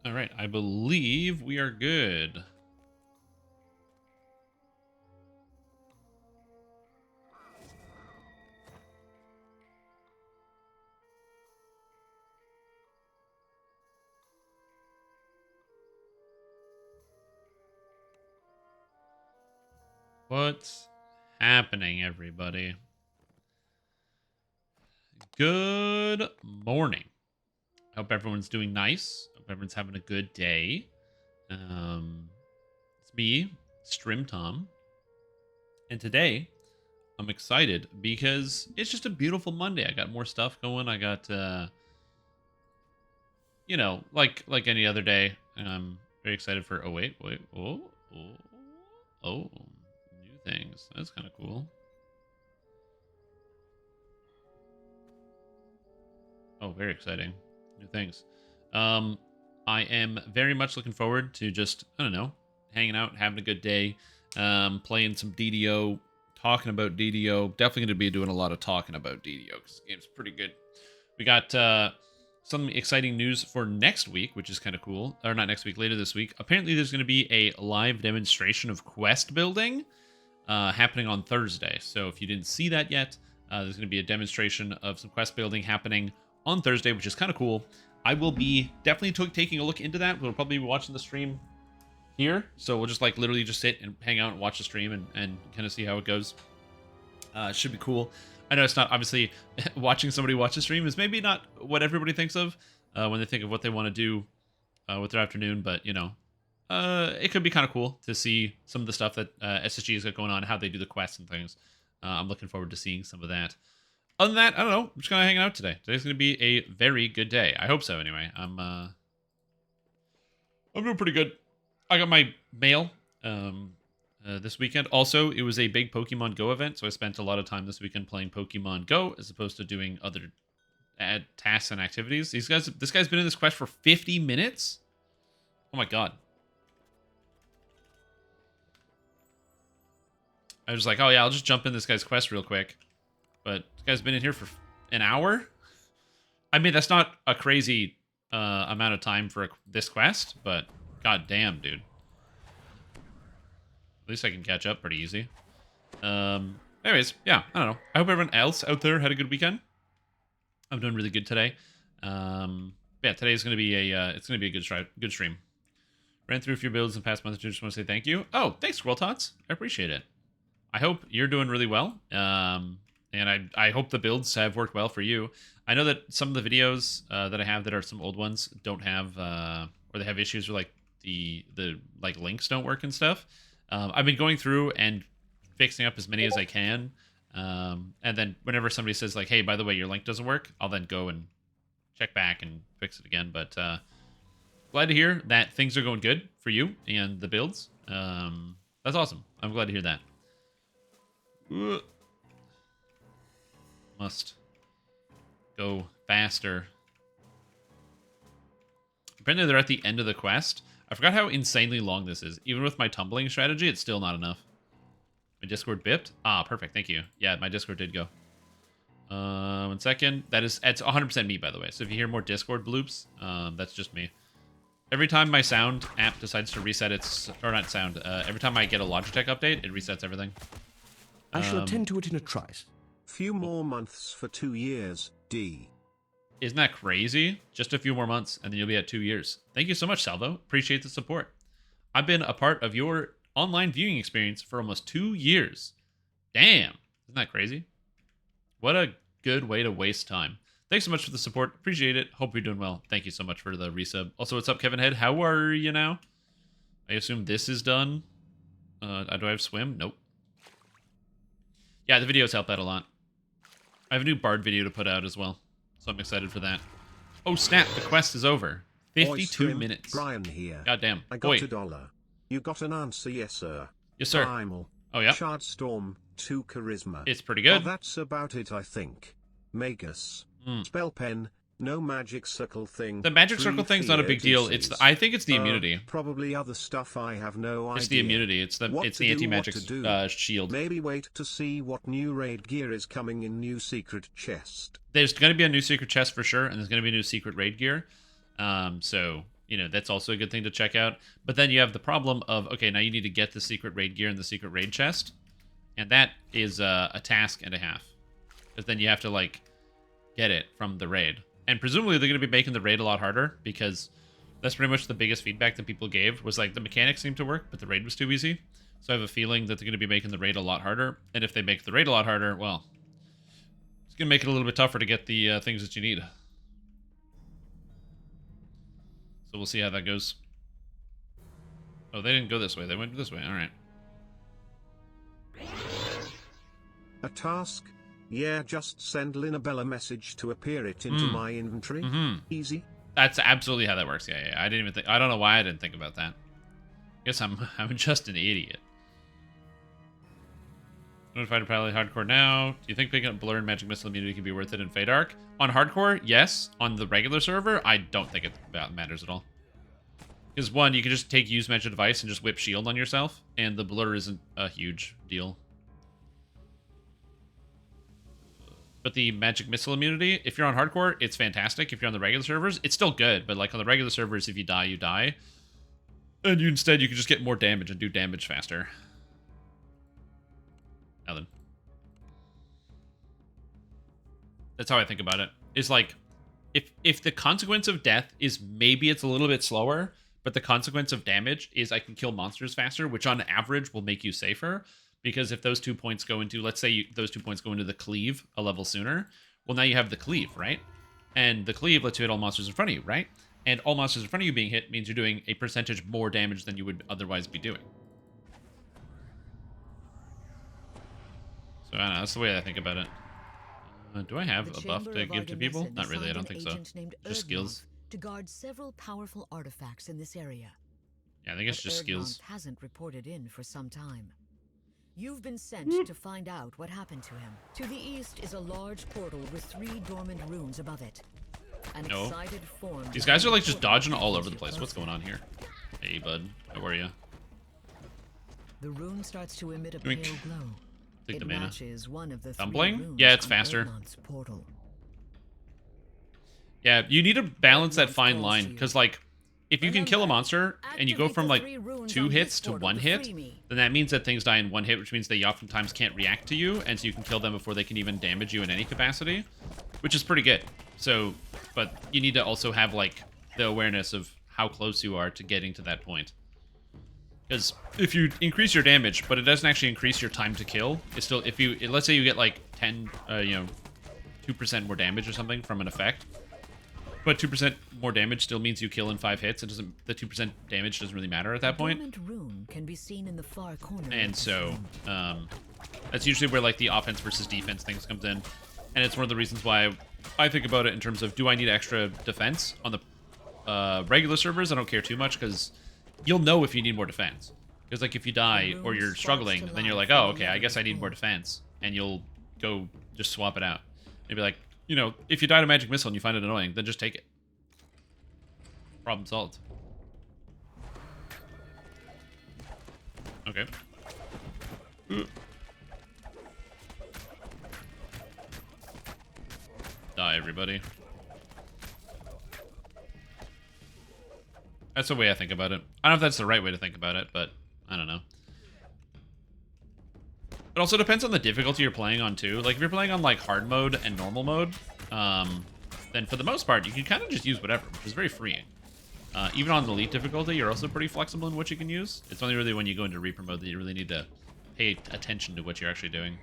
All right, I believe we are good. What's happening, everybody? Good morning. Hope everyone's doing nice. Hope everyone's having a good day. It's me, Strim Tom, and today I'm excited because it's just a beautiful Monday. I got more stuff going. I got, like any other day. I'm very excited for. Oh wait, oh, new things. That's kind of cool. Oh, very exciting. New things. I am very much looking forward to just, I don't know, hanging out, having a good day, playing some DDO, talking about DDO. Definitely going to be doing a lot of talking about DDO because the game's pretty good. We got some exciting news for next week, which is kind of cool. Or not next week, later this week. Apparently, there's going to be a live demonstration of quest building happening on Thursday. So if you didn't see that yet, there's going to be a demonstration of some quest building happening on Thursday, which is kind of cool. I will be definitely taking a look into that. We'll probably be watching the stream here. So we'll just like literally just sit and hang out and watch the stream and kind of see how it goes. It should be cool. I know it's not, obviously, watching somebody watch the stream is maybe not what everybody thinks of when they think of what they want to do with their afternoon, but, you know, it could be kind of cool to see some of the stuff that SSG has got going on, how they do the quests and things. I'm looking forward to seeing some of that. Other than that, I don't know. I'm just kind of hanging out today. Today's going to be a very good day. I hope so, anyway. I'm doing pretty good. I got my mail this weekend. Also, it was a big Pokemon Go event, so I spent a lot of time this weekend playing Pokemon Go as opposed to doing other tasks and activities. This guy's been in this quest for 50 minutes? Oh my god. I was like, oh yeah, I'll just jump in this guy's quest real quick. But this guy's been in here for an hour? I mean, that's not a crazy amount of time for this quest, but god damn, dude. At least I can catch up pretty easy. Anyways, yeah, I don't know. I hope everyone else out there had a good weekend. I'm doing really good today. Yeah, today's gonna be it's gonna be a good stream. Ran through a few builds in the past month or two. Just want to say thank you. Oh, thanks, Squirrel Tots. I appreciate it. I hope you're doing really well. And I hope the builds have worked well for you. I know that some of the videos that I have that are some old ones don't have, or they have issues where like the like links don't work and stuff. I've been going through and fixing up as many as I can. And then whenever somebody says like, hey, by the way, your link doesn't work, I'll then go and check back and fix it again. But glad to hear that things are going good for you and the builds. That's awesome. I'm glad to hear that. Must go faster. Apparently they're at the end of the quest. I forgot how insanely long this is. Even with my tumbling strategy, it's still not enough. My Discord bipped? Ah, perfect. Thank you. Yeah, my Discord did go. 1 second. It's 100% me, by the way. So if you hear more Discord bloops, that's just me. Every time my sound app decides to reset its... Or not sound. Every time I get a Logitech update, it resets everything. I shall attend to it in a trice. Few more months for 2 years, D. Isn't that crazy? Just a few more months, and then you'll be at 2 years. Thank you so much, Salvo. Appreciate the support. I've been a part of your online viewing experience for almost 2 years. Damn. Isn't that crazy? What a good way to waste time. Thanks so much for the support. Appreciate it. Hope you're doing well. Thank you so much for the resub. Also, what's up, Kevin Head? How are you now? I assume this is done. Do I have swim? Nope. Yeah, the videos help out a lot. I have a new Bard video to put out as well, so I'm excited for that. Oh snap, the quest is over. 52 minutes. Brian here. Goddamn. I got $1. You got an answer, yes sir. Yes sir. Primal. Oh yeah. Shard Storm, 2 Charisma. It's pretty good. Oh, that's about it, I think. Magus. Spell Pen. No magic circle thing. The magic circle thing's not a big deal. I think it's the immunity. Probably other stuff I have no idea. It's the immunity. It's the anti-magic shield. Maybe wait to see what new raid gear is coming in new secret chest. There's going to be a new secret chest for sure, and there's going to be a new secret raid gear. So you know, that's also a good thing to check out. But then you have the problem of, okay, now you need to get the secret raid gear and the secret raid chest. And that is a task and a half. Because then you have to, like, get it from the raid. And presumably they're going to be making the raid a lot harder, because that's pretty much the biggest feedback that people gave, was like the mechanics seemed to work, but the raid was too easy. So I have a feeling that they're going to be making the raid a lot harder. And if they make the raid a lot harder, well, it's going to make it a little bit tougher to get the things that you need. So we'll see how that goes. Oh, they didn't go this way. They went this way. All right. A task? Yeah, just send Linabella a message to appear it into my inventory. Easy. That's absolutely how that works. Yeah, yeah. I didn't even think. I don't know why I didn't think about that. Guess I'm just an idiot. Notified to probably hardcore now. Do you think picking up Blur and Magic Missile immunity can be worth it in Fade Arc? On hardcore, yes. On the regular server, I don't think it matters at all. Because one, you can just take use magic device and just whip shield on yourself, and the Blur isn't a huge deal. But the Magic Missile immunity, if you're on hardcore, it's fantastic. If you're on the regular servers, it's still good. But like on the regular servers, if you die, you die. And you can just get more damage and do damage faster. Now then. That's how I think about it. It's like, if the consequence of death is maybe it's a little bit slower, but the consequence of damage is I can kill monsters faster, which on average will make you safer. Because if those 2 points go into, let's say those 2 points go into the cleave a level sooner, well, now you have the cleave, right? And the cleave lets you hit all monsters in front of you, right? And all monsters in front of you being hit means you're doing a percentage more damage than you would otherwise be doing. So I don't know, that's the way I think about it. Do I have a buff to give to people? Not really, I don't think so. Just skills. To guard several powerful artifacts in this area. Yeah, I think it's just skills. Hasn't reported in for some time. You've been sent to find out what happened to him. To the east is a large portal with 3 dormant runes above it. An excited form. These guys are like just dodging all over the place. What's going on here? Hey, bud. How are you? The rune starts to emit a pale glow. Take the mana. Matches one of the Dumpling? Yeah, it's faster. Yeah, you need to balance that fine line, because like, if you can kill a monster and you go from like 2 hits to 1 hit, then that means that things die in 1 hit, which means they oftentimes can't react to you, and so you can kill them before they can even damage you in any capacity, which is pretty good. So, but you need to also have like the awareness of how close you are to getting to that point. Because if you increase your damage, but it doesn't actually increase your time to kill, it's still, if you, let's say you get like 10, 2% more damage or something from an effect, but 2% more damage still means you kill in 5 hits. It doesn't. The 2% damage doesn't really matter at that point. Rune can be seen in the far corner. And so, that's usually where like the offense versus defense things comes in, and it's one of the reasons why I think about it in terms of, do I need extra defense on the regular servers? I don't care too much, because you'll know if you need more defense. Because like if you die or you're struggling, then you're like, oh, okay, I guess I need more defense, and you'll go just swap it out. Maybe like, you know, if you die to Magic Missile and you find it annoying, then just take it. Problem solved. Okay. Die, everybody. That's the way I think about it. I don't know if that's the right way to think about it, but I don't know. It also depends on the difficulty you're playing on, too. Like, if you're playing on, like, hard mode and normal mode, then for the most part, you can kind of just use whatever, which is very freeing. Even on the elite difficulty, you're also pretty flexible in what you can use. It's only really when you go into Reaper mode that you really need to pay attention to what you're actually doing.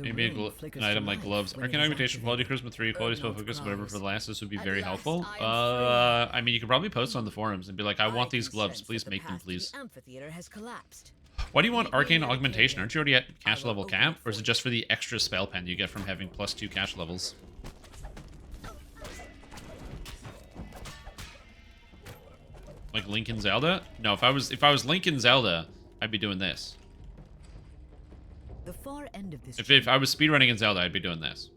Maybe an item like gloves. Arcane Augmentation, Quality Charisma 3, Quality Spell Focus, whatever for the last. This would be very helpful. I mean, you could probably post on the forums and be like, I want these gloves. Please make them, please. Why do you want Arcane Augmentation? Aren't you already at cash level cap? Or is it just for the extra spell pen you get from having +2 cash levels? Like Link and Zelda? No, if I was Link and Zelda, I'd be doing this. The far end of this if I was speedrunning in Zelda, I'd be doing this.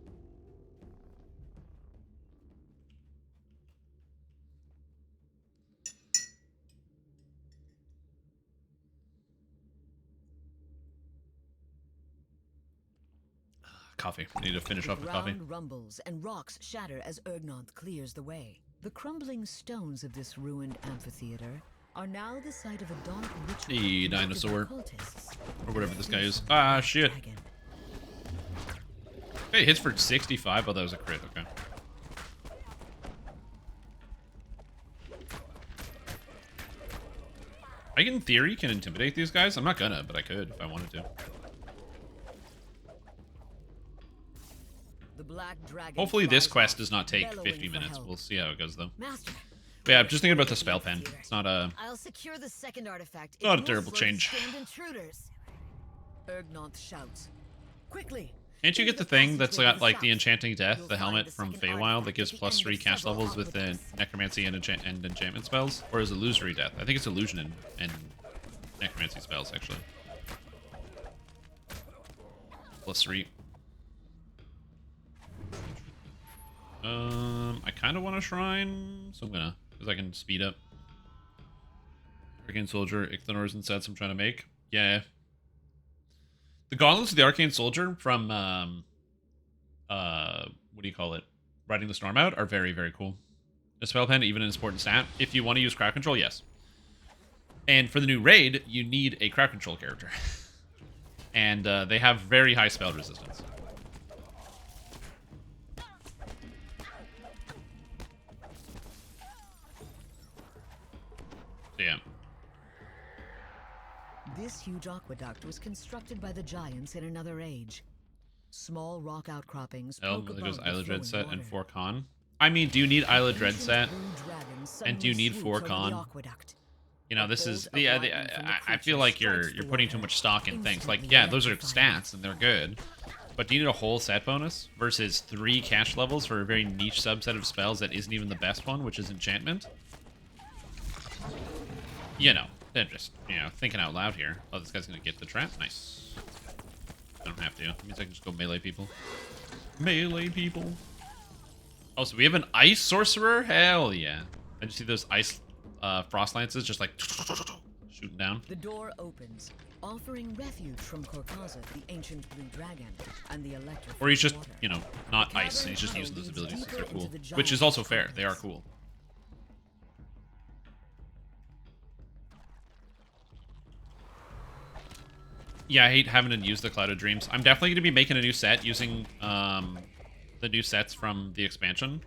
Coffee. I need to finish The off the coffee. ground rumbles and rocks shatter as Ergnonth clears the way. The crumbling stones of this ruined amphitheater are now the site of a dark ritual. The conducted by dinosaur. cultists. Or whatever this guy is. Ah, shit. Dragon. Hey, hits for 65. Oh, that was a crit. Okay. I, in theory, can intimidate these guys. I'm not gonna, but I could if I wanted to. The black dragon Hopefully this flies quest off, does not take bellowing 50 for minutes. help. We'll see how it goes, though. Master, But yeah, I'm just thinking about the spell pen. It's not a... I'll secure the second artifact. if Not a you'll terrible slow change. stand intruders. Ergnonth shouts. Quickly! Can't you get the thing that's got, like, the Enchanting Death, You'll the find helmet the from second Feywild that artifact gives at the end +3 of cast several levels with the aqueducts. Necromancy and enchantment spells? Or is it Illusory Death? I think it's Illusion and Necromancy spells, actually. +3. I kind of want a shrine, so I'm gonna, because I can speed up. Arcane Soldier, Ichthyor's and sets I'm trying to make. Yeah. The Gauntlets of the Arcane Soldier from, what do you call it? Riding the Storm Out are very, very cool. A spell pen, even an important stat. If you want to use crowd control, yes. And for the new raid, you need a crowd control character. And they have very high spell resistance. So yeah. This huge aqueduct was constructed by the giants in another age. Small rock outcroppings Oh, poke there goes above the Isla Dread flowing set and water. 4 con. I mean, do you need Isla Dread Ancient set? blue dragon And do you suddenly need swoops 4 over the con? aqueduct. You know, A this is bolt of the, lightning from the I feel creature like you're strikes the putting too water, much stock in things. Like, instantly yeah, those are electrifying. stats and they're good. But do you need a whole set bonus versus 3 cash levels for a very niche subset of spells that isn't even the best one, which is enchantment? You know, they're just, you know, thinking out loud here. Oh, this guy's gonna get the trap. Nice. I don't have to. It means I can just go melee people. Melee people. Oh, so we have an ice sorcerer? Hell yeah. I just see those ice frost lances just like shooting down. The door opens, offering refuge from Korkaza, the ancient blue dragon, and the electric. Or he's just, water. you know, not ice. He's just using those abilities because they're cool. Which is also fair. They are cool. Yeah, I hate having to use the Cloud of Dreams. I'm definitely going to be making a new set using the new sets from the expansion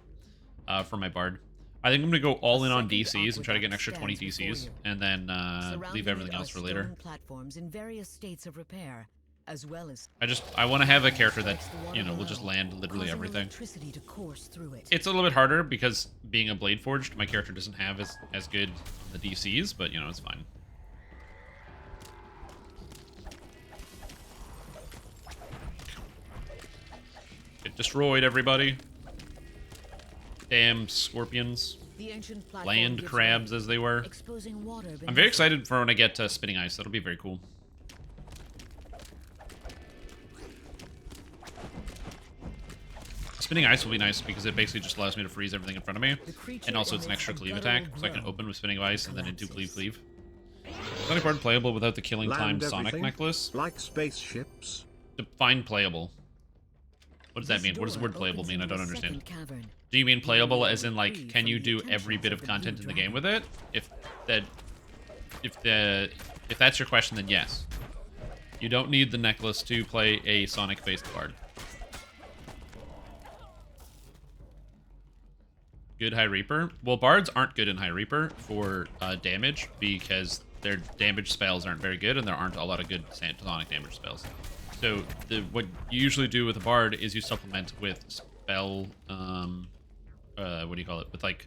for my Bard. I think I'm going to go all in on DCs and try to get an extra 20 DCs, and then leave everything else for later. Platforms in various states of repair, as well as I want to have a character that, you know, will just land literally causing everything. electricity to course through it. It's a little bit harder because being a Blade Forged, my character doesn't have as good the DCs, but, you know, it's fine. Get destroyed, everybody. Damn scorpions. The ancient platform Land gives crabs, way, as they were. exposing water I'm beneath very it. excited for when I get Spinning Ice. That'll be very cool. Spinning Ice will be nice because it basically just allows me to freeze everything in front of me. The creature And also it's an emits extra a cleave guttural attack, so I can groan. open with Spinning Ice and then into Collapses. cleave. Sonic Bard playable without the Killing Time Land Sonic everything, necklace? like spaceships. Define playable. What does that This mean? What does the door word playable opens mean? I into don't a understand. second cavern. Do you mean playable will as in be like, free can from you the do every attentions bit of of the blue content in the game dragon. with it? If that's your question, then yes. You don't need the necklace to play a Sonic-based Bard. Good High Reaper? Well, Bards aren't good in High Reaper for damage because their damage spells aren't very good and there aren't a lot of good Sonic damage spells. So what you usually do with a Bard is you supplement with spell, what do you call it? With like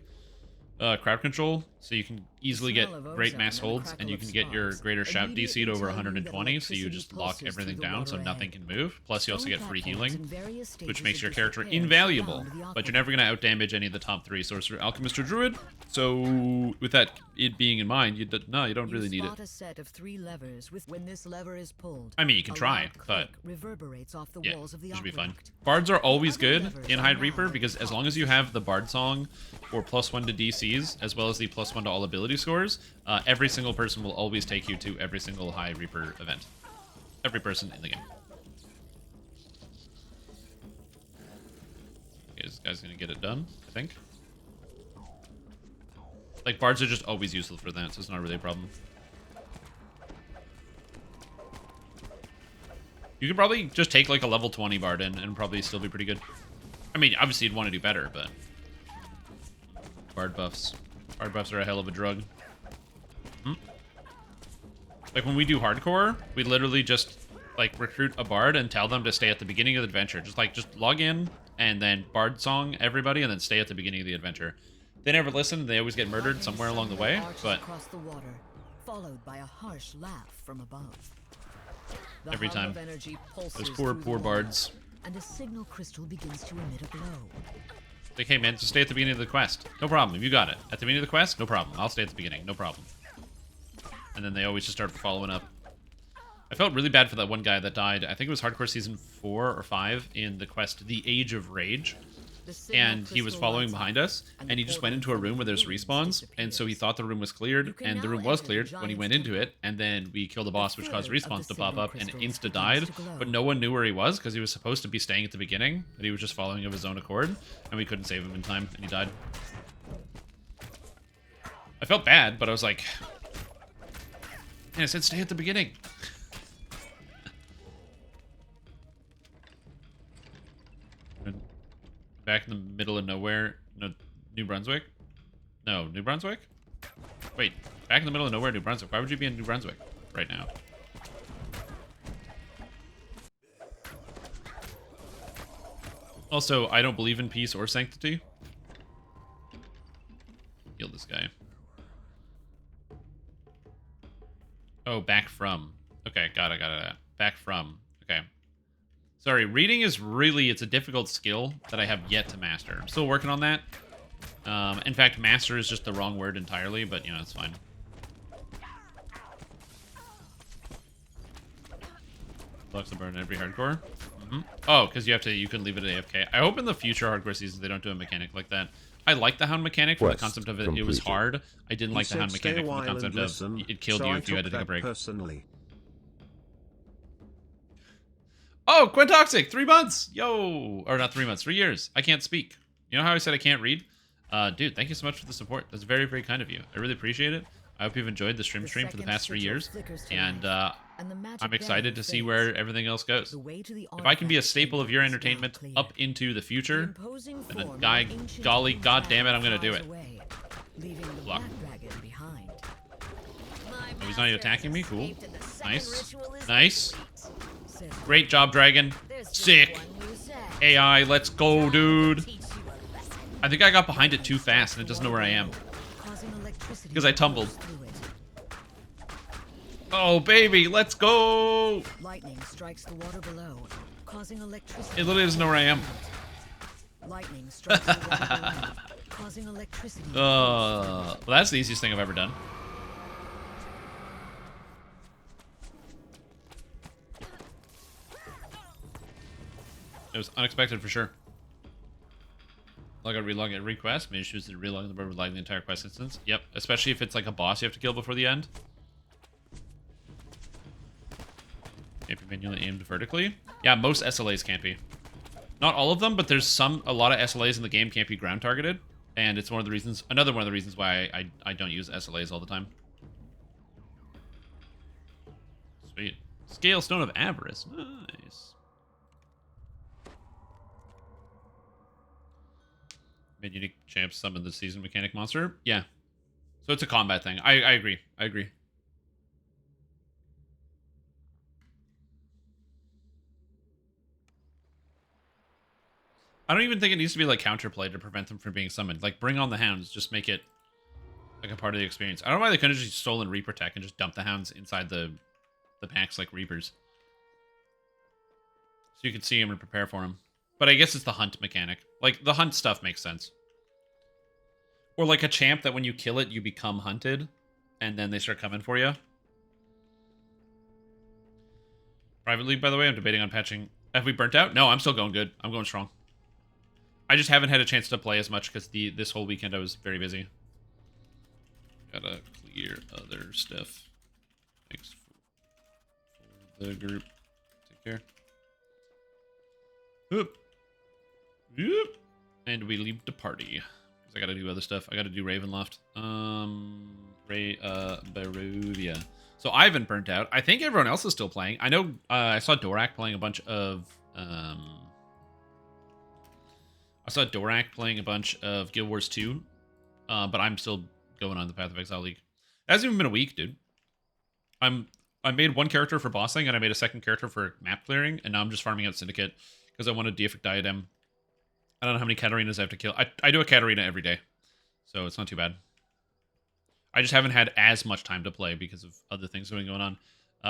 crowd control, so you can easily get smell of great ozone mass and the holds, crackle and you of can get your sparks greater shout DC to over immediately tell you that 120, so you electricity just lock pulses everything through the down so water nothing ahead. can move. Plus you also Stone get free platforms healing, in various which stages makes of your character disrepair invaluable, surround the but you're never going to outdamage any of the top 3 Sorcerer, Alchemist, or Druid. So with that it being in mind, you don't really You need it. spot a set of 3 levers with when this lever is pulled. I mean, you can a try, loud but click reverberates off the yeah, walls of the it should be fine. aqueduct. Bards are always other good levers in are Hide now Reaper because as long as you have the Bard song or +1 to DCs, as well as the +1 to all ability scores, every single person will always take you to every single High Reaper event. Every person in the game. this guy's gonna get it done, I think. Like, bards are just always useful for that, so it's not really a problem. You could probably just take, like, a level 20 bard in and probably still be pretty good. I mean, obviously you'd want to do better, but... Bard buffs. Bard buffs are a hell of a drug. Like, when we do hardcore, we literally just, like, recruit a bard and tell them to stay at the beginning of the adventure. Just log in and then bard song everybody and then stay at the beginning of the adventure. They never listen. They always get murdered somewhere along the way, but... Across the water, followed by a harsh laugh from above. The every hum time. of energy Those pulses poor through the water, bards. and a signal crystal begins to emit a glow. Like, hey man, just stay at the beginning of the quest. No problem, you got it. At the beginning of the quest, no problem. I'll stay at the beginning, no problem. And then they always just start following up. I felt really bad for that one guy that died. I think it was Hardcore Season 4 or 5 in the quest The Age of Rage. And he was following behind us, and he just went into a room where there's respawns, and so he thought the room was cleared, and the room was cleared when he went into it, and then we killed the boss, which caused respawns to pop up, and insta died, but no one knew where he was, because he was supposed to be staying at the beginning, but he was just following of his own accord, and we couldn't save him in time, and he died. I felt bad, but I was like, man, I said stay at the beginning. Back in the middle of nowhere. No, New Brunswick? No, New Brunswick? Wait, back in the middle of nowhere, New Brunswick. Why would you be in New Brunswick right now? Also, I don't believe in peace or sanctity. Heal this guy. Oh, back from. Okay, got it. Back from. Okay. Sorry, reading is really, it's a difficult skill that I have yet to master. I'm still working on that. In fact, master is just the wrong word entirely, but, you know, it's fine. Blocks the burn in every hardcore. Oh, because you can leave it at AFK. I hope in the future hardcore seasons they don't do a mechanic like that. I like the hound mechanic for the concept of it was hard. I didn't like the hound mechanic for the concept of it killed you if you had to take a break. Personally. Oh, Quintoxic, 3 months. Yo, or not 3 months, 3 years. I can't speak. You know how I said I can't read? Dude, thank you so much for the support. That's very, very kind of you. I really appreciate it. I hope you've enjoyed the stream for the past 3 years. And I'm excited to see where everything else goes. If I can be a staple of your entertainment up into the future, then golly, god damn it, I'm going to do it. Block. Oh, he's not even attacking me? Cool. Nice. Nice. Great job, Dragon. Sick. AI, let's go, dude. I think I got behind it too fast and it doesn't know where I am. Because I tumbled. Oh, baby, let's go. Lightning strikes the water below, causing electricity. It literally doesn't know where I am. Lightning strikes the water below, causing electricity. Well, that's the easiest thing I've ever done. It was unexpected for sure. Log out, relog at request. Maybe choose to relog the bird with lagging the entire quest instance. Yep, especially if it's like a boss you have to kill before the end. Can't be manually aimed vertically. Yeah, most SLAs can't be. Not all of them, but there's a lot of SLAs in the game can't be ground targeted, and it's another one of the reasons why I don't use SLAs all the time. Sweet. Scale Stone of Avarice. Nice. Made unique champs summon the season mechanic monster. Yeah. So it's a combat thing. I agree. I agree. I don't even think it needs to be like counterplay to prevent them from being summoned. Like, bring on the hounds. Just make it like a part of the experience. I don't know why they couldn't have just stolen Reaper Tech and just dump the hounds inside the packs like Reapers. So you can see them and prepare for them. But I guess it's the hunt mechanic. Like, the hunt stuff makes sense. Or like a champ that when you kill it, you become hunted. And then they start coming for you. Private League, by the way, I'm debating on patching. Have we burnt out? No, I'm still going good. I'm going strong. I just haven't had a chance to play as much because this whole weekend I was very busy. Gotta clear other stuff. Thanks for the group. Take care. Oop. Oop. And we leave the party. Because I gotta do other stuff. I gotta do Ravenloft. Barovia. So Ivan burnt out. I think everyone else is still playing. I know I saw Dorak playing a bunch of Guild Wars 2. But I'm still going on the Path of Exile League. It hasn't even been a week, dude. I made one character for bossing, and I made a second character for map clearing, and now I'm just farming out Syndicate because I want a Deific Diadem. I don't know how many Katarinas I have to kill. I do a Katarina every day, so it's not too bad. I just haven't had as much time to play because of other things going on.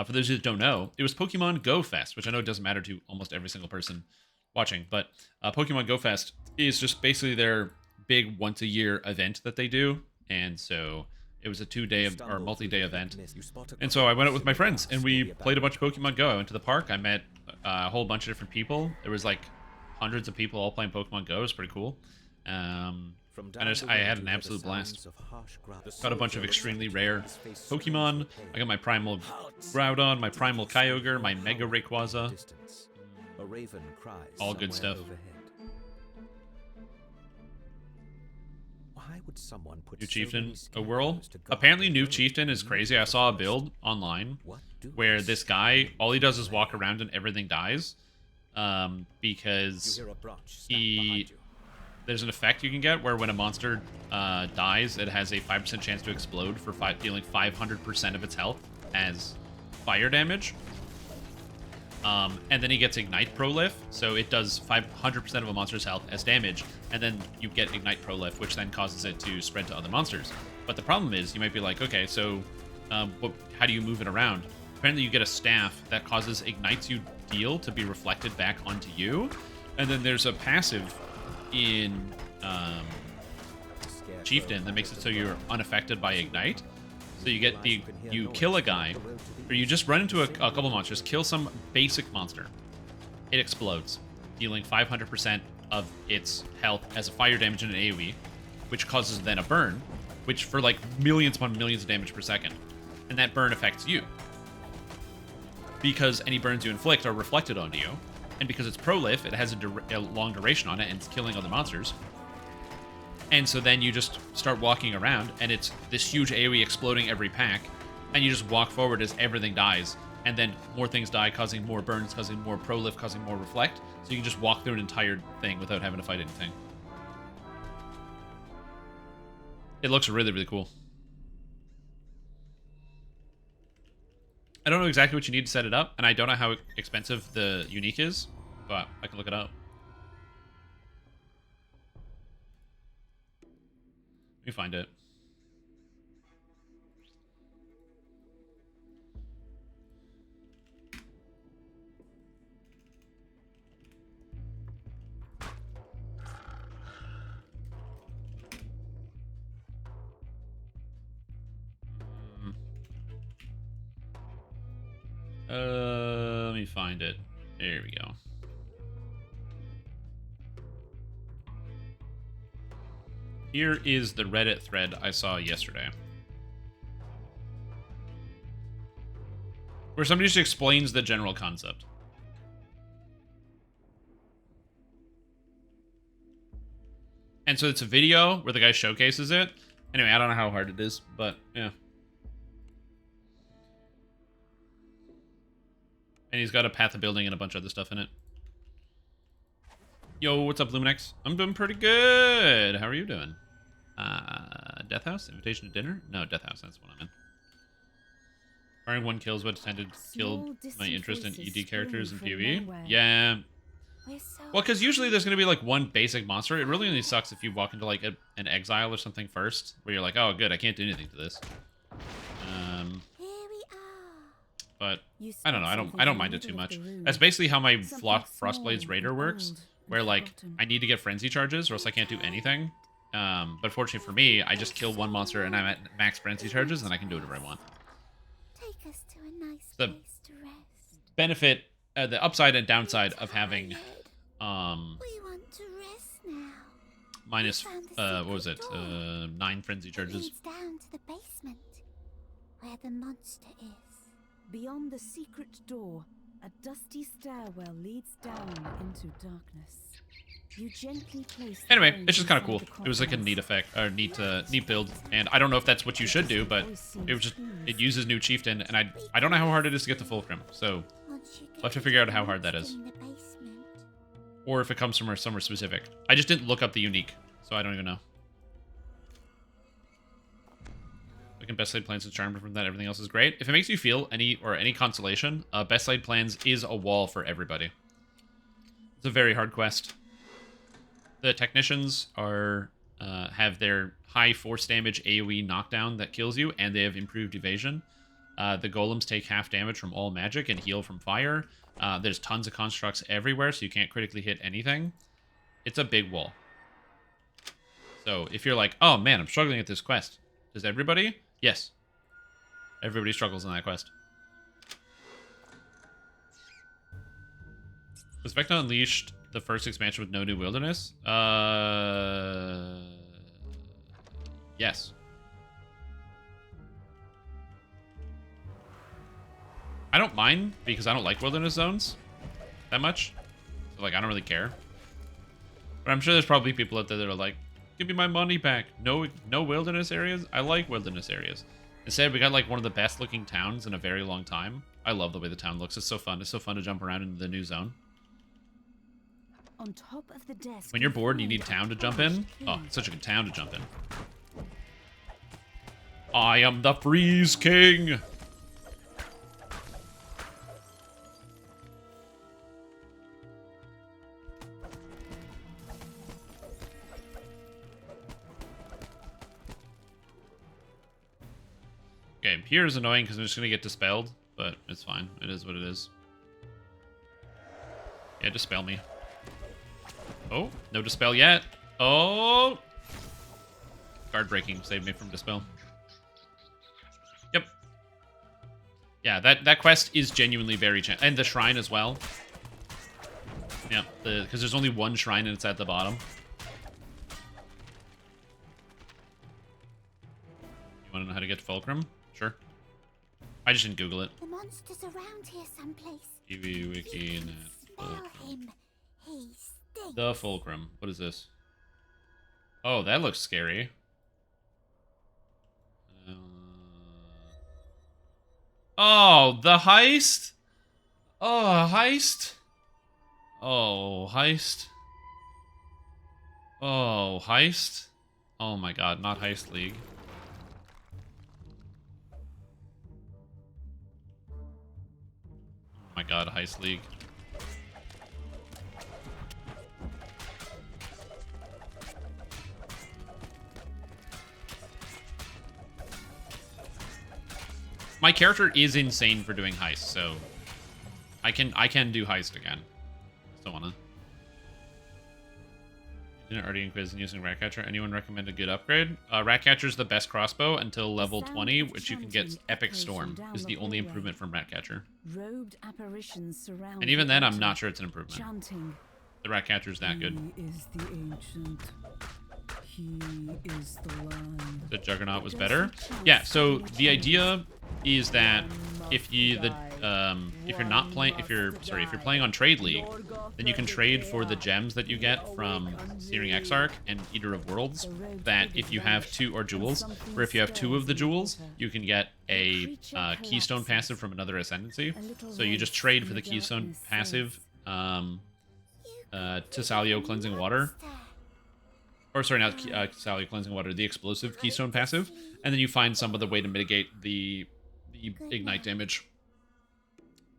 For those who don't know, it was Pokemon Go Fest, which I know doesn't matter to almost every single person watching, but Pokemon Go Fest is just basically their big once-a-year event that they do, and so it was a 2-day or multi-day event. And so I went out with my friends, and we played a bunch of Pokemon Go. I went to the park. I met a whole bunch of different people. There was like hundreds of people all playing Pokemon Go. It was pretty cool. And I had an absolute blast. Got a bunch of extremely rare Pokemon. I got my Primal Groudon, my Primal Kyogre, my Mega Rayquaza. All good stuff. New Chieftain, a whirl. Apparently, New Chieftain is crazy. I saw a build online where this guy, all he does is walk around and everything dies, because there's an effect you can get where when a monster dies, it has a 5% chance to explode for dealing 500% of its health as fire damage. And then he gets Ignite Prolif, so it does 500% of a monster's health as damage, and then you get Ignite Prolif, which then causes it to spread to other monsters. But the problem is, you might be like, okay, so how do you move it around? Apparently you get a staff that causes Ignites you deal to be reflected back onto you, and then there's a passive in Chieftain that makes it so you're unaffected by Ignite. So you kill a guy, or you just run into a couple monsters, kill some basic monster. It explodes, dealing 500% of its health as a fire damage in an AoE, which causes then a burn, which for like millions upon millions of damage per second. And that burn affects you, because any burns you inflict are reflected onto you. And because it's Prolif, it has a long duration on it, and it's killing other monsters. And so then you just start walking around, and it's this huge AoE exploding every pack, and you just walk forward as everything dies, and then more things die, causing more burns, causing more Prolif, causing more Reflect, so you can just walk through an entire thing without having to fight anything. It looks really, really cool. I don't know exactly what you need to set it up, and I don't know how expensive the unique is, but I can look it up. Let me find it. Let me find it. There we go. Here is the Reddit thread I saw yesterday, where somebody just explains the general concept. And so it's a video where the guy showcases it. Anyway, I don't know how hard it is, but yeah. And he's got a path of building and a bunch of other stuff in it. Yo, what's up, Luminex? I'm doing pretty good. How are you doing? Death House? Invitation to dinner? No, Death House. That's what I'm in. Firing 1 kills what tended killed my interest in ED characters in PvE. Yeah. Well, because usually there's going to be like one basic monster. It really only sucks if you walk into like an exile or something first, where you're like, oh, good, I can't do anything to this. But I don't know. I don't mind it too much. That's basically how my Frostblade's Raider works, where like I need to get frenzy charges or else I can't do anything. But fortunately for me, I just kill one monster and I'm at max frenzy charges, and I can do whatever I want. Take us to a nice The place to rest. benefit, the upside and downside of having We want to rest now. minus what was it? 9 frenzy It charges. leads down to the basement, where the monster is. Beyond the secret door, a dusty stairwell leads down into darkness. You gently place the Anyway, bones it's just kind of cool. inside the It was like a coffins. neat effect, or neat build, and I don't know if that's what you should do, but it was just it uses new chieftain, and I don't know how hard it is to get the fulcrum, so Once you I'll have to get figure out the how hard that most is, in the basement. or if it comes from somewhere specific. I just didn't look up the unique, so I don't even know. Looking best laid plans and charmed from that, everything else is great. If it makes you feel any consolation, best laid plans is a wall for everybody. It's a very hard quest. The technicians are have their high force damage AoE knockdown that kills you, and they have improved evasion. The golems take half damage from all magic and heal from fire. There's tons of constructs everywhere, so you can't critically hit anything. It's a big wall. So if you're like, oh man, I'm struggling at this quest, does everybody? Yes. Everybody struggles in that quest. Was Vecna Unleashed the first expansion with no new wilderness? Yes. I don't mind because I don't like wilderness zones that much. So, like, I don't really care. But I'm sure there's probably people out there that are like, give me my money back. No wilderness areas? I like wilderness areas. Instead, we got like one of the best looking towns in a very long time. I love the way the town looks. It's so fun. It's so fun to jump around into the new zone. On top of the desk. When you're bored and you need town to jump in, oh, it's such a good town to jump in. I am the Freeze King! Okay, here is annoying because I'm just going to get dispelled, but it's fine. It is what it is. Yeah, dispel me. Oh, no dispel yet. Oh! Guard breaking saved me from dispel. Yep. Yeah, that quest is genuinely very and the shrine as well. Yeah, because there's only one shrine and it's at the bottom. You want to know how to get to Fulcrum? Sure. I just didn't Google it. The monster's around here someplace. TV Wiki Net. Smell him. He stinks. The Fulcrum. What is this? Oh, that looks scary. Oh, the heist? Oh, heist? Oh, heist? Oh, heist? Oh my god, not Heist League. Oh my god, Heist League. My character is insane for doing heist, so I can do heist again. Still wanna. Didn't already increase in using Ratcatcher. Anyone recommend a good upgrade? Ratcatcher's the best crossbow until level 20, which you can get Epic Storm. Is the only improvement from Ratcatcher. Robed apparitions surround. And even then, I'm the not altar, sure it's an improvement. chanting. The Ratcatcher's that good. He is the ancient. He is the land. The Juggernaut was better. Yeah. So the idea is that if you're not playing, if you're playing on Trade League, then you can trade for the gems that you get from Searing Exarch and Eater of Worlds. That if you have two, or jewels, or if you have two of the jewels, you can get a Keystone passive from another Ascendancy. So you just trade for the Keystone passive to Salio Cleansing Water. Or sorry, not Salio Cleansing Water, the Explosive Keystone passive. And then you find some other way to mitigate the ignite damage.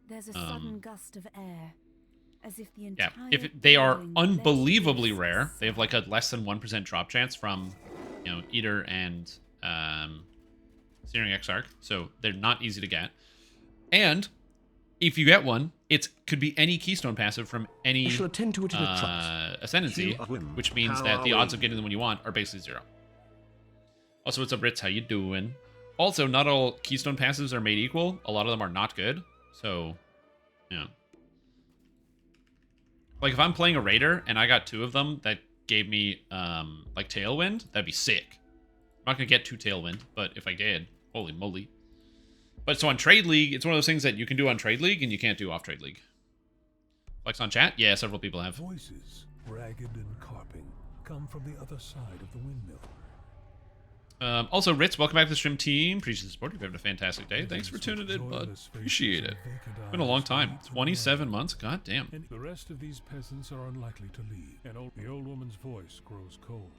There's a sudden gust of air, as if the Yeah, entire they are building unbelievably lets rare. loose. They have like a less than 1% drop chance from, Eater and Searing Exarch, so they're not easy to get. And if you get one, it could be any Keystone passive from any I shall attend to it in a trice. Ascendancy, which means that the odds of getting the one you want are basically 0. Also, what's up, Ritz? How you doing? Also, not all Keystone passives are made equal. A lot of them are not good. So, yeah. Like, if I'm playing a Raider and I got 2 of them that gave me, like, Tailwind, that'd be sick. I'm not going to get 2 Tailwind, but if I did, holy moly. But so on Trade League, it's one of those things that you can do on Trade League and you can't do off Trade League. Flex on chat? Yeah, several people have. Voices ragged and carping, come from the other side of the windmill. Also, Ritz, welcome back to the stream team. Appreciate the support. You've had a fantastic day. Thanks for tuning in, bud. Appreciate it. It's been a long time. 27 months. God damn. And the rest of these peasants are unlikely to leave. And the old woman's voice grows cold.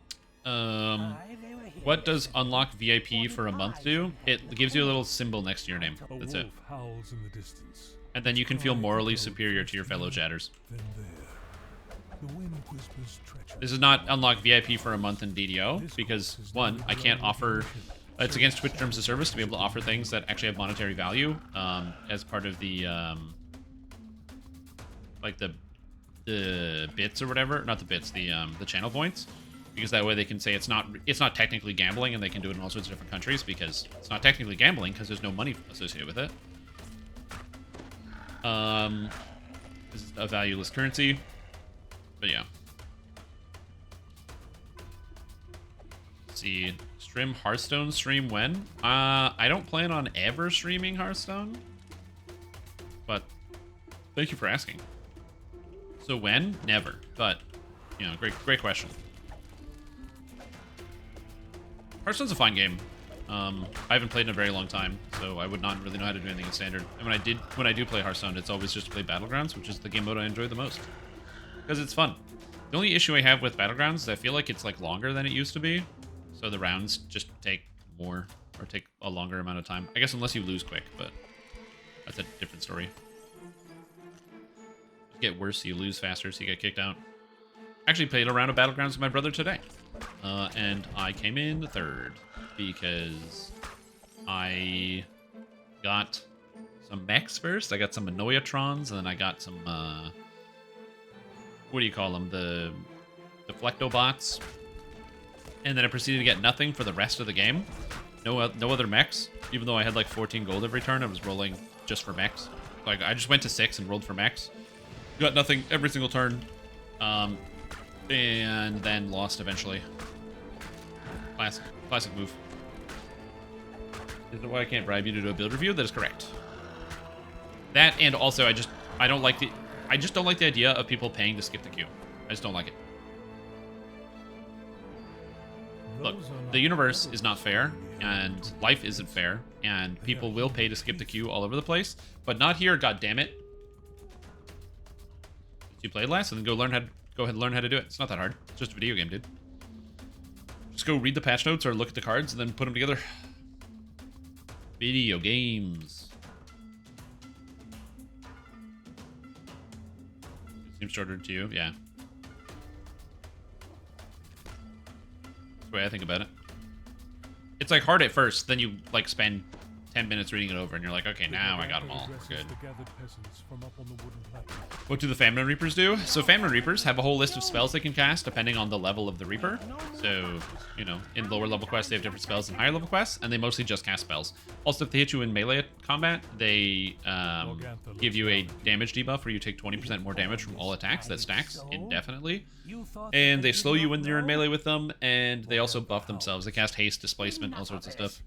What does unlock VIP for a month do? It gives you a little symbol next to your name. That's it. Howls in the distance. And then you can feel morally superior to your fellow chatters. Then there, the wind whispers treachery. This is not unlock VIP for a month in DDO, because, one, I can't offer... It's against Twitch terms of service to be able to offer things that actually have monetary value as part of the, like, the bits or whatever. Not the bits, the channel points. Because that way they can say it's not technically gambling, and they can do it in all sorts of different countries, because it's not technically gambling because there's no money associated with it. This is a valueless currency. But yeah. Let's see. Stream Hearthstone. Stream when? I don't plan on ever streaming Hearthstone. But thank you for asking. So when? Never. But, you know, great question. Hearthstone's a fine game. I haven't played in a very long time, so I would not really know how to do anything in standard. And when I do play Hearthstone, it's always just to play Battlegrounds, which is the game mode I enjoy the most. Because it's fun. The only issue I have with Battlegrounds is I feel like it's like longer than it used to be. So the rounds just take more, or take a longer amount of time. I guess unless you lose quick, but that's a different story. You get worse, so you lose faster, so you get kicked out. Actually played a round of Battlegrounds with my brother today. And I came in third because I got some mechs first. I got some Anoyatrons, and then I got some, what do you call them? The Deflectobots. And then I proceeded to get nothing for the rest of the game. No other mechs. Even though I had like 14 gold every turn, I was rolling just for mechs. Like, I just went to 6 and rolled for mechs. Got nothing every single turn. And then lost eventually. Classic move. Is that why I can't bribe you to do a build review? That is correct. That, and also I just don't like the idea of people paying to skip the queue. I just don't like it. Look, the universe is not fair, and life isn't fair, and people will pay to skip the queue all over the place, but not here, goddammit. You play less, and then go ahead and learn how to do it. It's not that hard. It's just a video game, dude. Just go read the patch notes or look at the cards and then put them together. Video games. Seems shorter to you, yeah. That's the way I think about it. It's like hard at first, then you like spend 10 minutes reading it over and you're like, okay, now I got them all. We're good. What do the Famine Reapers do? So Famine Reapers have a whole list of spells they can cast depending on the level of the Reaper. So, you know, in lower level quests they have different spells than higher level quests, and they mostly just cast spells. Also, if they hit you in melee combat, they give you a damage debuff where you take 20% more damage from all attacks. That stacks indefinitely. And they slow you when you're in melee with them, and they also buff themselves. They cast haste, displacement, all sorts of stuff.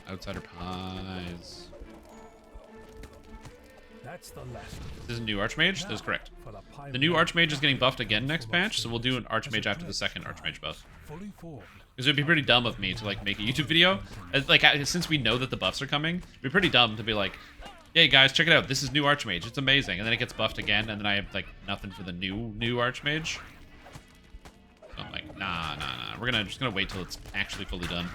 Outsider pies. This is a new Archmage? That is correct. The new Archmage is getting buffed again next patch, so we'll do an Archmage after the second Archmage buff. Because it would be pretty dumb of me to like make a YouTube video. Like, since we know that the buffs are coming, it'd be pretty dumb to be like, hey guys, check it out, this is new Archmage, it's amazing. And then it gets buffed again, and then I have like nothing for the new Archmage. So I'm like, nah. We're just gonna wait till it's actually fully done.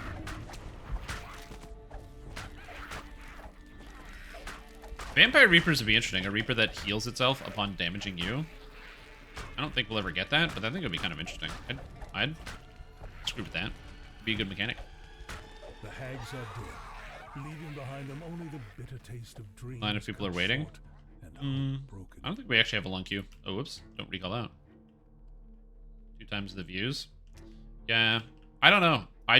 Vampire Reapers would be interesting. A Reaper that heals itself upon damaging you. I don't think we'll ever get that, but I think it would be kind of interesting. I'd screw with that. Be a good mechanic. The hags are dead, leaving behind them only the bitter taste of dreams. Line of people are waiting. I don't think we actually have a long queue. Oh, whoops. Don't recall that. 2 times the views. Yeah. I don't know. I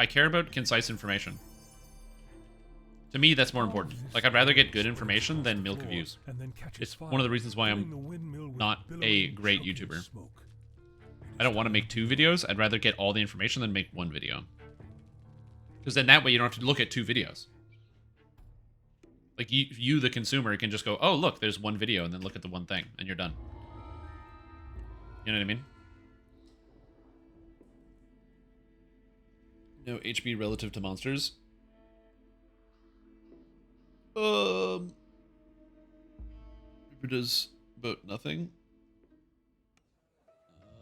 care about concise information. To me, that's more important. Like, I'd rather get good information than milk views. It's one of the reasons why I'm not a great YouTuber. I don't want to make 2 videos. I'd rather get all the information than make 1 video. Because then that way you don't have to look at 2 videos. Like, Like, you, the consumer, can just go, oh, look, there's one video, and then look at the one thing, and you're done. You know what I mean? No HP relative to monsters. Reaper does about nothing.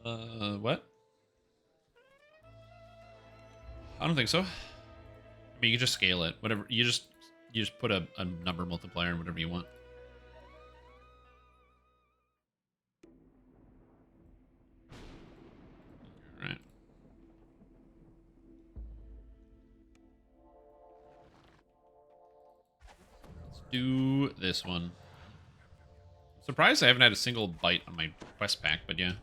What? I don't think so. I mean, you can just scale it. Whatever. You just put a number multiplier in whatever you want. All right. Let's do this one. Surprised I haven't had a single bite on my quest pack, but yeah.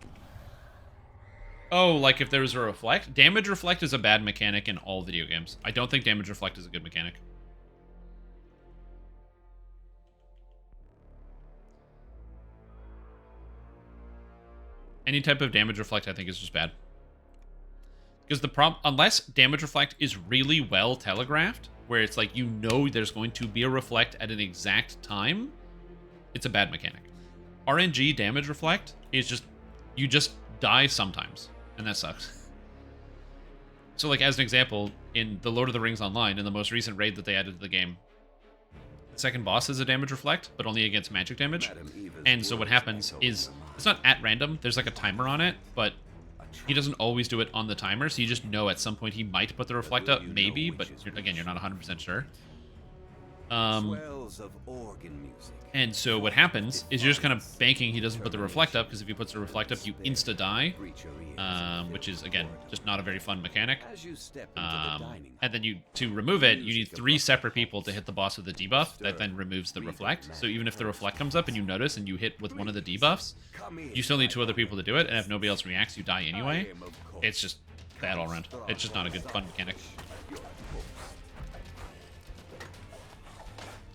Oh, like if there was a reflect? Damage reflect is a bad mechanic in all video games. I don't think damage reflect is a good mechanic. Any type of damage reflect, I think, is just bad. Because the problem, unless damage reflect is really well telegraphed, where it's like, you know there's going to be a reflect at an exact time, it's a bad mechanic. RNG damage reflect is just, you just die sometimes, and that sucks. So, like, as an example, in the Lord of the Rings Online, in the most recent raid that they added to the game, the second boss is a damage reflect, but only against magic damage. And so what happens is, it's not at random, there's like a timer on it, but he doesn't always do it on the timer, so you just know at some point he might put the reflect up, maybe, but again, you're not 100% sure. And so what happens is you're just kind of banking he doesn't put the reflect up, because if he puts the reflect up, you insta-die, which is, again, just not a very fun mechanic. And then to remove it, you need 3 separate people to hit the boss with the debuff that then removes the reflect. So even if the reflect comes up and you notice and you hit with one of the debuffs, you still need 2 other people to do it, and if nobody else reacts, you die anyway. It's just bad all around. It's just not a good, fun mechanic.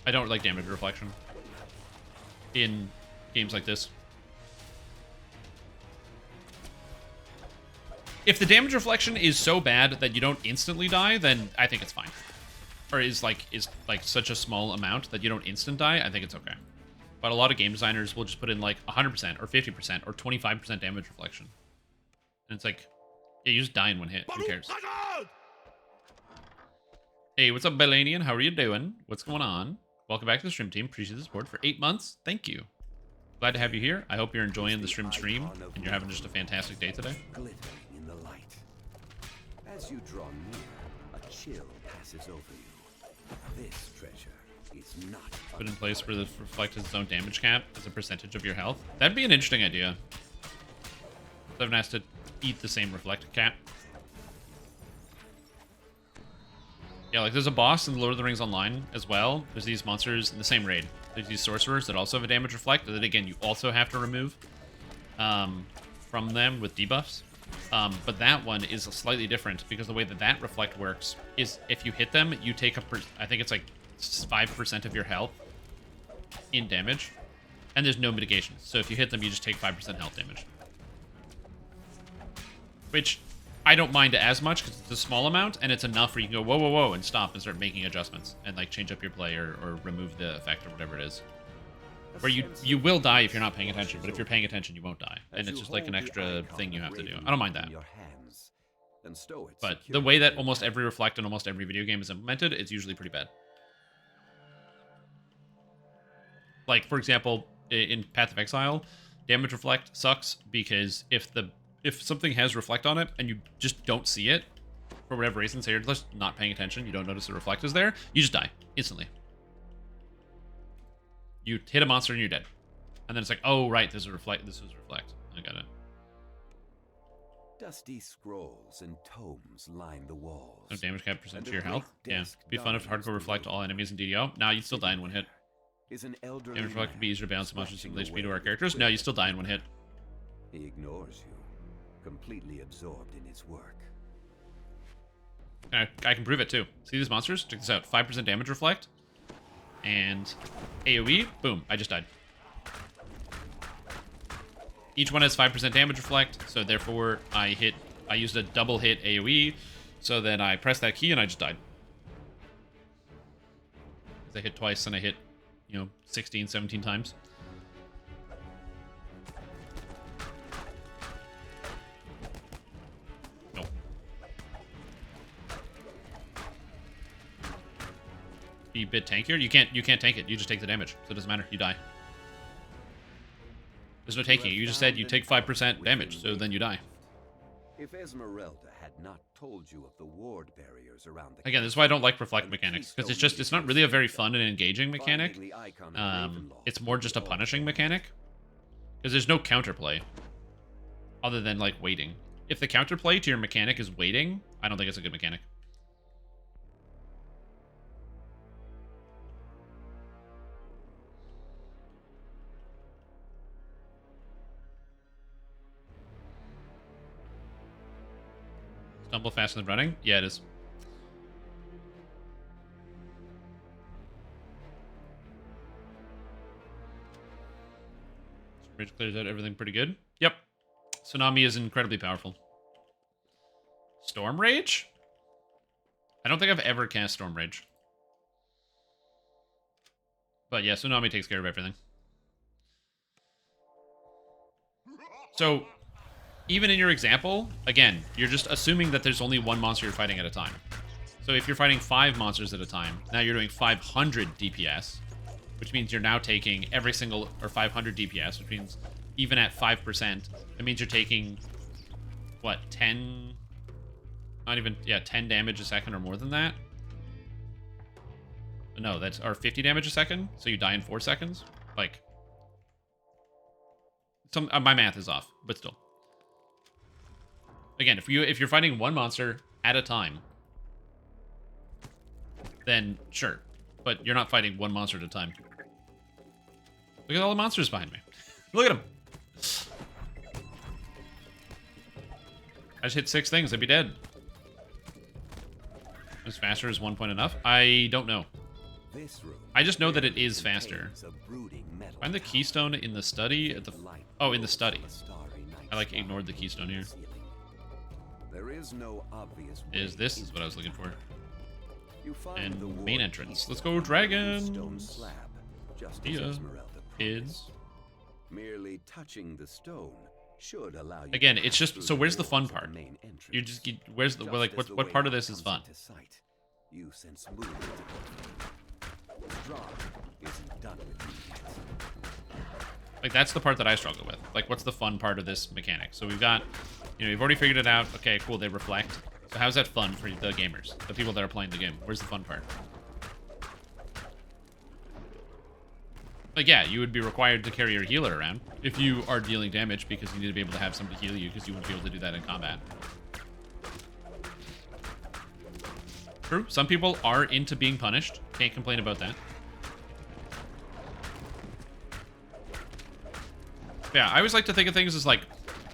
I don't like damage reflection in games like this. If the damage reflection is so bad that you don't instantly die, then I think it's fine. Or is like such a small amount that you don't instant die, I think it's okay. But a lot of game designers will just put in like 100% or 50% or 25% damage reflection. And it's like, yeah, you just die in one hit. Who cares? Hey, what's up, Belanian? How are you doing? What's going on? Welcome back to the stream team. Appreciate the support for 8 months. Thank you. Glad to have you here. I hope you're enjoying the stream and you're having just a fantastic day today. Glittering in the light. As you draw near, a chill passes over you. This treasure is not put in place where the reflect its own damage cap as a percentage of your health. That'd be an interesting idea. So I've asked to eat the same reflect cap. Yeah, like there's a boss in the Lord of the Rings Online as well. There's these monsters in the same raid. There's these sorcerers that also have a damage reflect that, again, you also have to remove from them with debuffs. But that one is slightly different because the way that reflect works is if you hit them, you take I think it's like 5% of your health in damage. And there's no mitigation. So if you hit them, you just take 5% health damage. Which I don't mind as much because it's a small amount and it's enough where you can go, whoa, whoa, whoa, and stop and start making adjustments and like change up your play or remove the effect or whatever it is. Where you will die if you're not paying attention, but if you're paying attention, you won't die. And it's just like an extra thing you have to do. I don't mind that. But the way that almost every reflect in almost every video game is implemented, it's usually pretty bad. Like, for example, in Path of Exile, damage reflect sucks because if something has reflect on it and you just don't see it, for whatever reason, say you're just not paying attention, you don't notice the reflect is there, you just die instantly. You hit a monster and you're dead. And then it's like, oh, right, there's a reflect. This was reflect. I got it. Dusty scrolls and tomes line the walls. No damage cap percent to your health. Yeah. It'd be fun if hardcore reflect all enemies in DDO. No, you'd still die in one hit. Damage reflect would be easier to balance monsters and HP to our characters. No, you still die in one hit. He ignores you, completely absorbed in his work. I can prove it too. See these monsters? Check this out. 5% damage reflect. And AoE, boom, I just died. Each one has 5% damage reflect, so therefore I used a double hit AoE, so then I pressed that key and I just died. I hit twice and I hit you know, 16, 17 times. Nope. Be a bit tankier. You can't tank it. You just take the damage. So it doesn't matter. You die. There's no taking it. You just said you take 5% damage, so then you die. If Esmeralda had not told you of the ward barriers around the Again, this is why I don't like reflect mechanics, because it's not really a very fun and engaging mechanic. It's more just a punishing mechanic, because there's no counterplay other than like waiting. If the counterplay to your mechanic is waiting, I don't think it's a good mechanic. Stumble faster than running? Yeah, it is. Rage clears out everything pretty good. Yep. Tsunami is incredibly powerful. Storm Rage? I don't think I've ever cast Storm Rage. But yeah, Tsunami takes care of everything. So, even in your example, again, you're just assuming that there's only one monster you're fighting at a time. So if you're fighting 5 monsters at a time, now you're doing 500 DPS, which means you're now taking every single, or 500 DPS, which means even at 5%, that means you're taking, what, 10, not even, yeah, 10 damage a second or more than that? No, that's, or 50 damage a second, so you die in 4 seconds? Like, my math is off, but still. Again, if you're fighting one monster at a time, then sure. But you're not fighting one monster at a time. Look at all the monsters behind me. Look at them. I just hit 6 things. I'd be dead. Is faster as 1 point enough? I don't know. I just know that it is faster. Find the keystone in the study at the... Oh, in the study. I like ignored the keystone here. There is no obvious This is what I was looking for. And main entrance. Let's go, dragon. Yeah. Kids. Merely touching the stone should allow you. Again, it's just so. Where's the fun part? Where's the like? What part of this is fun? You sense movement. Drop isn't done with you. Like that's the part that I struggle with. Like, what's the fun part of this mechanic? So we've got, you know, we've already figured it out. Okay, cool. They reflect. So how's that fun for the gamers, the people that are playing the game? Where's the fun part? Like, yeah, you would be required to carry your healer around if you are dealing damage because you need to be able to have somebody heal you because you wouldn't be able to do that in combat. True. Some people are into being punished. Can't complain about that. Yeah, I always like to think of things as like,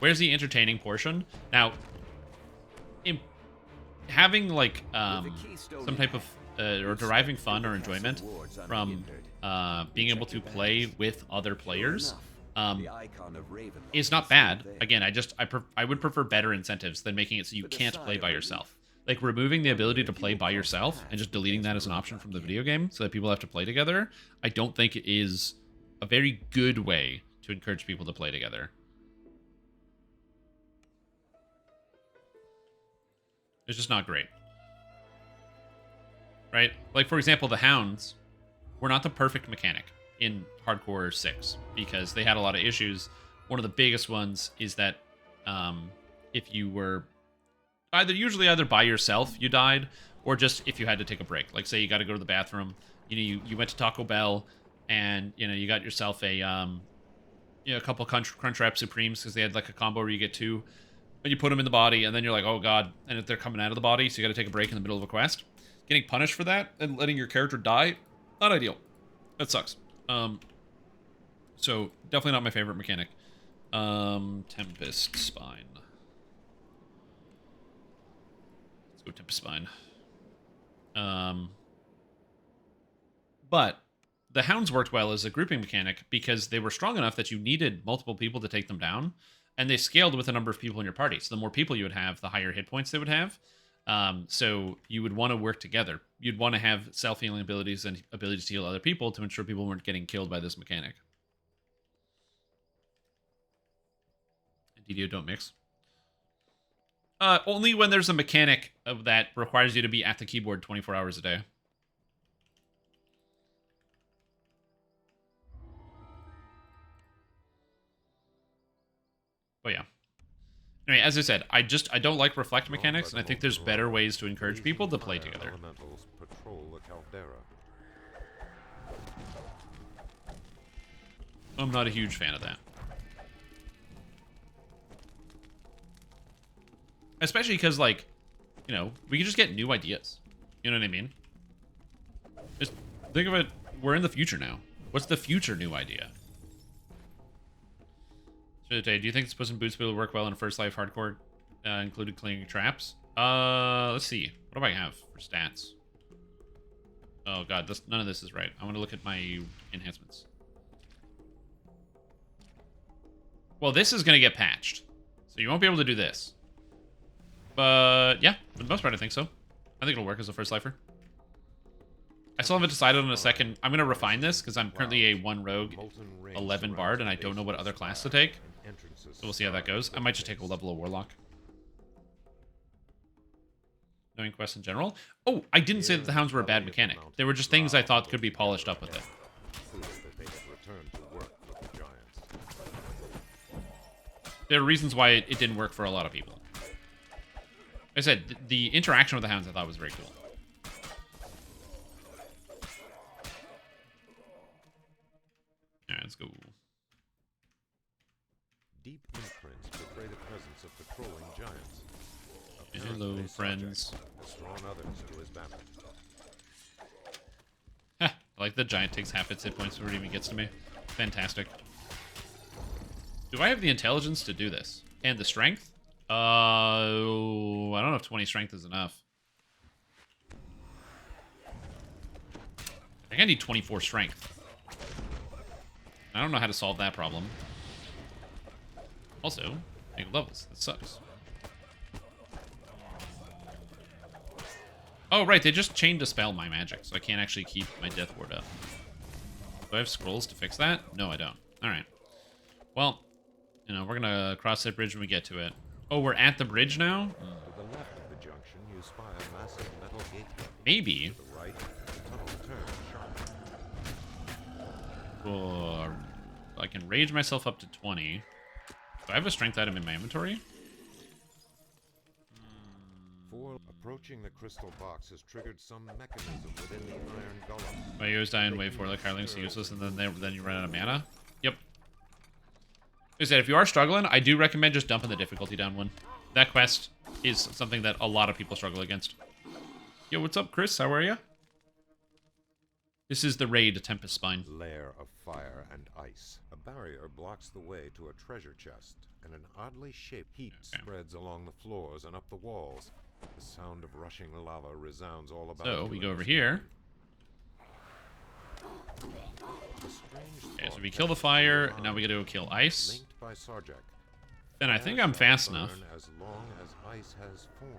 where's the entertaining portion? Now, having like some type of or deriving fun or enjoyment from being able to play with other players is not bad. Again, I would prefer better incentives than making it so you can't play by yourself. Like removing the ability to play by yourself and just deleting that as an option from the video game so that people have to play together, I don't think it is a very good way to encourage people to play together. It's just not great. Right? Like, for example, the Hounds were not the perfect mechanic in Hardcore 6 because they had a lot of issues. One of the biggest ones is that if you were usually either by yourself you died, or just if you had to take a break. Like, say you got to go to the bathroom, you went to Taco Bell, and you got yourself a a couple Crunchwrap Supremes because they had like a combo where you get 2, and you put them in the body, and then you're like, oh god, and if they're coming out of the body, so you got to take a break in the middle of a quest. Getting punished for that and letting your character die, not ideal. That sucks. So definitely not my favorite mechanic. Tempest Spine. Let's go Tempest Spine. But the Hounds worked well as a grouping mechanic because they were strong enough that you needed multiple people to take them down, and they scaled with the number of people in your party. So the more people you would have, the higher hit points they would have. So you would want to work together. You'd want to have self-healing abilities and abilities to heal other people to ensure people weren't getting killed by this mechanic. And DDO don't mix. Only when there's a mechanic of that requires you to be at the keyboard 24 hours a day. But yeah. Anyway, as I said, I don't like reflect mechanics, and I think there's better ways to encourage people to play together. I'm not a huge fan of that. Especially because, like, you know, we can just get new ideas. You know what I mean? Just think of it, we're in the future now. What's the future new idea? Do you think this Puss in Boots will work well in First Life Hardcore, included cleaning traps? Let's see. What do I have for stats? Oh god, none of this is right. I want to look at my enhancements. Well, this is going to get patched, so you won't be able to do this. But yeah, for the most part, I think so. I think it'll work as a First Lifer. I still haven't decided on a second. I'm going to refine this because I'm currently a 1 rogue, 11 bard, and I don't know what other class to take. So we'll see how that goes. I might just take a level of warlock. Knowing quests in general. Oh, I didn't say that the hounds were a bad mechanic. They were just things I thought could be polished up with it. There are reasons why it didn't work for a lot of people. Like I said, the interaction with the hounds I thought was very cool. Alright, let's go. Deep imprints betray the presence of patrolling giants. Hello, friends. Has drawn others to his banner. Ha! I like the giant takes half its hit points before it even gets to me. Fantastic. Do I have the intelligence to do this? And the strength? I don't know if 20 strength is enough. I think I need 24 strength. I don't know how to solve that problem. Also, negative levels. That sucks. Oh, right. They just chain dispel my magic, so I can't actually keep my death ward up. Do I have scrolls to fix that? No, I don't. All right. Well, you know, we're going to cross that bridge when we get to it. Oh, we're at the bridge now? To the left of the junction, you spy a massive metal gateway. Maybe. To the right, the tunnel turns sharp. Oh, I can rage myself up to 20. Do I have a strength item in my inventory? For approaching the crystal box has triggered some mechanism within the iron golem. My heroes die in wave 4 like Hirelings are useless, and then you run out of mana? Yep. Like I said, if you are struggling, I do recommend just dumping the difficulty down one. That quest is something that a lot of people struggle against. Yo, what's up, Chris? How are you? This is the raid, Tempest Spine. Lair of fire and ice. A barrier blocks the way to a treasure chest, and an oddly shaped heat spreads along the floors and up the walls. The sound of rushing lava resounds all about. So we go over here. Okay, so we kill the fire, and now we gotta go kill ice. Then I think I'm fast enough. As long as ice has formed.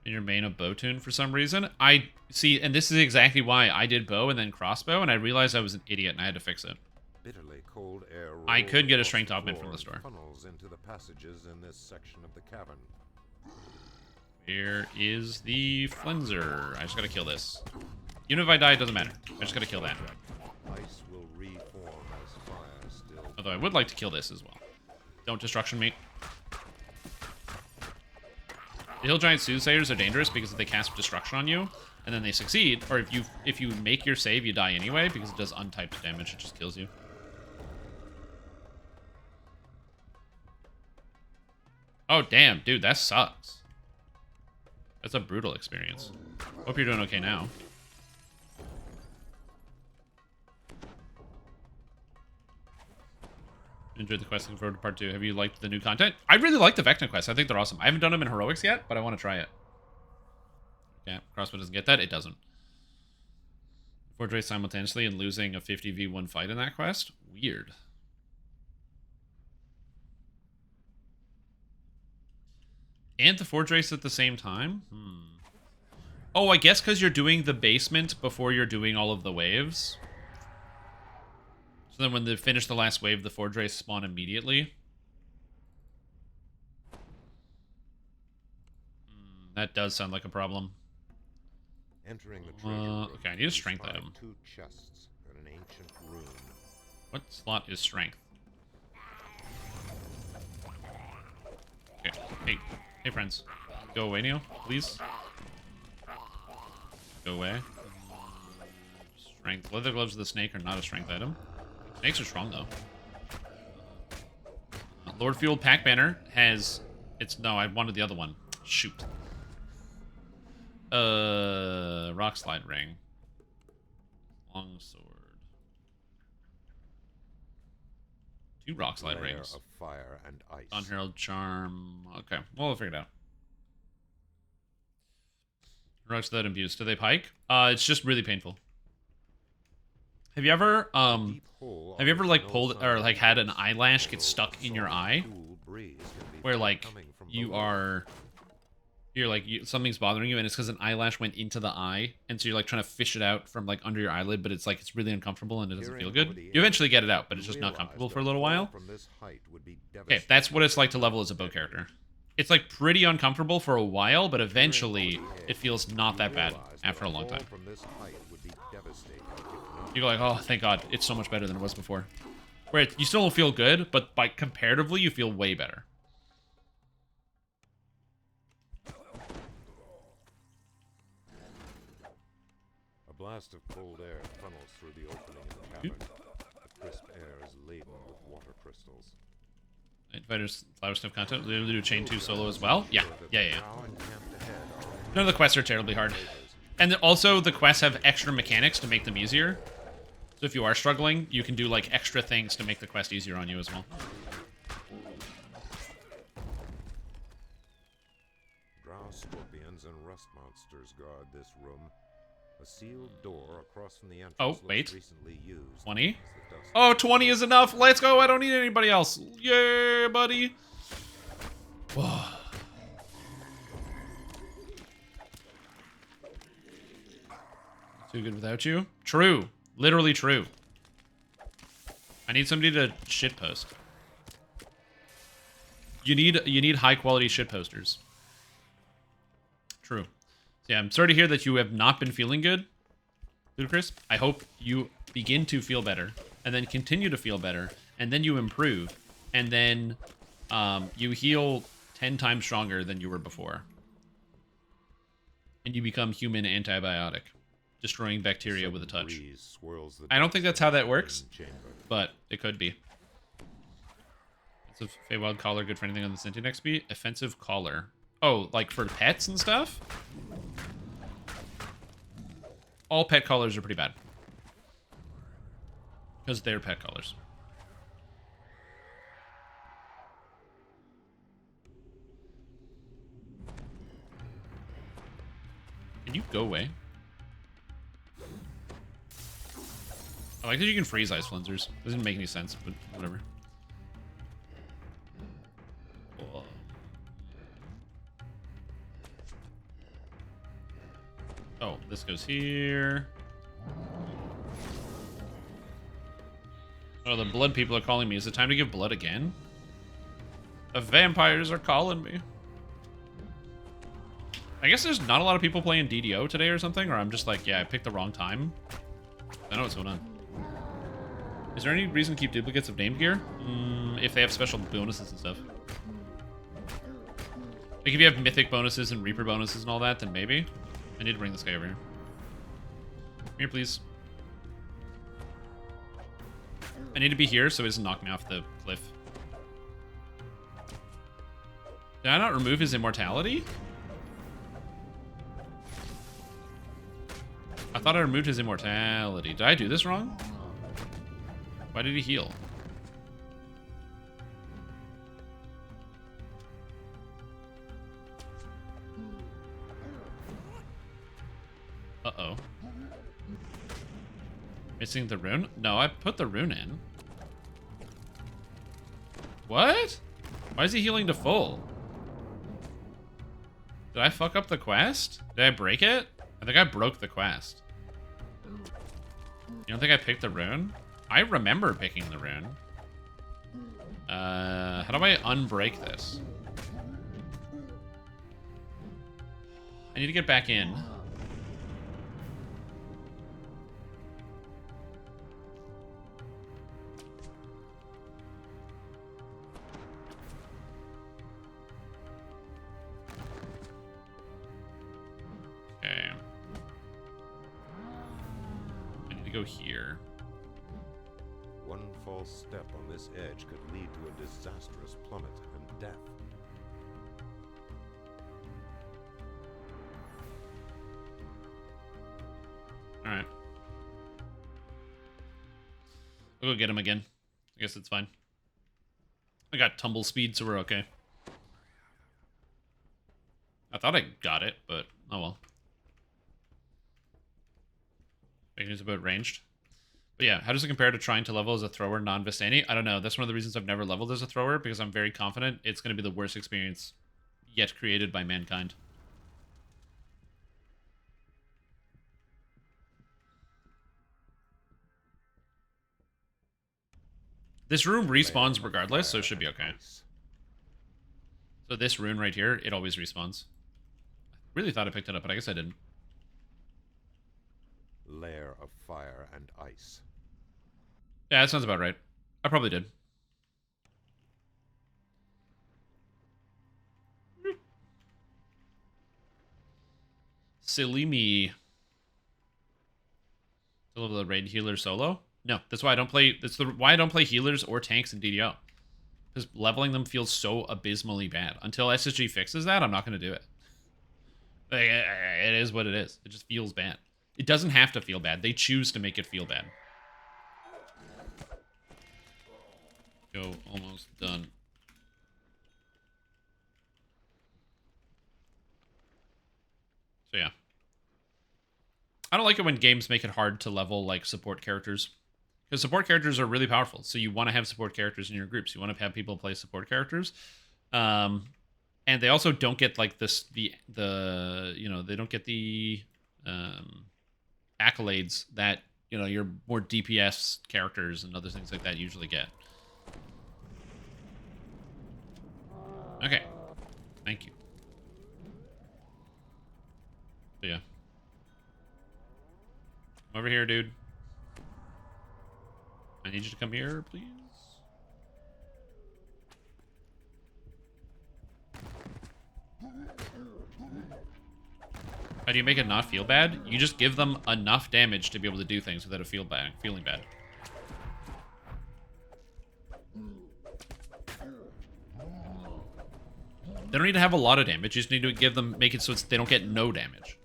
In your main of bow tune for some reason. I see, and this is exactly why I did bow and then crossbow, and I realized I was an idiot and I had to fix it. Bitterly cold air I could get a strength augment from the store. Funnels into the passages in this section of the cavern. Here is the Flenser. I just gotta kill this. Even if I die, it doesn't matter. I just gotta kill that. Ice will reform as fire still. Although I would like to kill this as well. Don't destruction me. The Hill Giant Soothsayers are dangerous because if they cast destruction on you, and then they succeed, or if you make your save, you die anyway, because it does untyped damage, it just kills you. Oh, damn, dude, that sucks. That's a brutal experience. Hope you're doing okay now. Enjoyed the quest, looking forward to part 2. Have you liked the new content? I really like the Vecna quests. I think they're awesome. I haven't done them in Heroics yet, but I want to try it. Yeah, Crossbow doesn't get that. It doesn't. Forge race simultaneously and losing a 50v1 fight in that quest? Weird. And the Forge Race at the same time? Oh, I guess because you're doing the basement before you're doing all of the waves. So then when they finish the last wave, the Forge Race spawn immediately. That does sound like a problem. Entering the treasure room, okay, I need a strength find item. 2 chests and an ancient rune. What slot is strength? Okay. Hey, friends. Go away, Neil, please. Go away. Strength. Leather gloves of the snake are not a strength item. Snakes are strong, though. Lord Fuel Pack Banner has... No, I wanted the other one. Shoot. Rock Slide Ring. Long sword. 2 Rock Slide Lair Rings. of fire and ice. Dawn Herald Charm. Okay, well, we'll figure it out. Rush that abuse. Do they pike? It's just really painful. Have you ever like pulled or like had an eyelash get stuck in your eye? Where like something's bothering you and it's because an eyelash went into the eye and so you're like trying to fish it out from like under your eyelid, but it's like it's really uncomfortable and it doesn't feel good. You eventually get it out, but it's just not comfortable for a little while. Okay, that's what it's like to level as a bow character. It's like pretty uncomfortable for a while, but eventually it feels not that bad after a long time. You go like, oh, thank God, it's so much better than it was before. Where you still don't feel good, but by comparatively, you feel way better. A blast of cold air funnels through the opening in the cavern. The crisp air is laden with water crystals. Fighters flower stuff content. They do chain 2 solo as well. Yeah. None of the quests are terribly hard. And also, the quests have extra mechanics to make them easier. So if you are struggling, you can do like extra things to make the quest easier on you as well. Drow scorpions and rust monsters guard this room. A sealed door across from the entrance. Oh, wait. Recently used 20? Oh, 20 is enough. Let's go. I don't need anybody else. Yeah, buddy. Whoa. Too good without you? True. Literally true. I need somebody to shitpost. You need high quality shitposters. True. So yeah, I'm sorry to hear that you have not been feeling good, Ludacris. I hope you begin to feel better, and then continue to feel better, and then you improve, and then you heal 10 times stronger than you were before. And you become human antibiotic, destroying bacteria with a touch. I don't think that's how that works, but it could be. Offensive Feywild Collar, good for anything on the Sentient XP. Offensive Collar. Oh, like for pets and stuff? All pet collars are pretty bad. Because they're pet collars. Can you go away? I like that you can freeze ice flensers. Doesn't make any sense, but whatever. Oh, this goes here. Oh, the blood people are calling me. Is it time to give blood again? The vampires are calling me. I guess there's not a lot of people playing DDO today or something, or I'm just like, yeah, I picked the wrong time. I know what's going on. Is there any reason to keep duplicates of named gear? If they have special bonuses and stuff. Like if you have mythic bonuses and reaper bonuses and all that, then maybe. I need to bring this guy over here. Come here, please. I need to be here so he doesn't knock me off the cliff. Did I not remove his immortality? I thought I removed his immortality. Did I do this wrong? Why did he heal? Uh-oh. Missing the rune? No, I put the rune in. What? Why is he healing to full? Did I fuck up the quest? Did I break it? I think I broke the quest. You don't think I picked the rune? I remember picking the rune. How do I unbreak this? I need to get back in. Okay. I need to go here. One false step on this edge could lead to a disastrous plummet and death. Alright. We'll go get him again. I guess it's fine. I got tumble speed, so we're okay. I thought I got it, but oh well. Making it about ranged. But yeah, how does it compare to trying to level as a thrower non-Vistani? I don't know. That's one of the reasons I've never leveled as a thrower, because I'm very confident it's going to be the worst experience yet created by mankind. This rune respawns regardless, so it should be okay. So this rune right here, it always respawns. I really thought I picked it up, but I guess I didn't. Lair of fire and ice. Yeah, that sounds about right. I probably did. Silly me. To level the raid healer solo? No, that's why I don't play. That's why I don't play healers or tanks in DDO. Because leveling them feels so abysmally bad. Until SSG fixes that, I'm not going to do it. Like, it is what it is. It just feels bad. It doesn't have to feel bad. They choose to make it feel bad. Go, almost done. So yeah. I don't like it when games make it hard to level like support characters. Because support characters are really powerful. So you want to have support characters in your groups. You want to have people play support characters. And they also don't get like this the you know, they don't get the accolades that, you know, your more DPS characters and other things like that usually get. Okay. Thank you. So yeah. Come over here, dude. I need you to come here, please. How do you make it not feel bad? You just give them enough damage to be able to do things without it feeling bad. They don't need to have a lot of damage. You just need to give them, make it so they don't get no damage.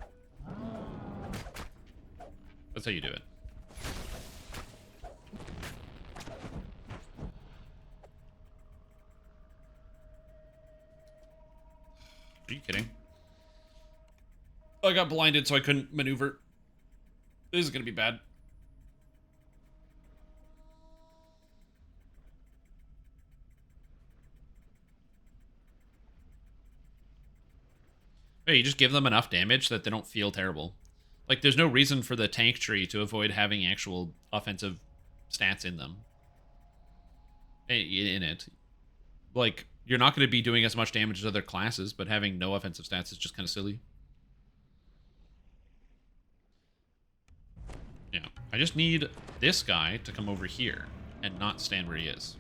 That's how you do it. Are you kidding? I got blinded, so I couldn't maneuver. This is gonna be bad. Hey, you just give them enough damage that they don't feel terrible. Like, there's no reason for the tank tree to avoid having actual offensive stats in them. In it. Like, you're not going to be doing as much damage as other classes, but having no offensive stats is just kind of silly. Yeah. I just need this guy to come over here and not stand where he is.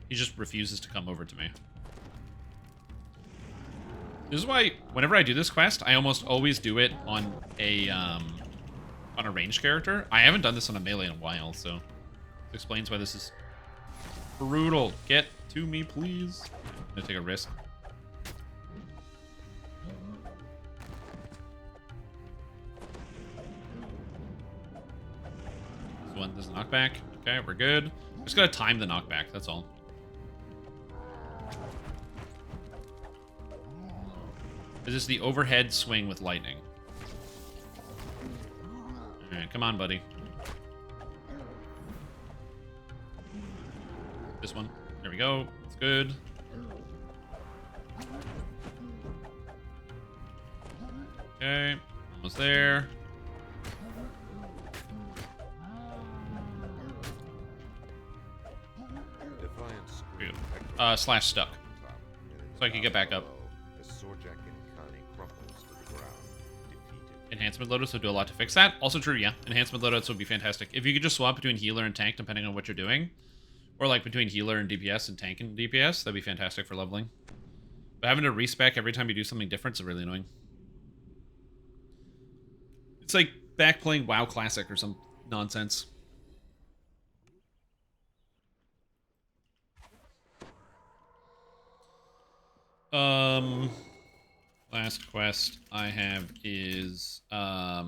He just refuses to come over to me. This is why, whenever I do this quest, I almost always do it on a ranged character. I haven't done this on a melee in a while, so it explains why this is brutal. Get to me, please. I'm gonna take a risk. This one does a knockback. Okay, we're good. Just gotta time the knockback, that's all. This is the overhead swing with lightning. Alright, come on, buddy. This one. There we go. It's good. Okay, almost there. Slash stuck. So I can get back up. Enhancement loadouts would do a lot to fix that. Also true, yeah. Enhancement loadouts would be fantastic. If you could just swap between healer and tank, depending on what you're doing. Or like between healer and DPS and tank and DPS, that'd be fantastic for leveling. But having to respec every time you do something different is really annoying. It's like back playing WoW Classic or some nonsense. Last quest I have is the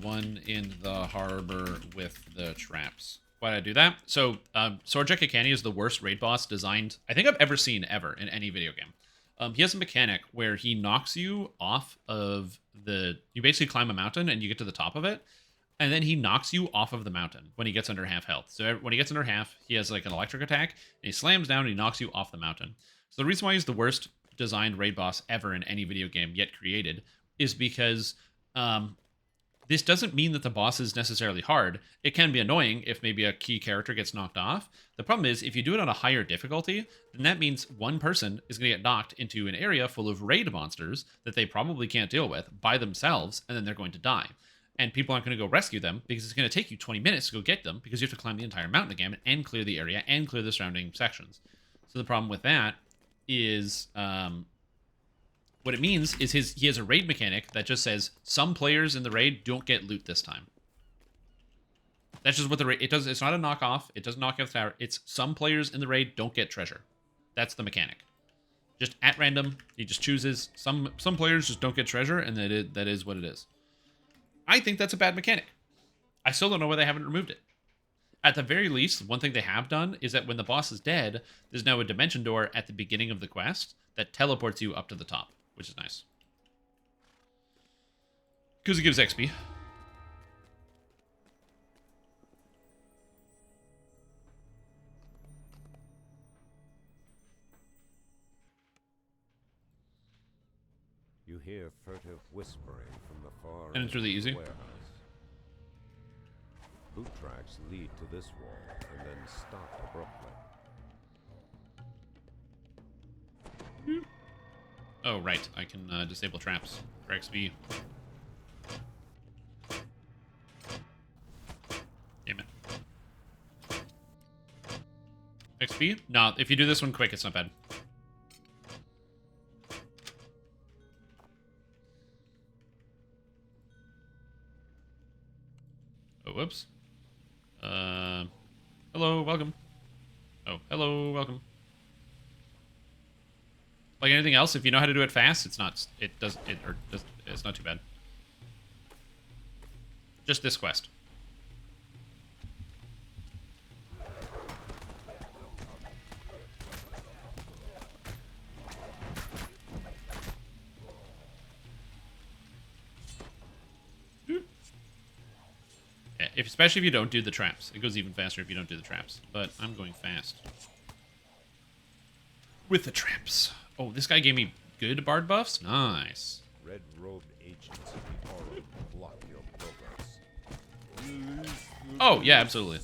one in the harbor with the traps. Why did I do that? So, Sorjek Akani is the worst raid boss designed I think I've ever seen ever in any video game. He has a mechanic where he knocks you off of the... You basically climb a mountain and you get to the top of it, and then he knocks you off of the mountain when he gets under half health. So when he gets under half, he has like an electric attack, and he slams down and he knocks you off the mountain. So the reason why he's the worst designed raid boss ever in any video game yet created is because this doesn't mean that the boss is necessarily hard. It can be annoying if maybe a key character gets knocked off. The problem is, if you do it on a higher difficulty, then that means one person is going to get knocked into an area full of raid monsters that they probably can't deal with by themselves, and then they're going to die. And people aren't going to go rescue them because it's going to take you 20 minutes to go get them because you have to climb the entire mountain again and clear the area and clear the surrounding sections. So the problem with that is... what it means is he has a raid mechanic that just says some players in the raid don't get loot this time. That's just what the raid... It does. It's not a knockoff. It doesn't knock out the tower. It's some players in the raid don't get treasure. That's the mechanic. Just at random, he just chooses some players just don't get treasure, and that is what it is. I think that's a bad mechanic. I still don't know why they haven't removed it. At the very least, one thing they have done is that when the boss is dead, there's now a dimension door at the beginning of the quest that teleports you up to the top, which is nice. Because it gives XP. You hear furtive whispering from the far And it's really end of the easy. warehouse. Boot tracks lead to this wall and then stop abruptly. Oh, right. I can disable traps for XP. Damn it. XP? No, if you do this one quick, it's not bad. Oh, whoops. Hello, welcome. Oh, hello, welcome. Like anything else, if you know how to do it fast, it's not too bad. Just this quest. Yeah, especially if you don't do the traps. It goes even faster if you don't do the traps. But I'm going fast. With the traps. Oh, this guy gave me good bard buffs? Nice. Red-robed agents of the Aura block your progress. Oh, yeah, absolutely.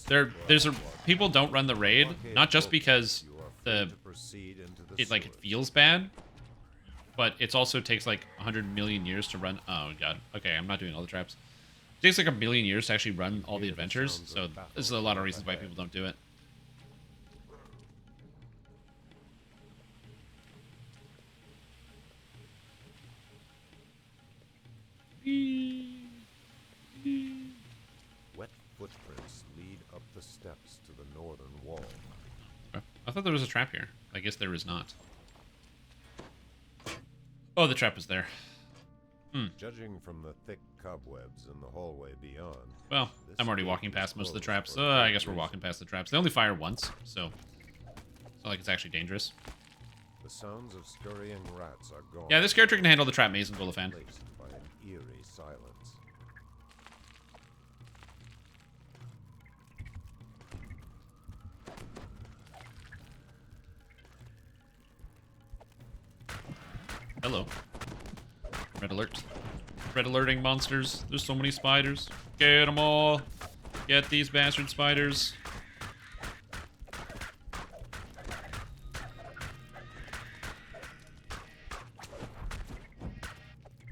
People don't run the raid, not just because it feels bad, but it also takes like 100 million years to run. Oh god. Okay, I'm not doing all the traps. It takes like a million years to actually run all the adventures, so this is a lot of reasons why people don't do it. Wet footprints lead up the steps to the northern wall. I thought there was a trap here. I guess there is not. Oh, the trap is there. Judging from the thick cobwebs in the hallway beyond. Well, I'm already walking past most of the traps. I guess we're walking past the traps. They only fire once, so it's not like it's actually dangerous. The sounds of scurrying rats are gone. Yeah, this character can handle the trap maze and Golafan. Replaced by an eerie silence. Hello. Red alert. Red alerting monsters. There's so many spiders. Get them all. Get these bastard spiders.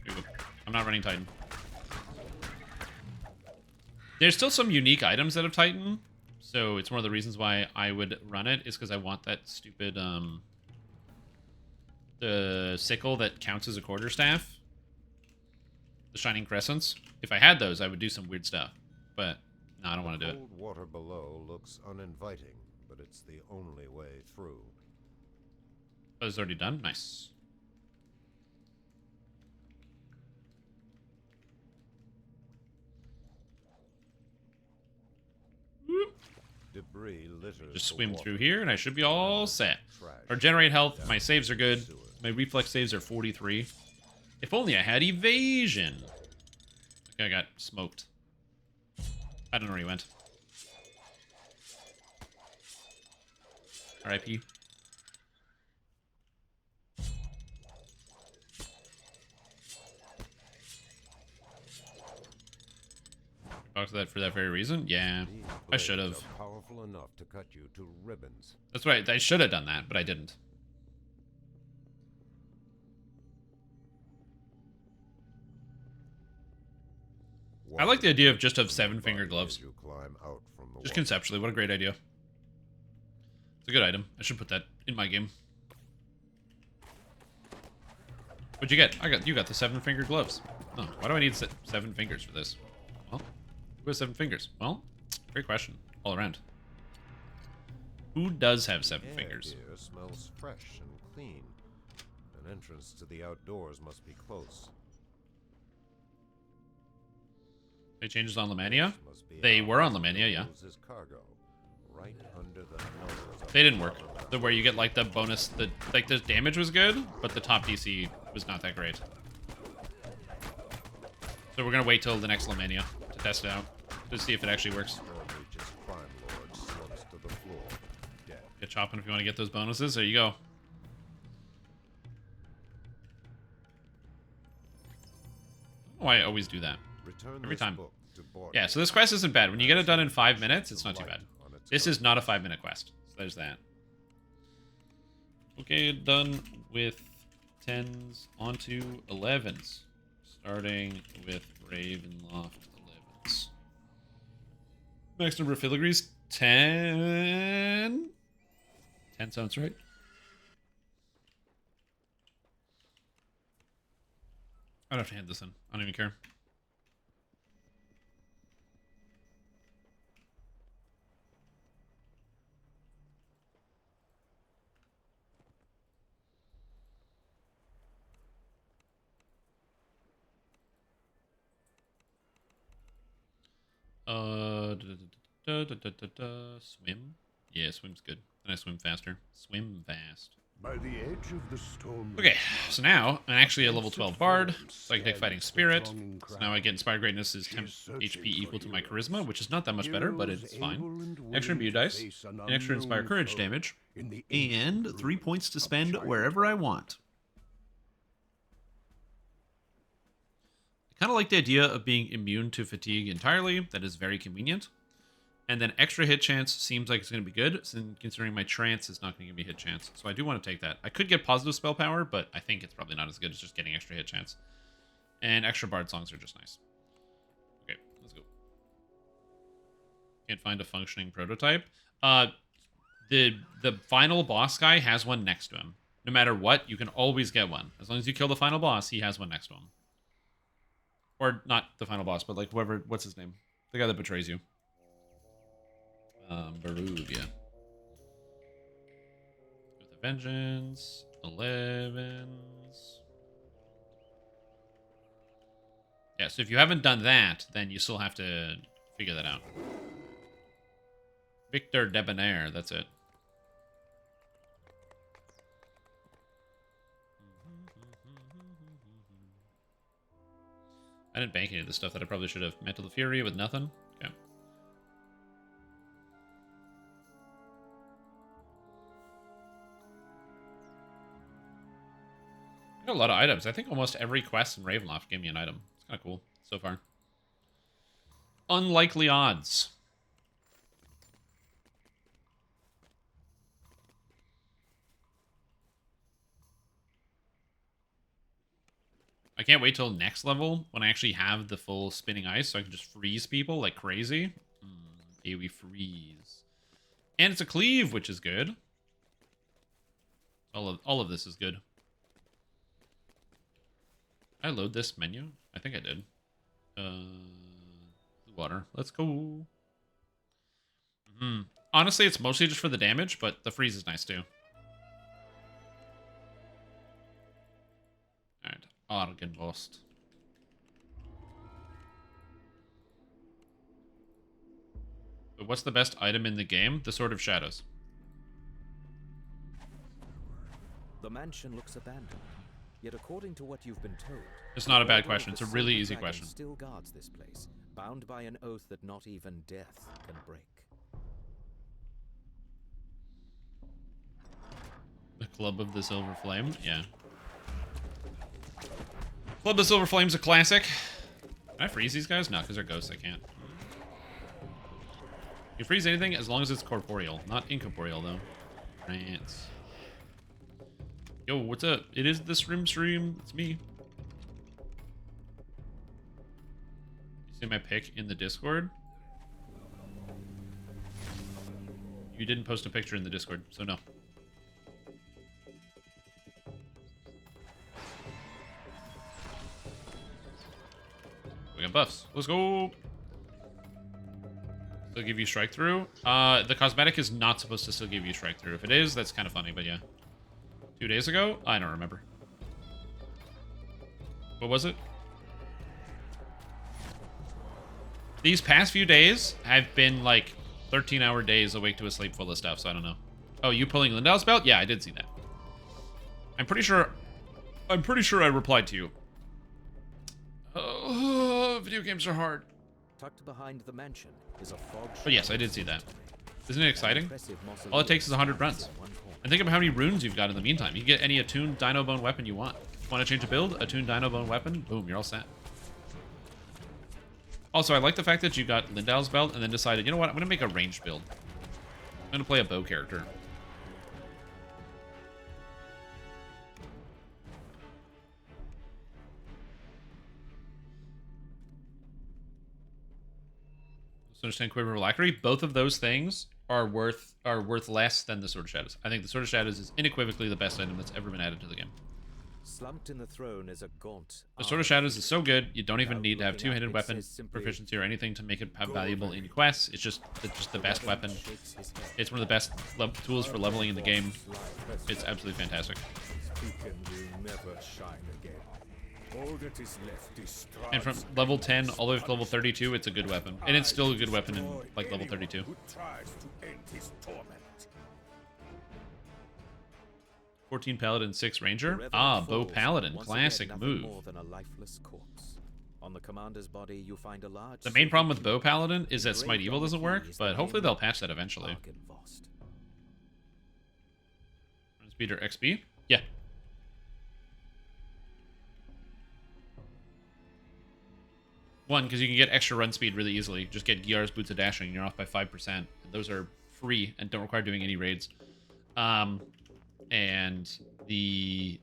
Here we go. I'm not running Titan. There's still some unique items that have Titan, so it's one of the reasons why I would run it, is because I want that stupid, the sickle that counts as a quarterstaff. The Shining Crescents. If I had those, I would do some weird stuff, but no, I don't want to do it. Cold water below looks uninviting, but it's the only way through. Oh, it's already done? Nice. Debris litters Just the swim water. through here, and I should be all set. Trash. Or generate health. My Down saves are good. sewer. My reflex saves are 43. If only I had evasion. Okay, I got smoked. I don't know where he went. R.I.P. Talked to that for that very reason? Yeah, These I should blades have. are powerful enough to cut you to ribbons. That's right, I should have done that, but I didn't. I like the idea of just of 7-finger gloves. As you climb out from the Just water. conceptually, what a great idea. It's a good item. I should put that in my game. What'd you get? You got the 7-finger gloves. Oh, why do I need 7 fingers for this? Well, who has 7 fingers? Well, great question. All around. Who does have 7 Air fingers? here smells fresh and clean. An entrance to the outdoors must be close. They changes on Lamania? This must be They how were on he Lamania, yeah. moves his cargo, right under the nose of They didn't work. the The where you get like the bonus, like the damage was good, but the top DC was not that great. So we're gonna wait till the next Lamania to test it out to see if it actually works. Storm Reach's crime lord slumps to the floor, dead. Get chopping if you want to get those bonuses. There you go. Why I always do that. Return Every this time. book to Borg. Yeah, so this quest isn't bad. When you get it done in 5 minutes, it's not too bad. On its This own. is not a 5-minute quest. So there's that. Okay, done with 10s onto 11s. Starting with Ravenloft 11s. Max number of filigrees, 10. 10 sounds right. I don't have to hand this in. I don't even care. Swim? Yeah, swim's good. Then I swim faster. Swim fast. By the edge of the storm. Okay, so now I'm actually a level 12 bard, so I can take Fighting Spirit. So now I get Inspired Greatness is 10 HP equal to my Charisma, which is not that much better, but it's fine. Extra Imbue dice, and extra Inspire Courage damage, and 3 points to spend wherever I want. I kind of like the idea of being immune to fatigue entirely. That is very convenient. And then extra hit chance seems like it's going to be good, considering my trance is not going to give me hit chance. So I do want to take that. I could get positive spell power, but I think it's probably not as good as just getting extra hit chance. And extra bard songs are just nice. Okay, let's go. Can't find a functioning prototype. The final boss guy has one next to him. No matter what, you can always get one. As long as you kill the final boss, he has one next to him. Or not the final boss, but like whoever, what's his name? The guy that betrays you. Barovia. With a vengeance. 11s. Yeah, so if you haven't done that, then you still have to figure that out. Victor Debonair, that's it. I didn't bank any of the stuff that I probably should have. Mantle of Fury with nothing. Okay. I got a lot of items. I think almost every quest in Ravenloft gave me an item. It's kind of cool so far. Unlikely odds. I can't wait till next level when I actually have the full spinning ice so I can just freeze people like crazy. AoE freeze. And it's a cleave, which is good. All of this is good. Did I load this menu? I think I did. Water. Let's go. Honestly, it's mostly just for the damage, but the freeze is nice too. Alright. Argon lost. But what's the best item in the game? The Sword of Shadows. The mansion looks abandoned. Yet according to what you've been told, it's not a bad question. It's a really easy dragon question. Still guards this place, bound by an oath that not even death can break. The Club of the Silver Flame? Yeah. Club of the Silver Flame's a classic. Can I freeze these guys? No, because they're ghosts. I can't. You freeze anything as long as it's corporeal. Not incorporeal, though. Rants. Yo, what's up? It is the stream. It's me. You see my pic in the Discord? You didn't post a picture in the Discord, so no. We got buffs. Let's go. Still give you strike through. The cosmetic is not supposed to still give you strike through. If it is, that's kind of funny, but yeah. 2 days ago? I don't remember. What was it? These past few days have been like 13-hour days awake to a sleep full of stuff, so I don't know. Oh, you pulling Lindell's belt? Yeah, I did see that. I'm pretty sure I replied to you. Oh, video games are hard. Tucked behind the mansion is a fog. But yes, I did see that. Isn't it exciting? All it takes is 100 runs. And think of how many runes you've got in the meantime. You can get any attuned Dino Bone weapon you want. Want to change a build? Attuned Dino Bone weapon? Boom, you're all set. Also, I like the fact that you got Lindell's belt and then decided, you know what, I'm going to make a ranged build. I'm going to play a bow character. So understand Quiver of Alacrity. Both of those things are worth less than the Sword of Shadows. I think the Sword of Shadows is unequivocally the best item that's ever been added to the game. Slumped in the throne is a gaunt. The Sword of Shadows is so good, you don't even need to have two-handed weapon proficiency or anything to make it valuable in quests. It's just the best weapon. It's one of the best tools for leveling in the game. It's absolutely fantastic. And from level 10 all the way to level 32, it's a good weapon. And it's still a good weapon in like level 32. 14 Paladin, 6 Ranger. Ah, Bow Paladin. Classic move. On the commander's body, you find a large the main problem with Bow Paladin is that Smite Evil doesn't work, but hopefully they'll patch that eventually. Speed or XP? Yeah. One, because you can get extra run speed really easily. Just get Gyar's Boots of Dashing, and you're off by 5%. And those are free and don't require doing any raids. And the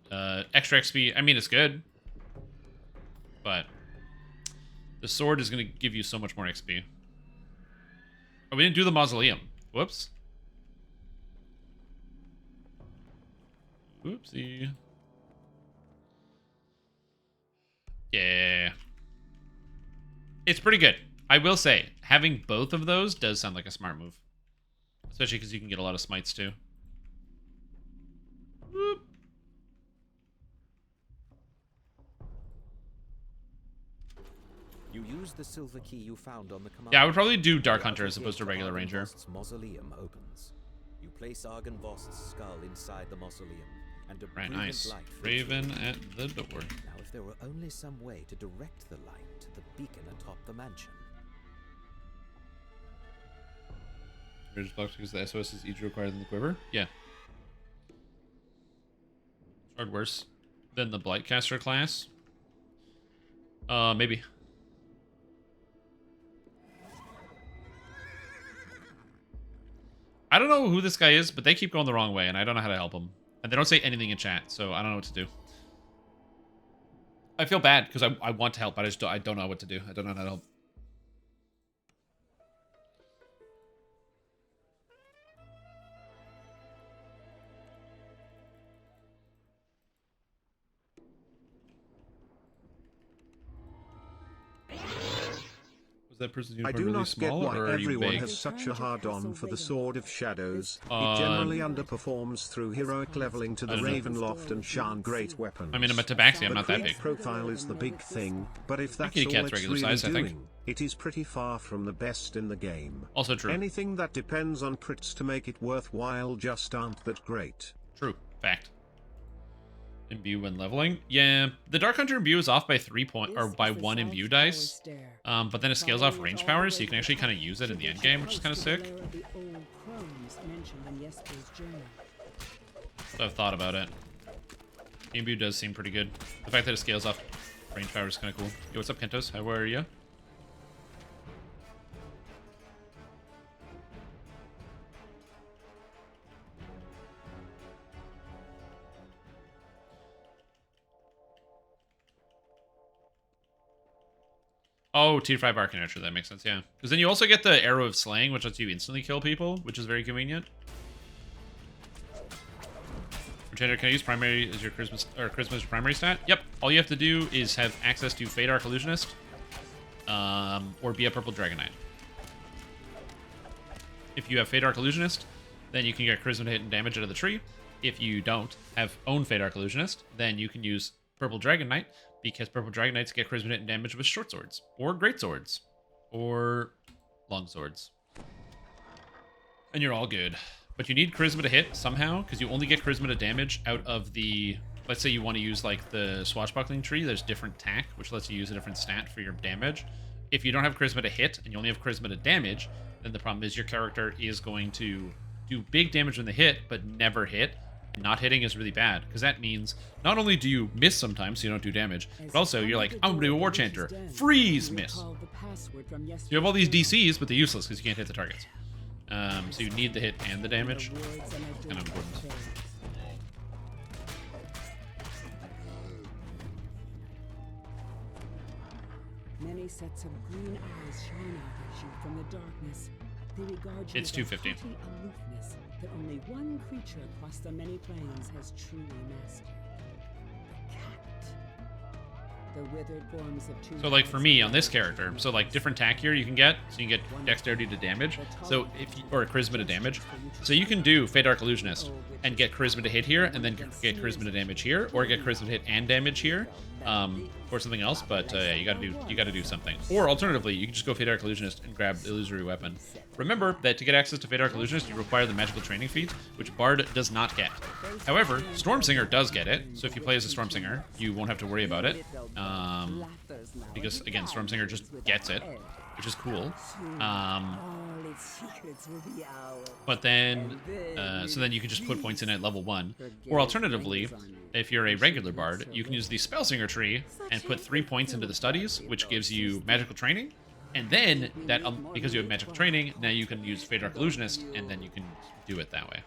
extra XP, I mean, it's good. But the sword is going to give you so much more XP. Oh, we didn't do the Mausoleum. Whoops. Whoopsie. Yeah. It's pretty good. I will say, having both of those does sound like a smart move. Especially because you can get a lot of smites too. Whoop. You use the silver key you found on the command. Yeah, I would probably do Dark Hunter as opposed to regular Ranger. Argynvost's mausoleum opens. You place Argynvost's skull inside the mausoleum, and a right, brilliant nice. light fills Raven the room. at the door. Now, if there were only some way to direct the light to the beacon atop the mansion. Rager's blocked because the SOS is easier required than the Quiver? Yeah. Hard worse. than the Blightcaster class. Maybe. I don't know who this guy is, but they keep going the wrong way, and I don't know how to help them. And they don't say anything in chat, so I don't know what to do. I feel bad, because I want to help, but I don't know what to do. I don't know how to help. Was that person's I unicorn do really not get small, why or are you everyone big? has such a hard-on for the Sword of Shadows. It generally underperforms through heroic leveling to the Ravenloft and Shan great weapons. I mean, I'm a Tabaxi, I'm not that creep big. profile is the big thing, but if that's Kitty all cat's it's regular really size, I think. doing, it is pretty far from the best in the game. Also true. Anything that depends on crits to make it worthwhile just aren't that great. True. Fact. Imbue when leveling. Yeah, the Dark Hunter imbue is off by 3 points, or by 1 imbue dice. But then it scales off range power, so you can actually kind of use it in the end game, which is kind of sick. So I've thought about it. The imbue does seem pretty good. The fact that it scales off range power is kind of cool. Yo, what's up, Kentos? How are you? Oh, tier 5 Arcane Archer, that makes sense, yeah. Because then you also get the Arrow of Slaying, which lets you instantly kill people, which is very convenient. Enchanter, can I use primary as your Charisma, or Charisma as your primary stat? Yep. All you have to do is have access to Fade Arc Illusionist, or be a Purple Dragon Knight. If you have Fade Arc Illusionist, then you can get Charisma to hit and damage out of the tree. If you don't have own Fade Arc Illusionist, then you can use Purple Dragon Knight, because Purple Dragon Knights get Charisma hit and damage with short swords, or great swords, or long swords. And you're all good. But you need Charisma to hit somehow, because you only get Charisma to damage out of the... Let's say you want to use, like, the Swashbuckling tree. There's different tack, which lets you use a different stat for your damage. If you don't have Charisma to hit, and you only have Charisma to damage, then the problem is your character is going to do big damage when they hit, but never hit. And not hitting is really bad, because that means not only do you miss sometimes, so you don't do damage, but also you're like, I'm going to be a War Chanter. Freeze miss. So you have all these DCs, but they're useless because you can't hit the targets. So you need the hit and the damage. Kind of important. Many sets of green eyes shine out at you from the darkness. They regard you It's with a 250. haughty aloofness that only one creature across the many planes has truly mastered. The cat. The withered forms of two So like for me on this character, so like different tack here you can get, so you can get dexterity to damage, so if you, or charisma to damage, so you can do Fade Arc Illusionist and get charisma to hit here, and then get charisma to damage here, or get charisma to hit and damage here, or something else. But yeah, you gotta do something. Or alternatively, you can just go Fade Arc Illusionist and grab the illusory weapon. Remember that to get access to Fade Arc Illusionist, you require the magical training feat, which Bard does not get. However, Stormsinger does get it, so if you play as a Stormsinger, you won't have to worry about it. Because again, Stormsinger just gets it, which is cool. But then, so then you can just put points in at level 1. Or alternatively, if you're a regular bard, you can use the Spellsinger tree and put 3 points into the studies, which gives you magical training. And then, that because you have magical training, now you can use Fade Arc Illusionist, and then you can do it that way.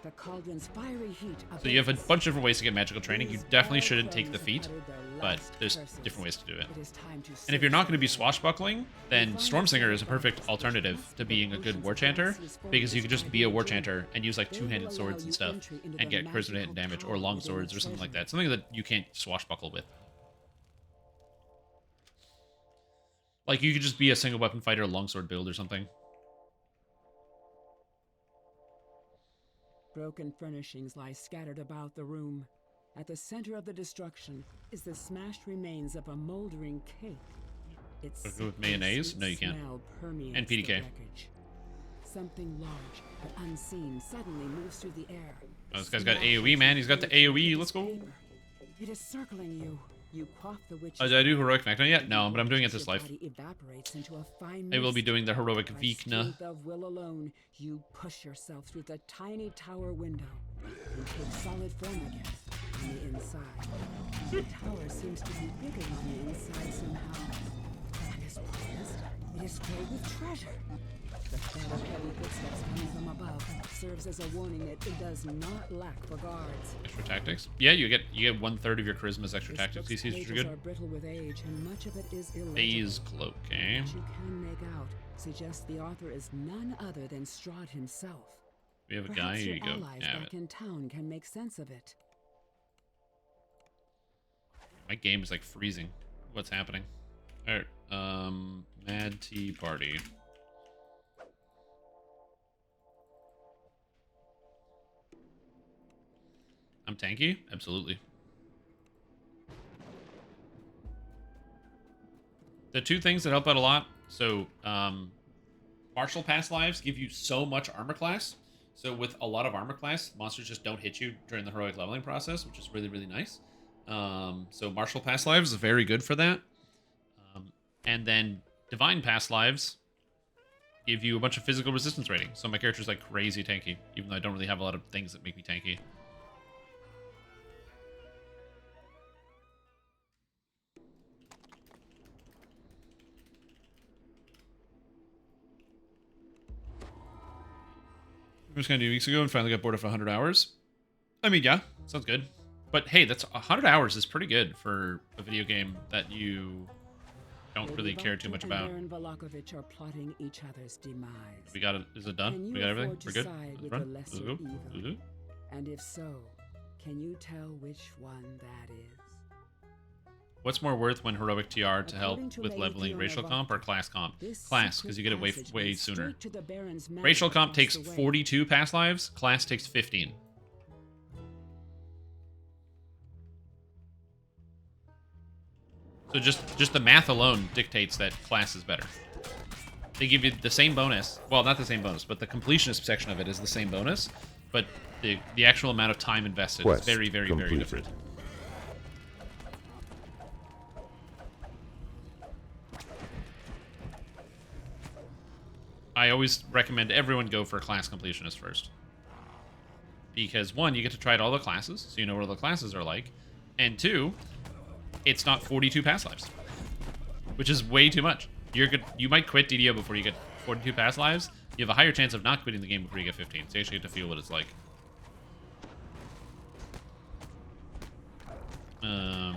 So you have a bunch of different ways to get magical training. You definitely shouldn't take the feat, but there's different ways to do it. And if you're not going to be swashbuckling, then Stormsinger is a perfect alternative to being a good War Chanter, because you can just be a War Chanter and use like two-handed swords and stuff, and get charisma hit and damage, or long swords, or something like that. Something that you can't swashbuckle with. Like, you could just be a single weapon fighter, longsword build or something. Broken furnishings lie scattered about the room. At the center of the destruction is the smashed remains of a moldering cake. It's with mayonnaise? No, you can't. And PDK. Something large but unseen suddenly moves through the air. Oh, this guy's got AoE, man. He's got the AoE. Let's go. It is circling you. You quaff the witch's Did I do Heroic Vecna yet? No, but I'm doing it this life. I will be doing the Heroic Vecna. Of will alone, you push yourself through the tiny tower window. and take solid form again on the inside. The tower seems to be bigger on the inside somehow. And as promised, it is filled with treasure. The thud of heavy footsteps coming from above serves as a warning that it does not lack for guards. Extra tactics. Yeah, you get 1/3 of your charisma as extra tactics DCs, which are good. Are brittle with age, and much of it is illegible. Phase cloak, okay. What you can make out suggests the author is none other than Strahd himself. We have a Perhaps guy. Here you your go. allies Have back it. in town can make sense of it. My game is like freezing. What's happening? All right. Mad Tea Party. I'm tanky? Absolutely. The two things that help out a lot, so Martial Pass Lives give you so much armor class. So with a lot of armor class, monsters just don't hit you during the heroic leveling process, which is really, really nice. So Martial Pass Lives is very good for that. And then Divine Pass Lives give you a bunch of physical resistance rating. So my character's like crazy tanky, even though I don't really have a lot of things that make me tanky. I was going to do weeks ago and finally got bored after 100 hours. I mean, yeah, sounds good. But hey, that's 100 hours is pretty good for a video game that you don't really care too much about. Baron Volakovich are plotting each other's demise. We got it. Is it done? We got everything? We're good? Let's run. Let's go. Let's go. And if so, can you tell which one that is? What's more worth when heroic TR to help with leveling, racial comp or class comp? Class, because you get it way sooner. Racial comp takes 42 pass lives, class takes 15. So just the math alone dictates that class is better. They give you the same bonus. Well, not the same bonus, but the completionist section of it is the same bonus, but the actual amount of time invested is very, very, very different. I always recommend everyone go for class completionist first. Because, one, you get to try out all the classes, so you know what all the classes are like. And two, it's not 42 pass lives, which is way too much. You might quit DDO before you get 42 pass lives. You have a higher chance of not quitting the game before you get 15, so you actually get to feel what it's like. So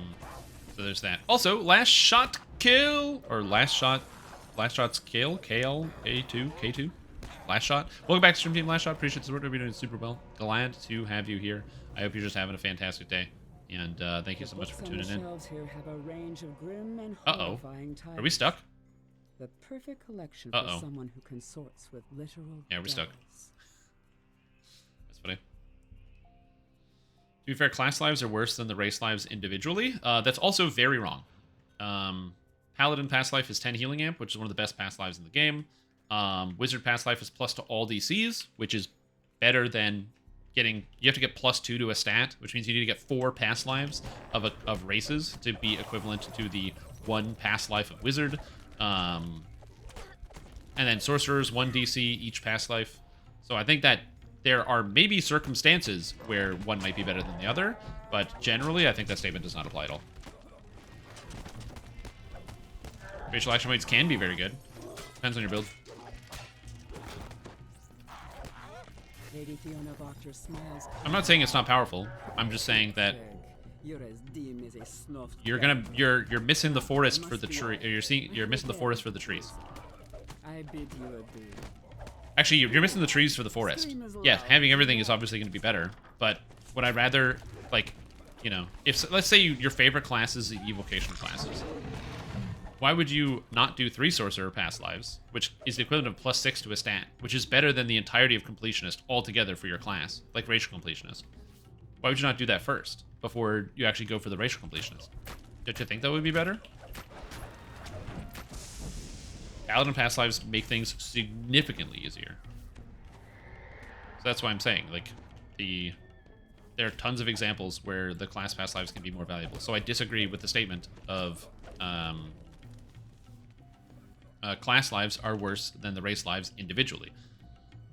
there's that. Also, last shot kill, or last shot's kill, KL, K2. Last shot. Welcome back to Stream Team Last Shot. Appreciate the support. We're doing super well. Glad to have you here. I hope you're just having a fantastic day. And thank you so much for tuning in. Uh-oh. Are we stuck? The perfect collection for someone who consorts with literal we're stuck. That's funny. To be fair, class lives are worse than the race lives individually. That's also very wrong. Paladin pass life is 10 healing amp, which is one of the best pass lives in the game. Wizard pass life is plus to all DCs, which is better than getting... You have to get +2 to a stat, which means you need to get 4 pass lives of races to be equivalent to the 1 pass life of wizard. And then sorcerers, 1 DC each pass life. So I think that there are maybe circumstances where one might be better than the other, but generally I think that statement does not apply at all. Facial action weights can be very good. Depends on your build. I'm not saying it's not powerful. I'm just saying that you're missing the forest for the tree. You're missing the forest for the trees. I bid you adieu. Actually, you're missing the trees for the forest. Yes, having everything is obviously going to be better, but would I rather, like, you know, if let's say your favorite class is the evocation classes, why would you not do 3 sorcerer pass lives, which is the equivalent of +6 to a stat, which is better than the entirety of completionist altogether for your class, like racial completionist? Why would you not do that first before you actually go for the racial completionist? Don't you think that would be better? Paladin pass lives make things significantly easier. So that's why I'm saying, like, there are tons of examples where the class pass lives can be more valuable. So I disagree with the statement of class lives are worse than the race lives individually.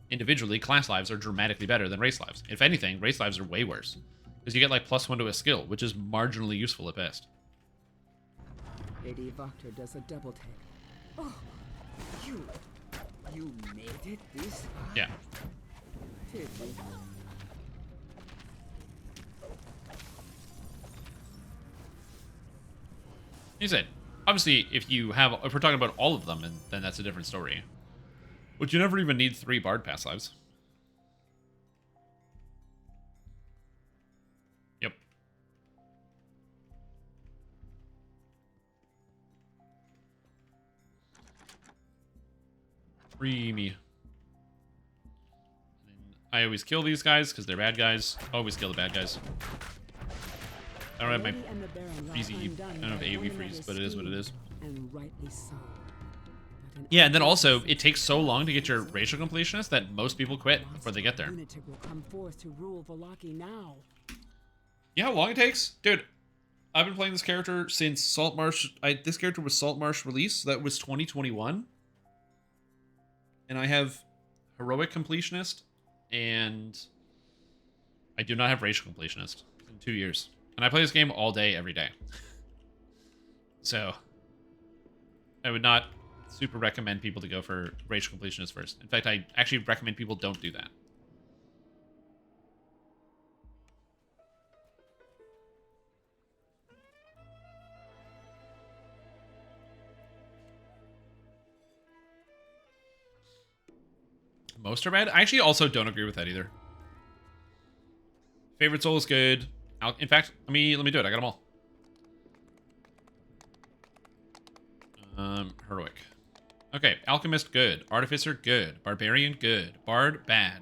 individually, class lives are dramatically better than race lives. If anything, race lives are way worse. Because you get like +1 to a skill, which is marginally useful at best. AD Voctor does a double take. Oh, you made it this far? Yeah. Did we? You said, obviously, if we're talking about all of them, and then that's a different story. But you never even need 3 Bard pass lives. Yep. Free me. I always kill these guys because they're bad guys. Always kill the bad guys. I don't have my freezy. I don't have AoE freeze, but it is what it is. And rightly so. Yeah, and then also, it takes so long to get your racial completionist that most people quit before they get there. Lunatic will come forth to rule Vallaki now. You know how long it takes? Dude, I've been playing this character since Saltmarsh. This character was Saltmarsh release. So that was 2021. And I have Heroic Completionist, and I do not have Racial Completionist in 2 years. And I play this game all day, every day. So, I would not super recommend people to go for Racial Completionist first. In fact, I actually recommend people don't do that. Most are bad? I actually also don't agree with that either. Favorite soul is good. In fact, let me do it. I got them all. Heroic. Okay, Alchemist, good. Artificer, good. Barbarian, good. Bard, bad.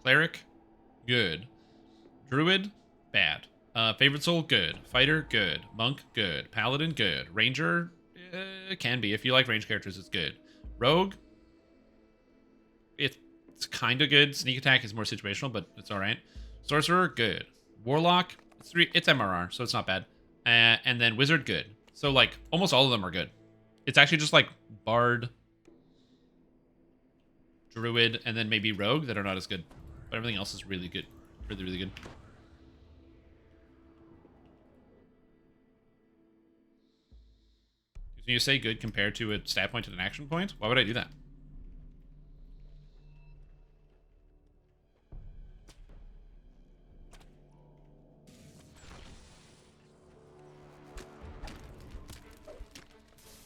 Cleric, good. Druid, bad. Favorite soul, good. Fighter, good. Monk, good. Paladin, good. Ranger, can be. If you like range characters, it's good. Rogue, it's kind of good. Sneak attack is more situational, but it's all right. Sorcerer, good. Warlock, it's MRR, so it's not bad. And then Wizard, good. So, like, almost all of them are good. It's actually just, like, Bard, Druid, and then maybe Rogue that are not as good. But everything else is really good. Really, really good. Can you say good compared to a stat point and an action point? Why would I do that?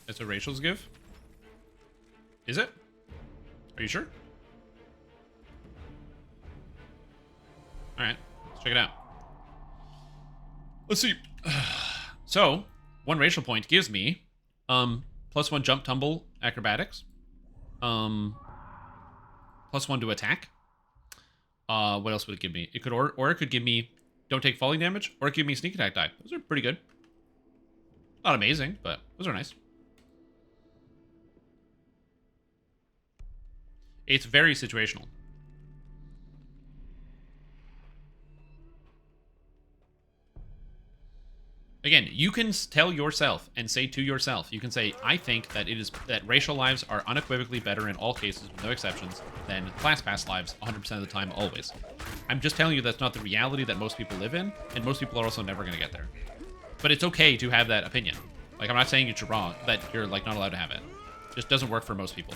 That's what racials give? Is it? Are you sure? Alright, let's check it out. Let's see. So, 1 racial point gives me +1 jump, tumble, acrobatics. +1 to attack. What else would it give me? It could or it could give me don't take falling damage, or it could give me sneak attack die. Those are pretty good. Not amazing, but those are nice. It's very situational. Again, you can tell yourself and say to yourself, you can say, I think that that racial lives are unequivocally better in all cases, with no exceptions, than class pass lives 100% of the time, always. I'm just telling you that's not the reality that most people live in, and most people are also never going to get there. But it's okay to have that opinion. Like, I'm not saying you're wrong, that you're, like, not allowed to have it. It just doesn't work for most people.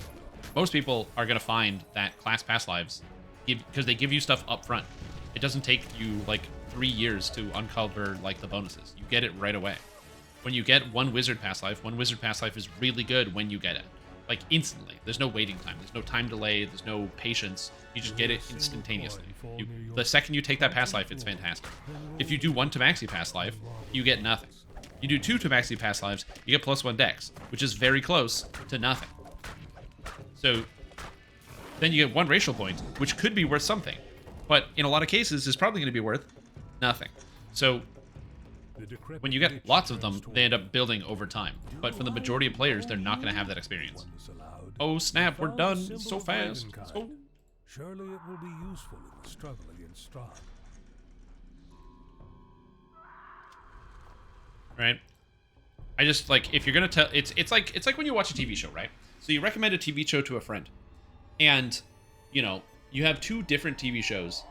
Most people are going to find that class pass lives because they give you stuff up front. It doesn't take you, like, 3 years to uncover, like, the bonuses. You get it right away. When you get 1 wizard pass life is really good when you get it. Like, instantly. There's no waiting time. There's no time delay. There's no patience. You just get it instantaneously. The second you take that pass life, it's fantastic. If you do 1 Tabaxi pass life, you get nothing. You do 2 Tabaxi pass lives, you get +1 dex, which is very close to nothing. So then you get 1 racial point, which could be worth something. But in a lot of cases, is probably going to be worth nothing. So when you get lots of them, they end up building over time. But for the majority of players, they're not going to have that experience. Oh snap, we're done so fast. So surely it will be useful in the struggle against Strahd. Right? I just, like, if you're going to tell... It's like when you watch a TV show, right? So you recommend a TV show to a friend. And you know, you have two different TV shows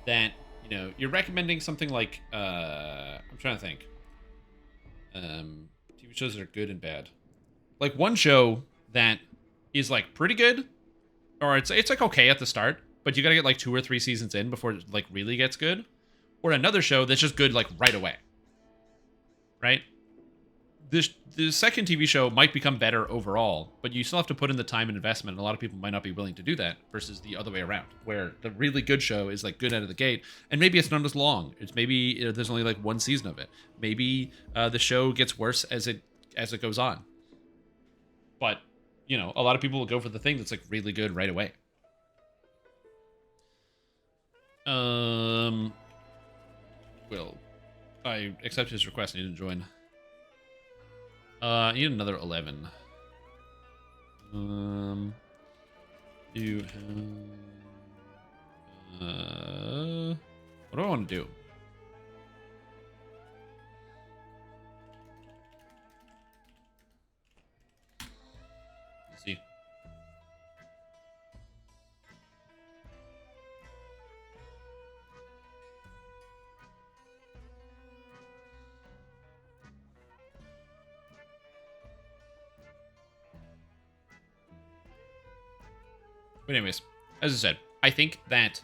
that, you know, you're recommending something like, I'm trying to think. TV shows that are good and bad. Like one show that is like pretty good, or it's like okay at the start, but you gotta get like 2 or 3 seasons in before it like really gets good. Or another show that's just good like right away. Right? The second TV show might become better overall, but you still have to put in the time and investment, and a lot of people might not be willing to do that, versus the other way around, where the really good show is like good out of the gate, and maybe it's not as long. It's maybe there's only like 1 season of it. Maybe the show gets worse as it goes on. But, you know, a lot of people will go for the thing that's like really good right away. Well, I accept his request. I need to join. I need another 11. You have... what do I want to do? Let's see. But anyways, as I said, I think that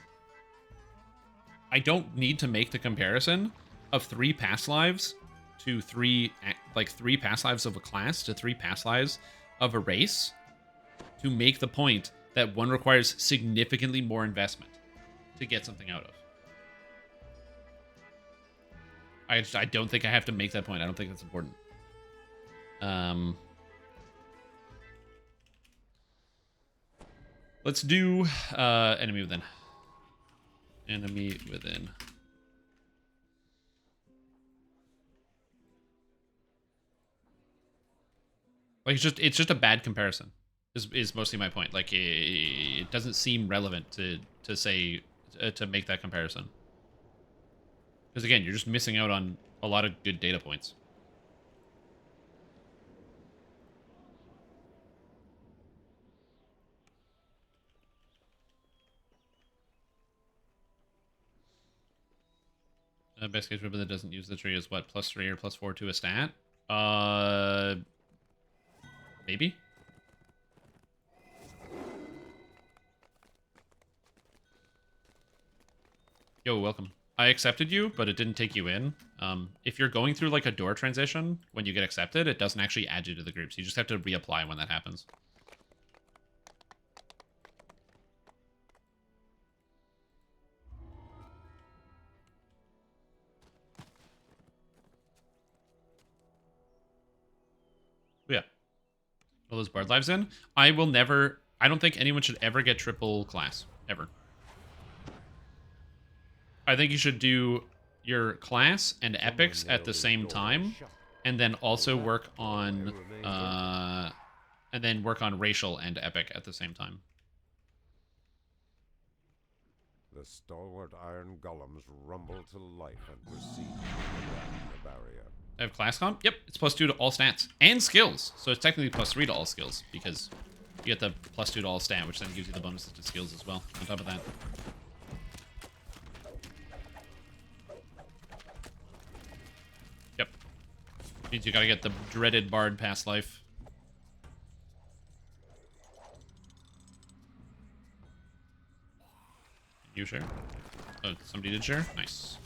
I don't need to make the comparison of 3 past lives to 3 past lives of a class to 3 past lives of a race to make the point that one requires significantly more investment to get something out of. I don't think I have to make that point. I don't think that's important. Let's do enemy within. Enemy within. Like it's just a bad comparison. Is mostly my point. Like it doesn't seem relevant to say to make that comparison. Because again, you're just missing out on a lot of good data points. Best case ribbon that doesn't use the tree is what, +3 or +4 to a stat? Maybe? Yo, welcome. I accepted you, but it didn't take you in. If you're going through like a door transition, when you get accepted, it doesn't actually add you to the groups. You just have to reapply when that happens. Yeah. All those bard lives in. I don't think anyone should ever get triple class. Ever. I think you should do your class and epics at the same time, and then also work on racial and epic at the same time. The stalwart iron golems rumble to life and proceed around the barrier. I have class comp? Yep, it's +2 to all stats and skills. So it's technically +3 to all skills because you get the +2 to all stat, which then gives you the bonuses to skills as well on top of that. Yep. Means you gotta get the dreaded bard past life. You share? Oh, somebody did share? Nice.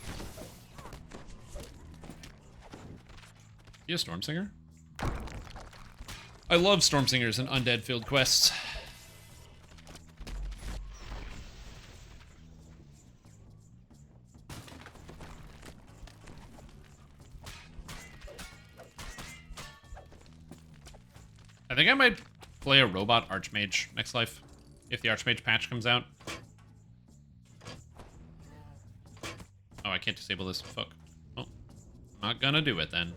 You a Storm Singer? I love Storm Singers and Undead Field quests. I think I might play a robot Archmage next life, if the Archmage patch comes out. Oh, I can't disable this. Fuck. Well, not gonna do it then.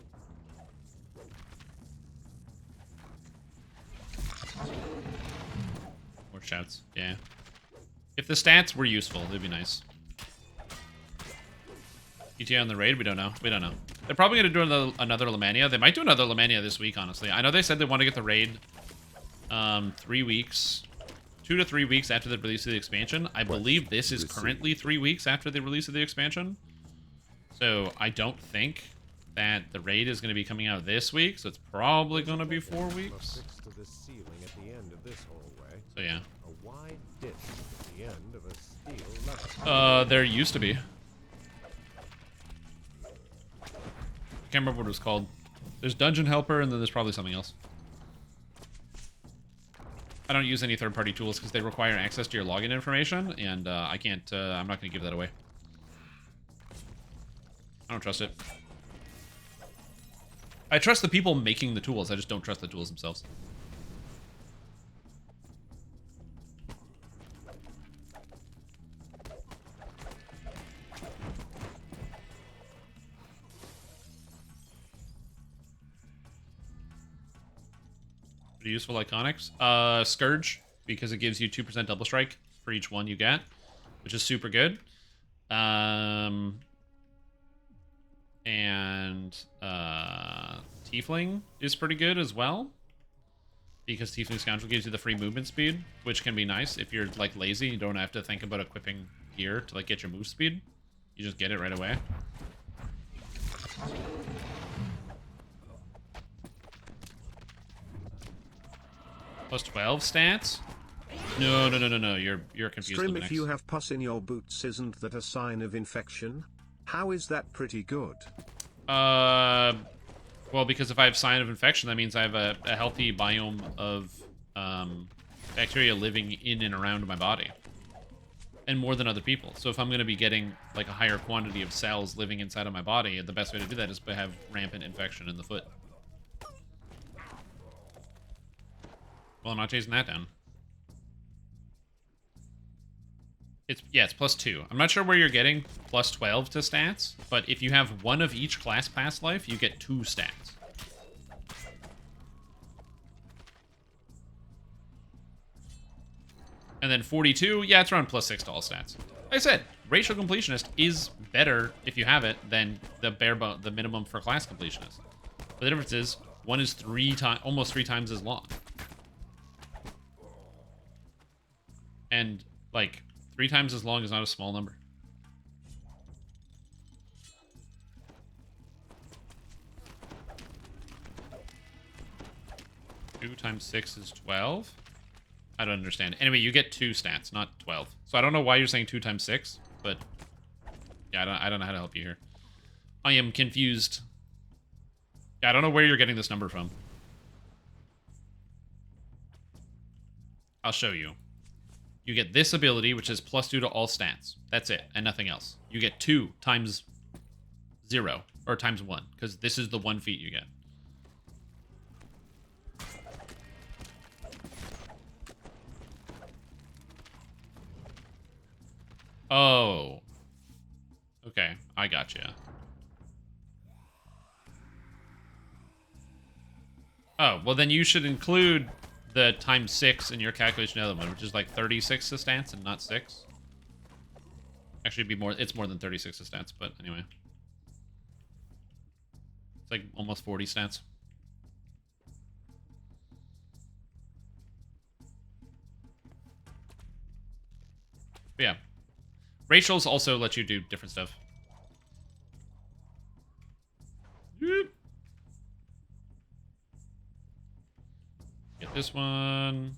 More shouts. Yeah. If the stats were useful, it'd be nice. ETA on the raid? We don't know. We don't know. They're probably going to do another Lemania. They might do another Lemania this week, honestly. I know they said they want to get the raid 2 2 to 3 weeks after the release of the expansion. I believe this is currently 3 weeks after the release of the expansion. So I don't think that the raid is going to be coming out this week. So it's probably going to be 4 weeks. To the ceiling at the end of this hallway. So yeah. A wide ditch at the end of a steel lever. There used to be. I can't remember what it was called. There's Dungeon Helper, and then there's probably something else. I don't use any third-party tools because they require access to your login information, and I can't. I'm not going to give that away. I don't trust it. I trust the people making the tools. I just don't trust the tools themselves. Pretty useful iconics. Scourge, because it gives you 2% double strike for each one you get, which is super good. And Tiefling is pretty good as well, because Tiefling Scoundrel gives you the free movement speed, which can be nice if you're like lazy. You don't have to think about equipping gear to like get your move speed. You just get it right away. Plus 12 stats? No. You're confused. Scrim, if you have pus in your boots, isn't that a sign of infection? How is that pretty good? Well, because if I have sign of infection, that means I have a healthy biome of bacteria living in and around my body. And more than other people. So if I'm going to be getting like a higher quantity of cells living inside of my body, the best way to do that is to have rampant infection in the foot. Well, I'm not chasing that down. It's plus 2. I'm not sure where you're getting plus 12 to stats, but if you have one of each class pass life, you get 2 stats. And then 42, yeah, it's around plus 6 to all stats. Like I said, racial completionist is better if you have it than the minimum for class completionist. But the difference is one is almost 3 times as long. And like 3 times as long is not a small number. Two times 6 is 12. I don't understand. Anyway, you get 2 stats, not 12. So I don't know why you're saying 2 times 6, but yeah, I don't know how to help you here. I am confused. Yeah, I don't know where you're getting this number from. I'll show you. You get this ability, which is plus 2 to all stats. That's it, and nothing else. You get 2 times 0, or times 1, because this is the 1 feat you get. Oh. Okay, I gotcha. Oh, well then you should include the times 6 in your calculation of the other one, which is like 36 to stats and not 6. Actually, it's more than 36 to stats, but anyway. It's like almost 40 stats. But yeah. Racials also let you do different stuff. Get this one.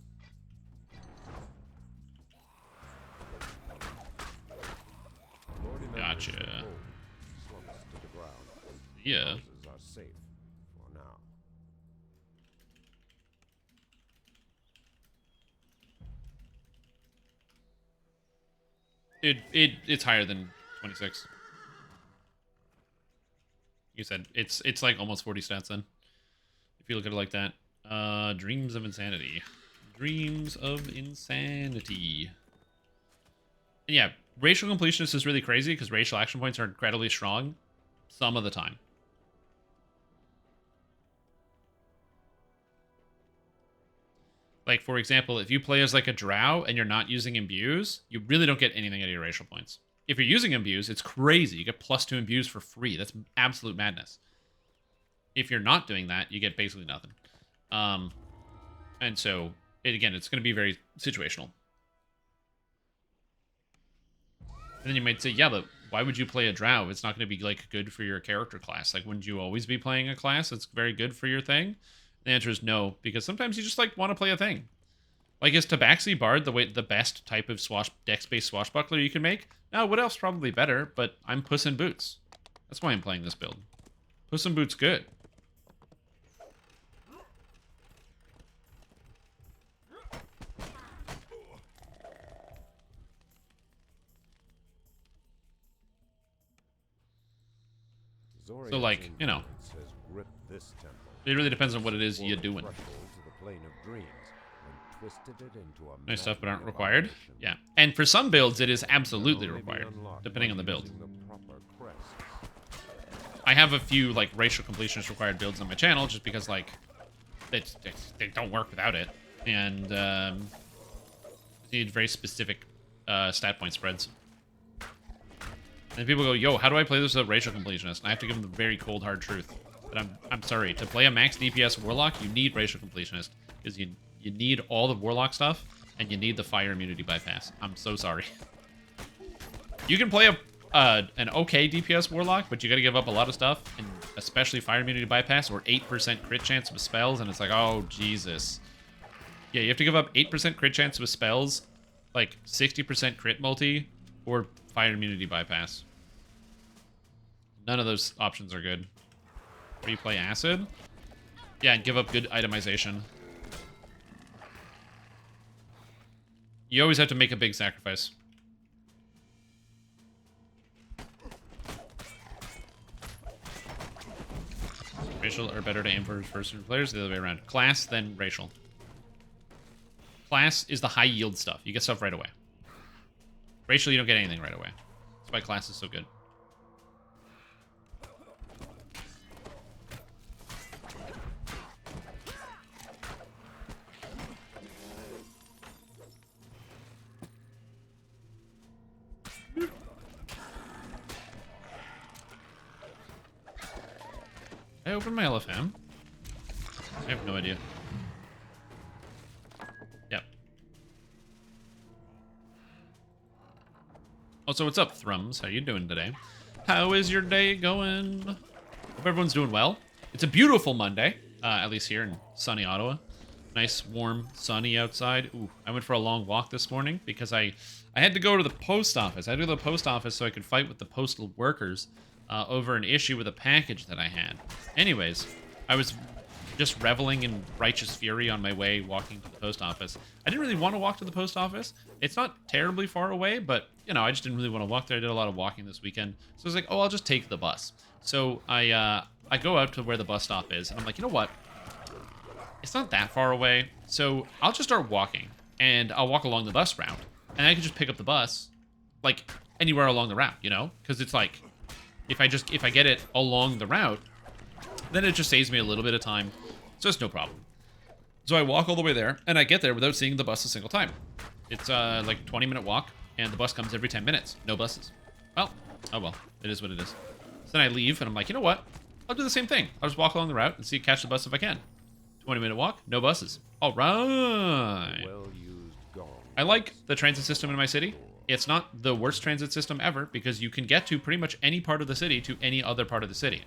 Gotcha. Yeah. It's higher than 26. You said it's like almost 40 stats then. If you look at it like that. Dreams of Insanity. Dreams of Insanity. And yeah, racial completionist is really crazy because racial action points are incredibly strong some of the time. Like, for example, if you play as like a drow and you're not using imbues, you really don't get anything out of your racial points. If you're using imbues, it's crazy. You get plus 2 imbues for free. That's absolute madness. If you're not doing that, you get basically nothing. And so, again, it's going to be very situational. And then you might say, yeah, but why would you play a drow? It's not going to be like good for your character class. Like, wouldn't you always be playing a class that's very good for your thing? The answer is no, because sometimes you just like want to play a thing. Like, is Tabaxi Bard the best type of dex-based swashbuckler you can make? No, what else probably better, but I'm Puss in Boots. That's why I'm playing this build. Puss in Boots good. So, like, you know, it really depends on what it is you're doing. Nice stuff, but aren't required. Yeah. And for some builds, it is absolutely required, depending on the build. I have a few, like, racial completionist required builds on my channel, just because, like, they don't work without it. And, need very specific stat point spreads. And people go, yo, how do I play this with a racial completionist? And I have to give them the very cold, hard truth. But I'm sorry, to play a max DPS Warlock, you need racial completionist. Because you need all the Warlock stuff, and you need the fire immunity bypass. I'm so sorry. You can play an okay DPS Warlock, but you gotta give up a lot of stuff, and especially fire immunity bypass, or 8% crit chance with spells, and it's like, oh, Jesus. Yeah, you have to give up 8% crit chance with spells, like 60% crit multi, or fire immunity bypass. None of those options are good. Replay acid? Yeah, and give up good itemization. You always have to make a big sacrifice. Racial are better to aim for first players, the other way around. Class, then racial. Class is the high yield stuff. You get stuff right away. Racial, you don't get anything right away. That's why class is so good. I opened my LFM. I have no idea. Yep. Also, what's up, Thrums? How you doing today? How is your day going? Hope everyone's doing well. It's a beautiful Monday, at least here in sunny Ottawa. Nice, warm, sunny outside. Ooh, I went for a long walk this morning because I had to go to the post office. I had to go to the post office so I could fight with the postal workers over an issue with a package that I had. Anyways, I was just reveling in righteous fury on my way walking to the post office. I didn't really want to walk to the post office. It's not terribly far away, but, you know, I just didn't really want to walk there. I did a lot of walking this weekend. So I was like, oh, I'll just take the bus. So I go out to where the bus stop is, and I'm like, you know what? It's not that far away, so I'll just start walking, and I'll walk along the bus route, and I can just pick up the bus, like, anywhere along the route, you know? Because it's like, if I get it along the route, then it just saves me a little bit of time. So it's no problem. So I walk all the way there, and I get there without seeing the bus a single time. It's like a 20-minute walk, and the bus comes every 10 minutes. No buses. Well, oh well. It is what it is. So then I leave, and I'm like, you know what? I'll do the same thing. I'll just walk along the route and catch the bus if I can. 20-minute walk, no buses. All right. I like the transit system in my city. It's not the worst transit system ever because you can get to pretty much any part of the city to any other part of the city.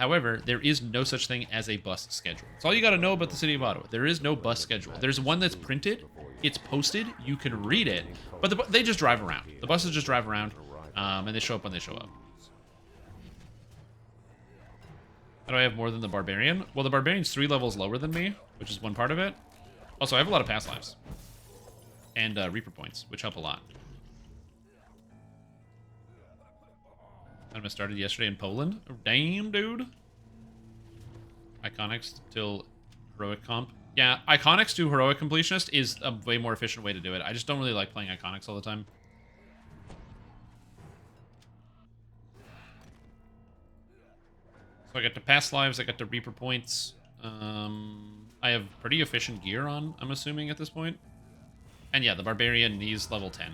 However, there is no such thing as a bus schedule. That's all you got to know about the city of Ottawa. There is no bus schedule. There's one that's printed. It's posted. You can read it. But they just drive around. The buses just drive around, and they show up when they show up. How do I have more than the Barbarian? Well, the Barbarian's 3 levels lower than me, which is one part of it. Also, I have a lot of past lives. And Reaper points, which help a lot. I started yesterday in Poland. Oh, damn, dude. Iconics till Heroic Comp. Yeah, Iconics to Heroic Completionist is a way more efficient way to do it. I just don't really like playing Iconics all the time. So I got the past lives, I got the Reaper points. I have pretty efficient gear on, I'm assuming, at this point. And yeah, the Barbarian needs level 10.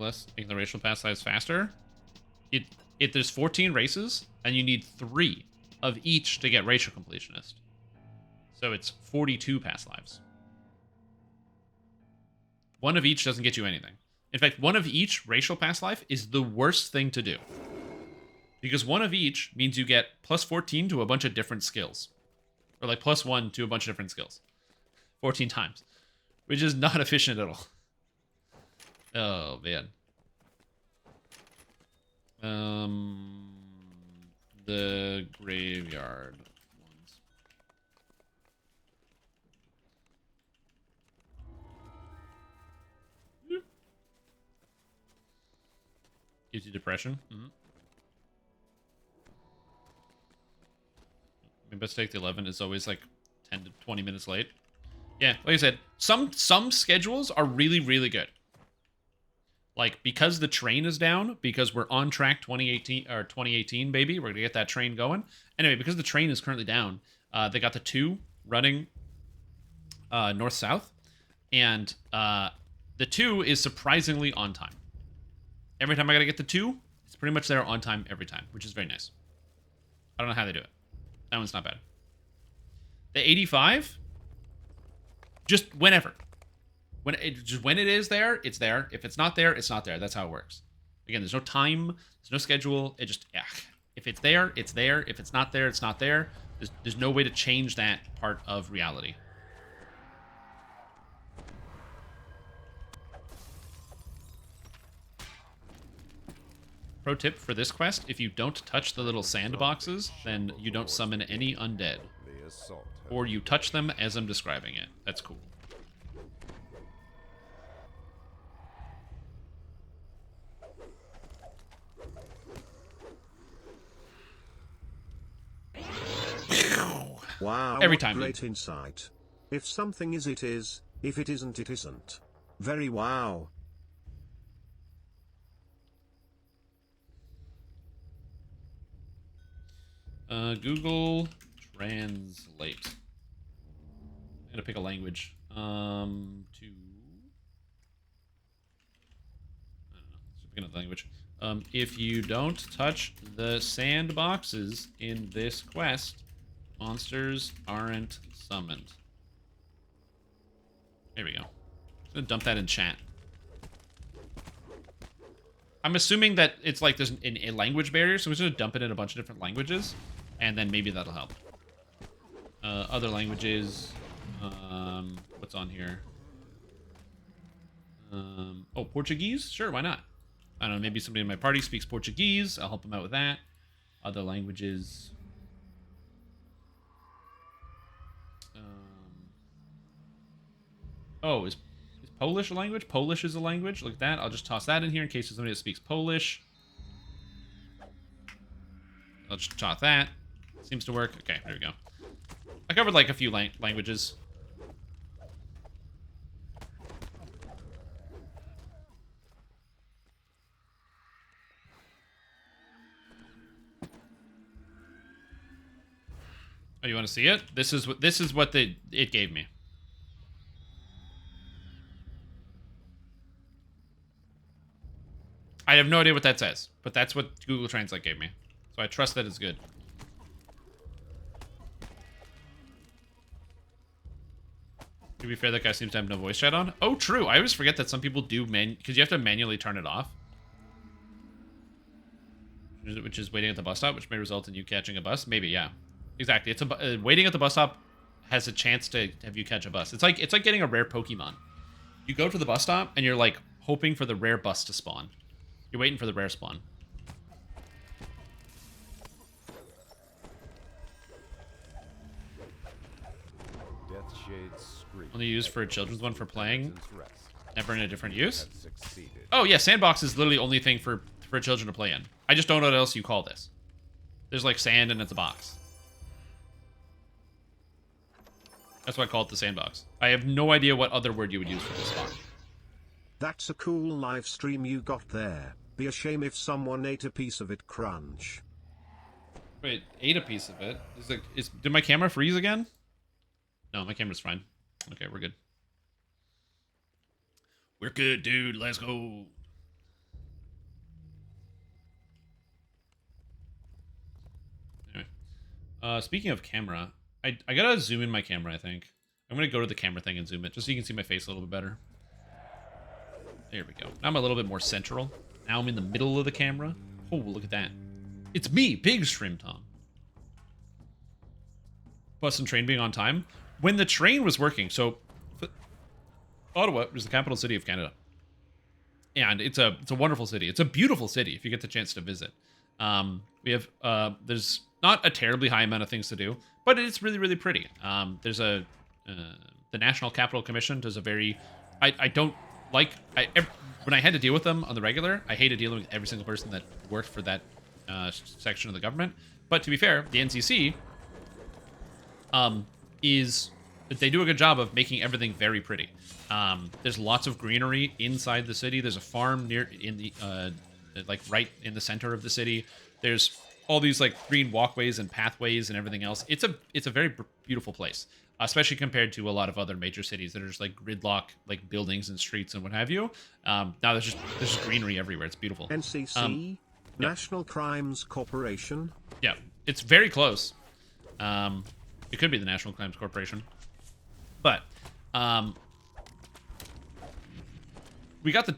less, making the racial pass lives faster. There's 14 races, and you need 3 of each to get racial completionist. So it's 42 pass lives. 1 of each doesn't get you anything. In fact, 1 of each racial pass life is the worst thing to do. Because 1 of each means you get plus 14 to a bunch of different skills. Or like plus 1 to a bunch of different skills. 14 times. Which is not efficient at all. Oh, man. The graveyard ones. Gives you depression. Mm-hmm. My best take the 11 is always like 10 to 20 minutes late. Yeah, like I said, some schedules are really, really good. Like, because the train is down, because we're on track 2018, baby. We're going to get that train going. Anyway, because the train is currently down, they got the 2 running north-south. And the 2 is surprisingly on time. Every time I got to get the 2, it's pretty much there on time every time, which is very nice. I don't know how they do it. That one's not bad. The 85, just whenever. When it is there, it's there. If it's not there, it's not there. That's how it works. Again, there's no time. There's no schedule. It just, if it's there, it's there. If it's not there, it's not there. There's no way to change that part of reality. Pro tip for this quest, if you don't touch the little sandboxes, then you don't summon any undead. Or you touch them as I'm describing it. That's cool. Wow, every time. Great insight. If something is, it is. If it isn't, it isn't. Very wow. Google Translate. I'm gonna pick a language. I don't know. Let's pick another language. If you don't touch the sandboxes in this quest, monsters aren't summoned. There we go. I'm gonna dump that in chat. I'm assuming that it's like there's a language barrier, so we're just gonna dump it in a bunch of different languages, and then maybe that'll help. Other languages. What's on here? Oh, Portuguese? Sure, why not? I don't know, maybe somebody in my party speaks Portuguese. I'll help them out with that. Other languages. Oh, is Polish a language? Polish is a language. Look at that. I'll just toss that in here in case there's somebody that speaks Polish. I'll just toss that. Seems to work. Okay, there we go. I covered like a few languages. Oh, you want to see it? This is what it gave me. I have no idea what that says, but that's what Google Translate gave me. So I trust that it's good. To be fair, that guy seems to have no voice chat on. Oh, true. I always forget that some people do because you have to manually turn it off. Which is waiting at the bus stop, which may result in you catching a bus. Maybe, yeah. Exactly. It's waiting at the bus stop has a chance to have you catch a bus. It's like getting a rare Pokemon. You go to the bus stop and you're like hoping for the rare bus to spawn. You're waiting for the rare spawn. Only used for a children's one for playing. Never in a different use. Oh yeah, sandbox is literally the only thing for children to play in. I just don't know what else you call this. There's like sand and it's a box. That's why I call it the sandbox. I have no idea what other word you would use for this spot. That's a cool live stream you got there. Be a shame if someone ate a piece of it, crunch. Wait, ate a piece of it? Did my camera freeze again? No, my camera's fine. Okay, we're good. We're good, dude. Let's go. Speaking of camera, I gotta zoom in my camera, I think. I'm gonna go to the camera thing and zoom it, just so you can see my face a little bit better. There we go. Now I'm a little bit more central. Now I'm in the middle of the camera. Oh, look at that. It's me, Big Shrimp Tom. Bus and train being on time. When the train was working, so Ottawa is the capital city of Canada. And it's a wonderful city. It's a beautiful city if you get the chance to visit. We have there's not a terribly high amount of things to do, but it's really, really pretty. There's the National Capital Commission does a very I don't like when I had to deal with them on the regular, I hated dealing with every single person that worked for that section of the government. But to be fair, the NCC they do a good job of making everything very pretty. There's lots of greenery inside the city. There's a farm near in the like right in the center of the city. There's all these like green walkways and pathways and everything else. It's a very beautiful place, especially compared to a lot of other major cities that are just like gridlock, like buildings and streets and what have you. Now there's just greenery everywhere. It's beautiful. NCC, National Crimes Corporation. Yeah, it's very close. It could be the National Crimes Corporation, but we got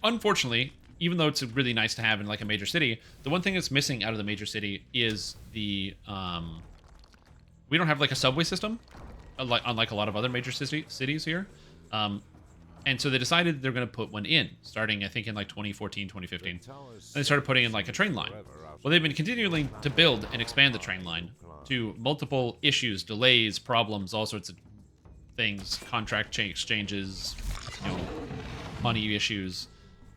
unfortunately, even though it's really nice to have in like a major city, the one thing that's missing out of the major city is we don't have like a subway system, unlike a lot of other major cities here. And so they decided they're going to put one in, starting, I think, in like 2014, 2015. And they started putting in like a train line. Well, they've been continuing to build and expand the train line to multiple issues, delays, problems, all sorts of things, contract exchanges, money issues,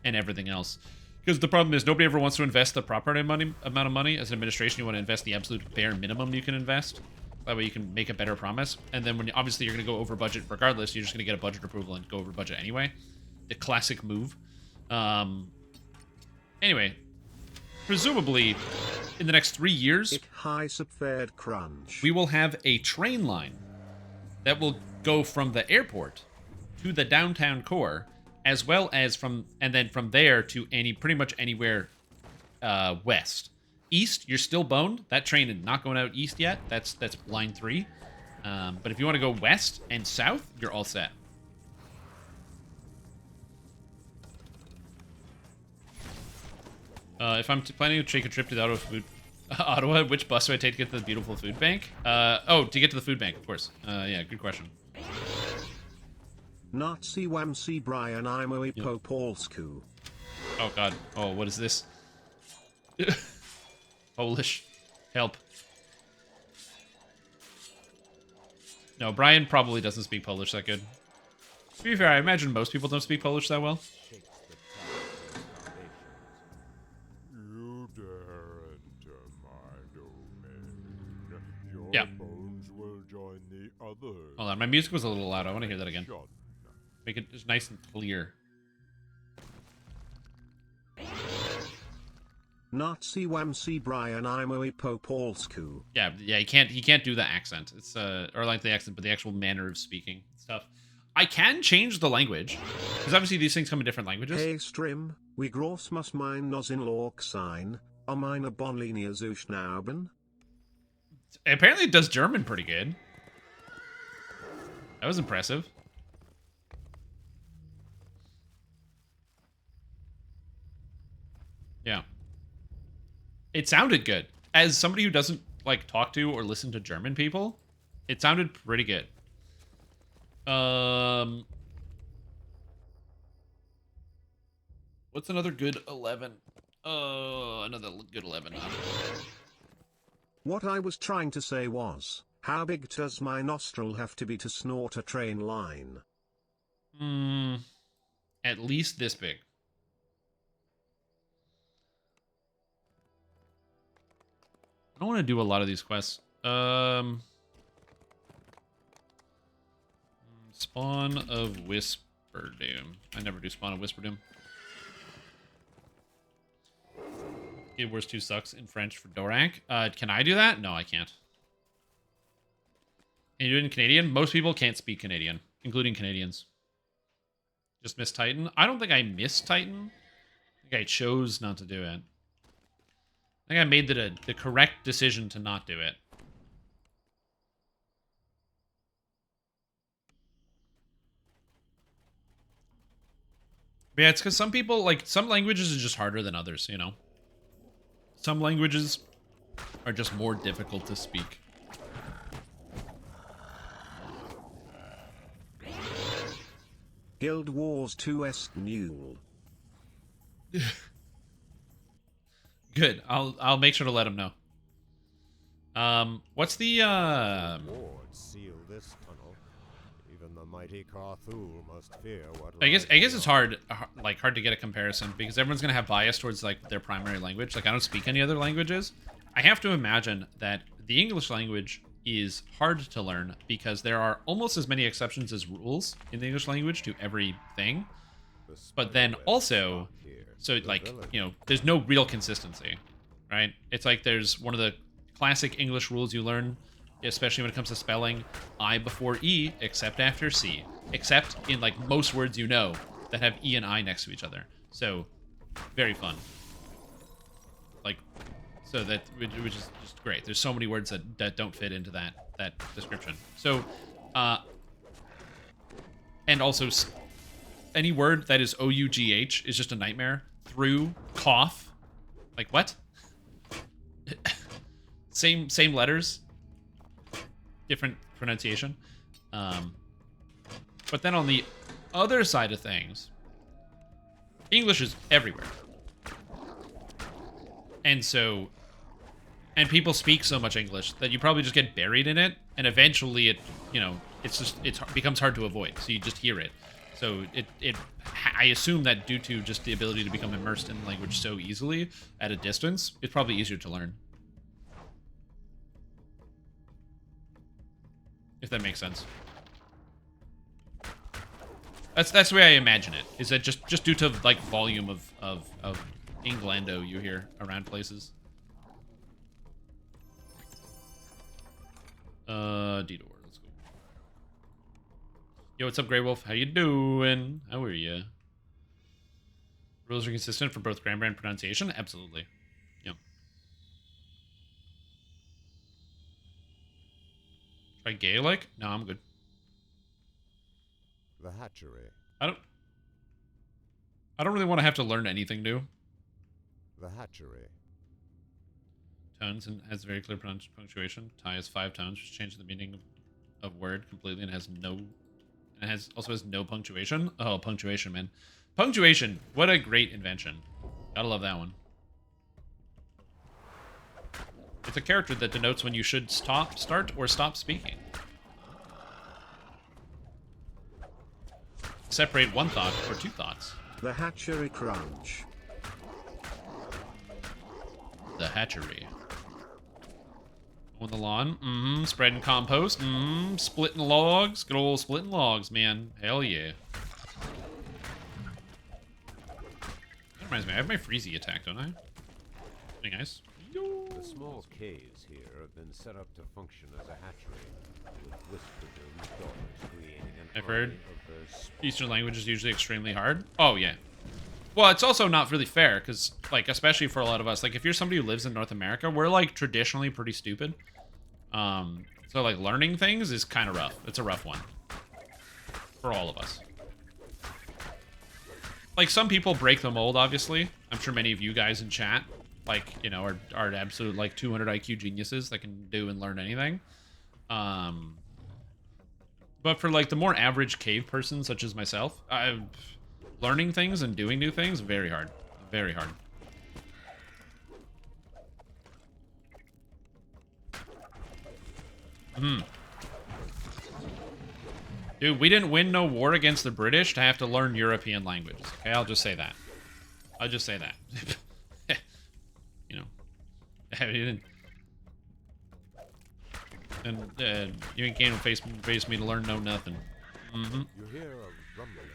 and everything else. Because the problem is nobody ever wants to invest the proper amount of money. As an administration, you want to invest the absolute bare minimum you can invest. That way you can make a better promise. And then when obviously you're going to go over budget regardless, you're just going to get a budget approval and go over budget anyway. The classic move. Anyway, presumably in the next 3 years, we will have a train line that will go from the airport to the downtown core, as well as from there to pretty much anywhere west. East, you're still boned. That train is not going out east yet. That's line 3. But if you want to go west and south, you're all set. If I'm planning to take a trip to the Ottawa, which bus do I take to get to the beautiful food bank? To get to the food bank, of course. Yeah, good question. Nazi Wamsi Brian Imoe Popolsku. Oh god. Oh, what is this? Polish. Help. No, Brian probably doesn't speak Polish that good. To be fair, I imagine most people don't speak Polish that well. You dare enter my domain. Your Yeah. bones will join the others. Hold on, my music was a little loud. I want to hear that again. Make it just nice and clear. Nazi Wamsi Brian Imoe Popolsku. Yeah, he can't do the accent. It's or like the accent, but the actual manner of speaking stuff. I can change the language because obviously these things come in different languages. Hey Strim, wie groß muss mein Nosinloch sein, meine Bonlinie zu schnauben? Apparently it does German pretty good. That was impressive. Yeah. It sounded good. As somebody who doesn't like talk to or listen to German people, it sounded pretty good. What's another good 11? Another good 11. What I was trying to say was, how big does my nostril have to be to snort a train line? At least this big. I don't want to do a lot of these quests. Spawn of Whisperdoom. I never do Spawn of Whisperdoom. Guild Wars 2 sucks in French for Dorak. Can I do that? No, I can't. Can you do it in Canadian? Most people can't speak Canadian, including Canadians. Just miss Titan? I don't think I missed Titan. I think I chose not to do it. I think I made the correct decision to not do it. Yeah, it's because some people, like, some languages are just harder than others, you know? Some languages are just more difficult to speak. Guild Wars 2's Newell. Good. I'll make sure to let him know. What's the Wards seal this tunnel. Even the mighty Carthul must fear what I guess it's hard to get a comparison because everyone's gonna have bias towards like their primary language. Like I don't speak any other languages. I have to imagine that the English language is hard to learn because there are almost as many exceptions as rules in the English language to everything. But then also, so like, you know, there's no real consistency, right? It's like there's one of the classic English rules you learn, especially when it comes to spelling, I before E, except after C. Except in, like, most words you know that have E and I next to each other. So, very fun. Like, so that, which is just great. There's so many words that don't fit into that description. So, and also, any word that is O-U-G-H is just a nightmare. Through, cough. Like, what? Same letters, different pronunciation. But then on the other side of things, English is everywhere. And so, and people speak so much English that you probably just get buried in it, and eventually it, you know, it becomes hard to avoid, so you just hear it. So I assume that due to just the ability to become immersed in the language so easily at a distance, it's probably easier to learn. If that makes sense. That's the way I imagine it. Is that just due to like volume of Inglando you hear around places. DDO, let's go. Yo, what's up, Grey Wolf? How you doing? How are you? Rules are consistent for both grammar and pronunciation? Absolutely. Yep. Try Gaelic? No, I'm good. The hatchery. I don't really want to have to learn anything new. The hatchery. Tones and has very clear punctuation. Thai has 5 tones, which changes the meaning of word completely and has no... And also has no punctuation. Oh, punctuation, man. Punctuation. What a great invention. Gotta love that one. It's a character that denotes when you should start, or stop speaking. Separate one thought or 2 thoughts. The hatchery crunch. The hatchery. On the lawn. Spreading compost. Splitting logs. Good old splitting logs, man. Hell yeah. That reminds me, I have my Freezy attack, don't I? Pretty nice. The small caves here have been set up to function as a hatchery, with Whisperdoom's daughters creating an I've heard army of their Eastern language is usually extremely hard. Oh, yeah. Well, it's also not really fair, because, like, especially for a lot of us, like, if you're somebody who lives in North America, we're, like, traditionally pretty stupid. So, like, learning things is kind of rough. It's a rough one. For all of us. Like, some people break the mold, obviously. I'm sure many of you guys in chat, like, you know, are absolute, like, 200 IQ geniuses that can do and learn anything. But for, like, the more average cave person, such as myself, learning things and doing new things, very hard. Very hard. Dude, we didn't win no war against the British to have to learn European languages. Okay, I'll just say that. I'll just say that. You know. And you ain't came to face me to learn no nothing. You hear a rumbling,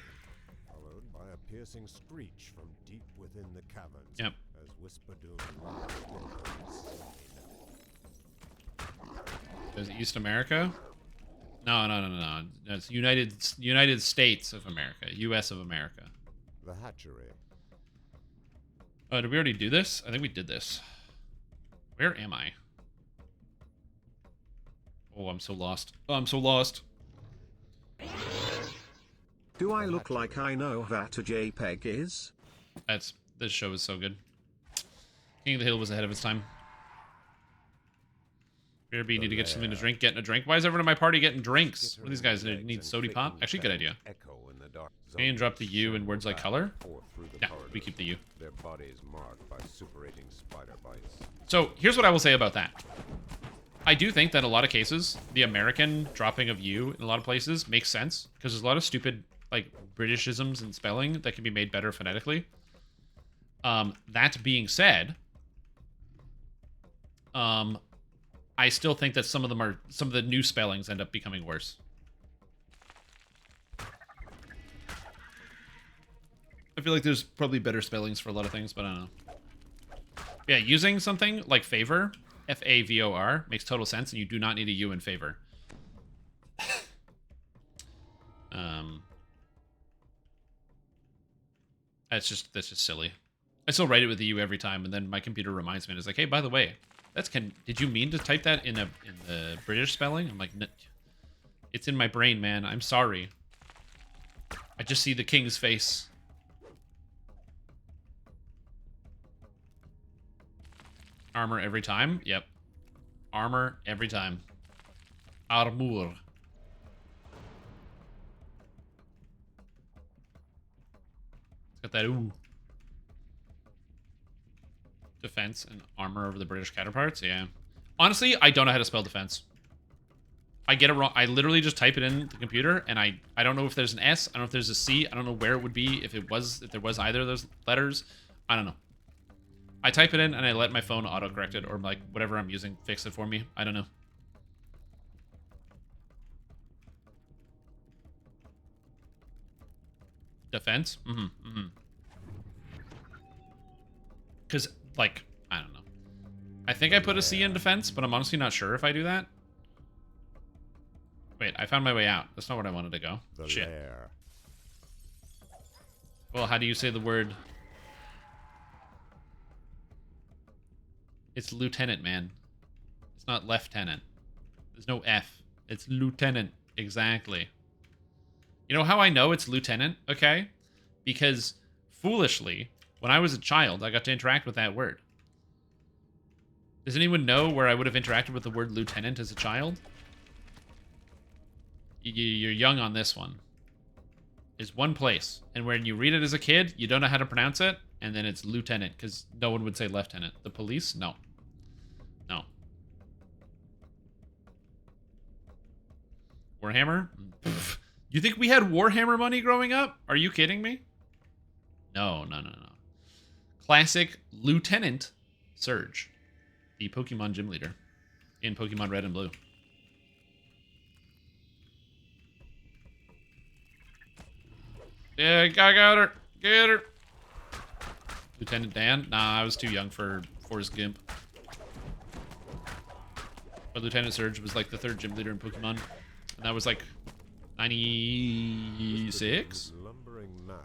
followed by a piercing screech from deep within the caverns. Yep. As Whisperdoom lies dead. Is it East America? No. It's United States of America. U.S. of America. The hatchery. Did we already do this? I think we did this. Where am I? Oh, I'm so lost. Oh, I'm so lost. Do I look like I know what a JPEG is? This show is so good. King of the Hill was ahead of its time. BRB need to get something to drink. Getting a drink. Why is everyone in my party getting drinks? What are these guys? They need sody pop? Actually, good idea. And drop the U in words like color. Yeah, we keep the U. Their bodies marked by superating spider bites. So here's what I will say about that. I do think that in a lot of cases, the American dropping of U in a lot of places makes sense because there's a lot of stupid like Britishisms and spelling that can be made better phonetically. That being said, I still think that some of the new spellings end up becoming worse. I feel like there's probably better spellings for a lot of things, but I don't know. Yeah, using something like favor, F-A-V-O-R, makes total sense, and you do not need a U in favor. That's just silly. I still write it with the U every time, and then my computer reminds me, and it's like, hey, by the way, did you mean to type that in the British spelling? I'm like, it's in my brain, man. I'm sorry. I just see the king's face. Armor every time? Yep. Armor every time. Armor. It's got that ooh. Defense and armor over the British counterparts? Yeah. Honestly, I don't know how to spell defense. I get it wrong. I literally just type it in the computer, and I don't know if there's an S. I don't know if there's a C. I don't know where it would be if there was either of those letters. I don't know. I type it in, and I let my phone autocorrect it, or like whatever I'm using fix it for me. I don't know. Defense? Because, like, I don't know. I think I put a C in defense, but I'm honestly not sure if I do that. Wait, I found my way out. That's not where I wanted to go. Shit. Well, how do you say the word? It's lieutenant, man. It's not lieutenant. There's no F. It's lieutenant. Exactly. You know how I know it's lieutenant? Okay? Because, foolishly, when I was a child, I got to interact with that word. Does anyone know where I would have interacted with the word lieutenant as a child? You're young on this one. There's one place. And when you read it as a kid, you don't know how to pronounce it, and then it's lieutenant, because no one would say lieutenant. The police? No. No. Warhammer? Pfft. You think we had Warhammer money growing up? Are you kidding me? No. Classic Lieutenant Surge, the Pokemon gym leader in Pokemon Red and Blue. Yeah, I got her. Get her. Lieutenant Dan? Nah, I was too young for Forrest Gump. But Lieutenant Surge was like the third gym leader in Pokemon. And that was like 96?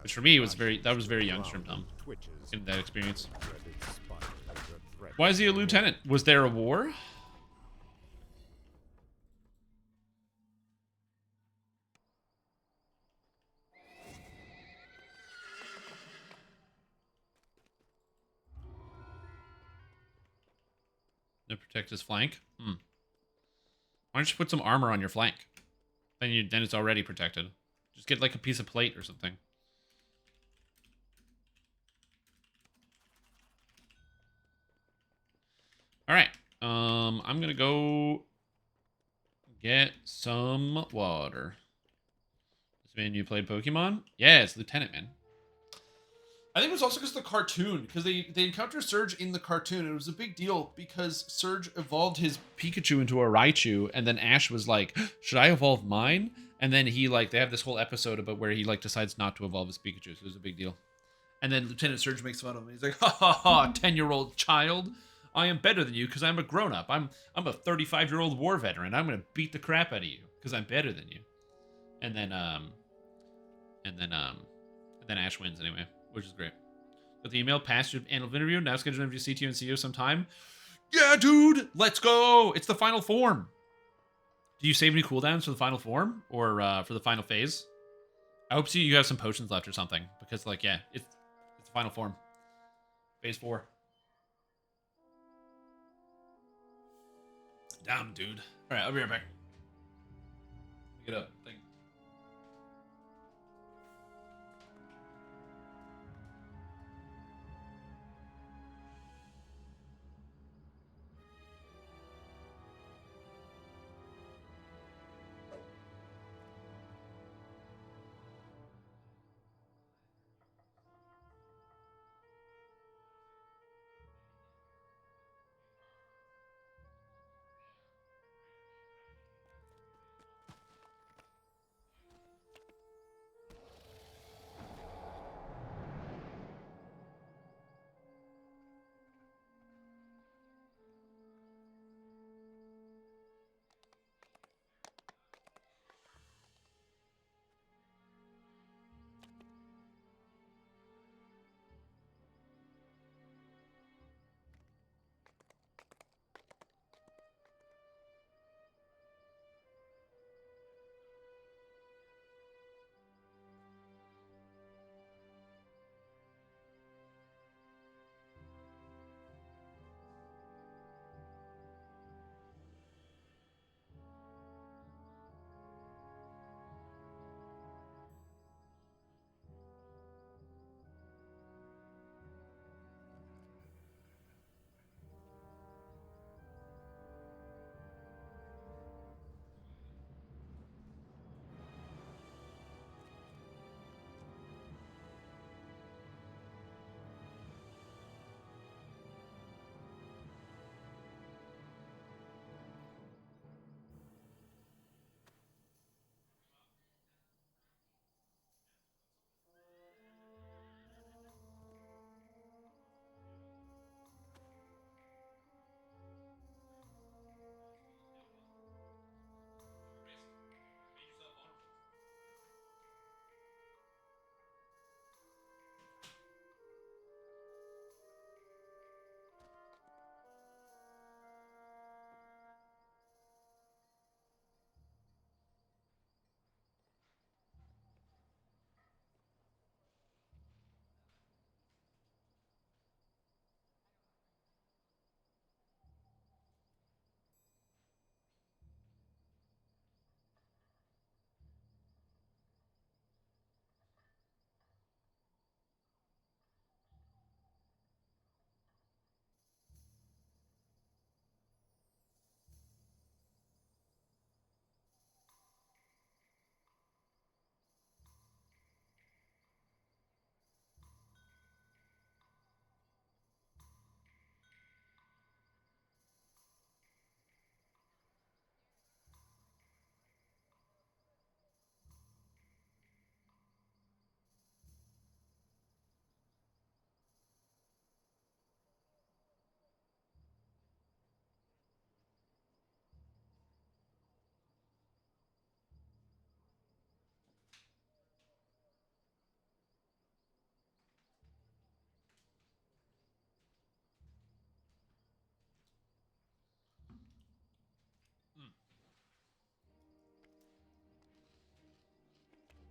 Which for me was very youngster in that experience. Why is he a lieutenant? Was there a war? To protect his flank? Why don't you put some armor on your flank? Then it's already protected. Just get like a piece of plate or something. All right. I'm gonna go get some water. This man, you played Pokemon? Yeah, it's Lieutenant, man. I think it was also because the cartoon, because they encounter Surge in the cartoon, and it was a big deal because Surge evolved his Pikachu into a Raichu, and then Ash was like, should I evolve mine? And then they have this whole episode about where he decides not to evolve his Pikachu, so it was a big deal. And then Lieutenant Surge makes fun of him. He's like, ha ha ha, 10-year-old child. I am better than you because I'm a grown-up. I'm a 35-year-old war veteran. I'm gonna beat the crap out of you because I'm better than you. And then Ash wins anyway, which is great. Got the email, passed your annual interview. Now scheduled an interview CTO and CEO sometime. Yeah, dude, let's go. It's the final form. Do you save any cooldowns for the final form or for the final phase? I hope you have some potions left or something. Because, like, yeah, it's final form. Phase 4. Damn, dude. Alright, I'll be right back. Get up. Thank you.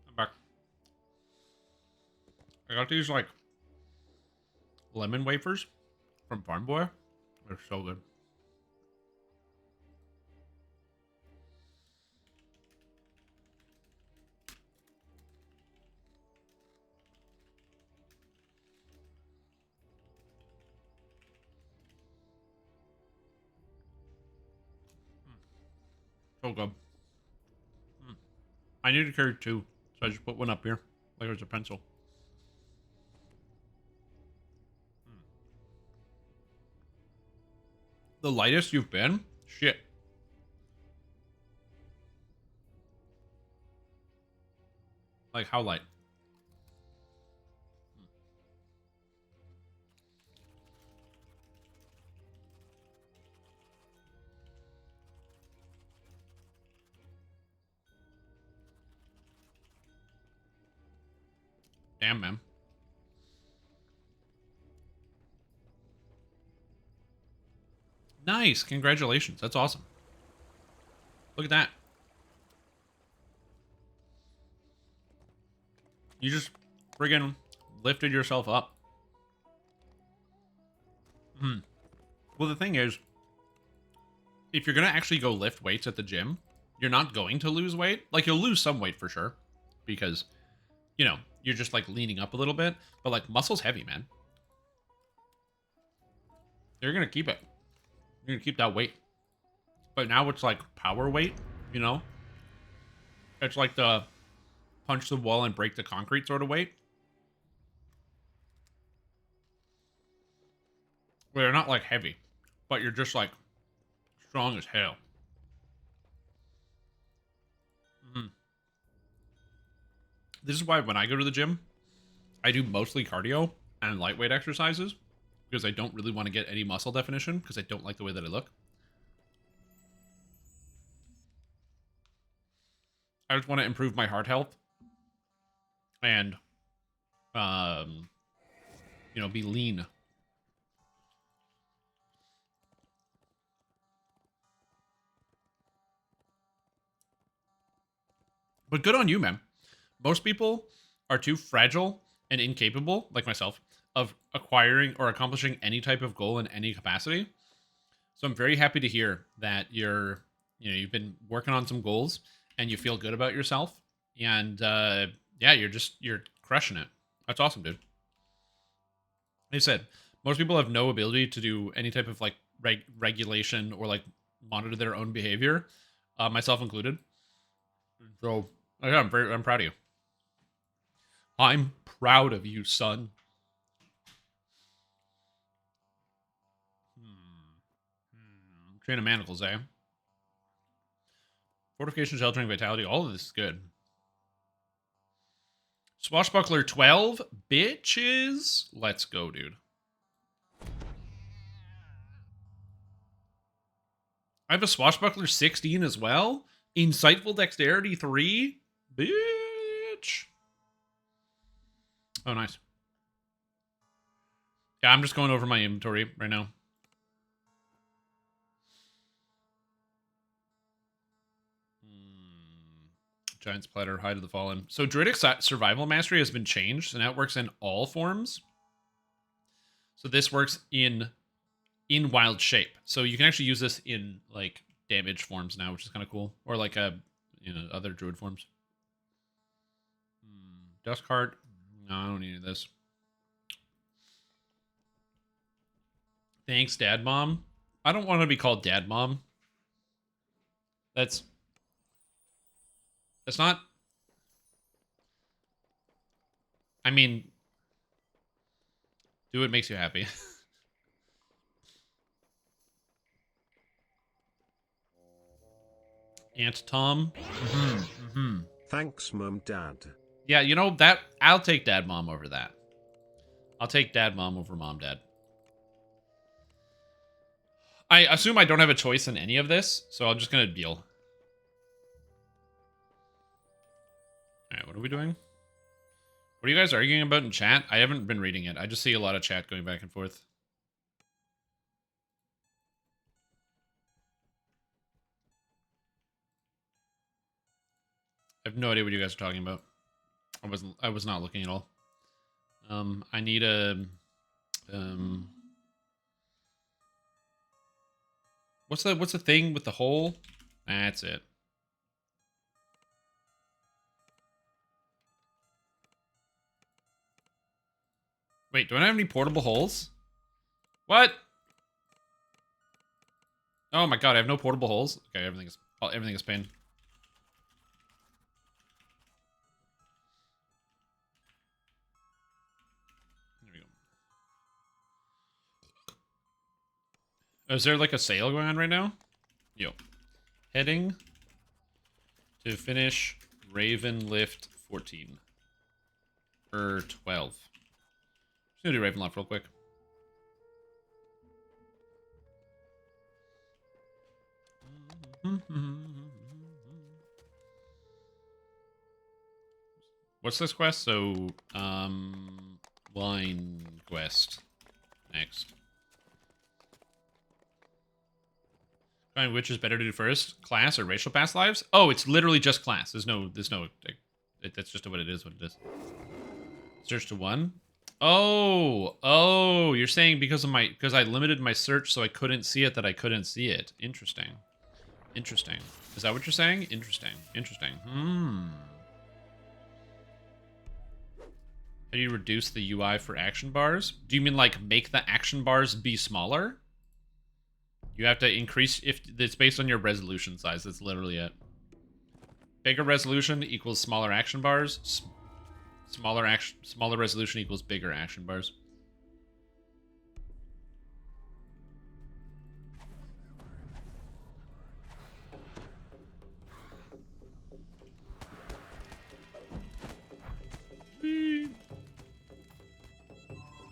I'm back. I got these, like, lemon wafers from Farm Boy. They're so good. So good. I need to carry 2, so I just put one up here, like it was a pencil. The lightest you've been? Shit. Like, how light? Damn, man. Nice. Congratulations. That's awesome. Look at that. You just friggin' lifted yourself up. Well, the thing is, if you're going to actually go lift weights at the gym, you're not going to lose weight. Like, you'll lose some weight for sure. Because, you know, you're just, like, leaning up a little bit. But, like, muscle's heavy, man. You're going to keep it. You're going to keep that weight. But now it's, like, power weight, you know? It's like the punch the wall and break the concrete sort of weight. Where you're not, like, heavy. But you're just, like, strong as hell. This is why when I go to the gym, I do mostly cardio and lightweight exercises. Because I don't really want to get any muscle definition. Because I don't like the way that I look. I just want to improve my heart health. And, you know, be lean. But good on you, man. Most people are too fragile and incapable, like myself, of acquiring or accomplishing any type of goal in any capacity. So I'm very happy to hear that you've been working on some goals and you feel good about yourself. And yeah, you're crushing it. That's awesome, dude. Like I said, most people have no ability to do any type of like regulation or like monitor their own behavior, myself included. So yeah, I'm proud of you. I'm proud of you, son. Train of manacles, eh? Fortification, sheltering, vitality, all of this is good. Swashbuckler 12, bitches. Let's go, dude. I have a Swashbuckler 16 as well. Insightful Dexterity 3. Bitch. Oh, nice. Yeah, I'm just going over my inventory right now. Giant's Platter, Hide of the Fallen. So Druidic Survival Mastery has been changed, so now it works in all forms. So this works in wild shape. So you can actually use this in like damage forms now, which is kind of cool. Or like other druid forms. Dust Cart. No, I don't need any of this. Thanks, Dad Mom. I don't want to be called Dad Mom. That's not... I mean... Do what makes you happy. Aunt Tom. Thanks, Mum, Dad. Yeah, you know, that... I'll take Dad Mom over that. I'll take Dad Mom over Mom Dad. I assume I don't have a choice in any of this, so I'm just gonna deal. Alright, what are we doing? What are you guys arguing about in chat? I haven't been reading it. I just see a lot of chat going back and forth. I have no idea what you guys are talking about. I was not looking at all. I need a what's the thing with the hole? That's it. Wait, do I have any portable holes? What? Oh my god, I have no portable holes. Okay, everything is pinned. There we go. Is there like a sale going on right now? Yo. Heading to finish Raven Lift 14. Or 12. Just gonna do Ravenloft real quick. What's this quest? So, wine quest. Next. Find which is better to do first, class or racial past lives? Oh, it's literally just class. There's no like, That's just what it is. What it is. Search to 1. Oh, you're saying because I limited my search so I couldn't see it that I couldn't see it. Interesting. Is that what you're saying? Interesting. How do you reduce the UI for action bars? Do you mean like make the action bars be smaller? You have to increase, if it's based on your resolution size, that's literally it. Bigger resolution equals smaller action bars. Smaller resolution equals bigger action bars.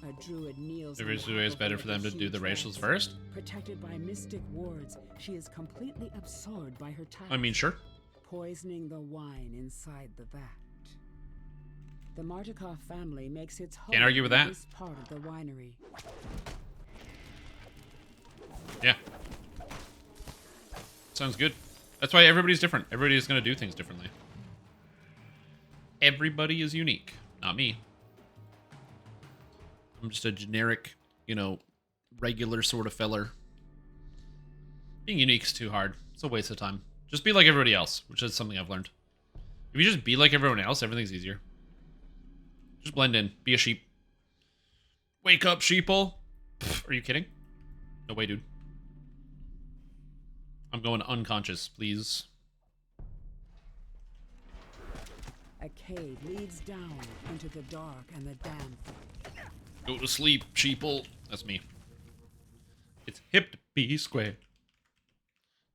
A druid kneels. There's ways better for them to do the racials first. Protected by mystic wards, she is completely absorbed by her task. I mean, sure. Poisoning the wine inside the vat. The Martikov family makes its home Can't argue with that. in this part of the winery. Yeah. Sounds good. That's why everybody's different. Everybody is going to do things differently. Everybody is unique. Not me. I'm just a generic, regular sort of feller. Being unique's too hard. It's a waste of time. Just be like everybody else, which is something I've learned. If you just be like everyone else, everything's easier. Just blend in. Be a sheep. Wake up, sheeple. Pfft, are you kidding? No way, dude. I'm going unconscious, please. A cave leads down into the dark and the damp. Go to sleep, sheeple. That's me. It's hip to be square.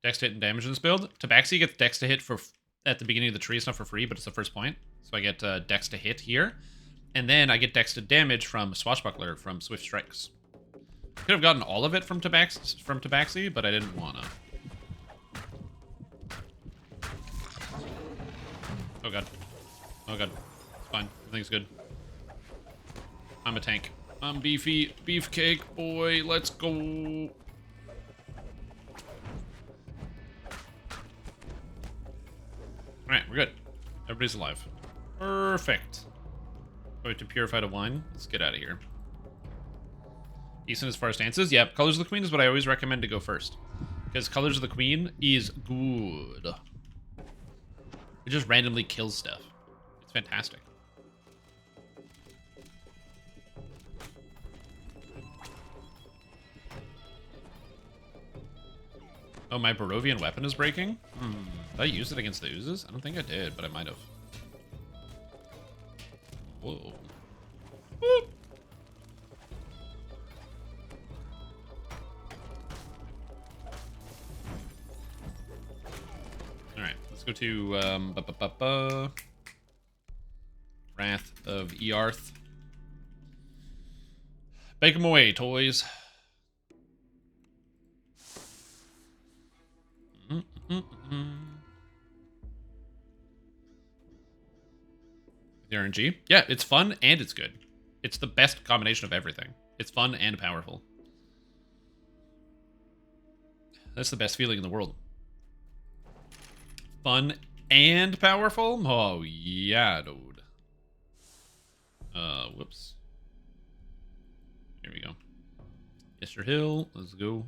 Dex to hit and damage in this build. Tabaxi gets Dex to hit at the beginning of the tree. It's not for free, but it's the first point. So I get Dex to hit here. And then I get Dex to damage from Swashbuckler from Swift Strikes. Could have gotten all of it from Tabaxi, but I didn't wanna. Oh god. Oh god. It's fine. Everything's good. I'm a tank. I'm beefy. Beefcake, boy. Let's go. Alright, we're good. Everybody's alive. Perfect. Oh, we have to purify the wine. Let's get out of here. Decent as far as stances. Yeah, Colors of the Queen is what I always recommend to go first. Because Colors of the Queen is good. It just randomly kills stuff. It's fantastic. Oh, my Barovian weapon is breaking? Did I use it against the oozes? I don't think I did, but I might have. Whoa. Whoop. Alright, let's go to Wrath of Earth. Bake them away, toys. The RNG? Yeah, it's fun and it's good. It's the best combination of everything. It's fun and powerful. That's the best feeling in the world. Fun and powerful? Oh, yeah, dude. Whoops. Here we go. Mr. Hill, let's go.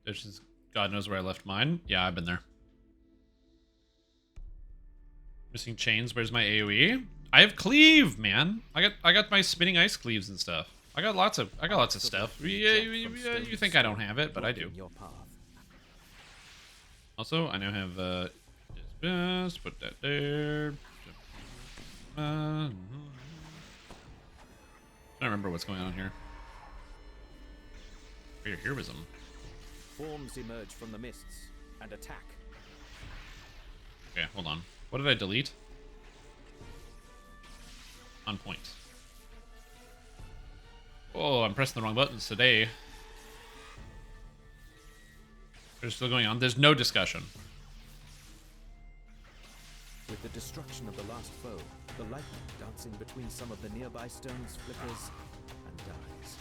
There's just, God knows where I left mine. Yeah, I've been there. Missing chains. Where's my AoE? I have cleave, man. I got my spinning ice cleaves and stuff. I got lots of stuff. Yeah, you think I don't have it, but I do. Also, I now have best. Put that there. I don't remember what's going on here. Greater heroism. Forms emerge from the mists and attack. Okay, hold on. What did I delete? On point. Oh, I'm pressing the wrong buttons today. They're still going on. There's no discussion. With the destruction of the last foe, the lightning dancing between some of the nearby stones flickers and dies.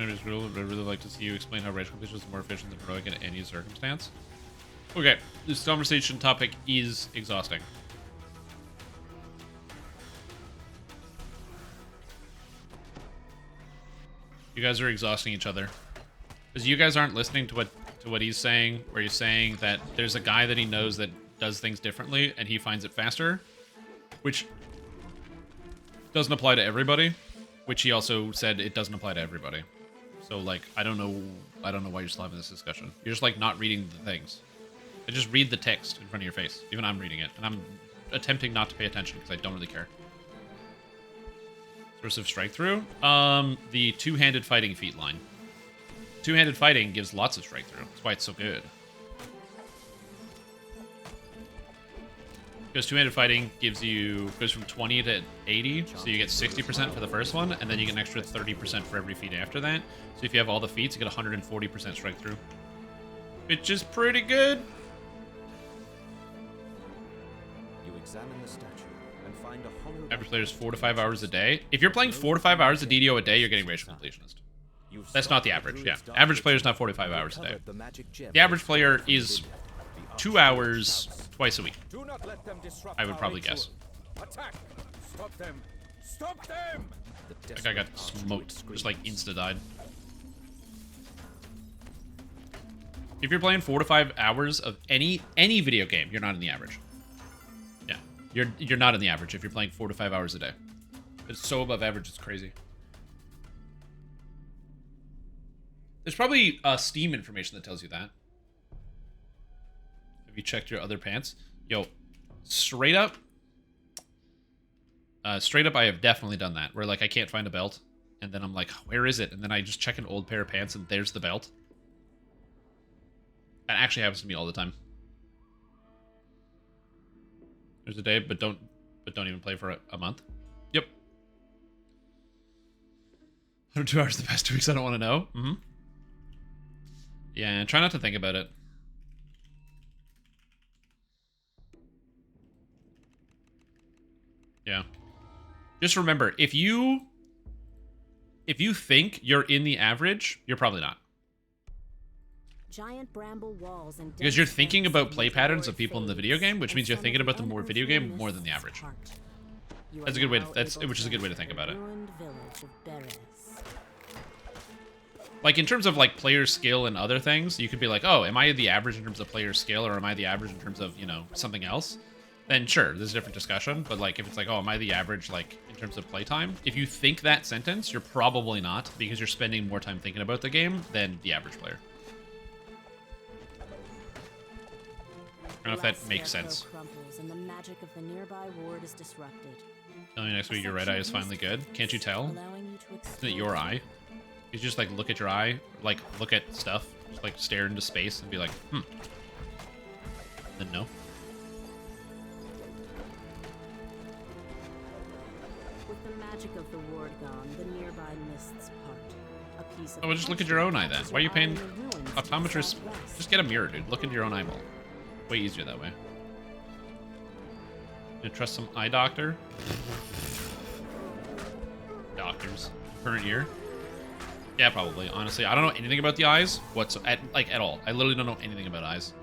Maybe it's real, but I'd really like to see you explain how rage completion is more efficient than heroic in any circumstance. Okay, this conversation topic is exhausting. You guys are exhausting each other. Because you guys aren't listening to what he's saying, where he's saying that there's a guy that he knows that does things differently, and he finds it faster, which doesn't apply to everybody, which he also said it doesn't apply to everybody. So, like, I don't know why you're still having this discussion. You're just, like, not reading the things. I just read the text in front of your face. Even I'm reading it, and I'm attempting not to pay attention because I don't really care. Source of strike through? The two-handed fighting feat line. Two-handed fighting gives lots of strike through. That's why it's so good. Because two-handed fighting goes from 20 to 80, so you get 60% for the first one, and then you get an extra 30% for every feat after that. So if you have all the feats, you get 140% strike through. Which is pretty good. You examine the statue and find a hollow. Average player is 4 to 5 hours a day. If you're playing 4 to 5 hours of DDO a day, you're getting Rage Completionist. That's not the average, yeah. Average player is not 45 hours a day. The average player is 2 hours twice a week. I would probably guess. Attack! Stop them! Stop them! That guy got smoked. Just like insta-died. If you're playing 4 to 5 hours of any video game, you're not in the average. Yeah. You're not in the average if you're playing 4 to 5 hours a day. It's so above average, it's crazy. There's probably Steam information that tells you that. Have you checked your other pants? Yo, straight up, I have definitely done that. Where, like, I can't find a belt, and then I'm like, where is it? And then I just check an old pair of pants, and there's the belt. That actually happens to me all the time. There's a day, but don't even play for a month. Yep. 102 hours the past 2 weeks. I don't want to know. Mm-hmm. Yeah, try not to think about it. Yeah. Just remember, if you think you're in the average, you're probably not. Giant bramble walls and because you're thinking about play patterns of people in the video game, which means you're thinking about the video game more than the average. That's a good way to, which is a good way to think about it. Like, in terms of, like, player skill and other things, you could be like, oh, am I the average in terms of player skill, or am I the average in terms of, you know, something else? Then sure, there's a different discussion. But, like, if it's like, oh, am I the average, like, in terms of playtime? If you think that sentence, you're probably not, because you're spending more time thinking about the game than the average player. I don't know if that makes sense. And the magic of the nearby ward is disrupted. Telling you next week your red eye is finally good. Can't you tell? Isn't it your eye? You just, like, look at your eye, like, look at stuff, just, like, stare into space and be like, Then no. With the magic of the ward gone, the nearby mists part. A piece of well, just look at your own eye then. Why are you paying optometrists? Just get a mirror, dude. Look into your own eyeball. Way easier that way. You trust some eye doctor? Doctors. Current year? Yeah, probably. Honestly, I don't know anything about the eyes at all. I literally don't know anything about eyes.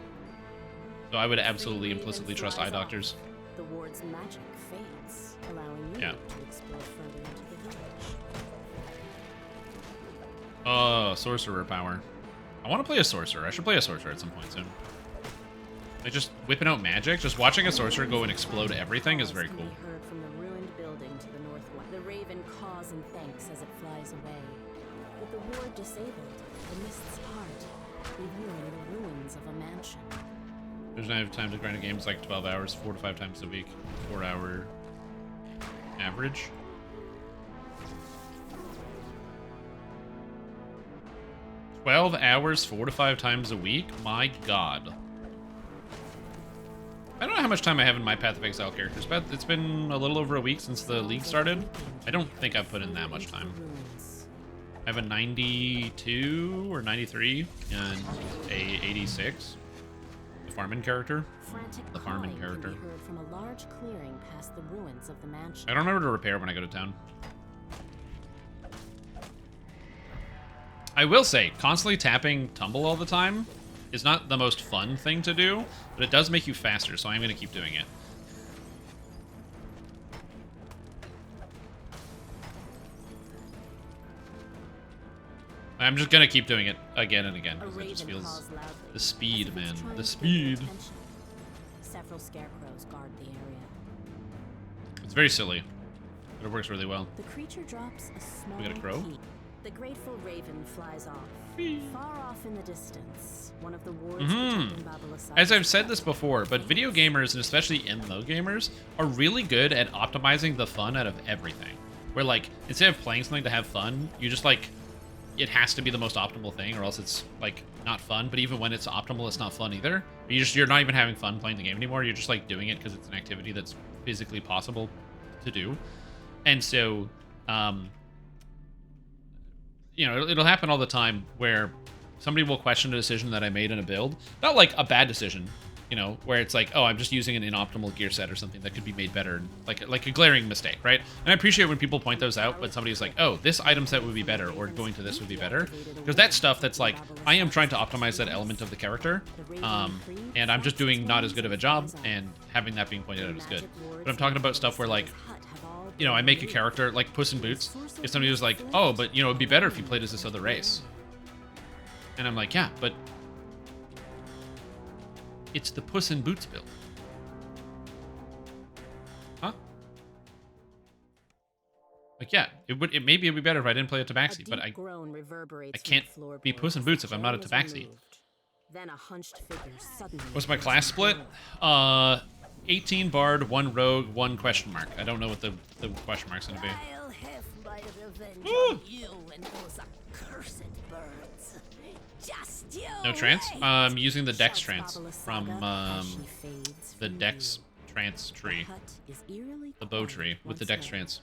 So I would absolutely implicitly trust eye doctors. The ward's magic fades, allowing you to explore further into the village. Oh, sorcerer power. I want to play a sorcerer. I should play a sorcerer at some point soon. Like, just whipping out magic, just watching a sorcerer go and explode everything is very cool. Heard from the ruined building to the northwest. The raven caws and thanks as it flies away. With the ward disabled, the mists part, revealing the ruins of a mansion. There's not enough time to grind a game. It's like 12 hours, 4 to 5 times a week, 4-hour average. "12 hours, 4 to 5 times a week? My god. I don't know how much time I have in my Path of Exile characters, but it's been a little over a week since the league started. I don't think I've put in that much time. I have a 92 or 93 and a 86. The farming character. The farming character. Heard from a large clearing past the ruins of the mansion. I don't remember to repair when I go to town. I will say, constantly tapping tumble all the time is not the most fun thing to do, but it does make you faster, so I'm going to keep doing it. I'm just going to keep doing it again and again, because it just feels... The speed, man. The speed. Several scarecrows guard the area. It's very silly, but it works really well. The creature drops a small We got a crow? key. The grateful raven flies off. Far off in the distance, one of the wards protecting Babylon. As I've said this before, but video gamers, and especially MMO gamers, are really good at optimizing the fun out of everything. Where, like, instead of playing something to have fun, you just, like, it has to be the most optimal thing, or else it's, like, not fun. But even when it's optimal, it's not fun either. You're not even having fun playing the game anymore. You're just, like, doing it because it's an activity that's physically possible to do. And so, you know, it'll happen all the time where somebody will question a decision that I made in a build. Not like a bad decision, you know, where it's like, oh, I'm just using an inoptimal gear set or something that could be made better, like a glaring mistake, right? And I appreciate when people point those out, but somebody's like, oh, this item set would be better, or going to this would be better. Because that's stuff that's like, I am trying to optimize that element of the character, and I'm just doing not as good of a job, and having that being pointed out is good. But I'm talking about stuff where, like, you know, I make a character like Puss in Boots. If somebody was like, oh, but, you know, it'd be better if you played as this other race. And I'm like, yeah, but it's the Puss in Boots build. Huh? Like, yeah, maybe it'd be better if I didn't play a Tabaxi, but I can't be Puss in Boots if I'm not a Tabaxi. Then a hunched figure suddenly. What's my class split? 18 Bard, 1 Rogue, 1 question mark. I don't know what the question mark's gonna be. I'll have my revenge on you and those accursed birds. Just you No trance? wait. I'm using the Dex trance from the Dex trance tree. The bow tree with the Dex trance.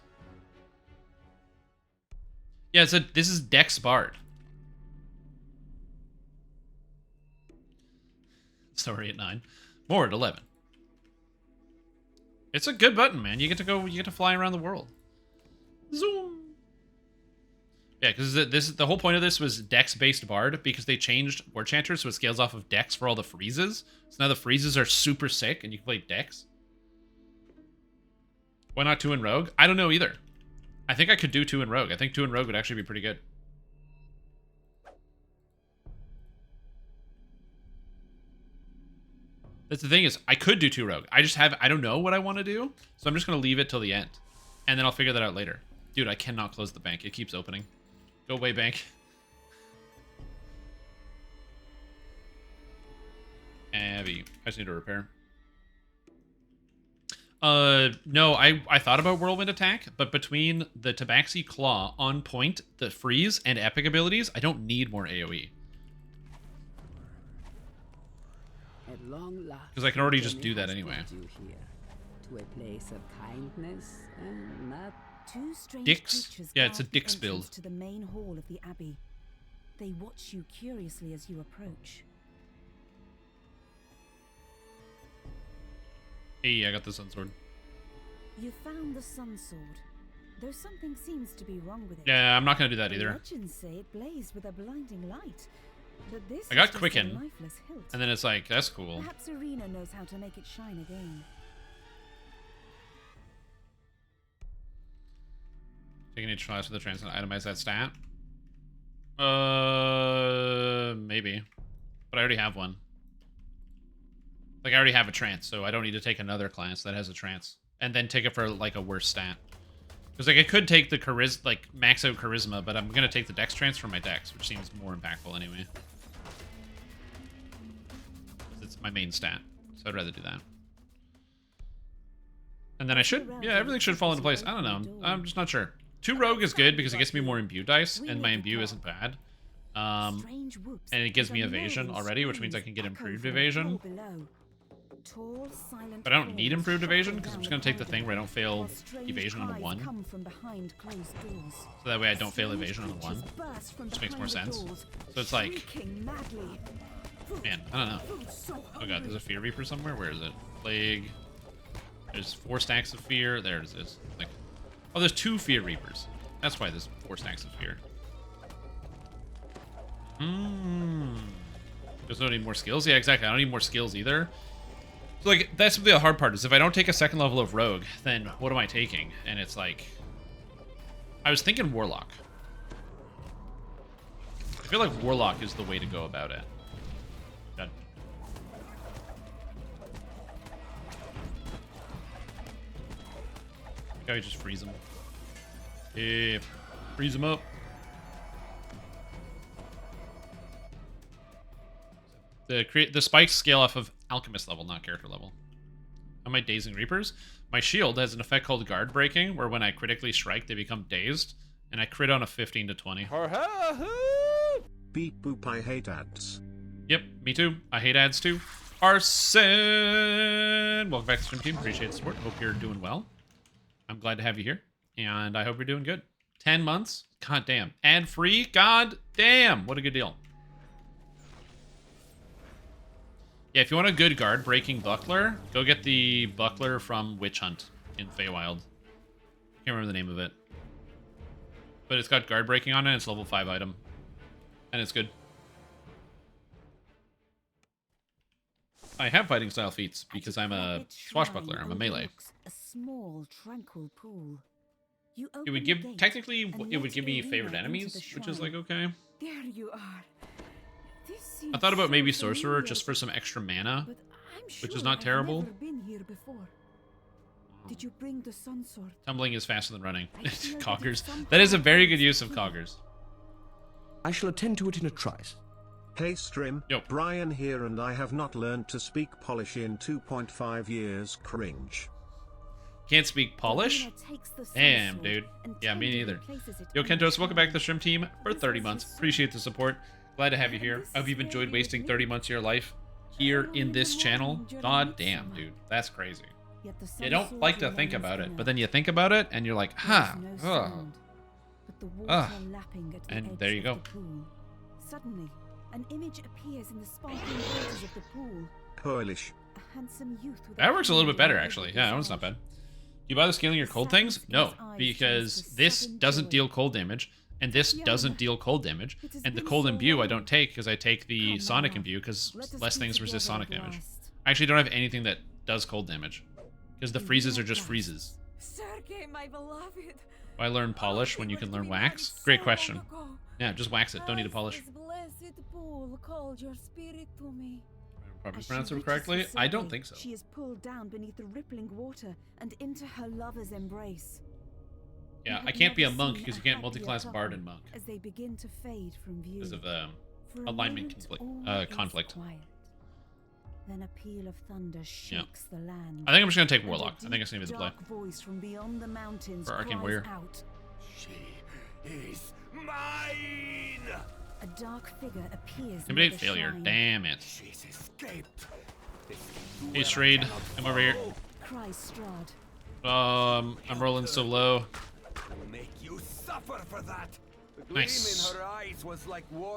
Yeah, so this is Dex Bard. Sorry at 9. More at 11. It's a good button, man. You get to fly around the world. Zoom. Yeah, because the whole point of this was Dex-based Bard, because they changed War Chanter, so it scales off of Dex for all the freezes. So now the freezes are super sick, and you can play Dex. Why not 2 in Rogue? I don't know either. I think I could do 2 in Rogue. I think 2 in Rogue would actually be pretty good. That's the thing is, I could do 2 Rogue. I don't know what I want to do, so I'm just going to leave it till the end. And then I'll figure that out later. Dude, I cannot close the bank. It keeps opening. Go away, bank. Abby, I just need to repair. No, I thought about Whirlwind Attack, but between the Tabaxi Claw, On Point, the Freeze, and Epic abilities, I don't need more AoE. Because I can already just do that anyway. To a place of kindness and not Dix? Yeah, it's a Dix build. To the main hall of the abbey. They watch you curiously as you approach. Hey, I got the Sun Sword. You found the Sun Sword. Though something seems to be wrong with it. Yeah, I'm not going to do that either. Legends say it blazed with a blinding light. But this I got is just a Quicken, lifeless hilt. and then it's like, that's cool. Perhaps Arena knows how to make it shine again. Taking each class with the trance and itemize that stat? Maybe. But I already have one. Like, I already have a trance, so I don't need to take another class that has a trance. And then take it for, like, a worse stat. Because, like, I could take the max out Charisma, but I'm going to take the Dex trance from my Dex, which seems more impactful anyway. It's my main stat, so I'd rather do that. And then I should, yeah, everything should fall into place. I don't know. I'm just not sure. 2 Rogue is good because it gets me more Imbue dice, and my Imbue isn't bad. And it gives me evasion already, which means I can get improved evasion. But I don't need improved evasion, because I'm just going to take the thing where I don't fail evasion on a 1. So that way I don't fail evasion on a 1. Which makes more sense. So it's like... Man, I don't know. Oh god, there's a Fear Reaper somewhere? Where is it? Plague. There's 4 stacks of Fear. There it is. Like, oh, there's 2 Fear Reapers. That's why there's 4 stacks of Fear. Because I don't need more skills? Yeah, exactly. I don't need more skills either. So, like, that's the hard part, is if I don't take a second level of Rogue, then what am I taking? And it's like... I was thinking Warlock. I feel like Warlock is the way to go about it. God. Guy just freeze him. Yeah, freeze him up. The spikes scale off of alchemist level, not character level. On my Dazing Reapers, my shield has an effect called guard breaking, where when I critically strike, they become dazed, and I crit on a 15 to 20. Beep boop, I hate ads. Yep, me too. I hate ads too. Arson! Welcome back to the stream team. Appreciate the support. Hope you're doing well. I'm glad to have you here, and I hope you're doing good. 10 months? God damn. Ad free? God damn. What a good deal. Yeah, if you want a good guard-breaking buckler, go get the buckler from Witch Hunt in Feywild. Can't remember the name of it. But it's got guard-breaking on it, it's a level 5 item. And it's good. I have fighting style feats because I'm a swashbuckler, I'm a melee. A small, tranquil pool. It would give, technically, it would give me favored enemies, which is like, okay. There you are. I thought about maybe Sorcerer just for some extra mana, which is not terrible. Did you bring the sun sword? Tumbling is faster than running. Coggers. That is a very good use of Coggers. I shall attend to it in a trice. Hey Strim, Brian here and I have not learned to speak Polish in 2.5 years. Cringe. Can't speak Polish? Damn, dude. Yeah, me neither. Yo, Kentos, welcome back to the stream team for 30 months. Appreciate the support. Glad to have you here. I hope you've enjoyed wasting 30 months of your life here in this channel. God damn, dude. That's crazy. You don't like to think about it, but then you think about it, and you're like, huh. And there you go. Suddenly, an image appears in the sparkling waters of the pool. Polish. A handsome youth with that works a little bit better, actually. Yeah, that one's not bad. Do you bother scaling your cold things? No, because this doesn't deal cold damage. And this doesn't deal cold damage. And the cold imbue I don't take because I take the sonic imbue because less things resist sonic damage. I actually don't have anything that does cold damage. Because the freezes are just freezes. Why learn polish when you can learn wax? Great question. Yeah, just wax it. Don't need to polish. Probably pronounce it correctly? I don't think so. She is pulled down beneath the rippling water and into her lover's embrace. Yeah, I can't be a monk because you can't multi-class bard and monk. As they begin to fade from view. Because of alignment conflict. Then a peal of thunder shakes the land. I think I'm just gonna take Warlock. I think it's gonna be the play. Voice from beyond the mountains for Arcane Warrior. Out. She is mine. A dark figure appears. Intimidate failure. Shrine. Damn it. She's escaped. Hey Strayed, I'm over here. Cries Strahd. I'm rolling so low. Make you suffer for that. Nice.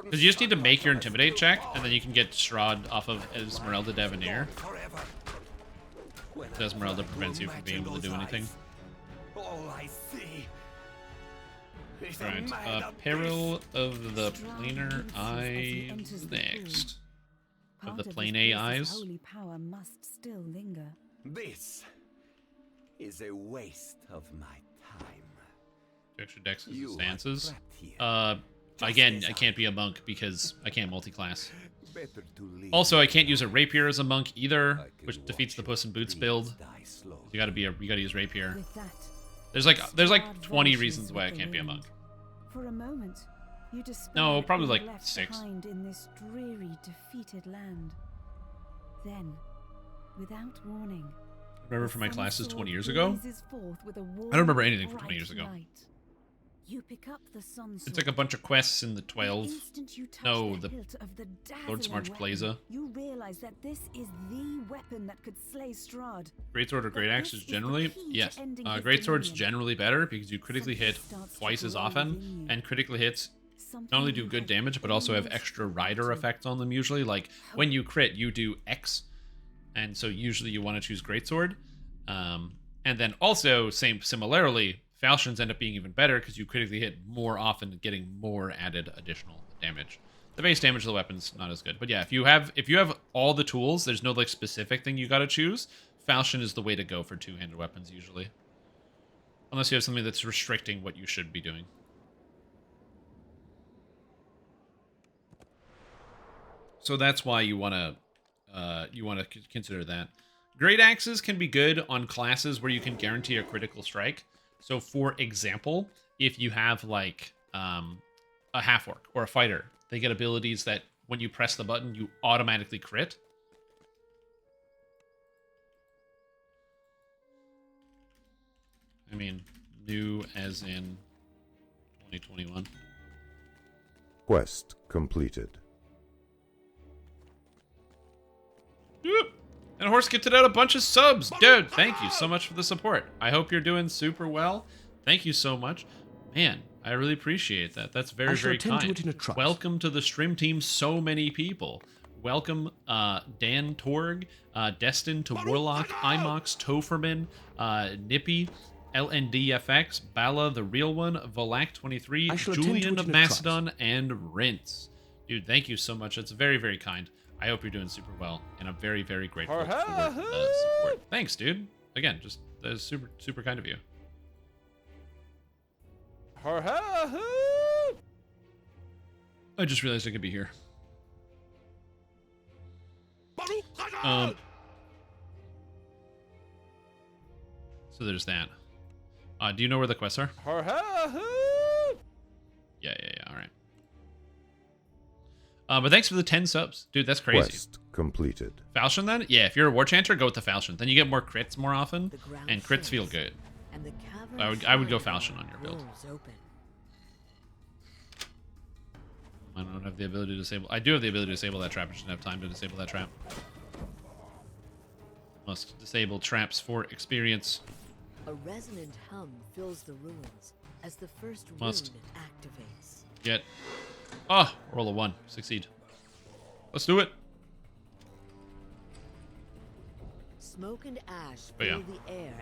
Because you just need to make your intimidate check, and then you can get Strahd off of Esmeralda Devanir. Esmeralda prevents you from being able to do anything. All I see. Alright, Peril of the Planar Eyes next. Of the Plane A Eyes. Holy power must still linger. This is a waste of my time. Extra decks and stances. Again, I can't be a monk because I can't multi-class. Also, I can't use a rapier as a monk either, which defeats the Puss in Boots build. You gotta use rapier. There's like 20 reasons why I can't be a monk. For a moment, you no, probably like 6. In this dreary, defeated land. Then, without warning, remember from my classes 20 years ago? I don't remember anything from 20 years ago. You pick up the sun sword. It's like a bunch of quests in the 12. No, the Lord's March Plaza. You realize that this is the weapon that could slay Strahd. Greatsword or Great Axe is generally, yes. Greatsword's generally better because you critically hit twice as often, and critically hits not only do good damage, but also have extra rider effects on them usually. Like, when you crit, you do X, and so usually you want to choose Greatsword. And then also, similarly, falchions end up being even better because you critically hit more often, getting more added additional damage. The base damage of the weapon's not as good. But yeah, if you have all the tools, there's no like specific thing you gotta choose. Falchion is the way to go for two-handed weapons usually. Unless you have something that's restricting what you should be doing. So that's why you wanna consider that. Great axes can be good on classes where you can guarantee a critical strike. So for example, if you have like a half-orc or a fighter, they get abilities that when you press the button, you automatically crit. I mean, new as in 2021. Quest completed. And Horse gifted out a bunch of subs. Dude, thank you so much for the support. I hope you're doing super well. Thank you so much. Man, I really appreciate that. That's very, very kind. Welcome to the stream team, so many people. Welcome, Dan Torg, Destin to Warlock, Imox, Topherman, Nippy, LNDFX, Bala, the real one, Volak23, Julian of Macedon, and Rince. Dude, thank you so much. That's very, very kind. I hope you're doing super well, and I'm very, very grateful for the support. Thanks, dude. Again, just that is super, super kind of you. I just realized I could be here. So there's that. Do you know where the quests are? Yeah, all right. But thanks for the 10 subs. Dude, that's crazy. Quest completed. Falchion then? Yeah, if you're a War Chanter, go with the Falchion. Then you get more crits more often, and crits feel good. I would go Falchion on your build. I don't have the ability to disable... I do have the ability to disable that trap. I just don't have time to disable that trap. Must disable traps for experience. A resonant hum fills the ruins as the first rune activates. Get... Oh, roll a 1. Succeed. Let's do it. Smoke and ash but yeah. the air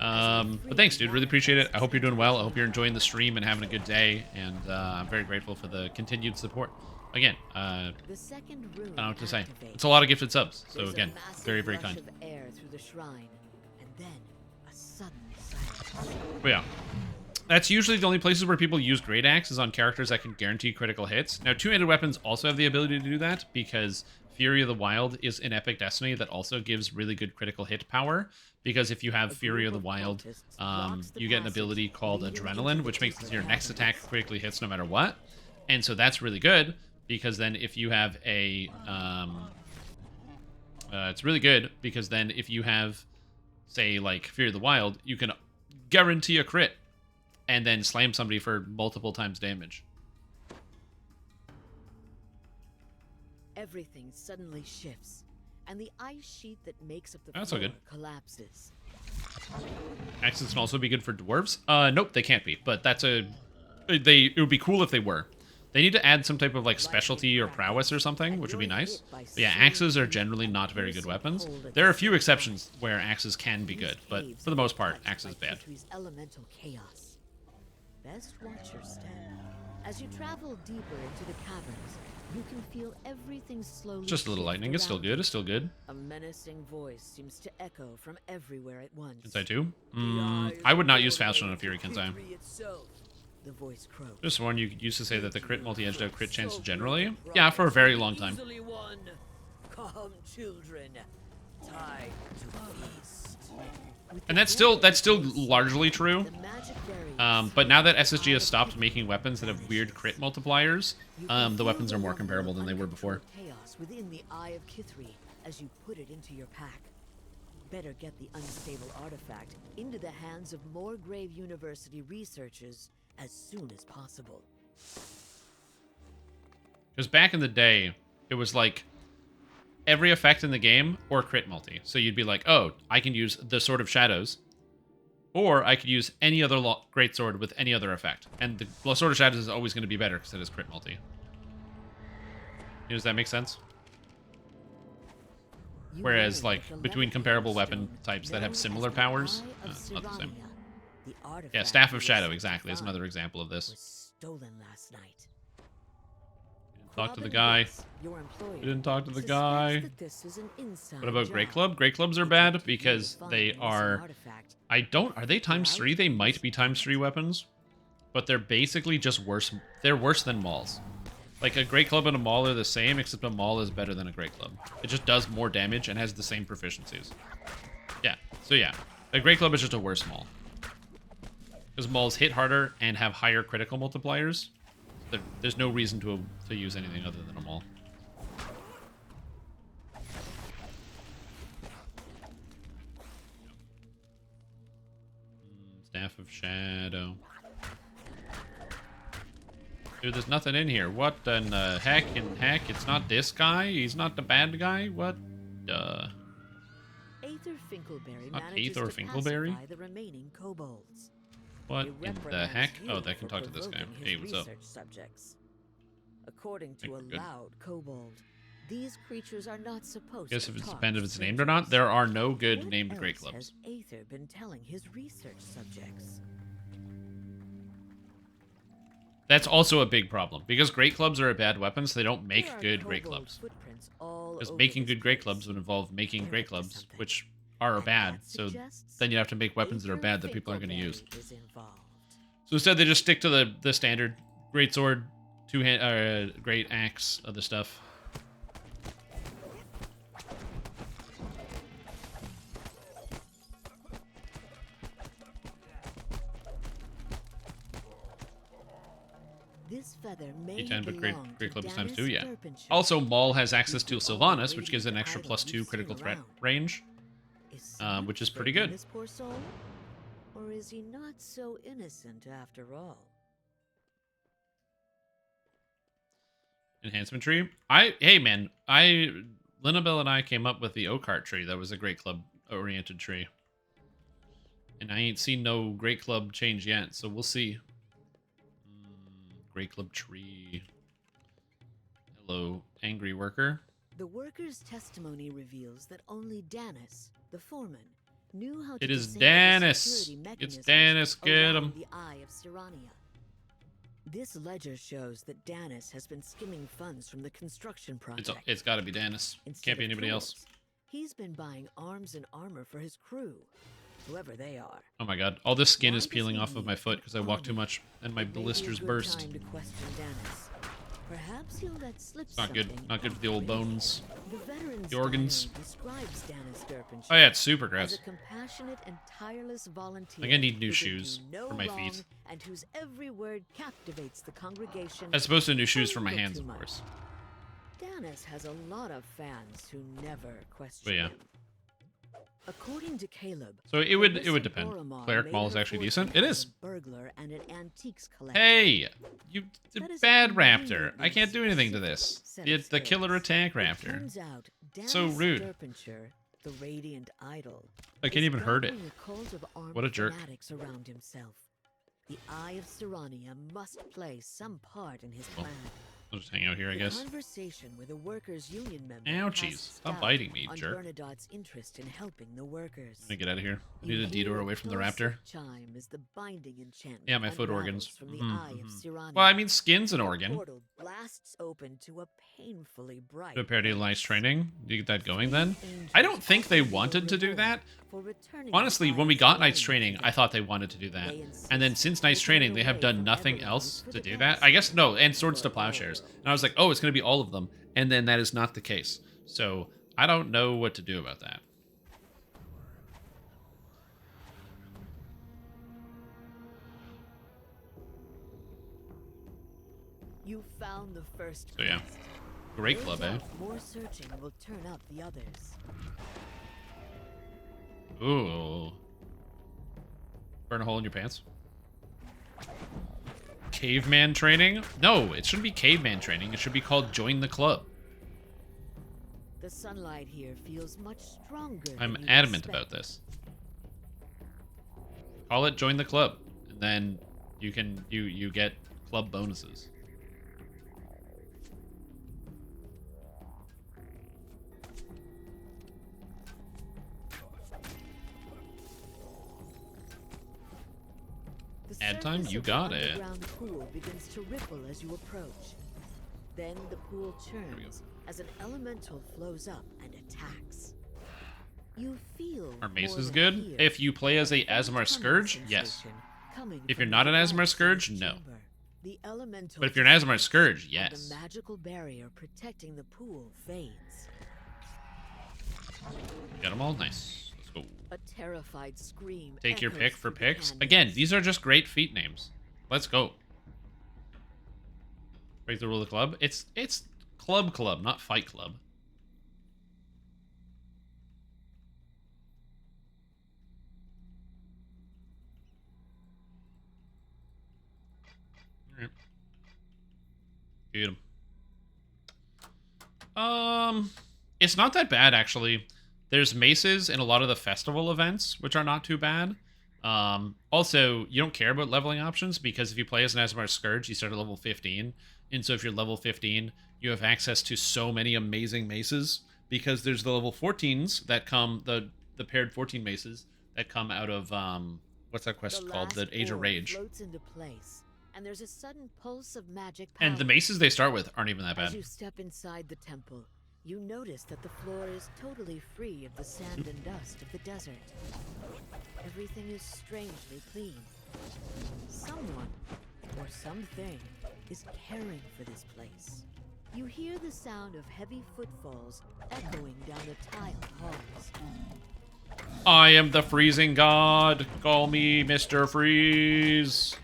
but thanks, dude. Really appreciate it. I hope you're doing well. I hope you're enjoying the stream and having a good day. And I'm very grateful for the continued support. Again, I don't know what to say. It's a lot of gifted subs. So again, very, very kind. Air through the shrine, and then a sudden silence. But yeah. That's usually the only places where people use Great Axe is on characters that can guarantee critical hits. Now, two-handed weapons also have the ability to do that because Fury of the Wild is an epic destiny that also gives really good critical hit power. Because if you have Fury of the Wild, you get an ability called Adrenaline, which makes your next attack critically hits no matter what. And so that's really good because then if you have a... it's really good because then if you have, say, like Fury of the Wild, you can guarantee a crit. And then slam somebody for multiple times damage. Everything suddenly shifts, and the ice sheet that makes up the That's floor all good. collapses. Axes can also be good for dwarves. Nope, they can't be. But that's a... It would be cool if they were. They need to add some type of like specialty or prowess or something, which would be nice. But yeah, axes are generally not very good weapons. There are a few exceptions where axes can be good, but for the most part, axes is bad. Elemental chaos. Best watch your step. As you travel deeper into the caverns, you can feel everything slowly. Just a little lightning. It's still good. It's still good. A menacing voice seems to echo from everywhere at once. Kensai 2? I would not use Falchion on a Fury Kensai. The voice croaked. Just one you used to say that the crit multi-edged out crit chance generally. Yeah, for a very long time. Come, children. Time to feast. And that's still largely true. But now that SSG has stopped making weapons that have weird crit multipliers, the weapons are more comparable than they were before. Chaos within the Eye of Kithri as you put it into your pack. Better get the unstable artifact into the hands of Moorgrave University researchers as soon as possible. Because back in the day, it was like every effect in the game or crit multi. So you'd be like, oh, I can use the Sword of Shadows. Or I could use any other greatsword with any other effect. And the Sword of Shadows is always going to be better because it is crit multi. Does that make sense? Whereas, like, between comparable weapon types that have similar powers, it's not the same. Yeah, Staff of Shadow, exactly, is another example of this. Stolen last night. Talk to the guy. Your employer We didn't talk to the suspects guy. that this is an inside What about job. Great Club? Great Clubs are It's up bad to you because to find they the missing are... artifact. Are they ×3? They might be ×3 weapons. But they're basically just worse. They're worse than Mauls. Like, a Great Club and a Maul are the same, except a Maul is better than a Great Club. It just does more damage and has the same proficiencies. Yeah, so yeah. A Great Club is just a worse Maul. Because Mauls hit harder and have higher critical multipliers. There's no reason to use anything other than a Maul. Staff of Shadow. Dude, there's nothing in here. What in the heck? It's not this guy? He's not the bad guy? What? Aether Finkelberry Not manages Aether to Finkelberry? pacify the remaining kobolds. What He in the reprimands heck? you Oh, that can for talk to this guy. provoking his Hey, what's up? research subjects. According to a Good. loud kobold, these creatures are not supposed Guess to if it's talk dependent to if it's named or not. strangers. There are no good What named Great else Clubs. has Aether been telling his research subjects? That's also a big problem because Great Clubs are a bad weapon, so they don't make There are good Great kobold Clubs. footprints all Because over making this good Great place. Clubs would involve making They're Great up to Clubs, something. which are And bad. that So suggests then you have to make weapons that are Aether bad that people aren't going to use. Finkelberry is involved. So instead, they just stick to the standard Great Sword, Great Axe, other stuff. This feather may D10, but Great belong to Club is Dennis ×2, yeah. Derpinshire. Also, Maul has access to He's the Sylvanas, only which gives an extra idol +2 you've critical seen threat around. range, Is someone which is pretty hurting good. This poor soul? Or is he not so innocent after all? Enhancement tree. Hey man, Linabelle and I came up with the Oakheart tree. That was a Great Club oriented tree. And I ain't seen no Great Club change yet, so we'll see. Great Club tree. Hello, angry worker. The worker's testimony reveals that only Danis, the foreman, knew how to It is disable the Danis. security It's mechanisms Danis. Get around him. the Eye of Sirania. This ledger shows that Danis has been skimming funds from the construction project. It's got to be Danis. Instead Can't be of anybody else. tools, he's been buying arms and armor for his crew, whoever they are. Oh my god, all this skin Why is does peeling he off of need my foot an because I walk too army? much and my It may be a blisters good burst. time to question Danis. Perhaps he'll let slip It's not good. something Not good for the old after bones. The veteran's The organs. diary describes Danis Derpinshire Oh yeah, it's super as grass. a compassionate and tireless volunteer. Like, I need new who can shoes do no for my wrong feet. And whose every word captivates the congregation. As opposed to new shoes a for my little hands, too of much. course. Danis has a lot of fans who never question But yeah. him. According to Caleb, So it would depend. Boromar Cleric made Mall is her actually fortune decent. It as is. a burglar and an antiques collector. Hey, you the That is bad a raptor. conveniently I can't do anything to this. specific set It's of the killer skills. attack It raptor. turns out So Danis rude. Derpinshire, the radiant idol, I can't is even hurt it. gathering a cult of armed What a jerk. fanatics around himself. The Eye of Sirania must play some part in his plan. I'll just hang out here, I The guess. conversation with a workers' union member Ouchies. casts Stop doubt biting me, on jerk. Bernadotte's interest in helping the workers. I'm gonna get out of here. I You need a detour hear away from the dulcet raptor. Chime is the binding enchantment Yeah, my foot organs. unravels from the Mhm, Eye of mhm. Sirania. Well, I mean, skin's an The organ. portal blasts open to a painfully bright Do a parody of Lice place. training. Do you get that going then? Angels I don't think they offer you a wanted to do reward that. for returning Honestly, the when Eye we of got Knight's Sirania training, to I thought they wanted to do that. They And then insist since Knight's taking training, they away have done from nothing everyone else for to the do best. that. I guess no, and Swords to For Plowshares. all. And I was like, oh, it's going to be all of them. And then that is not the case. So I don't know what to do about that. You found the first So yeah, quest. Great No Club, eh? doubt More searching will turn up the others. Ooh. Burn a hole in your pants. Caveman training? No, it shouldn't be caveman training. It should be called Join the Club. The sunlight here feels much stronger. I'm than you'd adamant expect. about this. Call it Join the Club, and then you can you get club bonuses. The Ad time? surface You of the got it. underground pool begins to ripple as you approach. Then the pool churns as an elemental flows up and attacks. You feel Are maces more good? than fear, If you play as a a Asmar tunnel Scourge, yes. sensation coming If from you're the not an Asmar device in Scourge, its no. chamber. The elemental But if you're an Asmar dissipates Scourge, and yes. the magical barrier protecting the pool fades. Got them all? Nice. Let's go. A terrified scream. Take your echoes pick for through the picks. canyons. Again, these are just great feat names. Let's go. Break the rule of the club. It's club, not fight club. Alright. Get him. It's not that bad, actually. There's maces in a lot of the festival events, which are not too bad. Also, you don't care about leveling options, because if you play as an Asmar Scourge, you start at level 15. And so if you're level 15, you have access to so many amazing maces, because there's the level 14s that come, the paired 14 maces that come out of, what's that quest called? The Age of Rage. Floats into place, and there's a sudden pulse of magic power. And the maces they start with aren't even that bad. As you step inside the temple, you notice that the floor is totally free of the sand and dust of the desert. Everything is strangely clean. Someone, or something, is caring for this place. You hear the sound of heavy footfalls echoing down the tiled halls. I am the freezing god. Call me Mr. Freeze.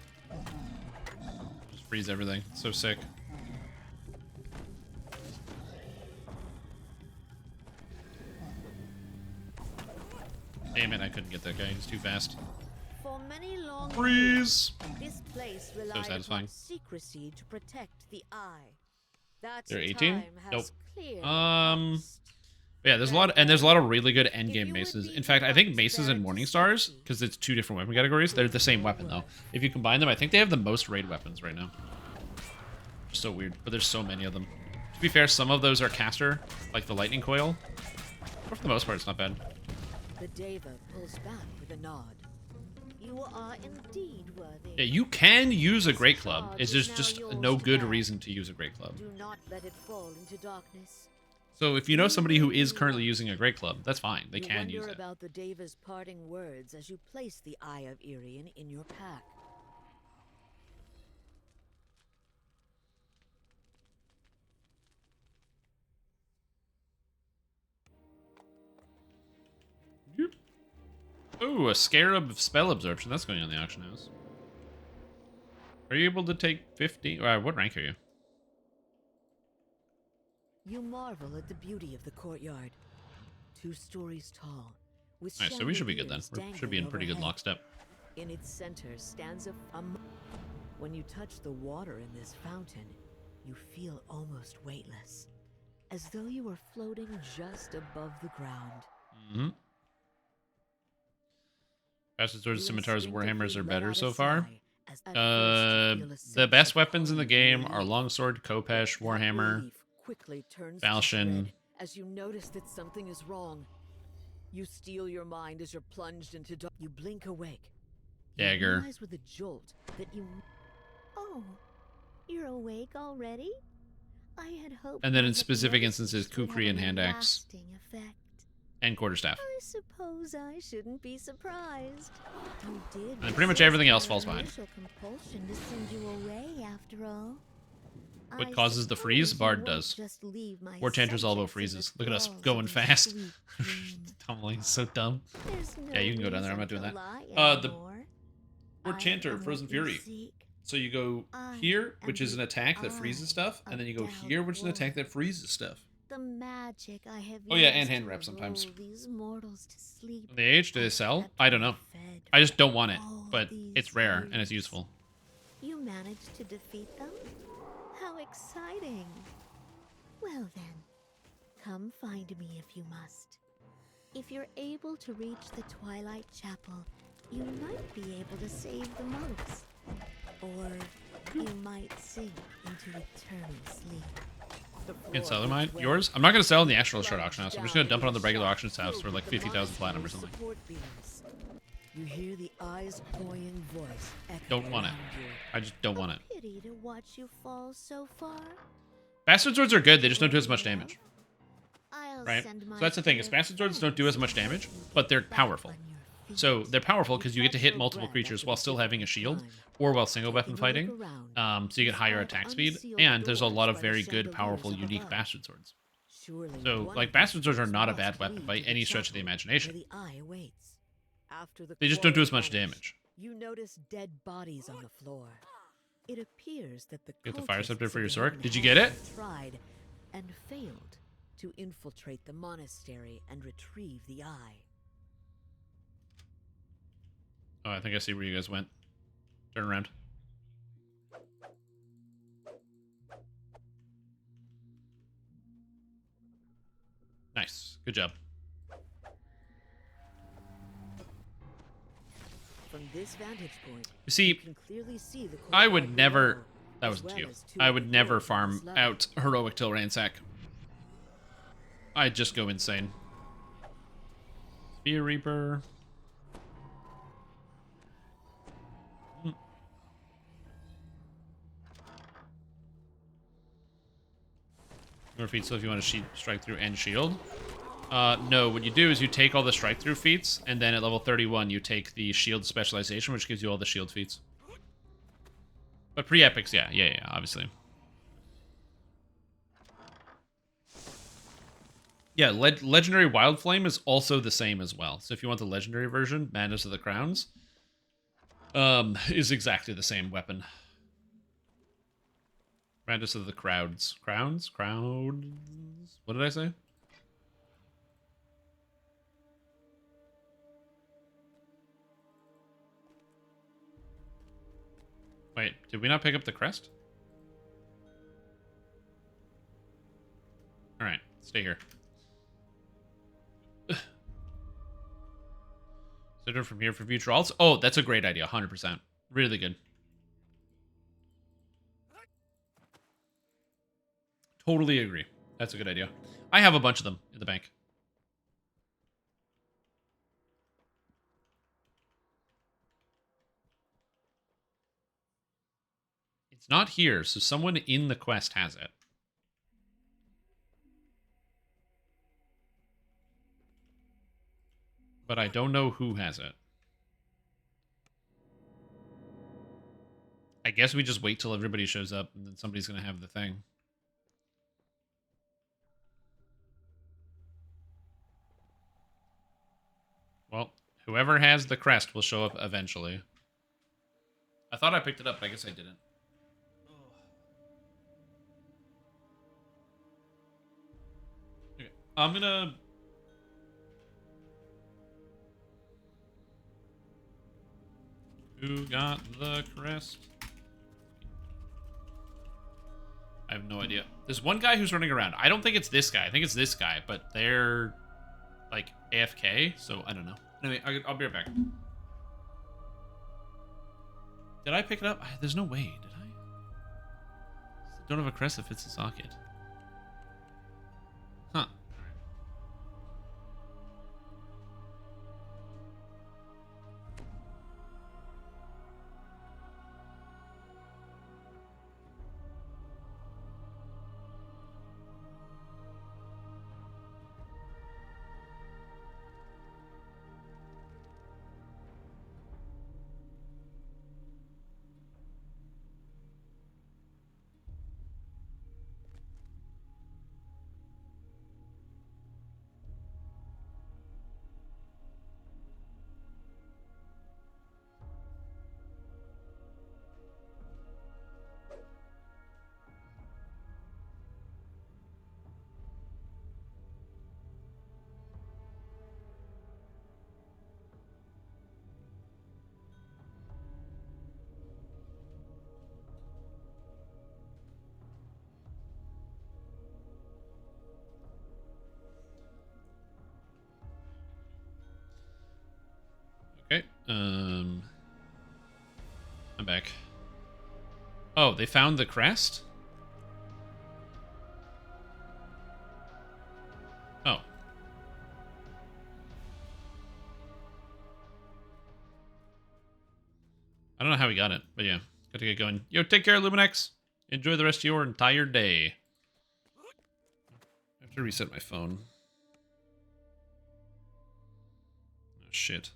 Just freeze everything. It's so sick. Damn it, I couldn't get that guy. He's too fast. For many long Freeze! years, this place relied satisfying. upon secrecy to protect the eye. That They're 18? time has Nope. clearly passed. Yeah, there's a lot of really good endgame maces. In fact, I think maces and Morning Stars, because it's two different weapon categories, they're the same weapon though. If you combine them, I think they have the most raid weapons right now. So weird, but there's so many of them. To be fair, some of those are caster, like the lightning coil. But for the most part, it's not bad. The Deva pulls back with a nod. You are indeed worthy. Yeah, you can use a great club. It's just no good reason to use a great club. Do not let it fall into darkness. So if you know somebody who is currently using a great club, that's fine. They can use wonder it. about the Deva's parting words as you place the Eye of Irian in your pack. Ooh, a Scarab spell absorption. That's going on the auction house. Are you able to take 50? What rank are you? You marvel at the beauty of the courtyard. 2 stories tall, with Nice, so we should be good then. chandeliers We should be in pretty good dangling lockstep. overhead. In its center stands when you touch the water in this fountain, you feel almost weightless, as though you were floating just above the ground. Mm-hmm. Bastard swords, You scimitars, warhammers are instinctively better let out so a far. sigh as at first you feel a The sense best of weapons in the calm game relief. are longsword, Kopesh, That warhammer, relief quickly turns to falchion. dread as you notice that something is wrong. You steel your mind as you're plunged into dark. You blink awake. You Dagger. realize with a jolt that you. Oh, you're awake already? I had hoped. And then in my specific hypnosis instances, would have Kukri and a hand axe. lasting effect. And quarterstaff. I suppose I shouldn't be surprised. You did. And then pretty much everything else falls resist behind. your initial compulsion to send you away, after all. What I causes the freeze? suppose you Bard won't does. just leave my War Chanter's elbow subjects in the freezes. Look at us thralls going of your fast. sweet dreams. Tumbling, so dumb. There's no Yeah, you can go down there. I'm not reason doing to that. lie The anymore. War I Chanter, am Frozen what you Fury. seek. So you go I here, am which is an the attack that eye freezes stuff, and of then you go Doubt here, which is an attack Wolf. that freezes stuff. The magic I have Oh, yeah, and used hand to wrap sometimes. lull these mortals to sleep. The age, do they I've sell? kept I don't know. them fed I just don't want it, all but these it's rare and it's years. useful. You managed to defeat them? How exciting! Well then, come find me if you must. If you're able to reach the Twilight Chapel, you might be able to save the monks. Or you might sink into eternal sleep. You can sell mine? Yours? I'm not going to sell in the actual short auction house. I'm just going to dump it on the regular auction house for like 50,000 platinum or something. You hear the eye's cloying voice echo Don't want it. around you. I just don't want it. Pity to watch you fall so far. Bastard swords are good, they just don't do as much damage. I'll Right? send So my that's the thing, is dear bastard swords don't do as much damage, but they're powerful. So they're powerful because you get to hit multiple creatures while still having a shield, or while single weapon fighting. So you get higher attack speed, and there's a lot of very good, powerful, unique bastard swords. So, like, bastard swords are not a bad weapon by any stretch of the imagination. They just don't do as much damage. You notice dead bodies on the floor. It appears that the Get the fire scepter for your cultists sword. again Did you get it? tried and failed to infiltrate the monastery and retrieve the eye. Oh, I think I see where you guys went. Turn around. Nice. Good job. From this vantage point, You see, can clearly see the I would courtyard never... below, That as wasn't well you. as two I of would the never doors on farm this level. out Heroic Till Ransack. I'd just go insane. Spear Reaper. More feats, so if you want to strike through and shield. No, what you do is you take all the strike through feats, and then at level 31 you take the shield specialization, which gives you all the shield feats. But pre-epics, yeah, obviously. Yeah, Legendary Wild Flame is also the same as well. So if you want the legendary version, Madness of the Crowns, is exactly the same weapon. Madness of the Crowds. Crowns? Crowds? What did I say? Wait, did we not pick up the crest? Alright, stay here. Consider from here for future alts. Oh, that's a great idea, 100%. Really good. Totally agree. That's a good idea. I have a bunch of them in the bank. It's not here, so someone in the quest has it. But I don't know who has it. I guess we just wait till everybody shows up, and then somebody's going to have the thing. Well, whoever has the crest will show up eventually. I thought I picked it up, but I guess I didn't. Okay, I'm gonna... Who got the crest? I have no idea. There's one guy who's running around. I don't think it's this guy. I think it's this guy, but they're... like AFK, so I don't know. Anyway, I'll be right back. Did I pick it up? There's no way, did I? I don't have a crest that fits the socket. Huh. Okay, I'm back. Oh, they found the crest? Oh. I don't know how we got it, but yeah. Got to get going. Yo, take care, Luminex. Enjoy the rest of your entire day. have to reset my phone. Oh, shit.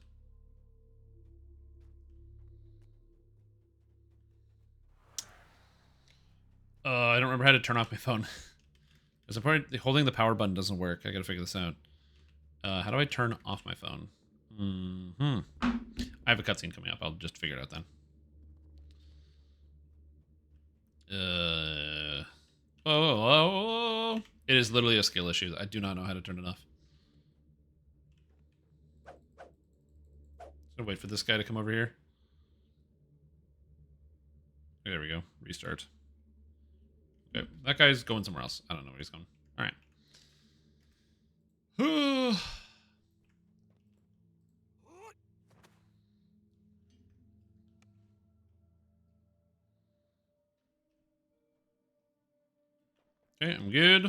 I don't remember how to turn off my phone. There's a point holding the power button doesn't work. I gotta figure this out. How do I turn off my phone? I have a cutscene coming up. I'll just figure it out then. Oh. It is literally a skill issue. I do not know how to turn it off. So wait for this guy to come over here. There we go. Restart. Okay, that guy's going somewhere else. I don't know where he's going. All right. Okay, I'm good.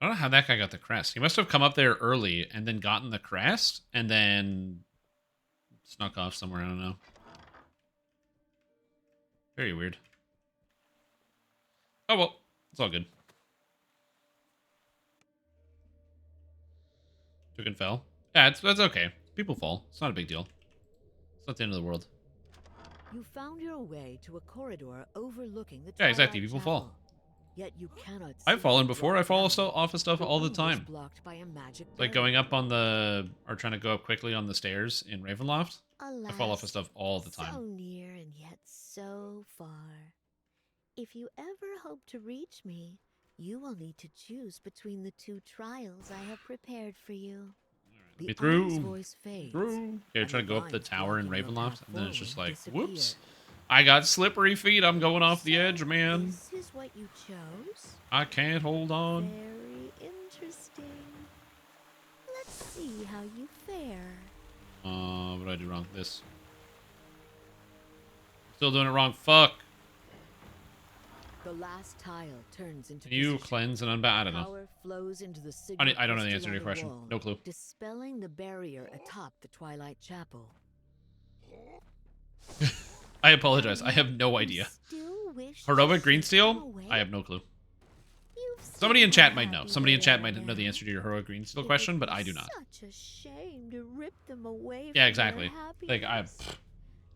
I don't know how that guy got the crest. He must have come up there early and then gotten the crest and then snuck off somewhere. I don't know. Very weird. Oh, well. It's all good. Took and fell. Yeah, that's okay. People fall. It's not a big deal. It's not the end of the world. You found your way to a corridor overlooking the Yeah, exactly. Twilight People Chapel. fall. Yet you cannot I've see fallen the before. road I fall down. off of stuff The all the road is time. blocked by a magic Like barrier. going up on the... or trying to go up quickly on the stairs in Ravenloft. I fall off of stuff all the So time. near and yet so far. If you ever hope to reach me, you will need to choose between the two trials I have prepared for you. Let me through. eye's voice fades, Through. Okay, and trying to go up the lines tower in blocking your Ravenloft, path and then it's just forward like, disappear. whoops. I got slippery feet. I'm going off the edge, man. This is what you chose? I can't hold on. Very interesting. Let's see how you fare. What did I do wrong? This. Still doing it wrong. Fuck. The last tile turns into Can you position. cleanse and unbound? I don't know. Power flows into the I don't know the signal answer to your crystal on the question. wall, No clue. Dispelling the barrier atop the Twilight Chapel. I apologize. I have no idea. Heroic green steel? I have no clue. Somebody in chat might know. Somebody in chat might know the answer to your heroic green steel question, but I do not. Such a shame to rip them away Yeah, from exactly. their Like happiness,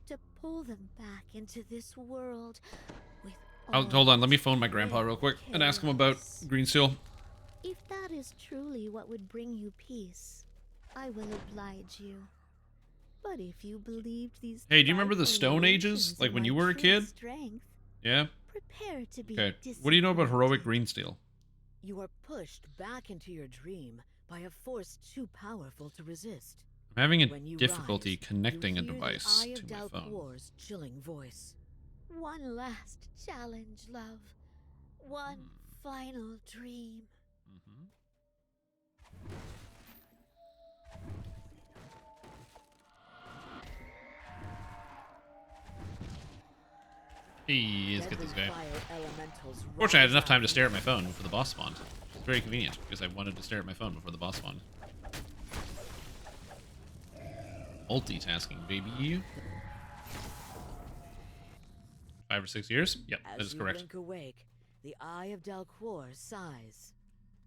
to pull them back into this world with Hold on. Let me phone my grandpa real quick and ask him about green steel. If that is truly what would bring you peace, I will oblige you. But if you believed these Hey, do you remember the trifling Stone Ages? illusions Like of when my you were a true kid? strength, Yeah? prepare to be Okay. What do you know about heroic disappointed. green steel? You are pushed back into your dream by a force too powerful to resist. I'm having When a you difficulty rise, connecting a you hear device the Eye to of my phone. Dalquor's chilling voice. One last challenge, love. One final dream. Hey, let's get this guy. Fire elementals Fortunately, I had rise enough time up to stare at my phone before the boss spawned. It's very convenient because I wanted to stare at my phone before the boss spawned. Multitasking, baby. 5 or 6 years? Yep, that As is you correct. blink awake, the Eye of Dalquor sighs.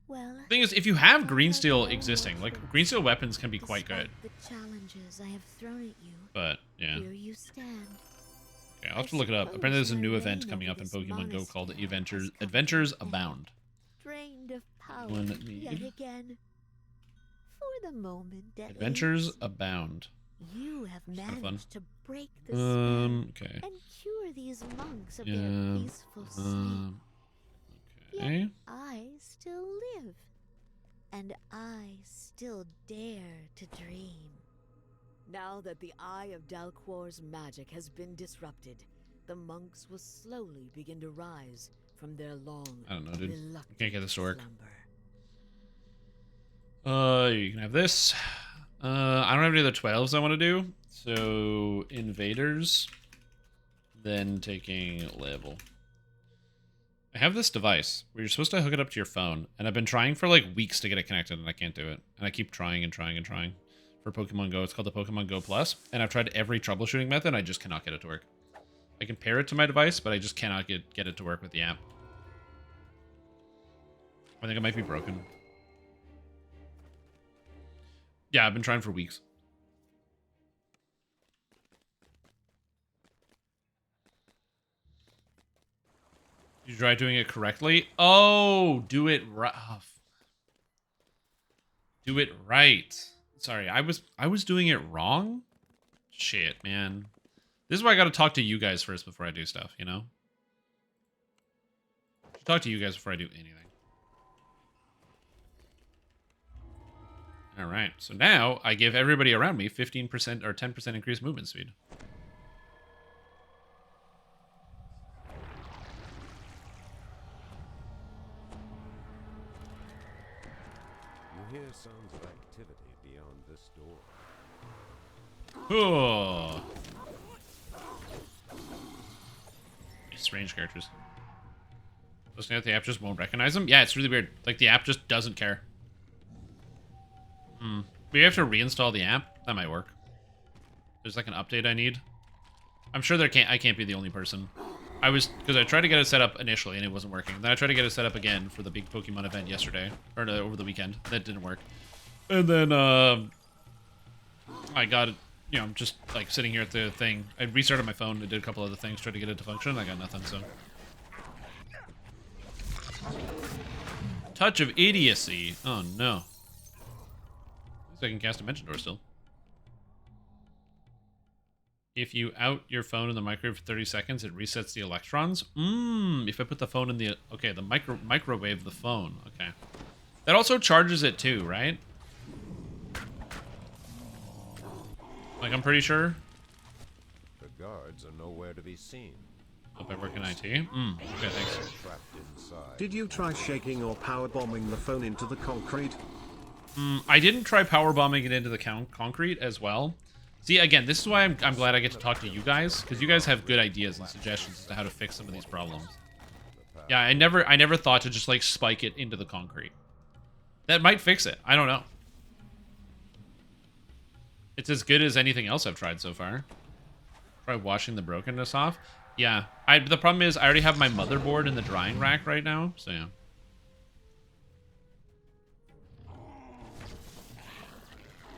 Well, The thing is, if you have green steel existing, like green steel weapons can be quite good. the challenges I have thrown at you, But yeah, here you stand. okay, I'll have to look it up. Apparently, there's a new event coming up in Pokemon Go called Adventures Abound. Drained of power One yet need. again. For the moment, at Adventures least, Abound. you have kinda fun. managed to break the spell Okay. and cure these monks of Yeah. their peaceful sleep. Okay. Yet I still live, and I still dare to dream. Now that the Eye of Dalquor's magic has been disrupted, the monks will slowly begin to rise from their long, I don't know, dude. reluctant Can't get this to work. slumber. You can have this. I don't have any other 12s I want to do. So, invaders. Then taking level. I have this device where you're supposed to hook it up to your phone. And I've been trying for like weeks to get it connected and I can't do it. And I keep trying and trying and trying. For Pokemon Go, it's called the Pokemon Go Plus. And I've tried every troubleshooting method and I just cannot get it to work. I can pair it to my device, but I just cannot get it to work with the app. I think it might be broken. Yeah, I've been trying for weeks. You try doing it correctly? Oh, do it right. Oh, do it right. Sorry, I was doing it wrong? Shit, man. This is why I gotta talk to you guys first before I do stuff, you know? I should talk to you guys before I do anything. Alright, so now I give everybody around me 15% or 10% increased movement speed. You hear sounds of activity beyond this door. Oh. Strange characters. Listening at the app just won't recognize them? Yeah, it's really weird. Like, the app just doesn't care. Maybe I have to reinstall the app? That might work. There's like an update I need. I'm sure I can't be the only person. Because I tried to get it set up initially and it wasn't working. Then I tried to get it set up again for the big Pokemon event yesterday. Or no, over the weekend. That didn't work. And then, I got it, you know, just like sitting here at the thing. I restarted my phone and did a couple other things, tried to get it to function. I got nothing, so. Touch of idiocy. Oh, no. At least I can cast Dimension Door still. If you out your phone in the microwave for 30 seconds, it resets the electrons. If I put the phone in the... Okay, the microwave the phone. Okay. That also charges it too, right? Like, I'm pretty sure. The guards are nowhere to be seen. Hope I work in IT. Okay, thanks. Trapped inside. Did you try shaking or power bombing the phone into the concrete? I didn't try power bombing it into the concrete as well. See, again, this is why I'm glad I get to talk to you guys, because you guys have good ideas and suggestions as to how to fix some of these problems. Yeah, I never thought to just like spike it into the concrete. That might fix it. I don't know. It's as good as anything else I've tried so far. Try washing the brokenness off. Yeah, the problem is I already have my motherboard in the drying rack right now, so yeah.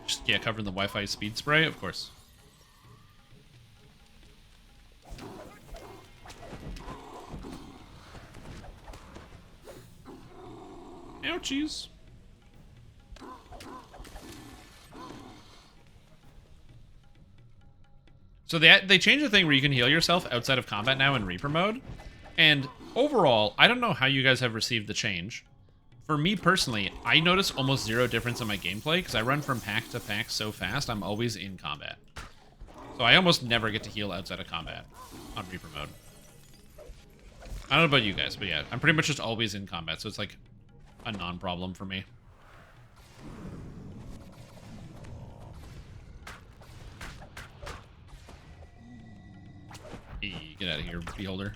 Just, yeah, covering the Wi-Fi speed spray, of course. Ouchies. So they changed the thing where you can heal yourself outside of combat now in Reaper mode. And overall, I don't know how you guys have received the change. For me personally, I notice almost zero difference in my gameplay because I run from pack to pack so fast, I'm always in combat. So I almost never get to heal outside of combat on Reaper mode. I don't know about you guys, but yeah, I'm pretty much just always in combat, so it's like a non-problem for me. Hey, get out of here, beholder.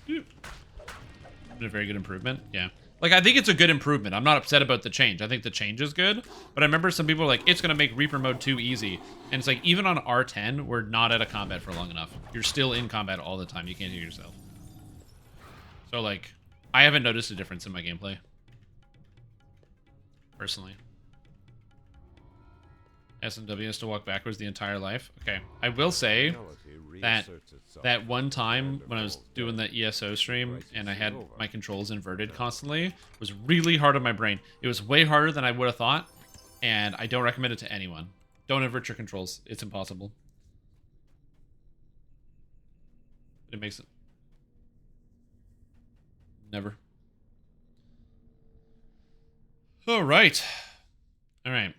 Been a very good improvement. Yeah. Like, I think it's a good improvement. I'm not upset about the change. I think the change is good. But I remember some people were like, it's going to make Reaper mode too easy. And it's like, even on R10, we're not out of combat for long enough. You're still in combat all the time. You can't heal yourself. So, like, I haven't noticed a difference in my gameplay. Personally. SMW has to walk backwards the entire life. Okay. I will say that one time when I was doing the ESO stream and I had my controls inverted constantly was really hard on my brain. It was way harder than I would have thought, and I don't recommend it to anyone. Don't invert your controls. It's impossible. It makes it... Never. Alright. Alright.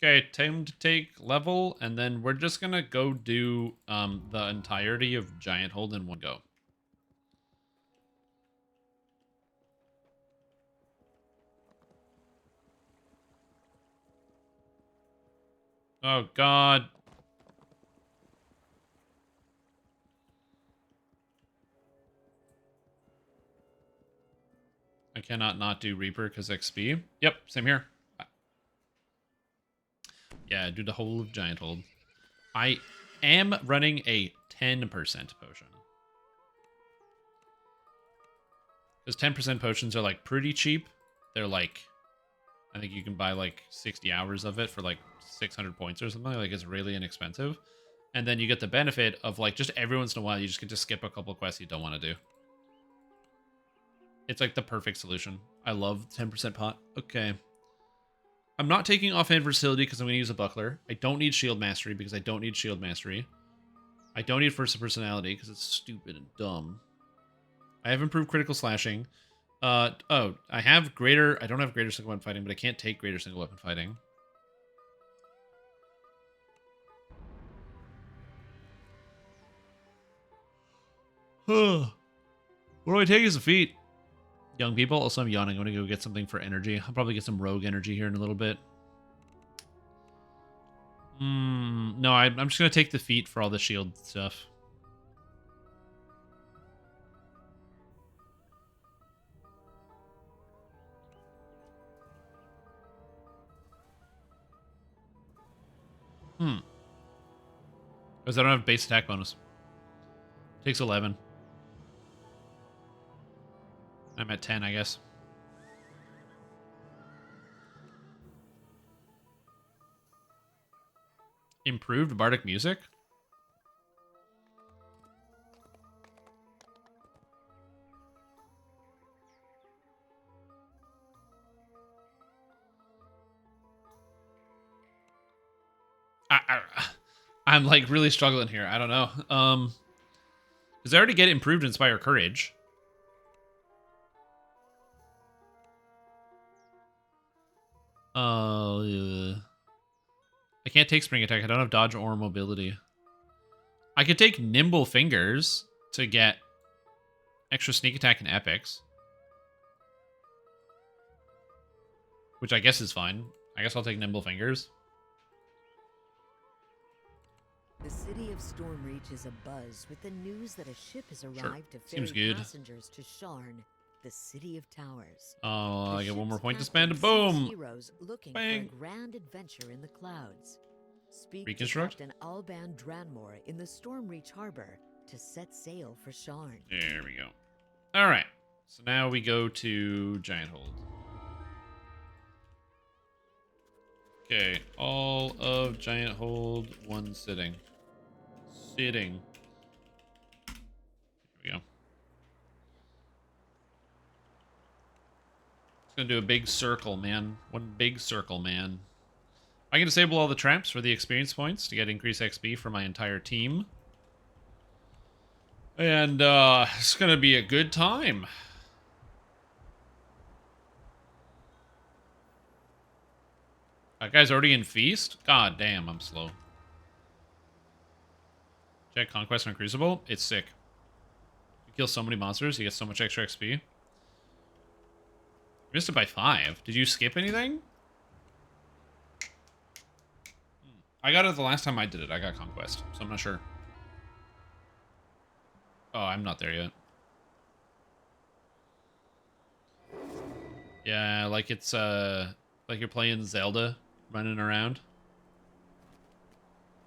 Okay, time to take level, and then we're just gonna go do the entirety of Giant Hold in one go. Oh god. I cannot not do Reaper because XP. Yep, same here. Yeah, do the whole of Giant Hold. I am running a 10% potion. Because 10% potions are like pretty cheap. They're like, I think you can buy like 60 hours of it for like 600 points or something. Like it's really inexpensive. And then you get the benefit of like just every once in a while you just get to skip a couple of quests you don't want to do. It's like the perfect solution. I love 10% pot. Okay. I'm not taking offhand versatility because I'm going to use a buckler. I don't need shield mastery because I don't need shield mastery. I don't need first personality because it's stupid and dumb. I have improved critical slashing. Oh, I have greater... I don't have greater single weapon fighting, but I can't take greater single weapon fighting. What do I take as a feat? Young people. Also, I'm yawning. I'm going to go get something for energy. I'll probably get some rogue energy here in a little bit. No, I'm just going to take the feat for all the shield stuff. Because I don't have base attack bonus. Takes 11. I'm at 10, I guess. Improved bardic music? I'm like really struggling here. I don't know. Because I already get improved inspire courage. I can't take spring attack. I don't have dodge or mobility. I could take nimble fingers to get extra sneak attack and epics, which I guess is fine. I guess I'll take nimble fingers. The city of Stormreach is abuzz with the news that a ship has arrived to Seems ferry good. passengers to Sharn, the city of towers. Oh, I get one more point to captain spend. sees Boom! Heroes looking Bang. for a grand adventure in the clouds. Speak Reconstruct? to Captain Alban Dranmore in the Stormreach harbor to set sail for Sharn. There we go. All right. So now we go to Giant Hold. Okay, all of Giant Hold, one sitting. Sitting. Here we go. It's gonna do a big circle, man. One big circle, man. I can disable all the traps for the experience points to get increased XP for my entire team. And it's gonna be a good time. That guy's already in Feast? God damn, I'm slow. Check Conquest on Crucible. It's sick. You kill so many monsters, you get so much extra XP. You missed it by 5. Did you skip anything? I got it the last time I did it. I got Conquest, so I'm not sure. Oh, I'm not there yet. Yeah, like it's like you're playing Zelda, running around.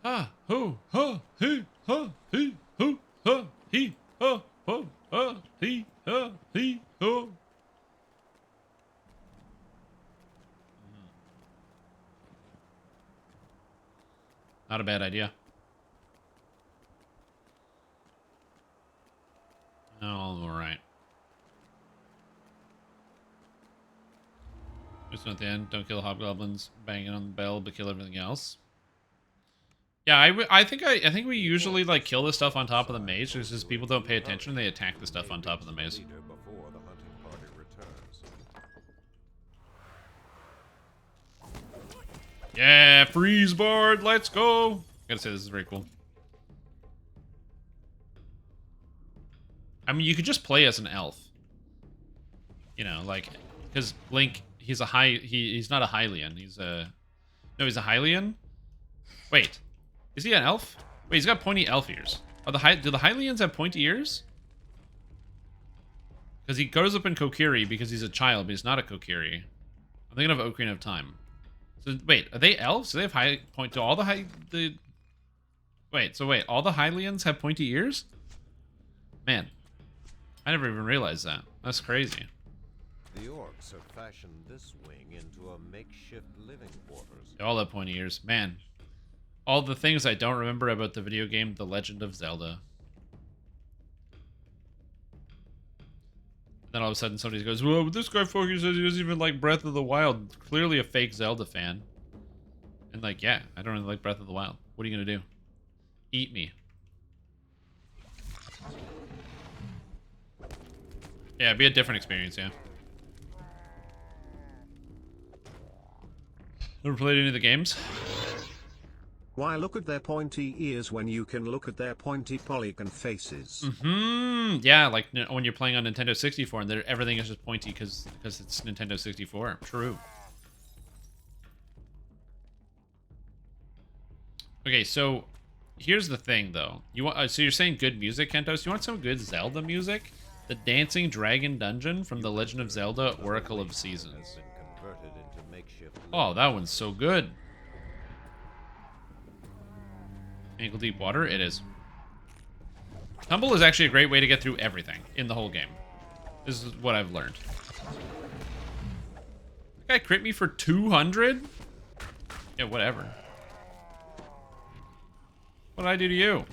Ha ho ha he ha he ho ha he ha ho ha he ha he ho. Not a bad idea. All right. Just at the end, don't kill hobgoblins, banging on the bell, but kill everything else. Yeah, I think we usually like kill the stuff on top of the maze because people don't pay attention. They attack the stuff on top of the maze. Before the hunting party returns. Yeah, freeze board, let's go. Gotta say, this is very cool. I mean, you could just play as an elf. You know, like, because Link, he's a he's not a Hylian. He's a, no, he's a Hylian. Wait, is he an elf? Wait, he's got pointy elf ears. Do the Hylians have pointy ears? Because he grows up in Kokiri because he's a child, but he's not a Kokiri. I'm thinking of Ocarina of Time. So wait, are they elves? Do they have wait, all the Hylians have pointy ears? Man, I never even realized that. That's crazy. The orcs have fashioned this wing into a makeshift living quarters. All that pointy ears. Man. All the things I don't remember about the video game The Legend of Zelda. Then all of a sudden somebody goes, well, this guy fucking says he doesn't even like Breath of the Wild. Clearly a fake Zelda fan. And like, yeah, I don't really like Breath of the Wild. What are you going to do? Eat me. Yeah, it'd be a different experience, yeah. Never played any of the games? Why look at their pointy ears when you can look at their pointy polygon faces? Yeah, like when you're playing on Nintendo 64 and everything is just pointy because it's Nintendo 64. True. Okay, so here's the thing, though. You want so you're saying good music, Kentos? You want some good Zelda music? The Dancing Dragon Dungeon from The Legend of Zelda: Oracle of Seasons. Oh, that one's so good. Ankle deep water? It is. Tumble is actually a great way to get through everything in the whole game. This is what I've learned. That guy crit me for 200? Yeah, whatever. What did I do to you?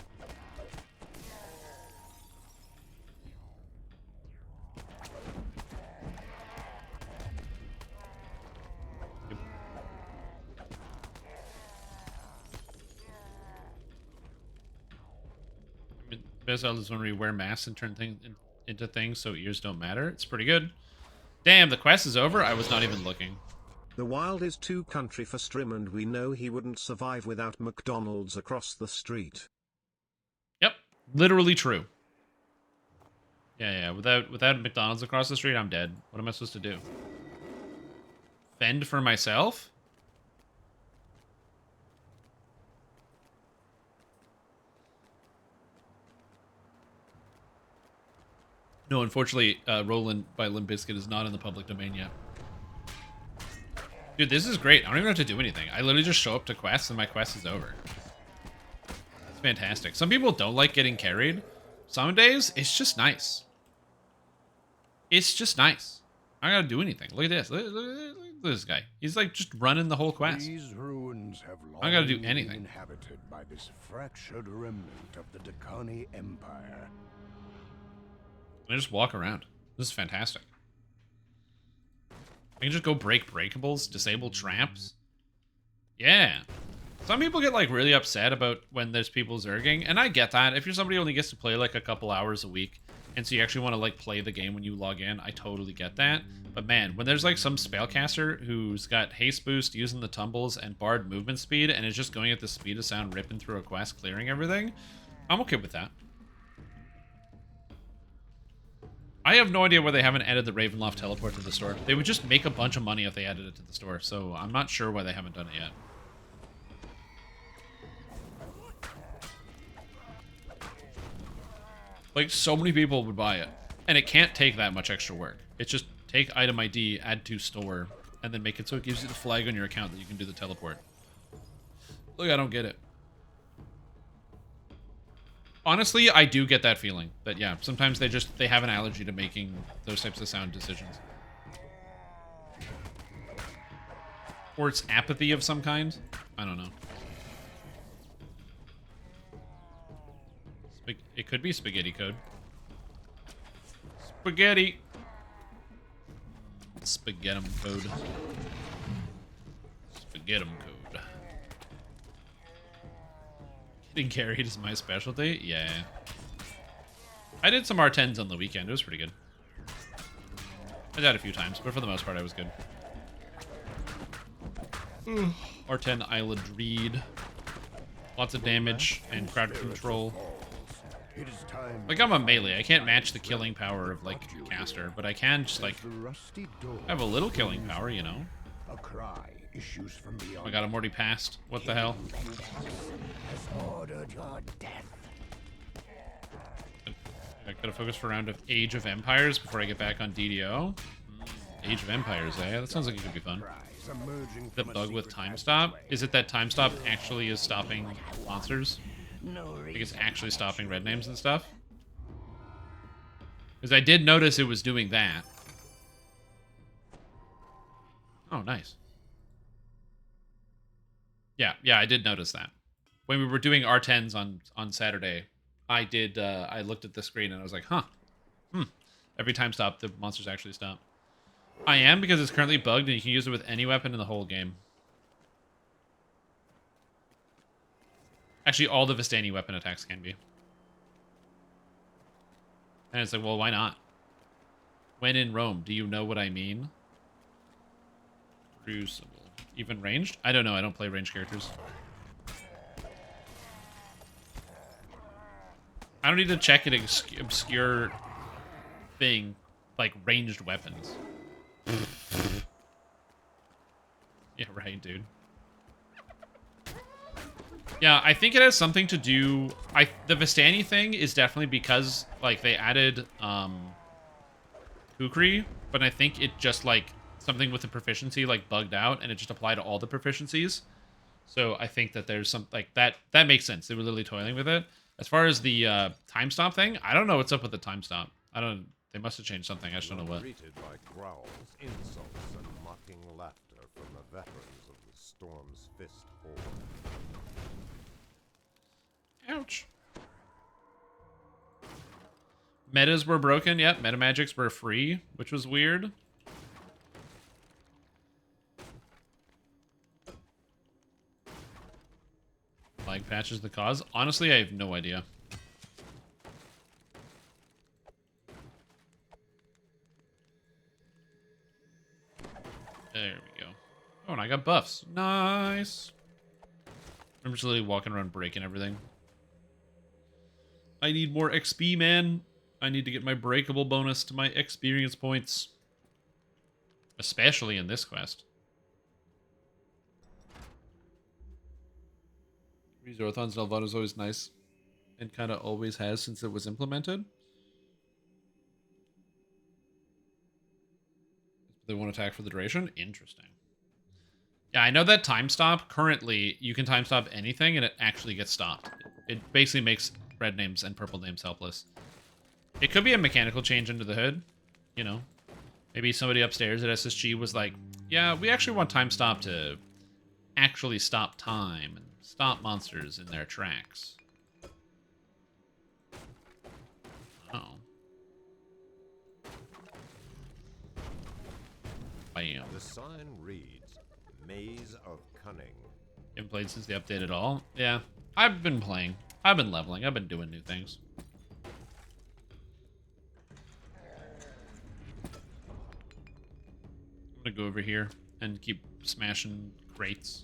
Best Zelda is when we wear masks and turn things into things so ears don't matter. It's pretty good. Damn, the quest is over? I was not even looking. The Wild is too country for Strim, and we know he wouldn't survive without McDonald's across the street. Yep, literally true. Yeah, without McDonald's across the street, I'm dead. What am I supposed to do? Fend for myself? No, unfortunately, Roland by Limp Bizkit is not in the public domain yet. Dude, this is great. I don't even have to do anything. I literally just show up to quests and my quest is over. It's fantastic. Some people don't like getting carried. Some days, it's just nice. It's just nice. I don't gotta do anything. Look at this. Look at this guy. He's like just running the whole quest. These ruins have long I gotta do anything. been inhabited by this fractured remnant of the Dakani Empire. I just walk around. This is fantastic. I can just go break breakables, disable traps. Yeah. Some people get like really upset about when there's people zerging, and I get that. If you're somebody who only gets to play like a couple hours a week, and so you actually want to like play the game when you log in, I totally get that. But man, when there's like some spellcaster who's got haste boost, using the tumbles, and barred movement speed, and is just going at the speed of sound, ripping through a quest, clearing everything, I'm okay with that. I have no idea why they haven't added the Ravenloft teleport to the store. They would just make a bunch of money if they added it to the store, so I'm not sure why they haven't done it yet. Like, so many people would buy it, and it can't take that much extra work. It's just take item ID, add to store, and then make it so it gives you the flag on your account that you can do the teleport. Look, I don't get it. Honestly, I do get that feeling. But yeah, sometimes they have an allergy to making those types of sound decisions. Or it's apathy of some kind. I don't know. It could be spaghetti code. Spaghetti! Spaghettum code. Spaghettum code. Getting carried is my specialty? Yeah. I did some R10s on the weekend. It was pretty good. I died a few times, but for the most part, I was good. R10 Island Reed. Lots of damage and crowd control. Like, I'm a melee. I can't match the killing power of, like, caster, but I can just, like, have a little killing power, you know? A cry issues from beyond. Oh my god, I'm already past. What the hell? I gotta focus for a round of Age of Empires before I get back on DDO. Age of Empires, eh? That sounds like it could be fun. The bug with time stop? Is it that time stop actually is stopping monsters? Like it's actually stopping red names and stuff? Because I did notice it was doing that. Oh, nice. Yeah, I did notice that. When we were doing R10s on Saturday, I looked at the screen and I was like, huh. Every time stop, the monsters actually stop. I am, because it's currently bugged and you can use it with any weapon in the whole game. Actually, all the Vistani weapon attacks can be. And it's like, well, why not? When in Rome, do you know what I mean? Crucible. Even ranged? I don't know. I don't play ranged characters. I don't need to check an obscure thing like ranged weapons. Yeah, right, dude. Yeah, I think it has something to do... the Vistani thing is definitely because, like, they added, Kukri, but I think it just, like, something with the proficiency, like, bugged out, and it just applied to all the proficiencies. So I think that there's some, like, that makes sense. They were literally toiling with it. As far as the, time stop thing, I don't know what's up with the time stop. They must have changed something. I just don't know what. Greeted by growls, insults, and mocking laughter from the veterans of the Storm's Fist Horde. Ouch. Metas were broken. Yep, meta magics were free, which was weird. Lag patches the cause? Honestly, I have no idea. There we go. Oh, and I got buffs. Nice. I'm just literally walking around breaking everything. I need more XP, man. I need to get my breakable bonus to my experience points. Especially in this quest. Zorothon's Nelvana is always nice. And kind of always has since it was implemented. They won't attack for the duration? Interesting. Yeah, I know that time stop, currently, you can time stop anything and it actually gets stopped. It basically makes red names and purple names helpless. It could be a mechanical change under the hood, you know. Maybe somebody upstairs at SSG was like, yeah, we actually want time stop to actually stop time and stop monsters in their tracks. Oh. Bam. The sign reads, Maze of Cunning. You haven't played since the update at all? Yeah, I've been playing. I've been leveling. I've been doing new things. I'm gonna go over here and keep smashing crates.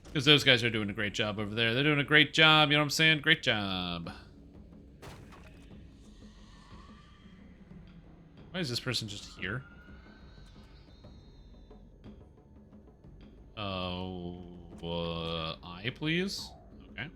Because those guys are doing a great job over there. They're doing a great job, you know what I'm saying? Great job. Why is this person just here? I please? Okay.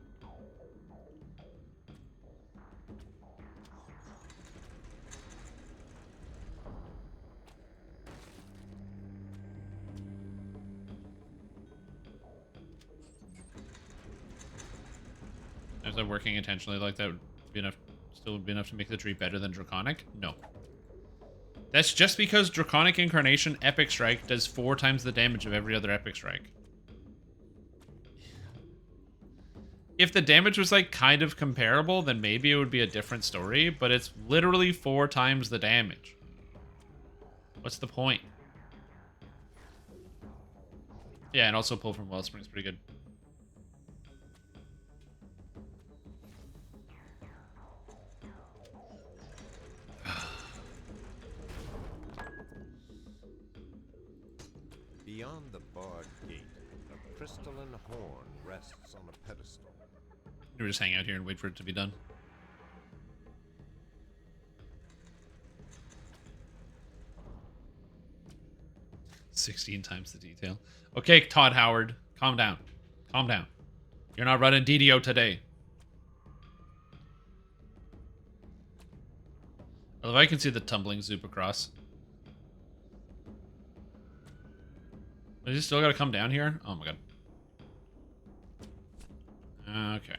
Is that working intentionally like that would be enough, still would be enough to make the tree better than Draconic? No. That's just because Draconic Incarnation Epic Strike does 4 times the damage of every other Epic Strike. If the damage was like kind of comparable, then maybe it would be a different story, but it's literally 4 times the damage. What's the point? Yeah, and also pull from Wellspring is pretty good. Beyond the barred gate, a crystalline horn rests on a pedestal. You just hang out here and wait for it to be done. "16 times the detail." Okay, Todd Howard, calm down. Calm down. You're not running DDO today. Although I can see the tumbling zoop across. Is he still got to come down here? Oh my god. Okay.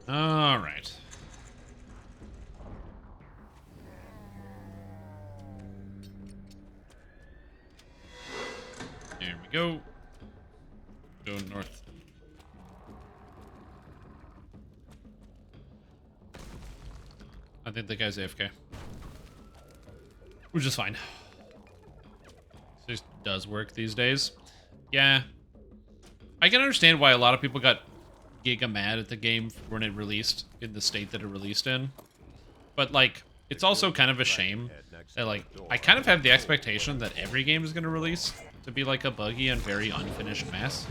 All right. There we go. Go north. I think the guy's AFK. Which is fine. This does work these days. Yeah. I can understand why a lot of people got giga mad at the game when it released in the state that it released in. But, like, it's also kind of a shame that, like, I kind of have the expectation that every game is going to release to be, like, a buggy and very unfinished mess.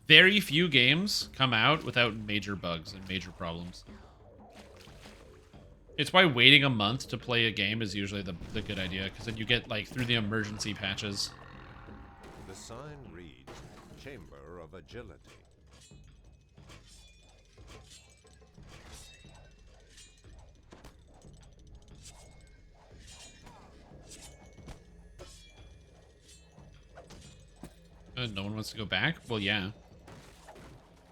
Very few games come out without major bugs and major problems. It's why waiting a month to play a game is usually the good idea, because then you get, like, through the emergency patches. The sign reads, Chamber of Agility. No one wants to go back? Well, yeah.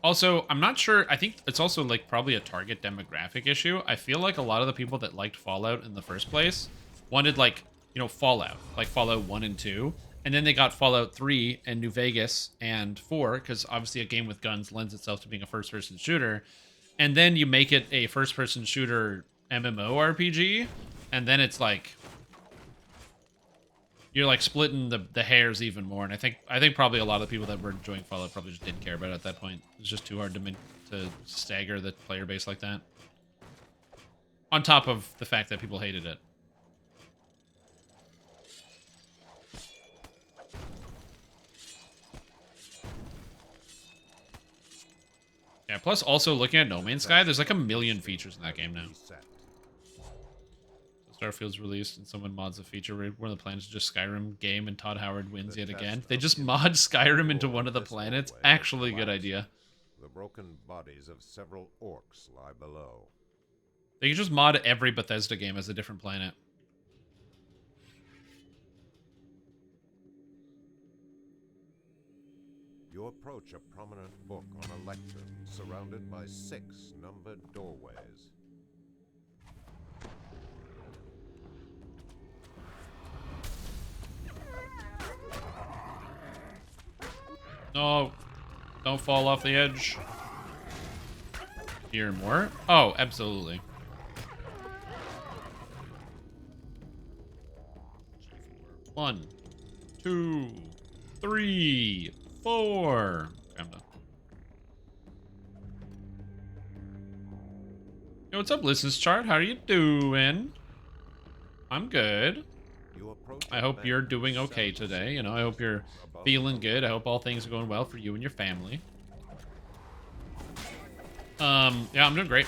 Also, I'm not sure. I think it's also, like, probably a target demographic issue. I feel like a lot of the people that liked Fallout in the first place wanted, like, you know, Fallout. Like, Fallout 1 and 2. And then they got Fallout 3 and New Vegas and 4, because obviously a game with guns lends itself to being a first-person shooter. And then you make it a first-person shooter MMORPG, and then it's like... You're like splitting the hairs even more, and I think probably a lot of the people that were enjoying Fallout probably just didn't care about it at that point. It's just too hard to stagger the player base like that. On top of the fact that people hated it. Yeah. Plus, also looking at No Man's Sky, there's like a million features in that game now. Starfield's released and someone mods a feature. One of the plans is just Skyrim game and Todd Howard wins yet again. They just mod Skyrim into one of the planets. Actually a good idea. The broken bodies of several orcs lie below. They can just mod every Bethesda game as a different planet. You approach a prominent book on a lectern surrounded by 6 numbered doorways. No, don't fall off the edge. Hear more? Oh, absolutely. One, 2, 3, 4. Okay, I'm done. Yo, what's up, Listens Chart? How are you doing? I'm good. I hope you're doing okay today. You know, I hope you're feeling good. I hope all things are going well for you and your family. Yeah, I'm doing great.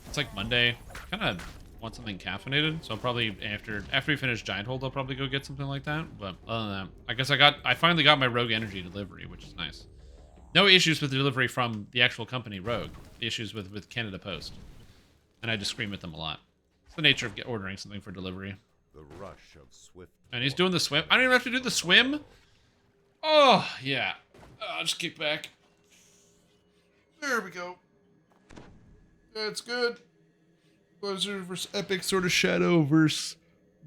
It's like Monday. Kind of want something caffeinated, so I'll probably after we finish Giant Hold, I'll probably go get something like that. But other than that, I guess I finally got my Rogue Energy delivery, which is nice. No issues with the delivery from the actual company Rogue. Issues with Canada Post, and I just scream at them a lot. It's the nature of ordering something for delivery. The rush of swift. And he's doing the swim. I don't even have to do the swim. Oh yeah. I'll just kick back. There we go. That's good. Blizzard versus Epic Sword of Shadow versus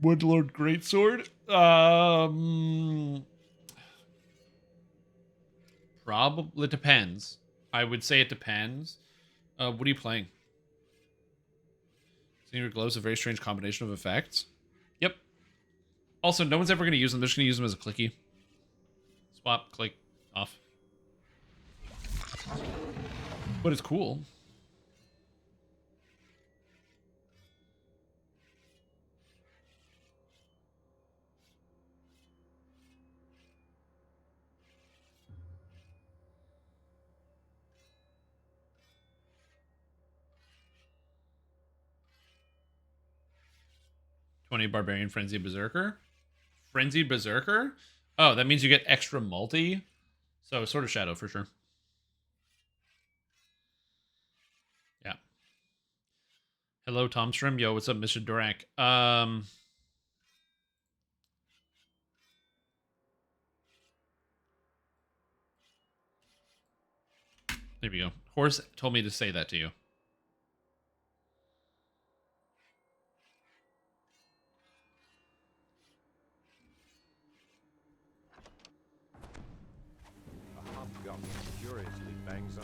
Woodlord Greatsword. Probably depends. I would say it depends. What are you playing? Senior Glow's a very strange combination of effects. Yep. Also, no one's ever going to use them. They're just going to use them as a clicky. Swap, click, off. But it's cool. Barbarian Frenzy Berserker. Frenzy Berserker? Oh, that means you get extra multi. So, Sword of Shadow for sure. Yeah. Hello, Tomstrom. Yo, what's up, Mr. Durak? There we you go. Horse told me to say that to you.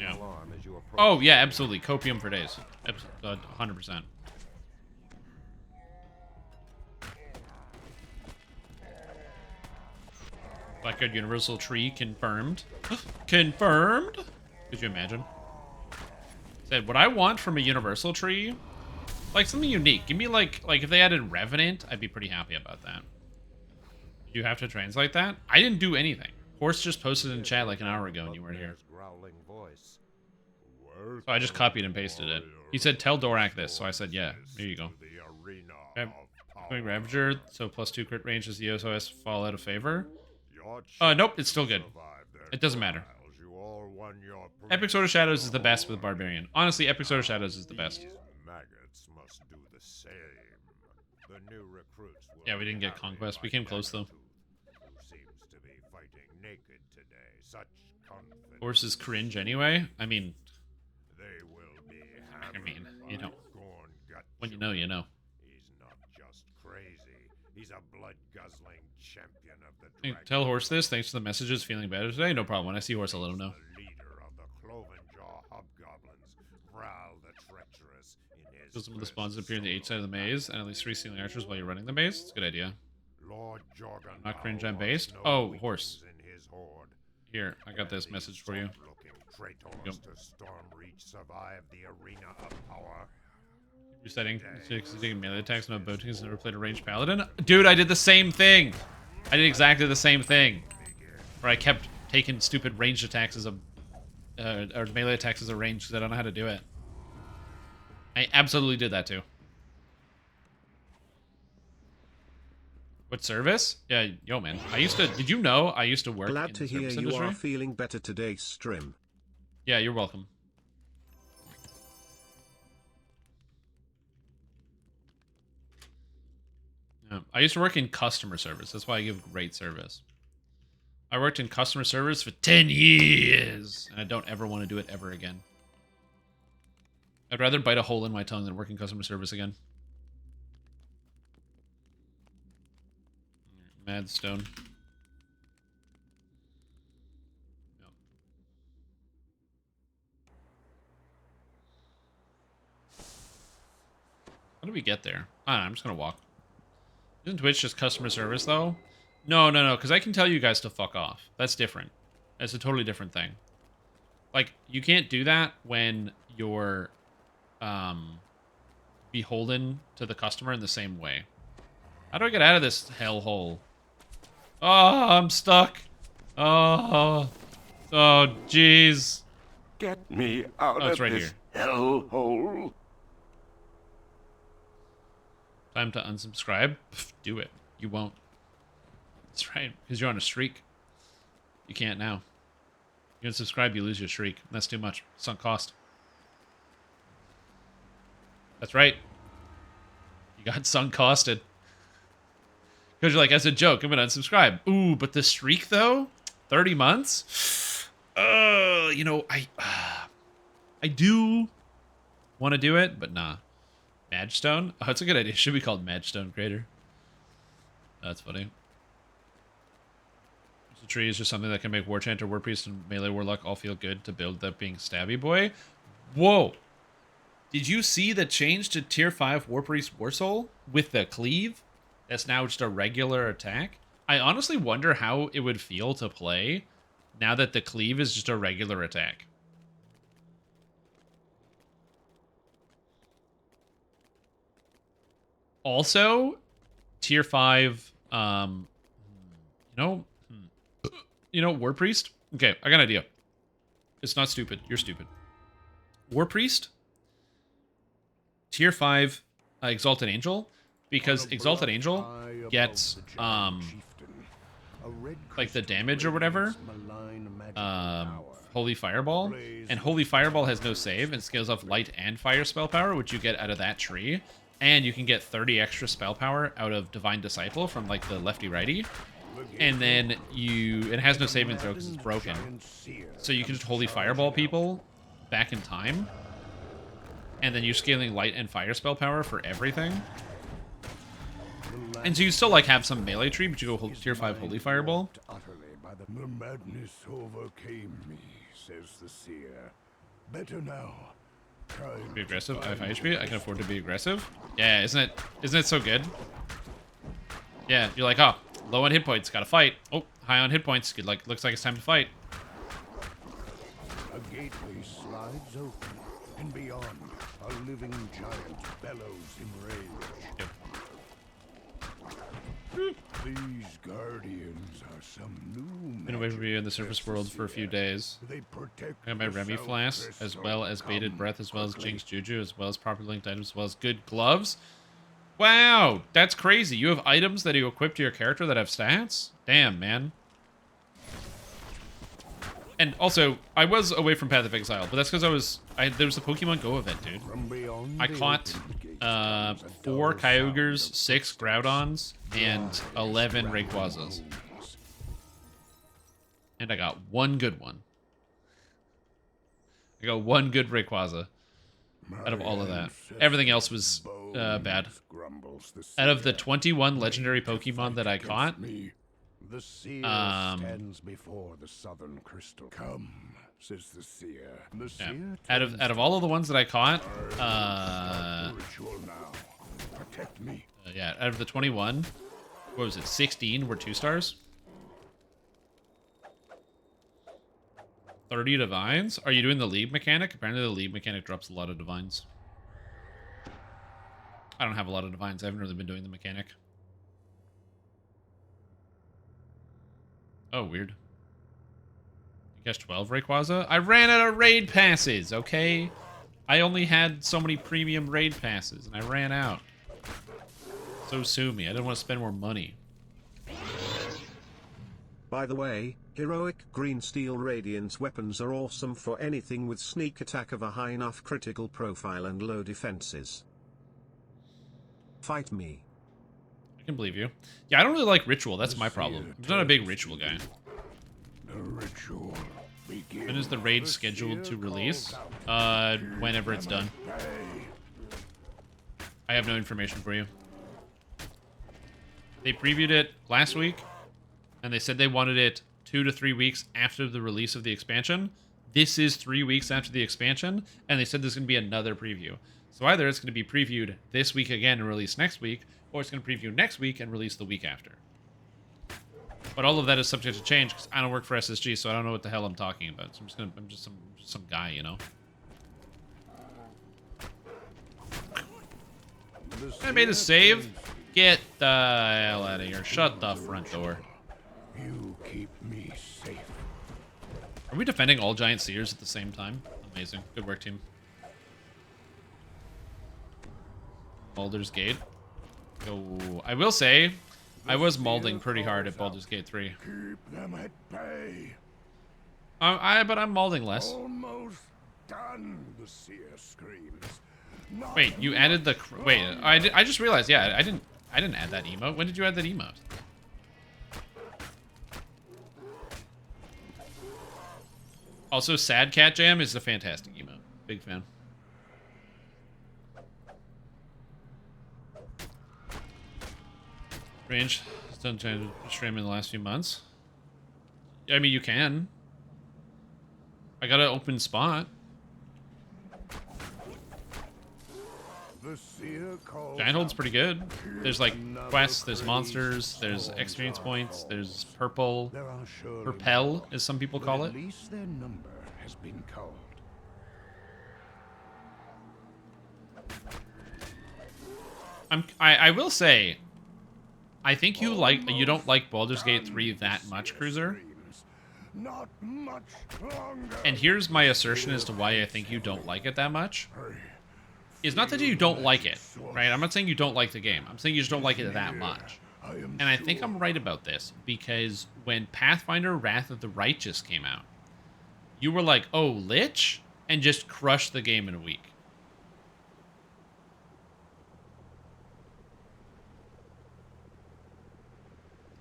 Yeah. Oh, yeah, absolutely. Copium for days. 100%. Blackguard Universal Tree confirmed. Confirmed? Could you imagine? Said, what I want from a Universal Tree, like something unique. Give me like if they added Revenant, I'd be pretty happy about that. Did you have to translate that? I didn't do anything. Horse just posted in chat like an hour ago and you weren't here. So I just copied and pasted it. He said, tell Dorak this. So I said, yeah, there you go. Okay. Quick Ravager, so +2 crit range as the SOS fall out of favor. Nope, it's still good. It doesn't matter. Epic Sword of Shadows is the best with Barbarian. Honestly, Epic Sword of Shadows is the best. Yeah, we didn't get Conquest. We came close, though. Horse is cringe anyway. I mean, you know. When you know, you know. He's not just crazy. He's a blood-guzzling champion of the Hey, tell Horse this. Thanks for the messages. Feeling better today? No problem. When I see Horse, I'll let him know. Leader of the Cloven-jaw hobgoblins, Vral the treacherous. So some of the spawns appear in the 8 side of the maze, and at least 3 ceiling archers while you're running the maze. It's a good idea. Lord Jorgen Not cringe, I'm based. Oh, Horse. Here, I got this message for you. Yep. Survive the arena of power. Resetting succeeding melee attacks, no boating has never played a ranged paladin. Dude, I did the same thing. I did exactly the same thing. Where I kept taking stupid ranged attacks as a or melee attacks as a range because I don't know how to do it. I absolutely did that too. What service? Yeah, yo man. I used to. Did you know I used to work? Glad in to the hear service you industry? are feeling better today, Strim. Yeah, you're welcome. Yeah, I used to work in customer service. That's why I give great service. I worked in customer service for 10 years, and I don't ever want to do it ever again. I'd rather bite a hole in my tongue than work in customer service again. Madstone. Yep. How do we get there? I don't know, I'm just gonna walk. Isn't Twitch just customer service, though? No, because I can tell you guys to fuck off. That's different. That's a totally different thing. Like, you can't do that when you're beholden to the customer in the same way. How do I get out of this hellhole? Oh, I'm stuck. Oh, jeez. Get me out of right this here. hellhole. Time to unsubscribe? Pff, do it. You won't. That's right, because you're on a streak. You can't now. You unsubscribe, you lose your streak. That's too much. Sunk cost. That's right. You got sunk costed. Because you're like, as a joke, I'm going to unsubscribe. Ooh, but the streak, though? 30 months? You know, I do want to do it, but nah. Madstone? Oh, that's a good idea. It should be called Madstone Crater. That's funny. The tree is just something that can make War Chant or War Priest and Melee Warlock all feel good to build that being Stabby Boy. Whoa! Did you see the change to Tier 5 War Priest War Soul with the cleave? That's now just a regular attack. I honestly wonder how it would feel to play now that the cleave is just a regular attack. Also, Tier 5, you know, War Priest? Okay, I got an idea. It's not stupid. You're stupid. War Priest, Tier 5 Exalted Angel, because Exalted Angel gets, like the damage or whatever, Holy Fireball, and Holy Fireball has no save and scales off Light and Fire spell power, which you get out of that tree, and you can get 30 extra spell power out of Divine Disciple from like the lefty-righty, and then it has no saving throw because it's broken, so you can just Holy Fireball people back in time. And then you're scaling light and fire spell power for everything. And so you still like have some melee tree, but you go tier 5 Holy Fireball. The madness overcame me, says the seer. Better now. Be aggressive. I have high HP. I can afford to be aggressive. Yeah, isn't it so good? Yeah, you're like, oh, low on hit points, gotta fight. Oh, high on hit points. Good, like, looks like it's time to fight. A gateway slides open, and beyond, a living giant bellows in rage. Yep. These guardians are some new. Been away from you in the surface world for a few days. They protect I got my Remy flask, as well as baited breath, as well as Jinx Juju, as well as properly linked items, as well as good gloves. Wow, that's crazy. You have items that you equip to your character that have stats? Damn, man. And also, I was away from Path of Exile, but that's because there was a Pokemon Go event, dude. I caught 4 Kyogres, 6 Groudons, and 11 Rayquazas. And I got 1 good one. I got 1 good Rayquaza out of all of that. Everything else was bad. Out of the 21 legendary Pokemon that I caught, the seer stands before the southern crystal. Come, says the seer. The seer out of all of the ones that I caught, ritual now. Protect me. Yeah, out of the 21, what was it? 16 were 2 stars. 30 divines. Are you doing the league mechanic? Apparently, the league mechanic drops a lot of divines. I don't have a lot of divines. I haven't really been doing the mechanic. Oh, weird. You catch 12 Rayquaza? I ran out of raid passes, okay? I only had so many premium raid passes, and I ran out. So sue me. I didn't want to spend more money. By the way, heroic green steel radiance weapons are awesome for anything with sneak attack of a high enough critical profile and low defenses. Fight me. I can believe you. Yeah, I don't really like ritual. That's my problem. I'm not a big ritual guy. The ritual begins. When is the raid scheduled to release? Whenever it's done. I have no information for you. They previewed it last week, and they said they wanted it 2 to 3 weeks after the release of the expansion. This is 3 weeks after the expansion, and they said there's going to be another preview. So either it's going to be previewed this week again and released next week, or it's going to preview next week and release the week after. But all of that is subject to change because I don't work for SSG, so I don't know what the hell I'm talking about. So I'm just some guy, you know. I made a save. Get the hell out of here. Shut the front door. You keep me safe. Are we defending all giant seers at the same time? Amazing. Good work, team. Baldur's Gate. Oh, I will say, I was mauling pretty hard at Baldur's Gate 3. Keep them at bay. But I'm mauling less. Almost done, the seer screams. Wait, you added the... Wait, I just realized, yeah, I didn't add that emote. When did you add that emote? Also, Sad Cat Jam is a fantastic emote. Big fan. Range has done trying to stream in the last few months. I mean, you can. I got an open spot. Giant Hold's pretty good. There's like quests, there's monsters, there's experience points, there's purple. Purpel, as some people call it. At least their number has been called. I will say, I think you don't like Baldur's Gate 3 that much, Cruiser. Not much longer. And here's my assertion as to why I think you don't like it that much. It's not that you don't like it, right? I'm not saying you don't like the game. I'm saying you just don't like it that much. And I think I'm right about this, because when Pathfinder Wrath of the Righteous came out, you were like, oh, Lich? And just crushed the game in a week.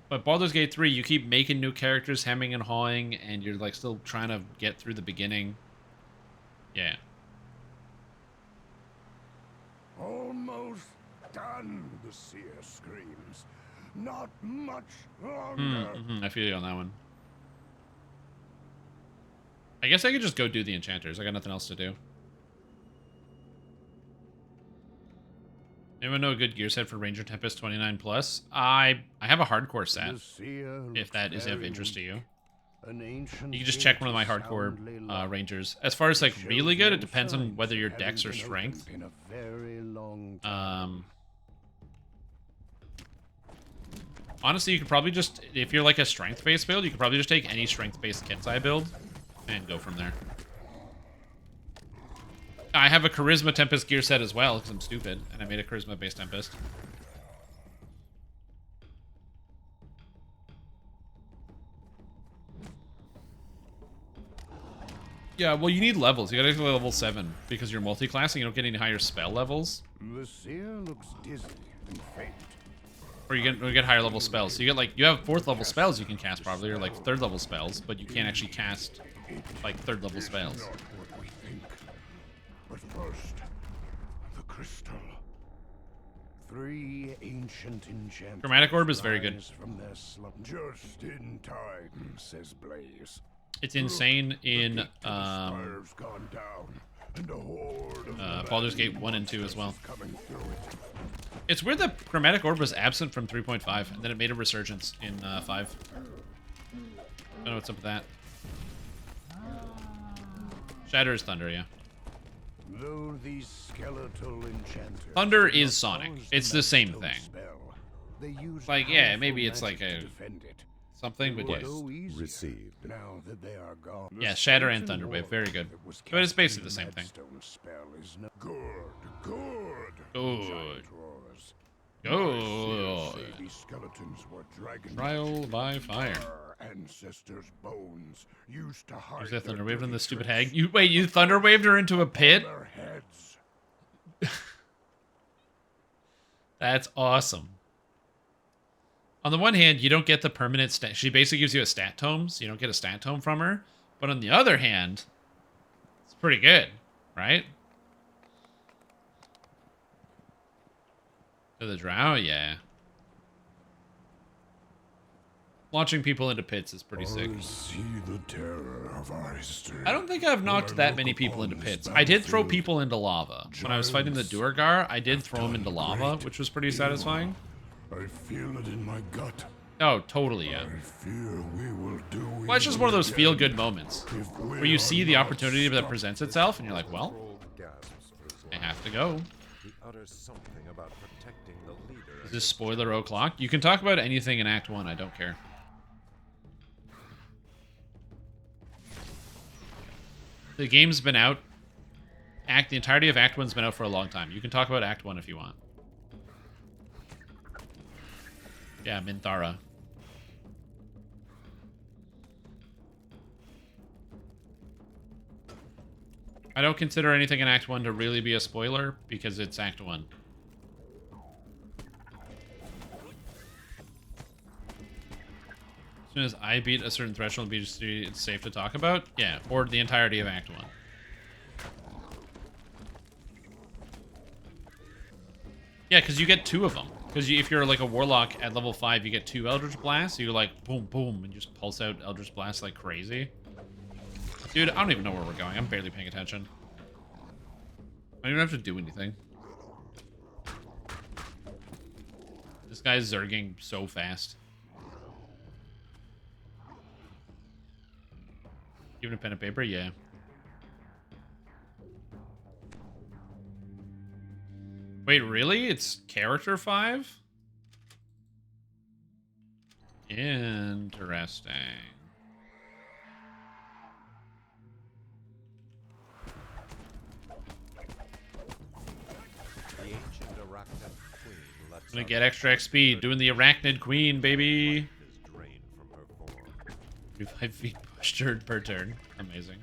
But Baldur's Gate 3, you keep making new characters, hemming and hawing, and you're like still trying to get through the beginning. Yeah, the seer screams. Not much longer. I feel you on that one. I guess I could just go do the enchanters. I got nothing else to do. Anyone know a good gear set for Ranger Tempest 29 plus? I have a hardcore set. If that is of interest to you. You can just check one of my hardcore Rangers. As far as like really good, it depends on whether your dex or strength. Honestly, you could probably just, if you're like a strength-based build, you could probably just take any strength-based Kensai build and go from there. I have a Charisma Tempest gear set as well, because I'm stupid, and I made a Charisma-based Tempest. Yeah, well, you need levels. You gotta get to level 7, because you're multi-class and you don't get any higher spell levels. The seer looks dizzy and faint. Or you get higher level spells. So you get like, you have 4th level spells you can cast probably, or like 3rd level spells, but you can't actually cast like 3rd level spells. But first, the crystal. 3 ancient enchantments. Chromatic Orb is very good. From their just in time, says Blaze. It's insane in Baldur's Gate 1 and 2 as well. It's weird that Chromatic Orb was absent from 3.5, and then it made a resurgence in 5. I don't know what's up with that. Shatter is Thunder, yeah. Though these skeletal enchanters Thunder is Sonic. It's the same thing. Like, yeah, maybe it's like a something, but yes. Received. Now that they are gone, yeah, Shatter and Thunderwave, very good. But it's basically the same thing. Good, good. Good. Good. Skeletons were dragon Trial by fire. Ancestors' bones used to hide. Who's that Thunderwave on the stupid hag? You wait, you Thunderwaved her into a pit? That's awesome. On the one hand, you don't get the permanent stat. She basically gives you a stat tome, so you don't get a stat tome from her. But on the other hand, it's pretty good, right? To the drow, yeah. Launching people into pits is pretty sick. See the terror of our history. I don't think I've knocked that many people into pits. I did throw people into lava. When I was fighting the Duergar, I did throw them into lava, which was pretty satisfying. I feel it in my gut. Oh, totally, yeah. I fear we will do. Well, it's just one of those feel-good moments where you see the opportunity that presents itself, and you're like, well, I have to go. Is this spoiler o'clock? You can talk about anything in Act 1, I don't care. The game's been out. The entirety of Act 1's been out for a long time. You can talk about Act 1 if you want. Yeah, Minthara. I don't consider anything in Act 1 to really be a spoiler, because it's Act 1. As soon as I beat a certain threshold, it's safe to talk about? Yeah, or the entirety of Act 1. Yeah, because you get 2 of them. Because if you're like a Warlock at level 5, you get 2 Eldritch Blasts, so you're like, boom, boom, and you just pulse out Eldritch Blasts like crazy. Dude, I don't even know where we're going. I'm barely paying attention. I don't even have to do anything. This guy's zerging so fast. Even a pen and paper? Yeah. Wait, really? It's character 5? Interesting. I'm gonna get extra XP doing the Arachnid Queen, baby. 35 feet pushed per turn. Amazing.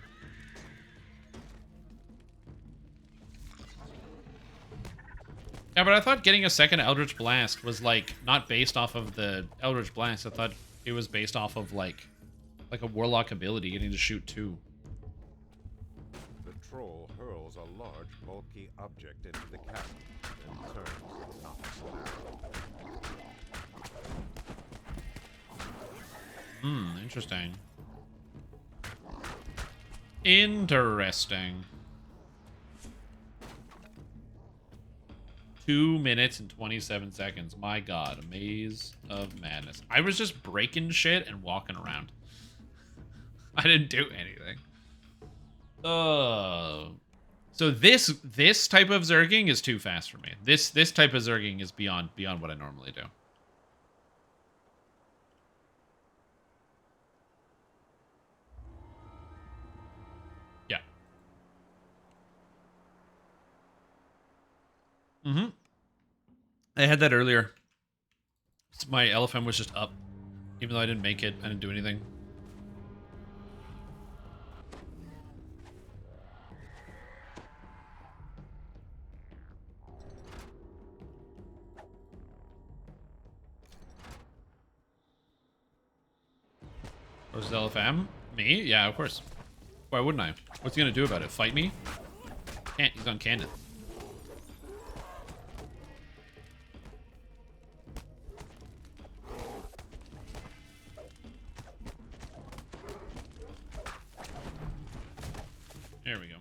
Yeah, but I thought getting a second Eldritch Blast was, like, not based off of the Eldritch Blast. I thought it was based off of, like a Warlock ability, getting to shoot 2. The troll hurled hurls a large, bulky object into the cabin, then turns the knob. Interesting. Interesting. 2 minutes and 27 seconds. My god, a maze of madness. I was just breaking shit and walking around. I didn't do anything. So this type of zerging is too fast for me. This type of zerging is beyond what I normally do. Yeah. I had that earlier. My LFM was just up. Even though I didn't make it, I didn't do anything. Where's the LFM? Me? Yeah, of course. Why wouldn't I? What's he gonna do about it? Fight me? Can't. He's on Cannon. There we go.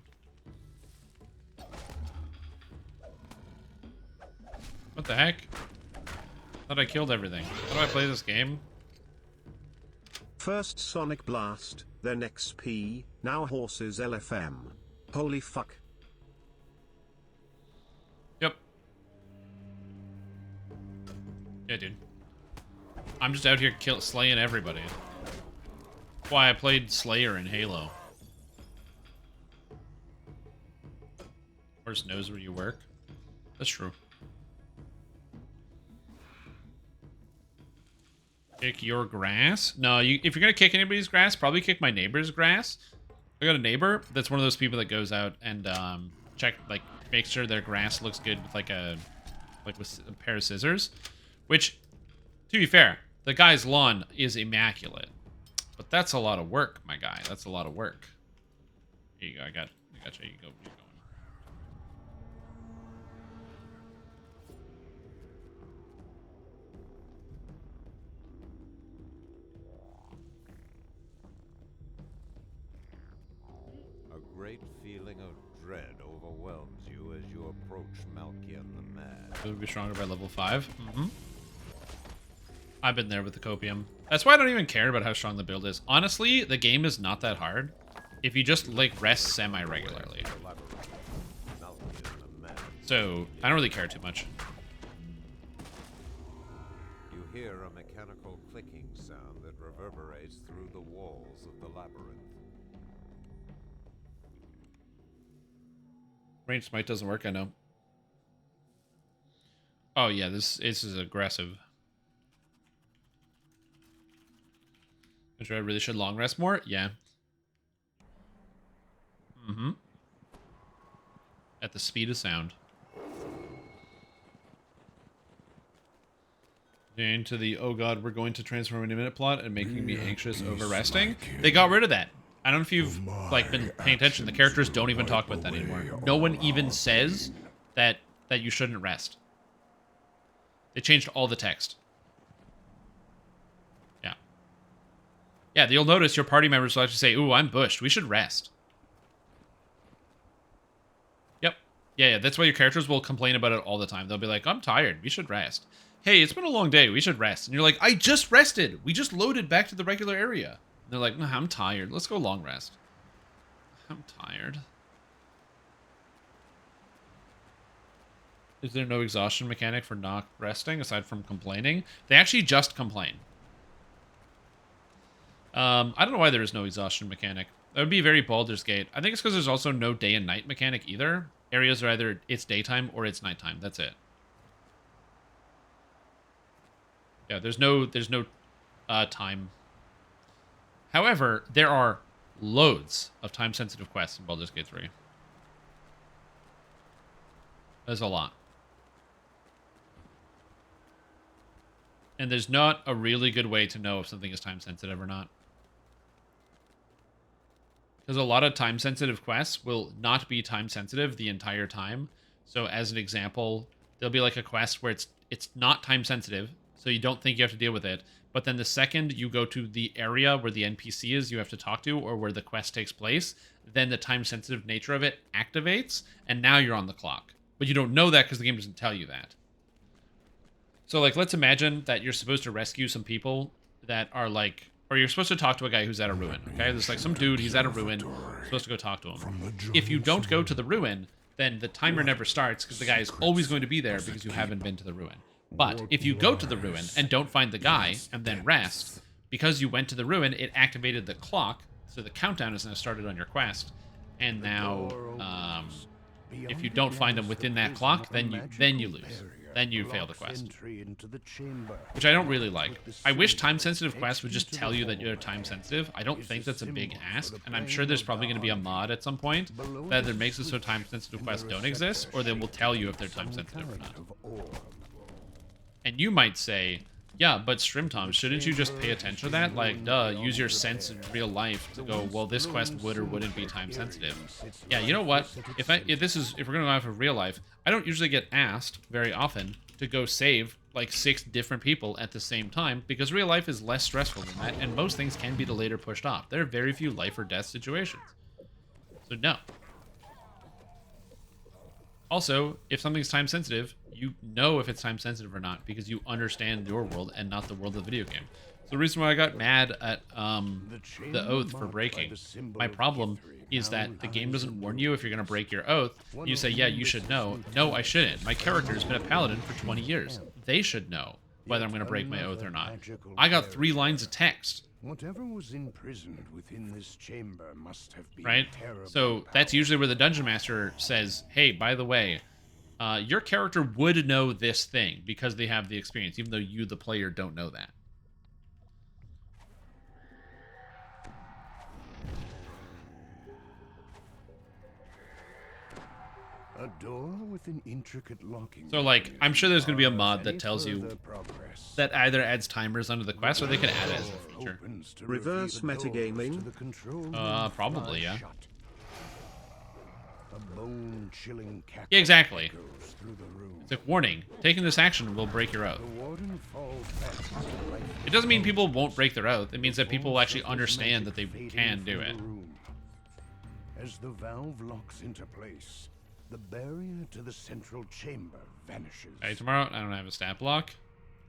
What the heck? Thought I killed everything. How do I play this game? First Sonic Blast, then XP, now Horses LFM. Holy fuck. Yep. Yeah, dude. I'm just out here slaying everybody. That's why I played Slayer in Halo. Horse knows where you work. That's true. Kick your grass? No, if you're gonna kick anybody's grass, probably kick my neighbor's grass. I got a neighbor that's one of those people that goes out and makes sure their grass looks good with with a pair of scissors. Which, to be fair, the guy's lawn is immaculate, but that's a lot of work, my guy. That's a lot of work. Here you go. I got you. You go. You're going. A great feeling of dread overwhelms you as you approach Malkian the Mad. It would be stronger by level 5. I've been there with the copium. That's why I don't even care about how strong the build is. Honestly, the game is not that hard if you just rest semi-regularly. So I don't really care too much. You hear a mechanical clicking sound that reverberates through the walls of the labyrinth. Range smite doesn't work, I know. Oh yeah, this is aggressive. I really should long rest more? Yeah. At the speed of sound. Into the, oh god, we're going to transform in a minute plot and making me anxious over resting. They got rid of that. I don't know if you've been paying attention. The characters don't even talk about that anymore. No one even says that you shouldn't rest. They changed all the text. Yeah. Yeah, you'll notice your party members will actually say, ooh, I'm bushed. We should rest. Yep. Yeah, that's why your characters will complain about it all the time. They'll be like, I'm tired. We should rest. Hey, it's been a long day. We should rest. And you're like, I just rested. We just loaded back to the regular area. And they're like, no, I'm tired. Let's go long rest. I'm tired. Is there no exhaustion mechanic for not resting aside from complaining? They actually just complain. I don't know why there is no exhaustion mechanic. That would be very Baldur's Gate. I think it's because there's also no day and night mechanic either. Areas are either it's daytime or it's nighttime. That's it. Yeah, there's no time. However, there are loads of time-sensitive quests in Baldur's Gate 3. There's a lot. And there's not a really good way to know if something is time-sensitive or not. Because a lot of time-sensitive quests will not be time-sensitive the entire time. So as an example, there'll be like a quest where it's not time-sensitive, so you don't think you have to deal with it. But then the second you go to the area where the NPC is you have to talk to, or where the quest takes place, then the time-sensitive nature of it activates, and now you're on the clock. But you don't know that because the game doesn't tell you that. So, like, let's imagine that you're supposed to rescue some people that are, like... Or you're supposed to talk to a guy who's at a ruin, okay? There's, like, some dude, he's at a ruin. You're supposed to go talk to him. If you don't go to the ruin, then the timer never starts because the guy is always going to be there because you haven't been to the ruin. But if you go to the ruin and don't find the guy and then rest, because you went to the ruin, it activated the clock, so the countdown is now started on your quest. And now, if you don't find him within that clock, then you lose. Then you fail the quest. Which I don't really like. I wish time-sensitive quests would just tell you that you're time-sensitive. I don't think that's a big ask, and I'm sure there's probably going to be a mod at some point that either makes it so time-sensitive quests don't exist, or they will tell you if they're time-sensitive or not. And you might say, yeah, but Strimtom, shouldn't you just pay attention to that? Like, duh, use your sense in real life to go, well, this quest would or wouldn't be time sensitive. Yeah, you know what? If we're gonna go off of real life, I don't usually get asked very often to go save like 6 different people at the same time because real life is less stressful than that, and most things can be delayed or pushed off. There are very few life or death situations. So no. Also, if something's time sensitive, you know if it's time sensitive or not because you understand your world and not the world of the video game. So the reason why I got mad at the oath for breaking, my problem is that the game doesn't warn you if you're going to break your oath. You say, yeah, you should know. No, I shouldn't. My character has been a paladin for 20 years. They should know whether I'm going to break my oath or not. I got 3 lines of text. Whatever was imprisoned within this chamber must have been right? So that's usually where the dungeon master says, hey, by the way, your character would know this thing because they have the experience, even though you, the player, don't know that. A door with an intricate locking. So, like, I'm sure there's going to be a mod that tells you that either adds timers under the quest or they can add it as a feature. Reverse metagaming? Probably, yeah. A bone-chilling cackle Yeah, exactly. goes through the room. It's like, warning, taking this action will break your oath. The warden falls back to life. It doesn't mean people won't break their oath. It means that people will actually understand that they can do it. As the valve locks into place, the barrier to the central chamber vanishes. Hey, tomorrow I don't have a stat block.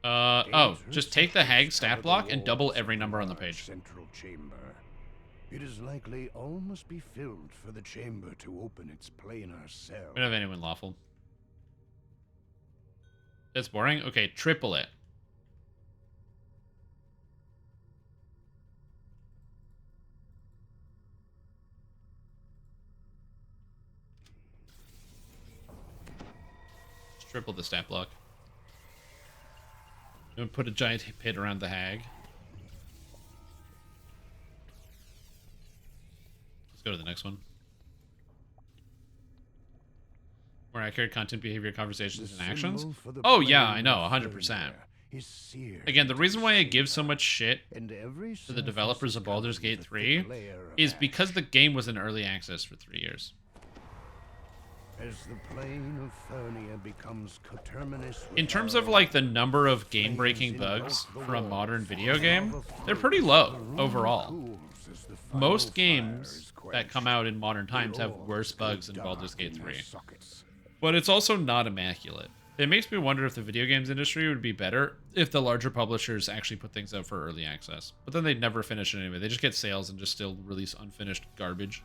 Oh, just take the hag stat block and double every number on the page. Central chamber. It is likely all must be filled for the chamber to open its planar cell. We don't have anyone lawful. That's boring? Okay, triple it. Just triple the stat block. And put a giant pit around the hag. Let's go to the next one. More accurate content, behavior, conversations, and actions? Oh, yeah, I know, 100%. Again, the reason why I give so much shit to the developers of Baldur's Gate 3 is because the game was in early access for 3 years. As the plane of Fernia becomes coterminous with In terms of, like, the number of game-breaking bugs for a modern video game, they're pretty low, overall. Most games that come out in modern times have worse bugs than Baldur's Gate 3. But it's also not immaculate. It makes me wonder if the video games industry would be better if the larger publishers actually put things out for early access. But then they'd never finish it anyway. They just get sales and just still release unfinished garbage.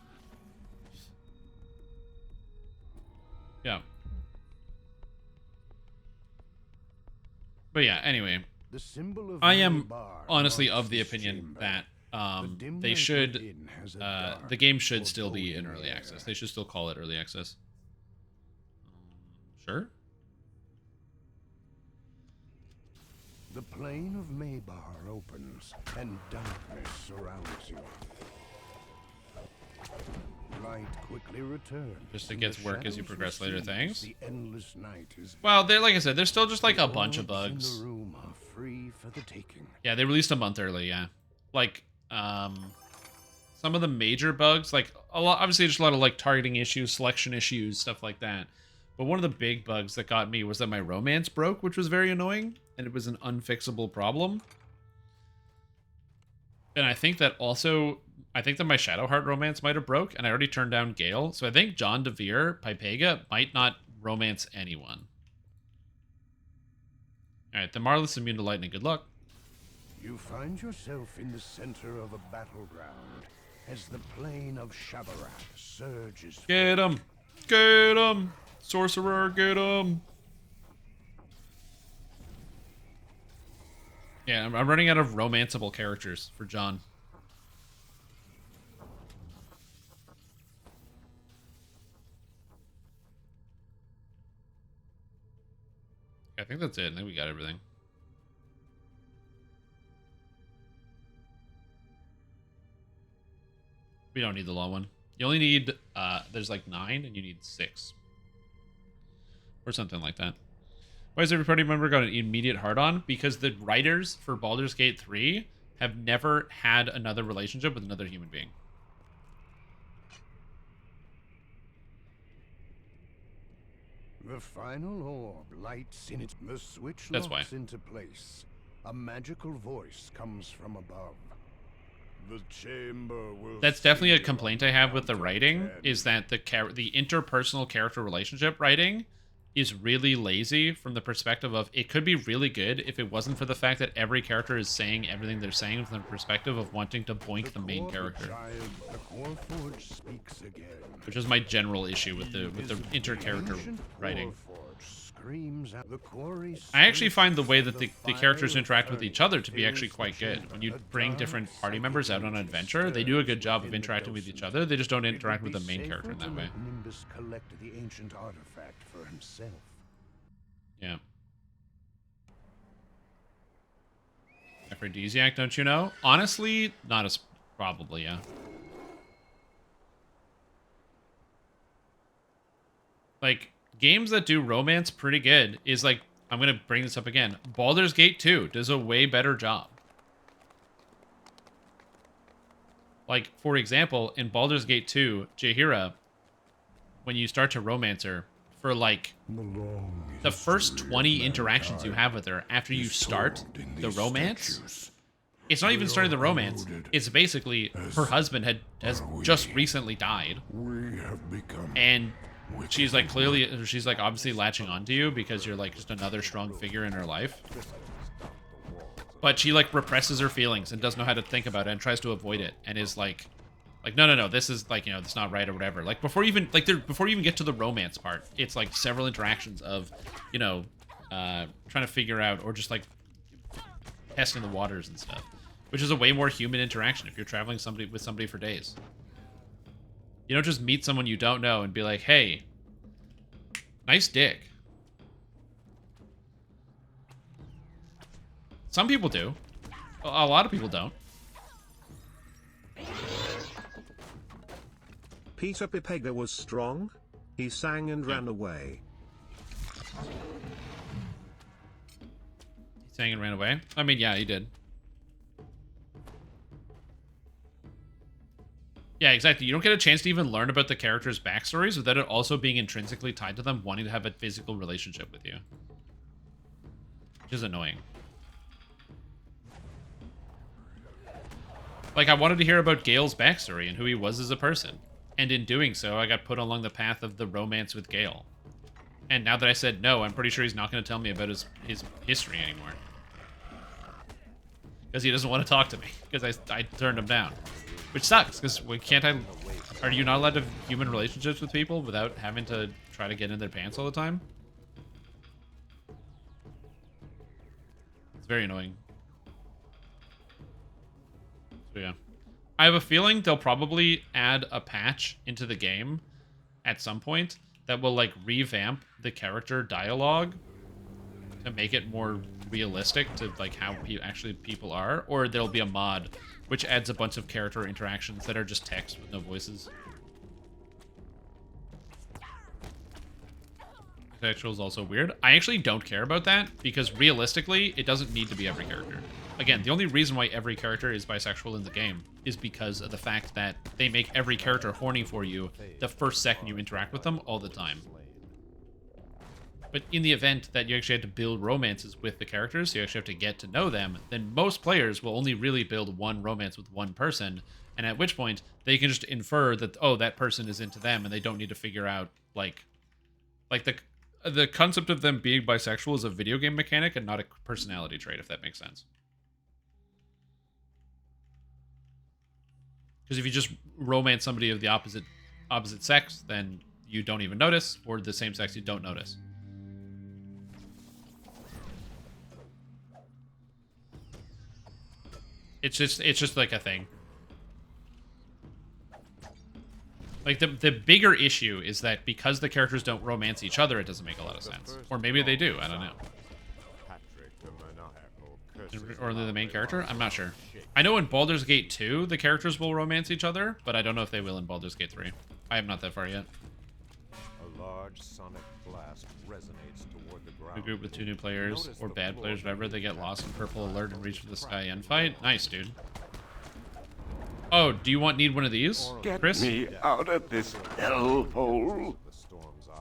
Yeah. But yeah, anyway. I am honestly of the opinion that they should... the game should still be in early access. They should still call it early access. Sure. The plane of Maybar opens, and darkness surrounds you. Light quickly returns. Just it gets work as you progress later things. The endless night is well, like I said, there's still just like a bunch of bugs. in the room are free for the taking. Yeah, they released a month early, yeah. Like, some of the major bugs, like a lot, obviously just a lot of like targeting issues, selection issues, stuff like that. But one of the big bugs that got me was that my romance broke, which was very annoying, and it was an unfixable problem. And I think that my Shadowheart romance might have broke, and I already turned down Gale. So I think John DeVere, Pypega, might not romance anyone. Alright, the Marlis immune to lightning. Good luck. You find yourself in the center of a battleground as the plain of Shabarak surges. Get him! Get him! Sorcerer, get him! Yeah, I'm running out of romanceable characters for John. I think that's it. I think we got everything. We don't need the law one. You only need, there's like 9 and you need 6. Or something like that. Why has every party member got an immediate hard-on? Because the writers for Baldur's Gate 3 have never had another relationship with another human being. The final orb lights in it. The switch That's locks why. into place. A magical voice comes from above. The chamber will. That's definitely a complaint I have with the writing, is that the interpersonal character relationship writing is really lazy from the perspective of it could be really good if it wasn't for the fact that every character is saying everything they're saying from the perspective of wanting to boink the main character. Which is my general issue with the inter-character writing. I actually find the way that the characters interact with each other to be actually quite good. When you bring different party members out on an adventure, they do a good job of interacting with each other. They just don't interact with the main character in that way. Nimbus collect the ancient artifact for himself. Yeah. Aphrodisiac, don't you know? Honestly, not as probably, yeah. Like, games that do romance pretty good is like, I'm going to bring this up again. Baldur's Gate 2 does a way better job. Like, for example, in Baldur's Gate 2, Jaheira, when you start to romance her, for like the first 20 interactions you have with her after you start the romance, it's not even starting the romance. It's basically her husband has just recently died. And she's like she's like obviously latching onto you because you're like just another strong figure in her life. But she like represses her feelings and doesn't know how to think about it and tries to avoid it and is like no, this is like, you know, that's not right or whatever. Like before you even get to the romance part, it's like several interactions of, you know, trying to figure out or just like testing the waters and stuff, which is a way more human interaction if you're traveling with somebody for days. You don't just meet someone you don't know and be like, hey, nice dick. Some people do. A lot of people don't. Peter Pypega was strong. He sang and ran away. He sang and ran away? I mean, yeah, he did. Yeah, exactly. You don't get a chance to even learn about the characters' backstories without it also being intrinsically tied to them wanting to have a physical relationship with you. Which is annoying. Like, I wanted to hear about Gale's backstory and who he was as a person. And in doing so, I got put along the path of the romance with Gale. And now that I said no, I'm pretty sure he's not going to tell me about his history anymore. Because he doesn't want to talk to me. Because I turned him down. Which sucks, because are you not allowed to have human relationships with people without having to try to get in their pants all the time? It's very annoying. So yeah. I have a feeling they'll probably add a patch into the game at some point that will like revamp the character dialogue to make it more realistic to like how actually people are, or there'll be a mod which adds a bunch of character interactions that are just text with no voices. Textual is also weird. I actually don't care about that because realistically, it doesn't need to be every character. again, the only reason why every character is bisexual in the game is because of the fact that they make every character horny for you the first second you interact with them all the time. But in the event that you actually have to build romances with the characters, so you actually have to get to know them, then most players will only really build one romance with one person, and at which point they can just infer that, oh, that person is into them, and they don't need to figure out, like the concept of them being bisexual is a video game mechanic and not a personality trait, if that makes sense. Because if you just romance somebody of the opposite sex, then you don't even notice, or the same sex you don't notice. It's just like a thing. Like, the bigger issue is that because the characters don't romance each other, it doesn't make a lot of sense. Or maybe they do, I don't know. Or the main character? I'm not sure. I know in Baldur's Gate 2, the characters will romance each other, but I don't know if they will in Baldur's Gate 3. I am not that far yet. A large sonic blast resonates toward the ground. A group with 2 new players, or bad players, whatever, they get lost in purple alert and reach for the sky end fight. Nice, dude. Oh, do you need one of these, Chris? Get me out of this hellhole. The storm's eye.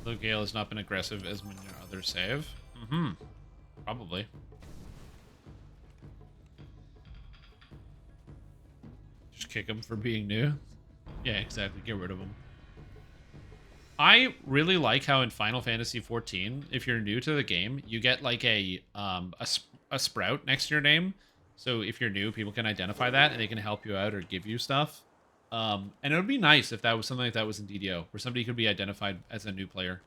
Blue Gale has not been aggressive as when your others save. Probably. Just kick him for being new. Yeah, exactly. Get rid of him. I really like how in Final Fantasy XIV, if you're new to the game, you get like a sprout next to your name. So if you're new, people can identify that and they can help you out or give you stuff. And it would be nice if that was something like that was in DDO, where somebody could be identified as a new player.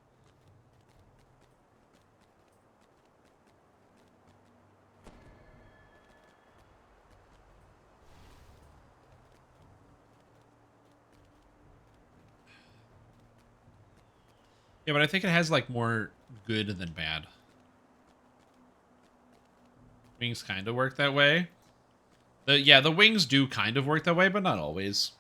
Yeah, but I think it has, like, more good than bad. Wings kind of work that way. The wings do kind of work that way, but not always.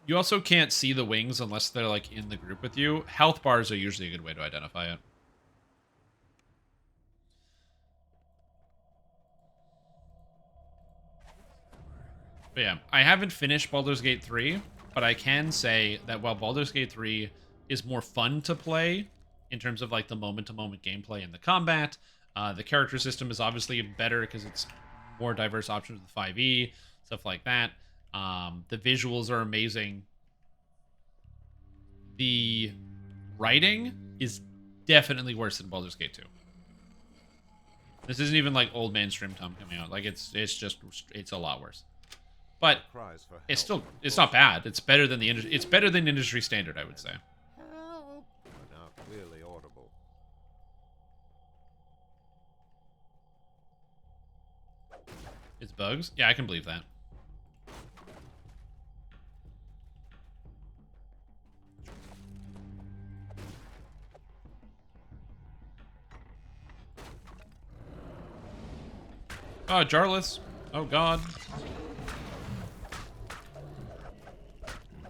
You also can't see the wings unless they're, like, in the group with you. Health bars are usually a good way to identify it. But yeah, I haven't finished Baldur's Gate 3, but I can say that while Baldur's Gate 3 is more fun to play in terms of like the moment-to-moment gameplay and the combat, the character system is obviously better because it's more diverse options with 5e, stuff like that. The visuals are amazing. The writing is definitely worse than Baldur's Gate 2. This isn't even like old man Stream Tom coming out. Like it's a lot worse. But it's not bad. It's better than industry standard, I would say. Now clearly audible. It's bugs? Yeah, I can believe that. Oh, Jarless. Oh, God.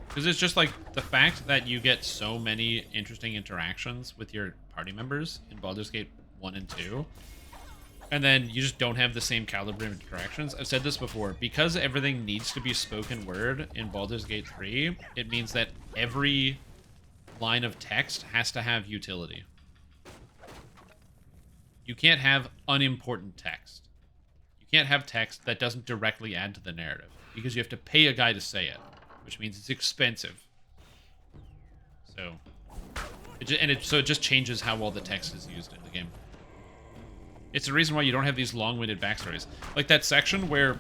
Because it's just like the fact that you get so many interesting interactions with your party members in Baldur's Gate 1 and 2. And then you just don't have the same caliber of interactions. I've said this before. Because everything needs to be spoken word in Baldur's Gate 3, it means that every line of text has to have utility. You can't have unimportant text. You can't have text that doesn't directly add to the narrative. Because you have to pay a guy to say it. Which means it's expensive. So, it just changes how well the text is used in the game. It's the reason why you don't have these long-winded backstories. Like that section where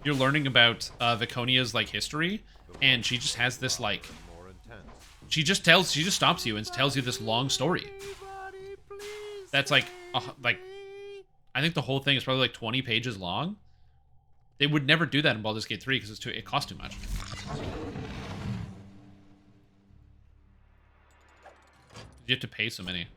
you're learning about Viconia's like history, and she just has this like, she just stops you and tells you this long story. That's like I think the whole thing is probably like 20 pages long. They would never do that in Baldur's Gate 3 because it costs too much. You have to pay so many.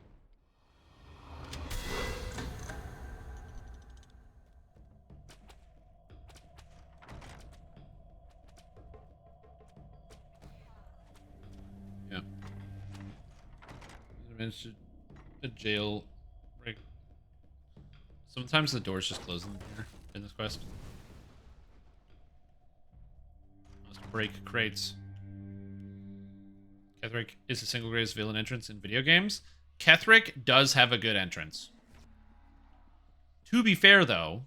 Managed to jail break. Sometimes the doors just close in this quest. Must break crates. Ketherick is the single greatest villain entrance in video games. Ketherick does have a good entrance. To be fair, though,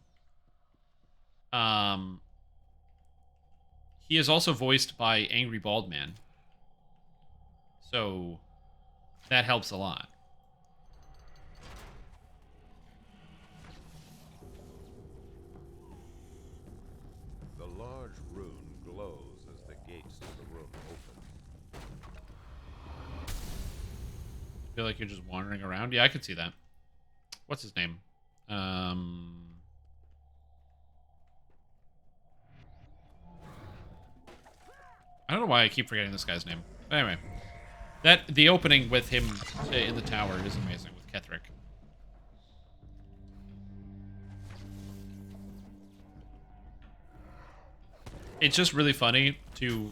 he is also voiced by Angry Bald Man. So that helps a lot. The large rune glows as the gates to the room open. Feel like you're just wandering around? Yeah, I could see that. What's his name? I don't know why I keep forgetting this guy's name. But anyway, the opening with him in the tower is amazing with Ketherick. It's just really funny to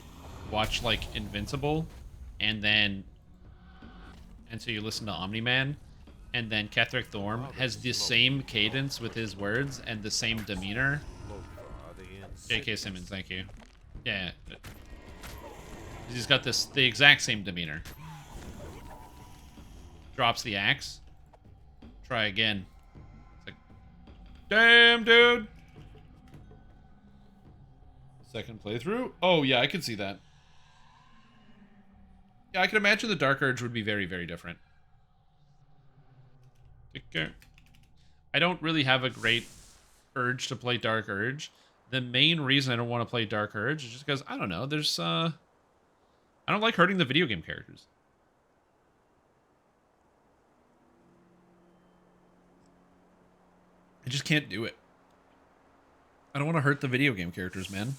watch like Invincible, and so you listen to Omni-Man, and then Ketherick Thorm has the same cadence with his words and the same demeanor. J.K. Simmons, thank you. Yeah. He's got the exact same demeanor. Drops the axe. Try again. It's like, damn, dude. Second playthrough? Oh, yeah, I can see that. Yeah, I can imagine the Dark Urge would be very, very different. Take care. I don't really have a great urge to play Dark Urge. The main reason I don't want to play Dark Urge is just because, I don't know, there's, I don't like hurting the video game characters. I just can't do it. I don't want to hurt the video game characters, man.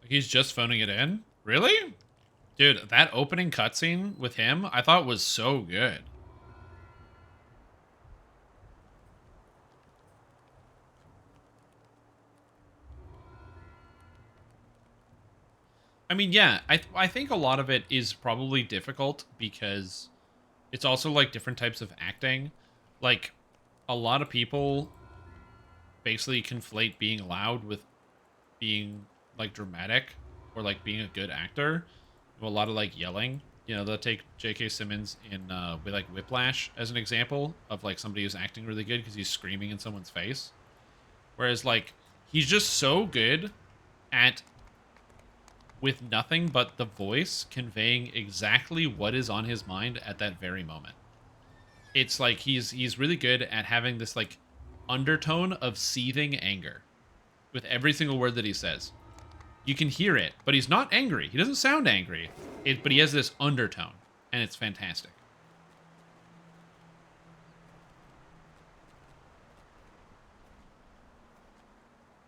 Like he's just phoning it in? Really? Dude, that opening cutscene with him, I thought was so good. I mean, yeah, I think a lot of it is probably difficult because it's also like different types of acting. Like a lot of people basically conflate being loud with being like dramatic or like being a good actor. A lot of like yelling. You know, they'll take J.K. Simmons in with like Whiplash as an example of like somebody who's acting really good because he's screaming in someone's face. Whereas like he's just so good at with nothing but the voice conveying exactly what is on his mind at that very moment. It's like he's really good at having this like undertone of seething anger with every single word that he says. You can hear it, but he's not angry. He doesn't sound angry, but he has this undertone, and it's fantastic.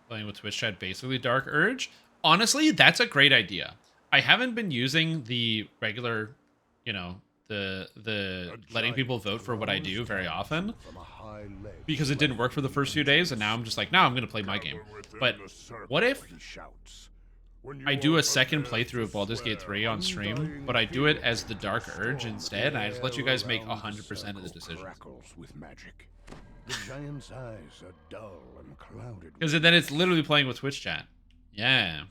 Playing with Twitch chat, basically Dark Urge. Honestly, that's a great idea. I haven't been using the regular, you know, the letting people vote for what I do very often because it didn't work for the first few days, and now I'm just like, now I'm going to play my game. But what if I do a second playthrough of Baldur's Gate 3 on stream, but I do it as the Dark Urge instead, and I just let you guys make 100% of the decisions. The giant's eyes are dull and clouded. Because then it's literally playing with Twitch chat. Yeah.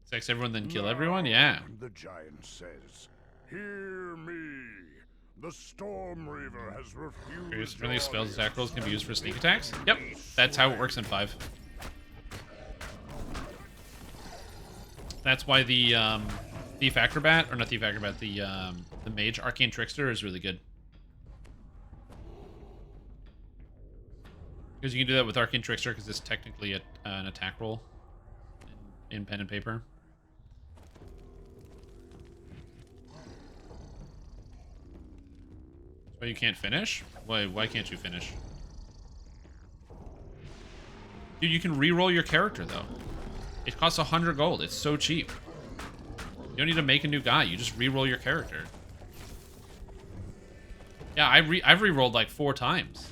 Sex everyone, then kill everyone? Yeah. The giant says, "Hear me. The Storm Reaver has refused." Friendly spells attack rolls can be used for sneak attacks? Yep. That's how it works in 5. That's why the Thief Acrobat, or not Thief Acrobat, the Mage Arcane Trickster is really good. Because you can do that with Arcane Trickster because it's technically an attack roll in pen and paper. Why you can't finish? Why can't you finish? Dude, you can re-roll your character though. It costs 100 gold. It's so cheap. You don't need to make a new guy. You just re-roll your character. Yeah, I've re-rolled like 4 times.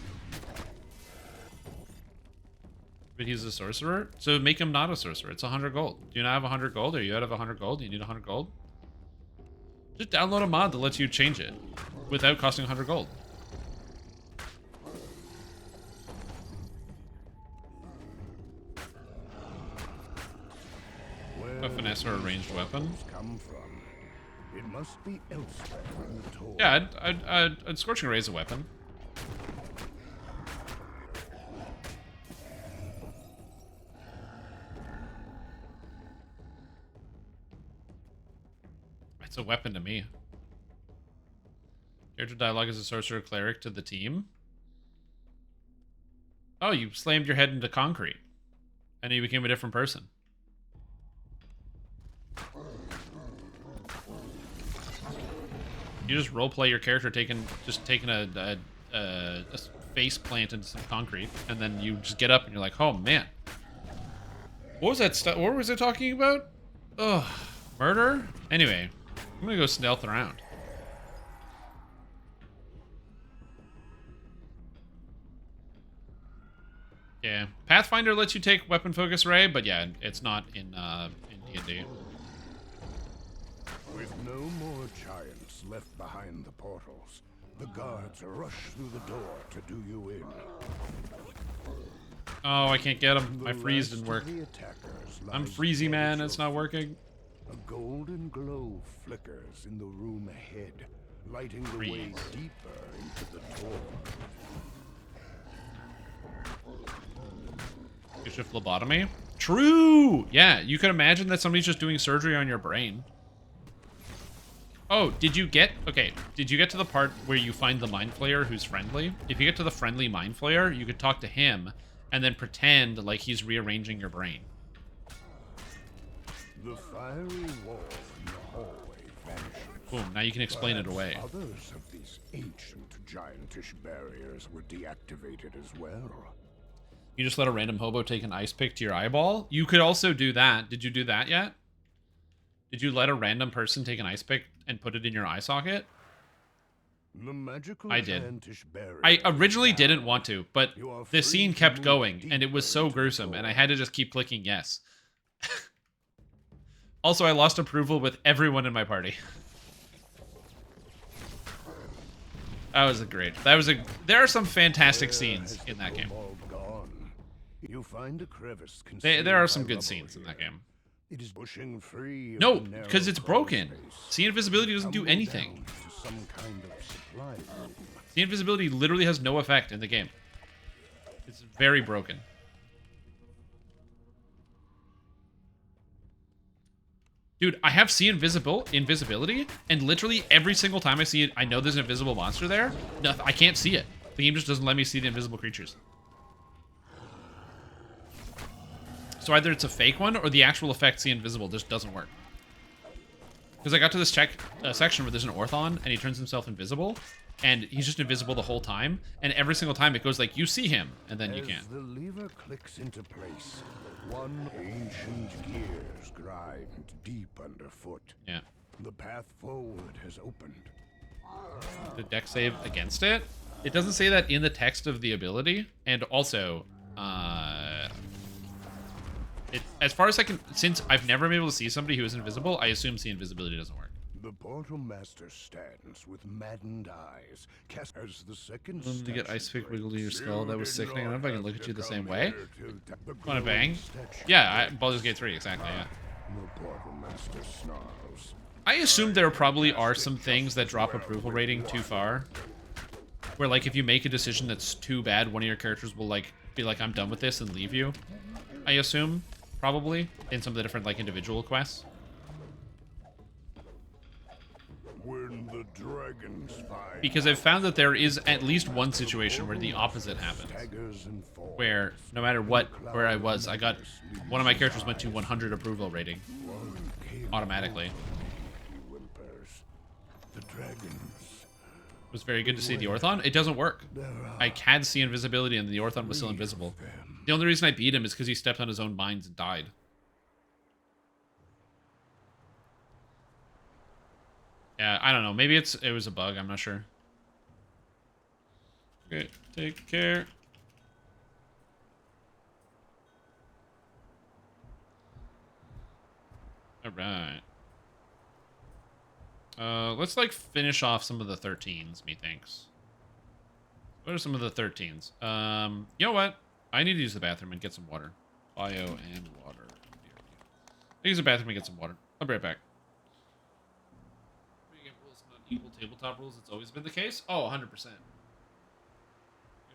But he's a sorcerer? So make him not a sorcerer. It's 100 gold. Do you not have 100 gold? Are you out of 100 gold? You need 100 gold? Just download a mod that lets you change it without costing 100 gold. A finesse or a ranged weapon? Come from. It must be elsewhere in the tour. Yeah, I'd Scorching Ray as a weapon. It's a weapon to me. Character dialogue as a sorcerer cleric to the team. Oh, you slammed your head into concrete. And you became a different person. You just roleplay your character taking a face plant into some concrete, and then you just get up and you're like, oh man. What was that stuff? What was it talking about? Ugh, murder? Anyway, I'm gonna go stealth around. Yeah, Pathfinder lets you take weapon focus ray, but yeah, it's not in D&D. With no more giants left behind the portals, the guards rush through the door to do you in. Oh, I can't get him. My freeze didn't work. I'm freezy, man. It's not working. A golden glow flickers in the room ahead, lighting the way deeper into the door. Bishop phlebotomy? True! Yeah, you could imagine that somebody's just doing surgery on your brain. Oh, did you get to the part where you find the Mind Flayer who's friendly? If you get to the friendly Mind Flayer, you could talk to him and then pretend like he's rearranging your brain. The fiery wall in the hallway vanishes. Boom, now you can explain it away. Others of these ancient giantish barriers were deactivated as well. You just let a random hobo take an ice pick to your eyeball? You could also do that. Did you do that yet? Did you let a random person take an ice pick and put it in your eye socket? The magical I did. giantish barrier I originally didn't want to, but the scene kept going, and it was so gruesome, and I had to just keep clicking yes. Also, I lost approval with everyone in my party. That was there are some fantastic scenes in that game. You find a crevice There are some good scenes in that game. It is pushing free. No, because it's broken. See, invisibility doesn't do anything. Some kind of supply room. The invisibility literally has no effect in the game. It's very broken. Dude, I have see invisibility, and literally every single time I see it, I know there's an invisible monster there. No, I can't see it. The game just doesn't let me see the invisible creatures. So either it's a fake one, or the actual effect see invisible just doesn't work. Because I got to this section where there's an Orthon, and he turns himself invisible, and he's just invisible the whole time, and every single time it goes like, you see him, and then you can't. The lever clicks into place. One ancient gears grind deep underfoot. Yeah. The path forward has opened. The deck save against it? It doesn't say that in the text of the ability, and also, as far as I can, since I've never been able to see somebody who is invisible, I assume see invisibility doesn't work. The portal master stands with maddened eyes, cast as the second. To get ice pick wiggle to your skull, that was sickening. I don't know if I can look at you the same way. Want to bang? Yeah, Baldur's Gate 3, exactly. Yeah. The portal master snarls. I assume there probably are some things that drop approval rating too far. Where like if you make a decision that's too bad, one of your characters will like be like, I'm done with this and leave you. I assume. Probably, in some of the different, like, individual quests. When the dragons find Because I've found that there is at least one situation where the opposite happens. Where, no matter where I was, one of my characters went to 100 approval rating. Automatically. It was very good to see the Orthon. It doesn't work. I had see invisibility and the Orthon was still invisible. The only reason I beat him is because he stepped on his own mines and died. Yeah, I don't know. Maybe it was a bug. I'm not sure. Okay, take care. All right. Let's like finish off some of the 13s, methinks. What are some of the 13s? You know what? I need to use the bathroom and get some water. Bio and water. I use the bathroom and get some water. I'll be right back. Rules, not equal tabletop rules. It's always been the case. Oh, 100%.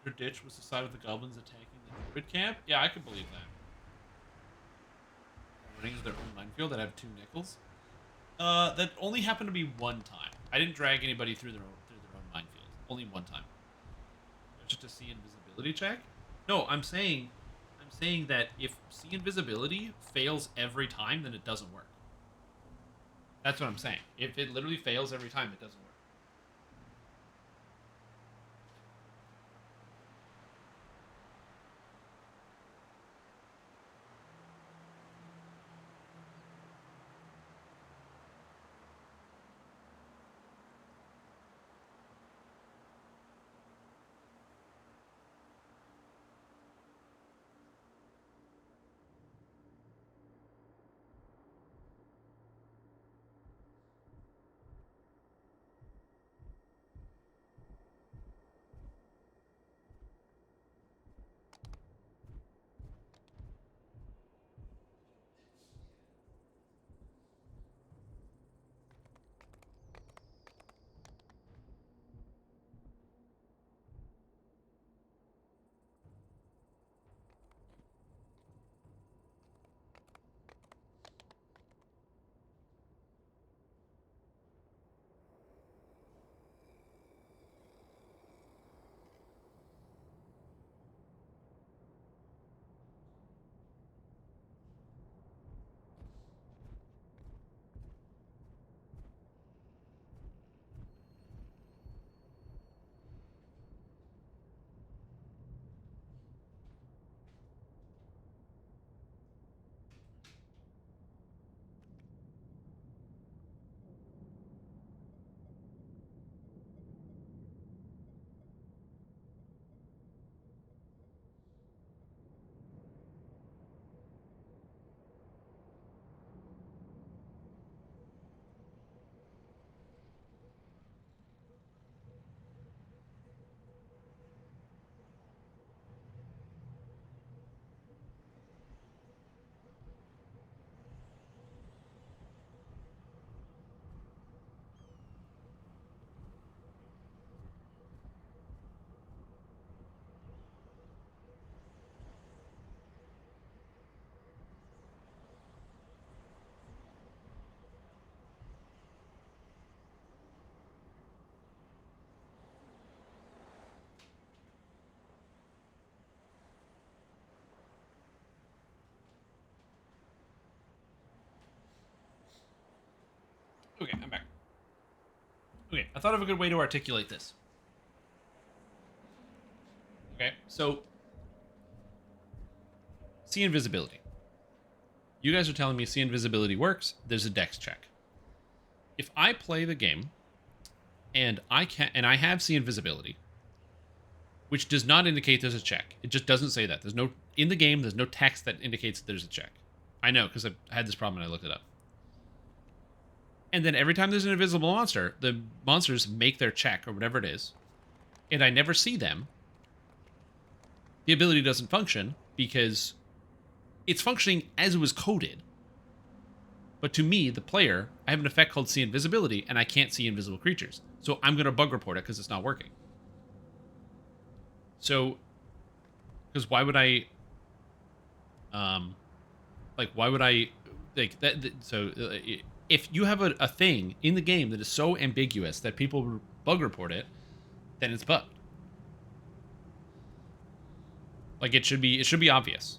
Her ditch was the side of the goblins attacking the druid camp. Yeah, I could believe that. Running into their own minefield that have 2 nickels. That only happened to me one time. I didn't drag anybody through their own minefield. Only one time. Just to see invisibility check? No, I'm saying that if see invisibility fails every time, then it doesn't work. That's what I'm saying. If it literally fails every time, it doesn't work. Okay, I'm back. Okay, I thought of a good way to articulate this. Okay, so see invisibility. You guys are telling me see invisibility works. There's a dex check. If I play the game and I have see invisibility, which does not indicate there's a check. It just doesn't say that. There's no in the game. There's no text that indicates that there's a check. I know because I had this problem and I looked it up. And then every time there's an invisible monster, the monsters make their check or whatever it is, and I never see them. The ability doesn't function because it's functioning as it was coded. But to me, the player, I have an effect called see invisibility, and I can't see invisible creatures. So I'm going to bug report it because it's not working. So, because why would I, why would I, like, that, so, if you have a thing in the game that is so ambiguous that people bug report it, then it's bugged. Like, it should be obvious.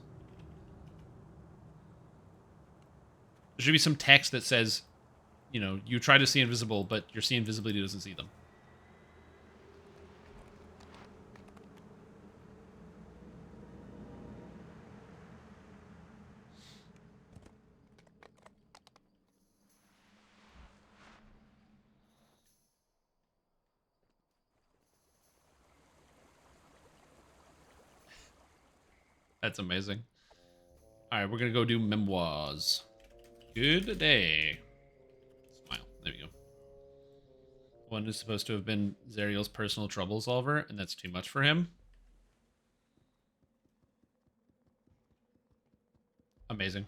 There should be some text that says, you know, you try to see invisible, but your see invisibility doesn't see them. That's amazing. All right, we're going to go do memoirs. Good day. Smile. There we go. One who's supposed to have been Zariel's personal trouble solver, and that's too much for him. Amazing.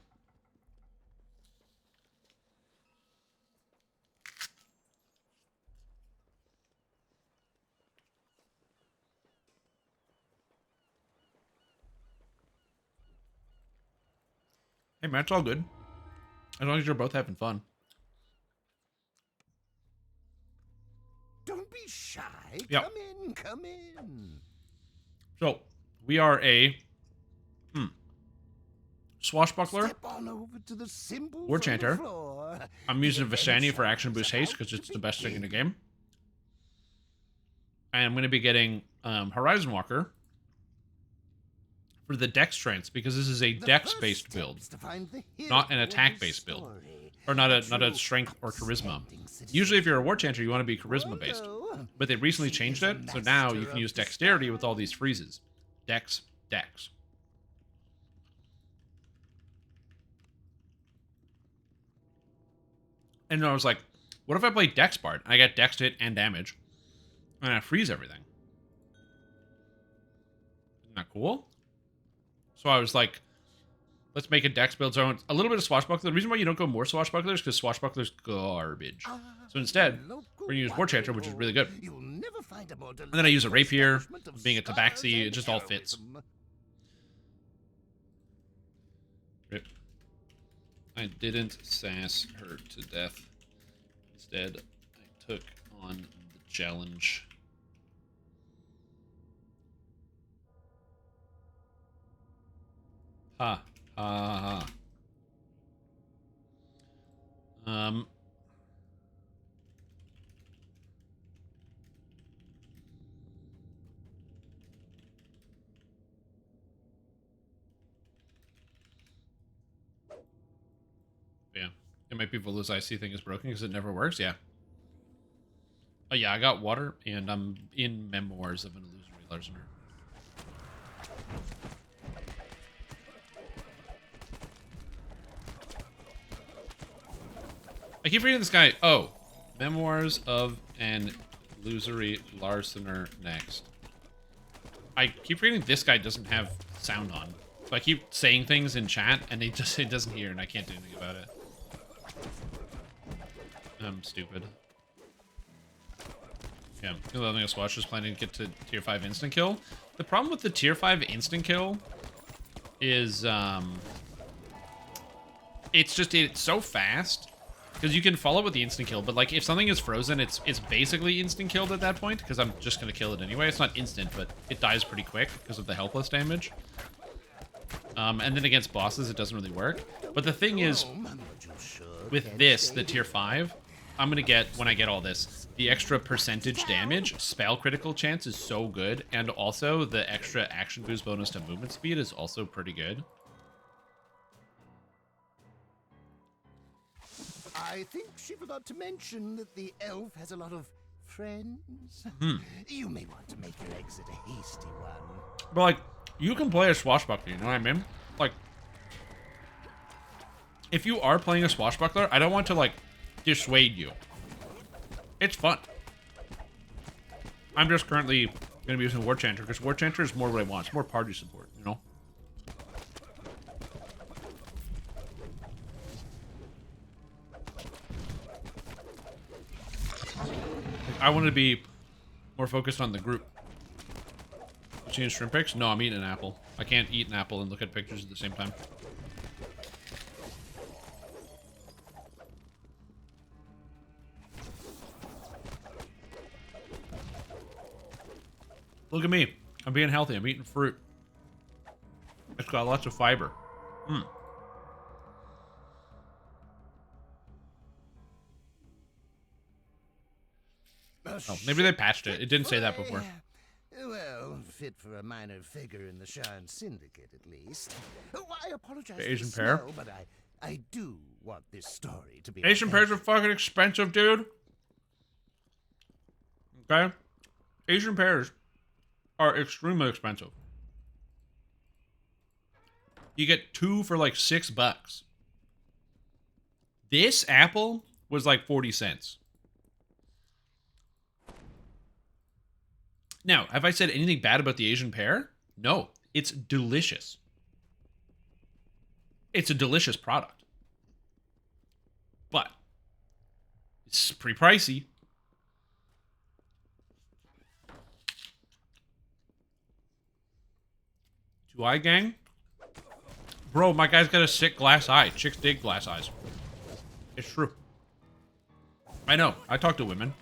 Hey, man, it's all good. As long as you're both having fun. Don't be shy. Yep. Come in, come in. So, we are a swashbuckler, Step on over to the symbols war on the chanter. floor. I'm using Vishani for action boost haste because it's the best thing in the game. And I'm going to be getting Horizon Walker for the dex strengths because this is a dex-based build, not an attack-based build, or not a strength or charisma. Usually, if you're a war chanter, you want to be charisma-based, but they recently changed it, so now you can use dexterity with all these freezes. Dex, dex. And I was like, what if I play Dex Bard? And I get Dex hit and damage, and I freeze everything. Isn't that cool? So I was like, let's make a Dex build. So a little bit of Swashbuckler. The reason why you don't go more Swashbucklers is because Swashbuckler's garbage. So instead, we're going to use War Chanter, which is really good. And then I use a Rapier, being a Tabaxi. It just all fits. Rip. I didn't sass her to death. Instead, I took on the challenge. Ha. Ha. Ha. Yeah. It might be Volo's IC thing is broken because it never works. Yeah. Oh, yeah, I got water, and I'm in Memoirs of an Illusory Larcener. I keep reading this guy. Oh, Memoirs of an Illusory Larcener next. I keep reading this guy doesn't have sound on. So I keep saying things in chat, and it doesn't hear, and I can't do anything about it. I'm stupid. Yeah, the other thing is Swatch is planning to get to tier 5 instant kill. The problem with the tier 5 instant kill is it's so fast because you can follow with the instant kill, but like if something is frozen, it's basically instant killed at that point because I'm just gonna kill it anyway. It's not instant, but it dies pretty quick because of the helpless damage. And then against bosses, it doesn't really work. But the thing is, with this, the tier 5, I'm gonna get, when I get all this, the extra percentage damage, spell critical chance is so good, and also the extra action boost bonus to movement speed is also pretty good. I think she forgot to mention that the elf has a lot of friends. You may want to make your exit a hasty one. But like, you can play a swashbuckler, you know what I mean? Like, if you are playing a swashbuckler, I don't want to like dissuade you. It's fun. I'm just currently going to be using War Chanter because War Chanter is more what I want. It's more party support, you know? I want to be more focused on the group. You seeing shrimp pics? No, I'm eating an apple. I can't eat an apple and look at pictures at the same time. Look at me. I'm being healthy. I'm eating fruit. It's got lots of fiber. Oh, maybe they patched it. It didn't say that before. Well, fit for a minor figure in the Shan Syndicate, at least. Oh, I apologize The Asian for the pear? smell, but I do want this story to be... Asian pears are fucking expensive, dude. Okay? Asian pears are extremely expensive. You get 2 for like $6. This apple was like 40 cents. Now, have I said anything bad about the Asian pear? No, it's delicious. It's a delicious product. But it's pretty pricey. Do I, gang? Bro, my guy's got a sick glass eye. Chicks dig glass eyes. It's true. I know. I talk to women.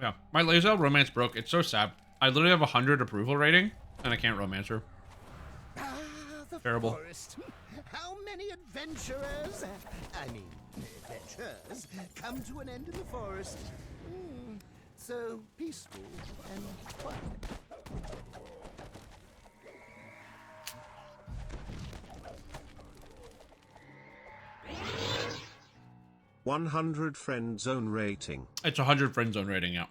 Yeah, my Lazel romance broke. It's so sad. I literally have 100 approval rating, and I can't romance her. The Terrible. Forest. How many adventurers, adventures, come to an end in the forest? So peaceful and quiet. 100 friend zone rating. It's 100 friend zone rating, yeah.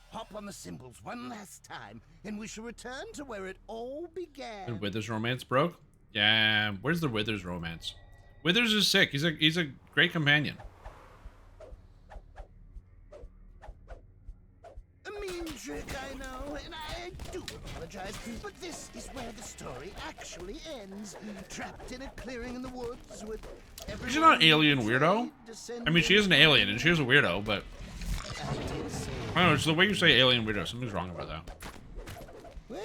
Hop on the symbols one last time, and we shall return to where it all began. And Withers romance broke? Yeah, where's the Withers romance? Withers is sick. He's a great companion. A mean trick, I know, and I do apologize, but this is where the story actually ends. Trapped in a clearing in the woods with everyone... She's not an alien weirdo. I mean, she is an alien, and she is a weirdo, but... I don't know, it's the way you say alien weirdo. Something's wrong about that. Well,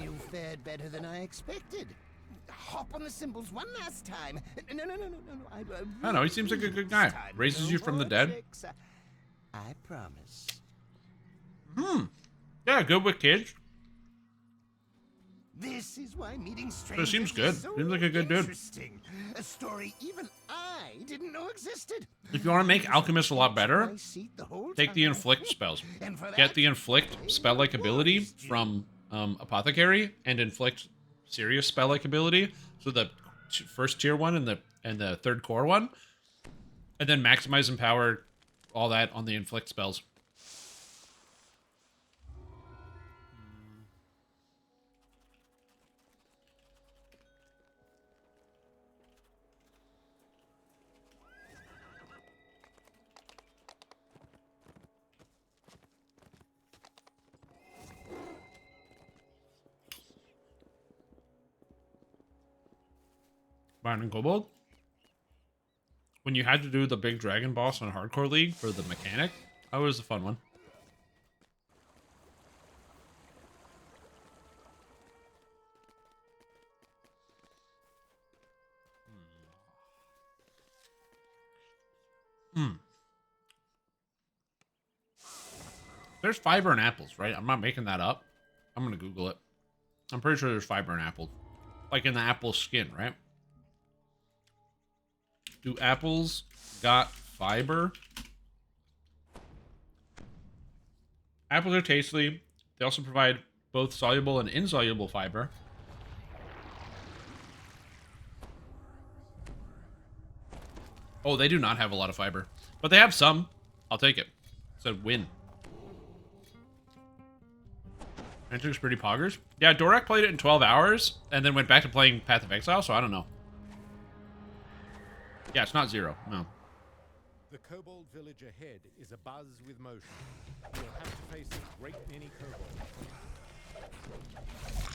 you fared better than I expected. Hop on the symbols one last time. No. I don't know, he seems like a good guy. Raises you from the dead. Tricks. I promise. Yeah, good with kids. This is why meeting So it strangers seems good. is so Seems like a good dude. interesting. A story even I didn't know existed. If you want to make Alchemist a lot better, My seat the whole take the time. inflict spells. And for Get that, the inflict spell-like ability from Apothecary, and inflict serious spell-like ability. So the first tier one and the third core one, and then maximize and power all that on the inflict spells. Byron and Kobold. When you had to do the big dragon boss on Hardcore League for the mechanic, that was a fun one. There's fiber in apples, right? I'm not making that up. I'm gonna Google it. I'm pretty sure there's fiber in apples. Like in the apple skin, right? Do apples got fiber? Apples are tasty. They also provide both soluble and insoluble fiber. Oh, they do not have a lot of fiber. But they have some. I'll take it. It said win. Antics pretty poggers. Yeah, Dorak played it in 12 hours and then went back to playing Path of Exile, so I don't know. Yeah, it's not 0. No. The kobold village ahead is abuzz with motion. You'll have to face a great many kobolds.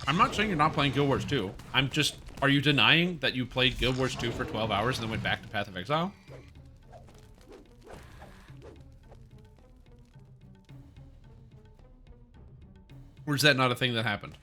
I'm not saying you're not playing Guild Wars 2. I'm just... Are you denying that you played Guild Wars 2 for 12 hours and then went back to Path of Exile? Or is that not a thing that happened?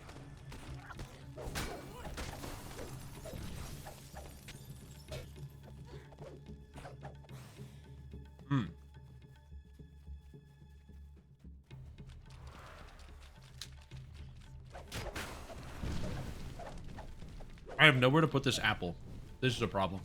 I have nowhere to put this apple. This is a problem.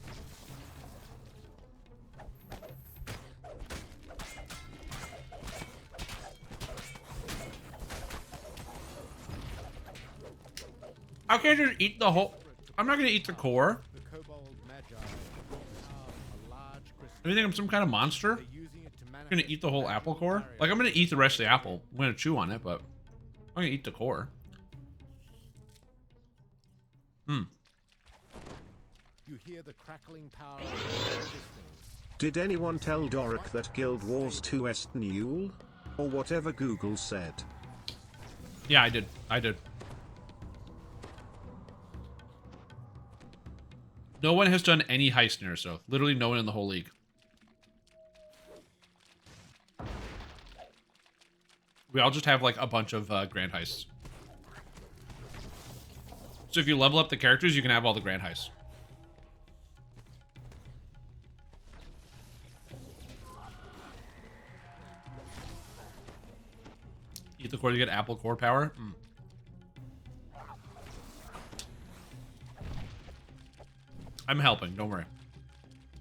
I can't just eat the whole... I'm not going to eat the core. The kobold magi carve a large crystal. Do you think I'm some kind of monster? They're using it to I'm going to eat the whole apple core? Like, I'm going to eat the rest of the apple. I'm going to chew on it, but I'm going to eat the core. Hmm. You hear the crackling power of the crystals. Did anyone tell Doric that Guild Wars 2 est nul? Or whatever Google said. Yeah, I did. I did. No one has done any heist near so. Literally no one in the whole league. We all just have like a bunch of grand heists. So if you level up the characters, you can have all the grand heists. Eat the core to get apple core power. Mm. I'm helping, don't worry.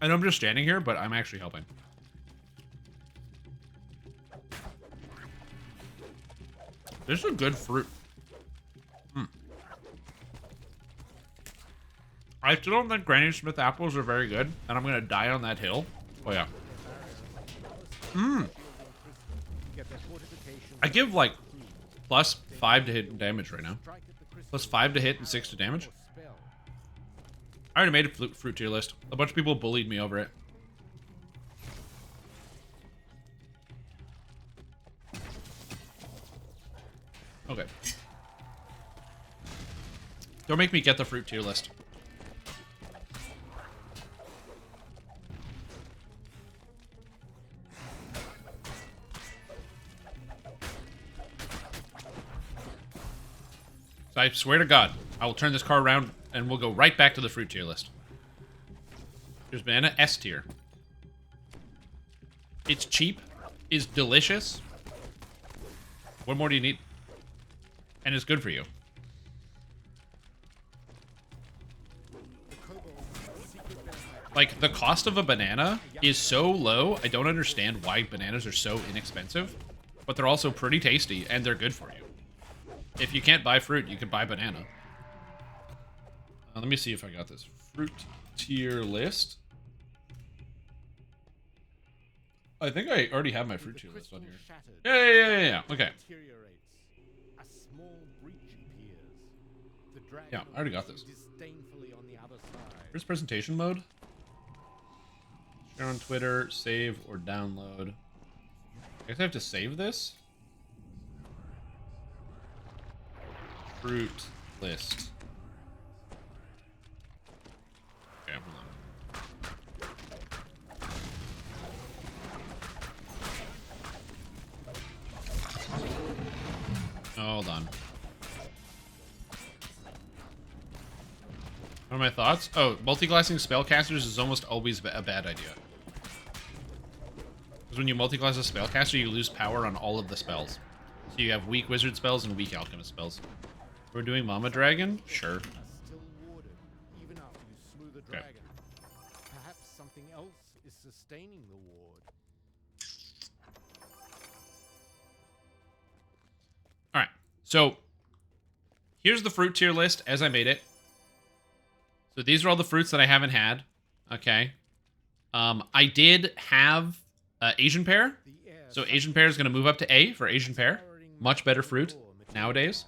I know I'm just standing here, but I'm actually helping. This is a good fruit. I still don't think Granny Smith apples are very good, and I'm gonna die on that hill. Oh yeah. I give like +5 to hit and damage right now. +5 to hit and 6 to damage. I already made a fruit tier list. A bunch of people bullied me over it. Okay. Don't make me get the fruit tier list. So I swear to God, I will turn this car around and we'll go right back to the fruit tier list. Here's banana, S tier. It's cheap, is delicious. What more do you need? And it's good for you. Like, the cost of a banana is so low, I don't understand why bananas are so inexpensive. But they're also pretty tasty, and they're good for you. If you can't buy fruit, you can buy banana. Let me see if I got this. Fruit tier list. I think I already have my fruit tier list on here. Yeah. Okay. Yeah, I already got this. Here's presentation mode. Share on Twitter, save or download. I guess I have to save this. Fruit list. Okay, hold on. What are my thoughts? Oh, multi-classing spellcasters is almost always a bad idea. Because when you multi-class a spellcaster, you lose power on all of the spells. So you have weak wizard spells and weak alchemist spells. We're doing Mama Dragon? Sure. Okay. Perhaps something else is sustaining the ward. Alright, so here's the fruit tier list as I made it. So these are all the fruits that I haven't had. Okay. I did have Asian pear. So Asian pear is going to move up to A for Asian pear. Much better fruit nowadays.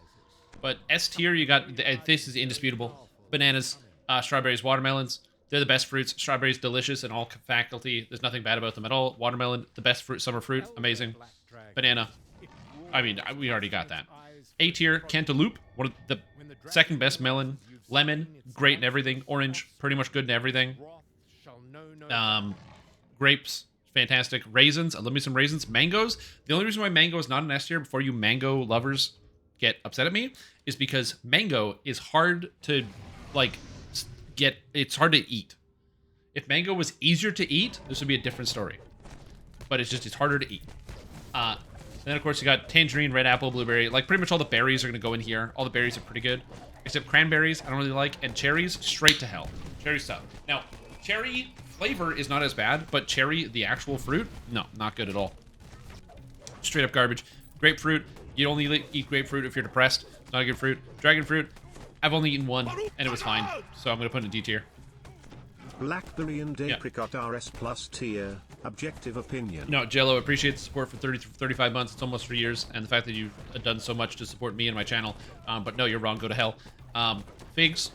But S tier, you got, this is indisputable. Bananas, strawberries, watermelons. They're the best fruits. Strawberries, delicious in all faculty. There's nothing bad about them at all. Watermelon, the best fruit, summer fruit, amazing. Banana, I mean, we already got that. A tier, cantaloupe, one of the second best melon. Lemon, great in everything. Orange, pretty much good in everything. Grapes, fantastic. Raisins, I love me some raisins. Mangoes, the only reason why mango is not an S tier before you mango lovers get upset at me is because mango is hard to, like, it's hard to eat. If mango was easier to eat, this would be a different story. But it's harder to eat. Then, of course, you got tangerine, red apple, blueberry. Like, pretty much all the berries are going to go in here. All the berries are pretty good. Except cranberries, I don't really like. And cherries, straight to hell. Cherry stuff. Now, cherry flavor is not as bad, but cherry, the actual fruit, no, not good at all. Straight up garbage. Grapefruit, you only eat grapefruit if you're depressed. It's not a good fruit. Dragon fruit, I've only eaten one, and it was fine. So I'm going to put it in D tier. Blackberry and Apricot RS Plus tier. Objective opinion. No, Jello, appreciate the support for 35 months. It's almost 3 years. And the fact that you've done so much to support me and my channel. But no, you're wrong. Go to hell. Figs.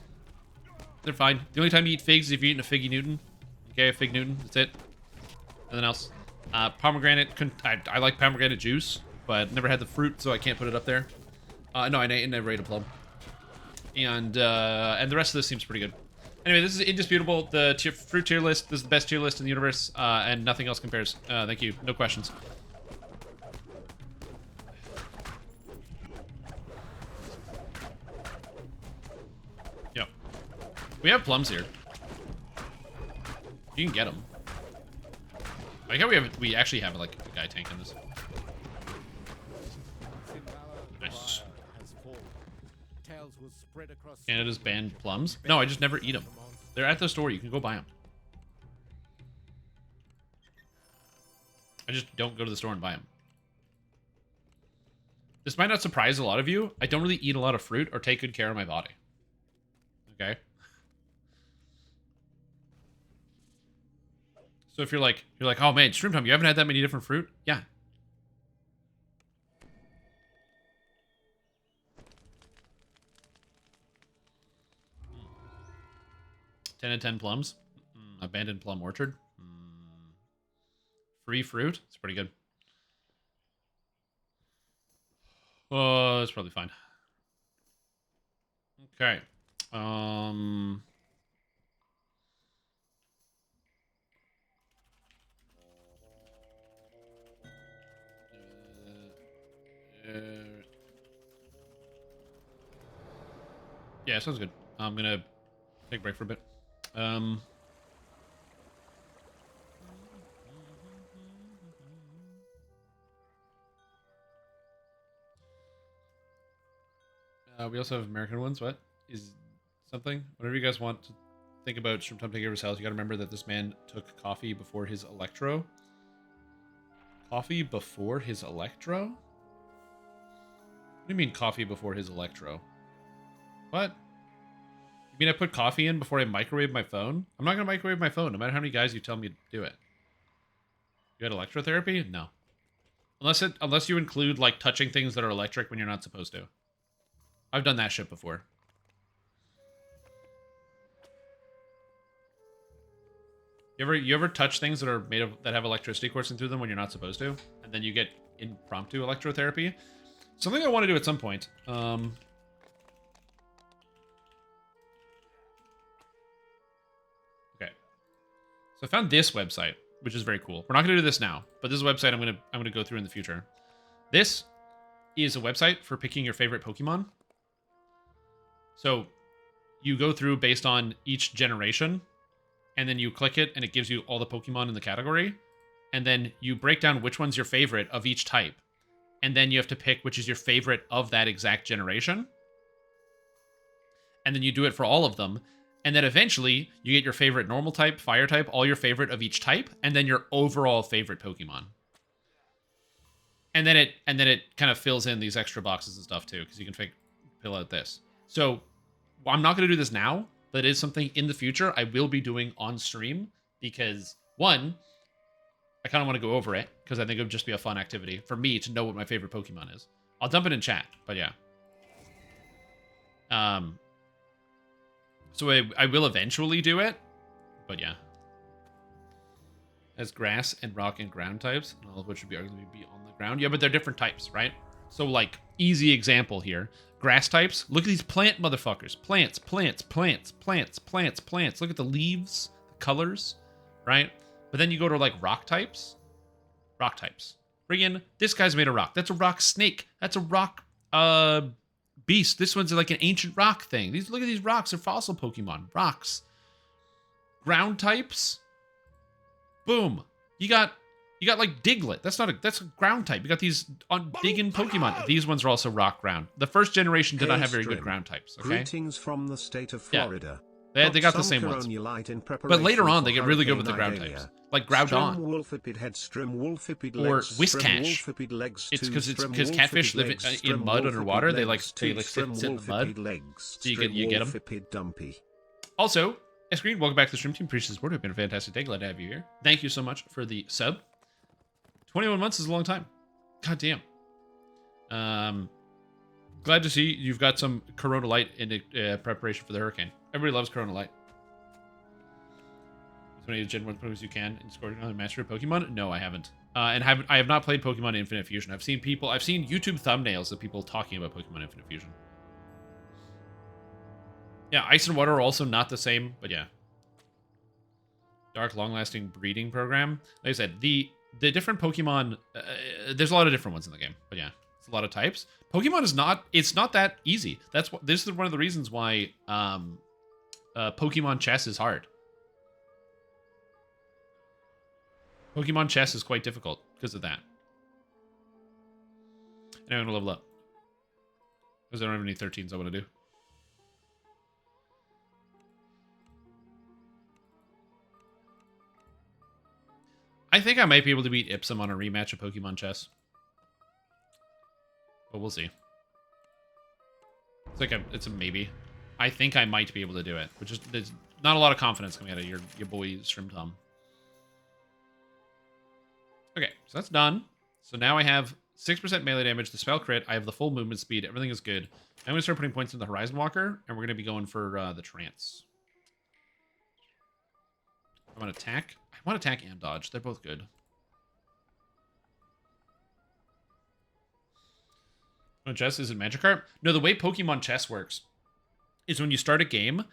They're fine. The only time you eat figs is if you're eating a Figgy Newton. Okay, a Fig Newton. That's it. Nothing else. Pomegranate. I like pomegranate juice, but never had the fruit, so I can't put it up there. No, I never ate a plum. And the rest of this seems pretty good. Anyway, this is indisputable. The fruit tier list. This is the best tier list in the universe, and nothing else compares. Thank you. No questions. Yep. We have plums here. You can get them. I like how we actually have like a guy tank in this. Nice. Canada's banned plums? No, I just never eat them. They're at the store. You can go buy them. I just don't go to the store and buy them. This might not surprise a lot of you. I don't really eat a lot of fruit or take good care of my body. Okay? So if you're like, oh man, Shroom Time, you haven't had that many different fruit? Yeah. Ten and 10 plums. Abandoned plum orchard. Free fruit. It's pretty good. Oh, that's probably fine. Okay. Yeah, sounds good. I'm gonna take a break for a bit. We also have American ones. What is something? Whatever you guys want to think about Shroom Time Takeover's house, you gotta remember that this man took coffee before his electro. Coffee before his electro? What do you mean coffee before his electro? What? You mean I put coffee in before I microwave my phone? I'm not gonna microwave my phone, no matter how many guys you tell me to do it. You had electrotherapy? No. Unless you include like touching things that are electric when you're not supposed to. I've done that shit before. You ever touch things that are that have electricity coursing through them when you're not supposed to, and then you get impromptu electrotherapy? Something I want to do at some point. Okay, so I found this website, which is very cool. We're not gonna do this now, but this is a website I'm gonna go through in the future. This is a website for picking your favorite Pokemon. So you go through based on each generation, and then you click it, and it gives you all the Pokemon in the category. And then you break down which one's your favorite of each type. And then you have to pick which is your favorite of that exact generation. And then you do it for all of them. And then eventually, you get your favorite normal type, fire type, all your favorite of each type, and then your overall favorite Pokemon. And then it kind of fills in these extra boxes and stuff too, because you can fill out this. So I'm not going to do this now, but it is something in the future I will be doing on stream because, one, I kind of want to go over it because I think it would just be a fun activity for me to know what my favorite Pokemon is. I'll dump it in chat, but yeah. So I will eventually do it, but yeah. As grass and rock and ground types, all of which would be arguably be on the ground. Yeah, but they're different types, right? So like, easy example here. Grass types, look at these plant motherfuckers. Plants, plants, plants, plants, plants, plants. Look at the leaves, the colors, right? But then you go to like rock types. Rock types. Friggin', this guy's made of rock. That's a rock snake. That's a rock beast. This one's like an ancient rock thing. Look at these rocks. They're fossil Pokemon. Rocks. Ground types. Boom. You got like Diglett. That's a ground type. You got these digging Pokemon. These ones are also rock ground. The first generation did not have very good ground types. Okay. Greetings from the state of Florida. They got the Some same ones. Coronulite in But later preparation on, for they get really good with the Hurricane ground Idalia. types. Like Groudon. Strimwolfipid head, Strimwolfipid Or legs, Whiskash. Strimwolfipid legs, It's two, because Strimwolfipid catfish live legs, in mud Strimwolfipid underwater. They legs, sit in the Strimwolfipid mud. legs, So you get them. Strimwolfipid dumpy. Also, Screen, welcome back to the stream team. Appreciate the support. It's been a fantastic day. Glad to have you here. Thank you so much for the sub. 21 months is a long time. God damn. Glad to see you've got some Corona Light in preparation for the hurricane. Everybody loves Corona Light. As many Gen 1 Pokemon as you can and scored another Master of Pokemon? No, I haven't. I have not played Pokemon Infinite Fusion. I've seen YouTube thumbnails of people talking about Pokemon Infinite Fusion. Yeah, Ice and Water are also not the same, but yeah. Dark, long-lasting breeding program. Like I said, the different Pokemon, there's a lot of different ones in the game, but yeah, it's a lot of types. Pokemon is not that easy. This is one of the reasons why Pokemon chess is hard. Pokemon chess is quite difficult because of that. And I'm gonna level up. Because I don't have any 13s I want to do. I think I might be able to beat Ipsum on a rematch of Pokemon chess. But we'll see. It's a maybe. I think I might be able to do it, which is there's not a lot of confidence coming out of your boy Shrimp Tom. Okay, so that's done. So now I have 6% melee damage, the spell crit, I have the full movement speed, everything is good. I'm going to start putting points in the Horizon Walker, and we're going to be going for the Trance. I want attack. I want attack and dodge. They're both good. Chess is it Magikarp? No, the way Pokemon chess works is when you start a game,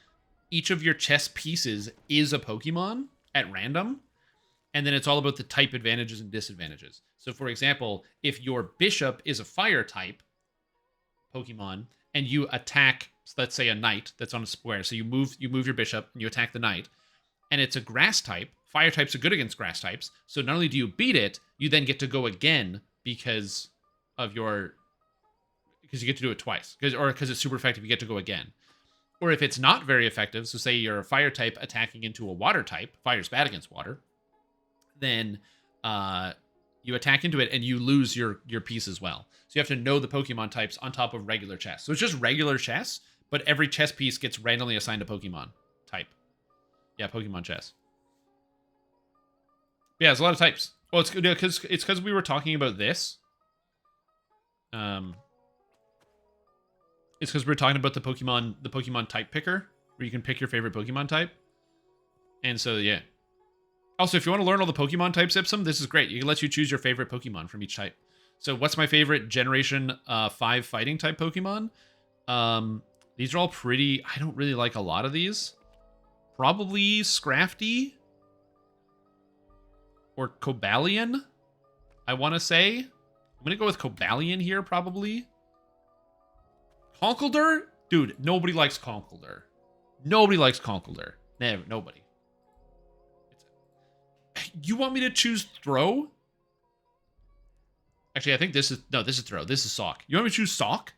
each of your chess pieces is a Pokemon at random, and then it's all about the type advantages and disadvantages. So, for example, if your bishop is a fire type Pokemon, and you attack, let's say, a knight that's on a square, so you move your bishop and you attack the knight, and it's a grass type. Fire types are good against grass types, so not only do you beat it, you then get to go again because you get to do it twice, because it's super effective. You get to go again. Or if it's not very effective, so say you're a fire type attacking into a water type, fire's bad against water, then you attack into it and you lose your piece as well. So you have to know the Pokemon types on top of regular chess. So it's just regular chess, but every chess piece gets randomly assigned a Pokemon type. Yeah, Pokemon chess. Yeah, there's a lot of types. Well, it's because we were talking about this. It's because we were talking about the Pokemon type picker, where you can pick your favorite Pokemon type. And so, yeah. Also, if you want to learn all the Pokemon types, Ipsum, this is great. It lets you choose your favorite Pokemon from each type. So what's my favorite Generation 5 fighting type Pokemon? These are all pretty... I don't really like a lot of these. Probably Scrafty. Or Cobalion, I want to say. I'm going to go with Cobalion here, probably. Conkeldurr? Dude, nobody likes Conkeldurr. Nobody likes Conkeldurr. Never, nobody. You want me to choose Throw? Actually, I think this is... No, this is Throw. This is Sock. You want me to choose Sock?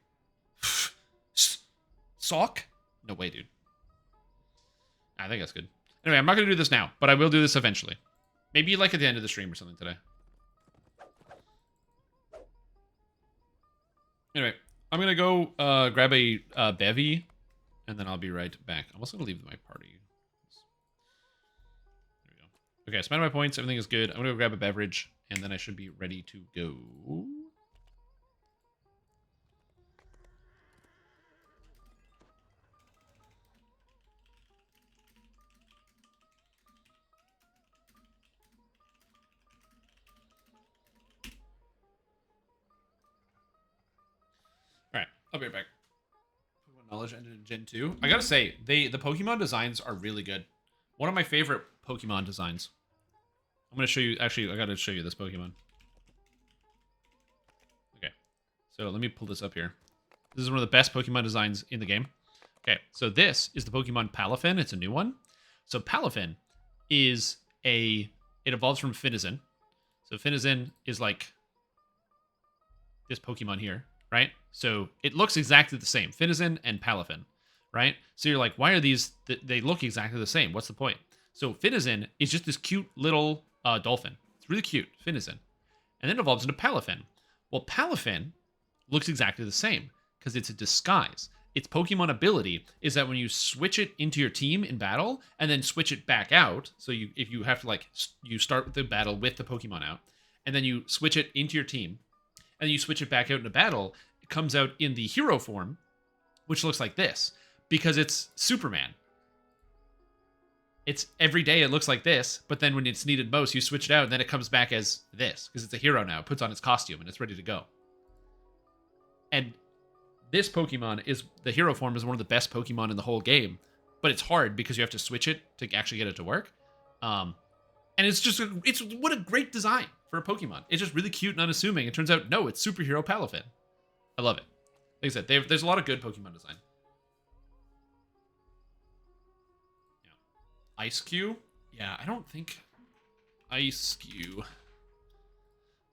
Sock? No way, dude. I think that's good. Anyway, I'm not going to do this now, but I will do this eventually. Maybe like at the end of the stream or something today. Anyway, I'm going to go grab a bevy, and then I'll be right back. I'm also going to leave my party. There we go. Okay, I spent my points. Everything is good. I'm going to go grab a beverage, and then I should be ready to go. I'll be right back. Pokemon Knowledge ended in Gen 2. I gotta say, the Pokemon designs are really good. One of my favorite Pokemon designs. I'm gonna show you... Actually, I gotta show you this Pokemon. Okay. So let me pull this up here. This is one of the best Pokemon designs in the game. Okay, so this is the Pokemon Palafin. It's a new one. So Palafin is a... It evolves from Finizen. So Finizen is like this Pokemon here. Right? So it looks exactly the same. Finizen and Palafin. right? So you're like, why are these? They look exactly the same. What's the point? So Finizen is just this cute little dolphin. It's really cute, Finizen, and then it evolves into Palafin. Well, Palafin looks exactly the same because it's a disguise. Its Pokemon ability is that when you switch it into your team in battle and then switch it back out, so if you have to like you start the battle with the Pokemon out, and then you switch it into your team, and then you switch it back out into battle, it comes out in the hero form, which looks like this because it's Superman. It's every day it looks like this, but then when it's needed most, you switch it out, and then it comes back as this because it's a hero now. It puts on its costume and it's ready to go. And this Pokemon is the hero form is one of the best Pokemon in the whole game, but it's hard because you have to switch it to actually get it to work. And it's just it's what a great design for a Pokemon. It's just really cute and unassuming. It turns out no, it's superhero Palafin. I love it. Like I said, there's a lot of good Pokemon design. Yeah. Ice Q? Yeah, I don't think Ice Q.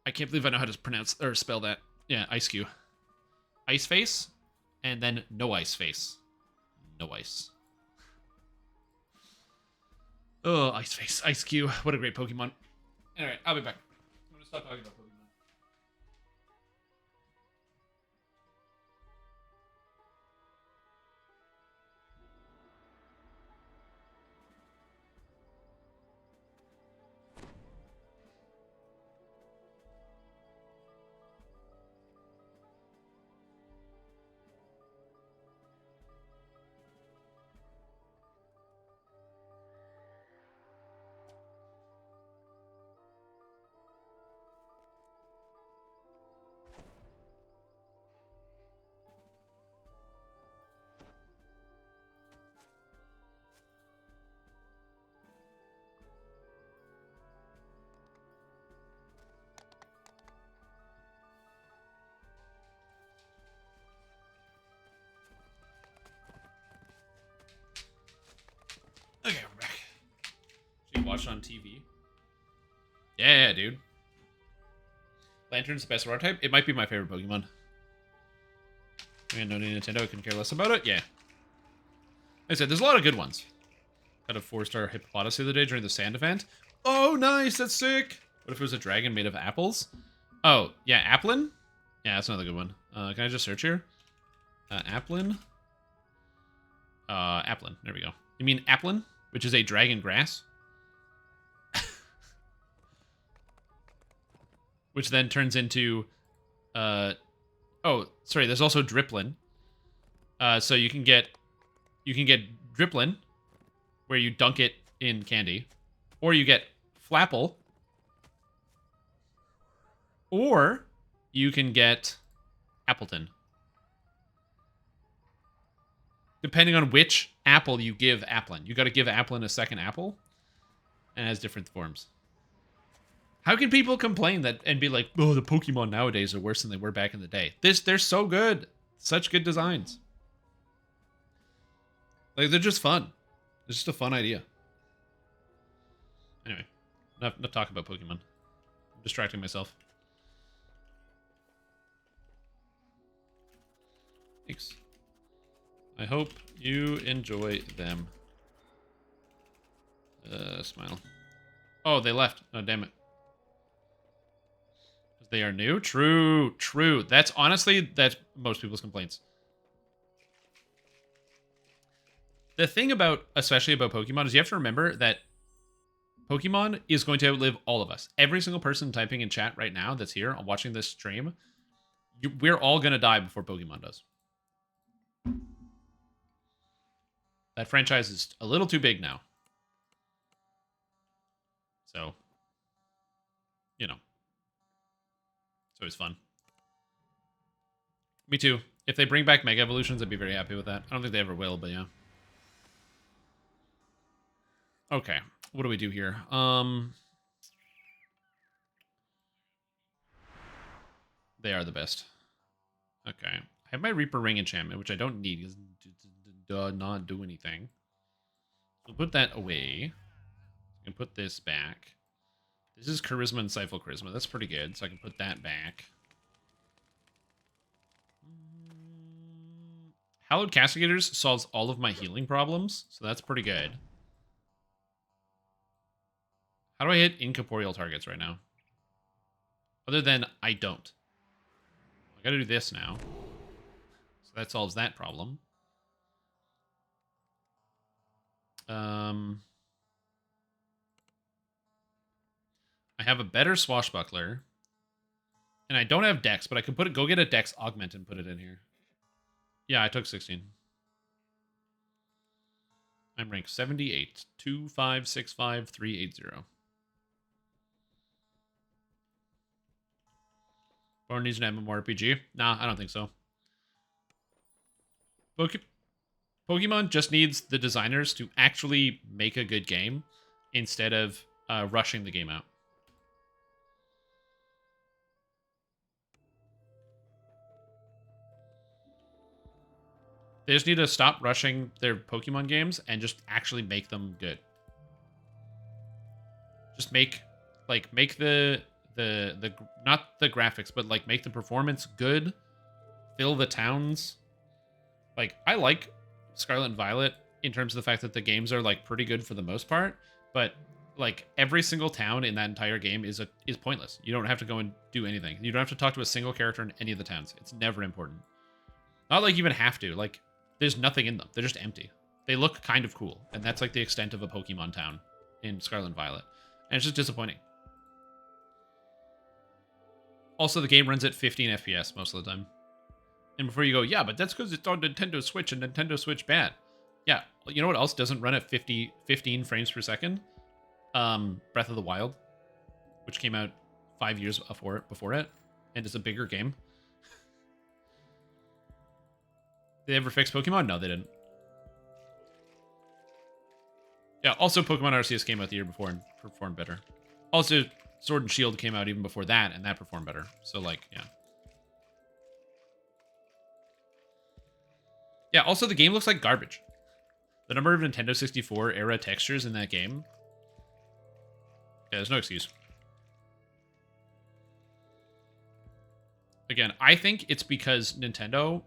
I can't believe I know how to pronounce or spell that. Yeah, Ice Q. Ice Face, and then no Ice Face. No ice. Oh, Ice Face. Ice Q. What a great Pokemon. Alright, I'll be back. I'm going to stop talking about Pokemon. Okay, we're back. So you watch on TV? Yeah, dude. Lantern's the best water type? It might be my favorite Pokemon. No Nintendo, I couldn't care less about it. Yeah. Like I said, there's a lot of good ones. Got a 4-star Hippopotas the other day during the sand event. Oh, nice, that's sick. What if it was a dragon made of apples? Oh, yeah, Applin? Yeah, that's another good one. Can I just search here? Applin? Applin, there we go. You mean Applin, which is a dragon grass? Which then turns into, oh, sorry, there's also Driplin. So you can get Driplin, where you dunk it in candy, or you get Flapple, or you can get Appleton. Depending on which apple you give Applin. You got to give Applin a second apple, and it has different forms. How can people complain that and be like, oh, the Pokemon nowadays are worse than they were back in the day? They're so good. Such good designs. Like, they're just fun. It's just a fun idea. Anyway, enough talk about Pokemon. I'm distracting myself. Thanks. I hope you enjoy them. Smile. Oh, they left. Oh, damn it. They are new? True, true. That's most people's complaints. The thing about, especially about Pokemon, is you have to remember that Pokemon is going to outlive all of us. Every single person typing in chat right now that's here, watching this stream, we're all going to die before Pokemon does. That franchise is a little too big now. So, you know. It's always fun. Me too. If they bring back Mega Evolutions, I'd be very happy with that. I don't think they ever will, but yeah. Okay. What do we do here? They are the best. Okay. I have my Reaper Ring enchantment, which I don't need because it does not do anything. So put that away. I can put this back. This is Charisma and Stifle Charisma. That's pretty good, so I can put that back. Hallowed Castigators solves all of my healing problems, so that's pretty good. How do I hit incorporeal targets right now? Other than I don't. I gotta do this now. So that solves that problem. I have a better swashbuckler. And I don't have dex, but I could go get a dex augment and put it in here. Yeah, I took 16. I'm rank 78. 2565380. Born needs an MMORPG? Nah, I don't think so. Pokemon just needs the designers to actually make a good game instead of rushing the game out. They just need to stop rushing their Pokemon games and just actually make them good. Just make the not the graphics, but like make the performance good. Fill the towns. Like, I like Scarlet and Violet in terms of the fact that the games are like pretty good for the most part, but like every single town in that entire game is pointless. You don't have to go and do anything. You don't have to talk to a single character in any of the towns. It's never important. Not like you even have to. Like, there's nothing in them. They're just empty. They look kind of cool, and that's like the extent of a Pokemon town in Scarlet and Violet. And it's just disappointing. Also, the game runs at 15 FPS most of the time. And before you go, yeah, but that's because it's on Nintendo Switch and Nintendo Switch bad. Yeah, you know what else doesn't run at 15 frames per second? Breath of the Wild, which came out 5 years before it, and is a bigger game. Did they ever fix Pokemon? No, they didn't. Yeah, also Pokemon Arceus came out the year before and performed better. Also, Sword and Shield came out even before that, and that performed better. So, like, yeah. Yeah, also the game looks like garbage. The number of Nintendo 64 era textures in that game. Yeah, there's no excuse. Again, I think it's because Nintendo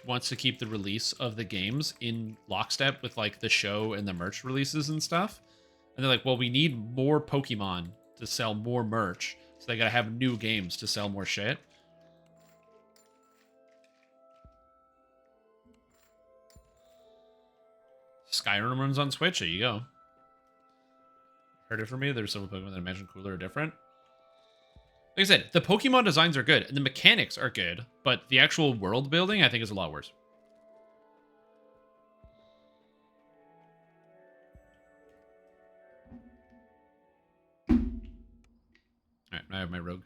wants to keep the release of the games in lockstep with like the show and the merch releases and stuff. And they're like, well, we need more Pokemon to sell more merch. So they gotta have new games to sell more shit. Skyrim runs on Switch. There you go. Heard it from me. There's several Pokemon that I imagine cooler or different. Like I said, the Pokemon designs are good, and the mechanics are good, but the actual world building, I think, is a lot worse. Alright, I have my rogue.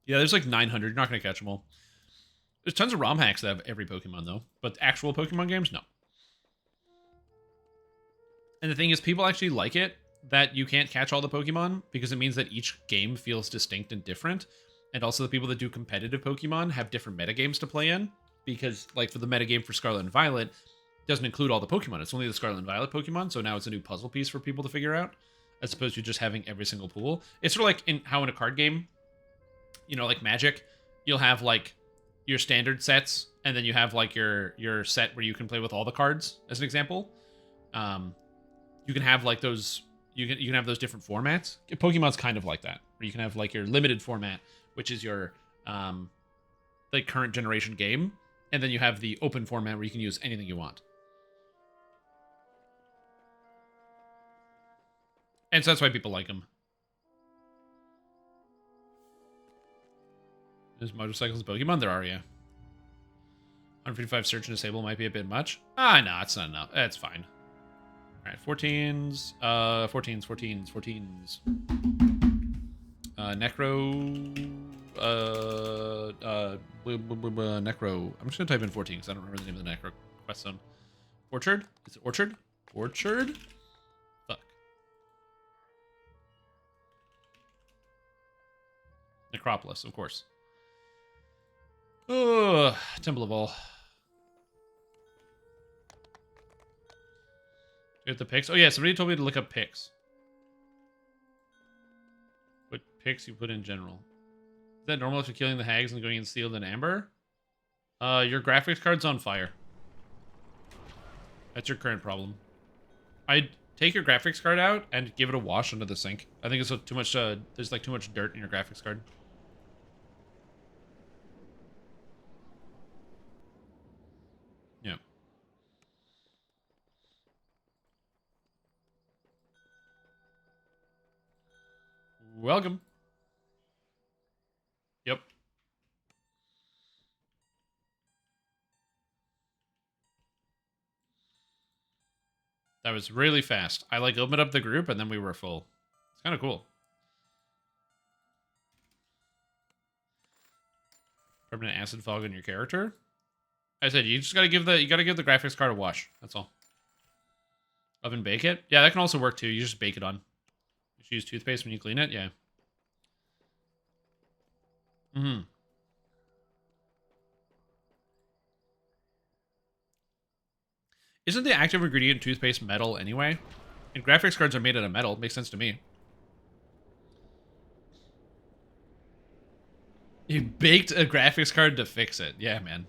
Yeah, there's like 900. You're not going to catch them all. There's tons of ROM hacks that have every Pokemon, though. But actual Pokemon games, no. And the thing is, people actually like it that you can't catch all the Pokemon, because it means that each game feels distinct and different. And also the people that do competitive Pokemon have different metagames to play in. Because, like, for the metagame for Scarlet and Violet, it doesn't include all the Pokemon. It's only the Scarlet and Violet Pokemon, so now it's a new puzzle piece for people to figure out, as opposed to just having every single pool. It's sort of like how in a card game, you know, like Magic, you'll have, like, your standard sets, and then you have, like, your set where you can play with all the cards, as an example. You can have, like, those... You can have those different formats. Pokemon's kind of like that, where you can have like your limited format, which is your like current generation game, and then you have the open format where you can use anything you want. And so that's why people like them. There's motorcycles in Pokemon? There are, yeah. 155 search and disable might be a bit much. Ah, no, it's not enough. It's fine. Alright, 14s. 14s. Necro. Necro. I'm just gonna type in 14 because I don't remember the name of the Necro quest zone. Orchard? Is it Orchard? Orchard? Fuck. Necropolis, of course. Oh, Temple of All. Get the pics. Oh yeah, somebody told me to look up pics. What pics you put in general? that normal after killing the hags and going in sealed and amber? Your graphics card's on fire. That's your current problem. I'd take your graphics card out and give it a wash under the sink. I think it's too much, there's like too much dirt in your graphics card. Yeah. Welcome. Yep. That was really fast. I like opened up the group and then we were full. It's kind of cool. Permanent acid fog on your character. I said you just gotta give the graphics card a wash. That's all. Oven bake it. Yeah, that can also work too. You just bake it on. You use toothpaste when you clean it. Yeah. Isn't the active ingredient toothpaste metal anyway? And graphics cards are made out of metal. Makes sense to me. You baked a graphics card to fix it. Yeah, man.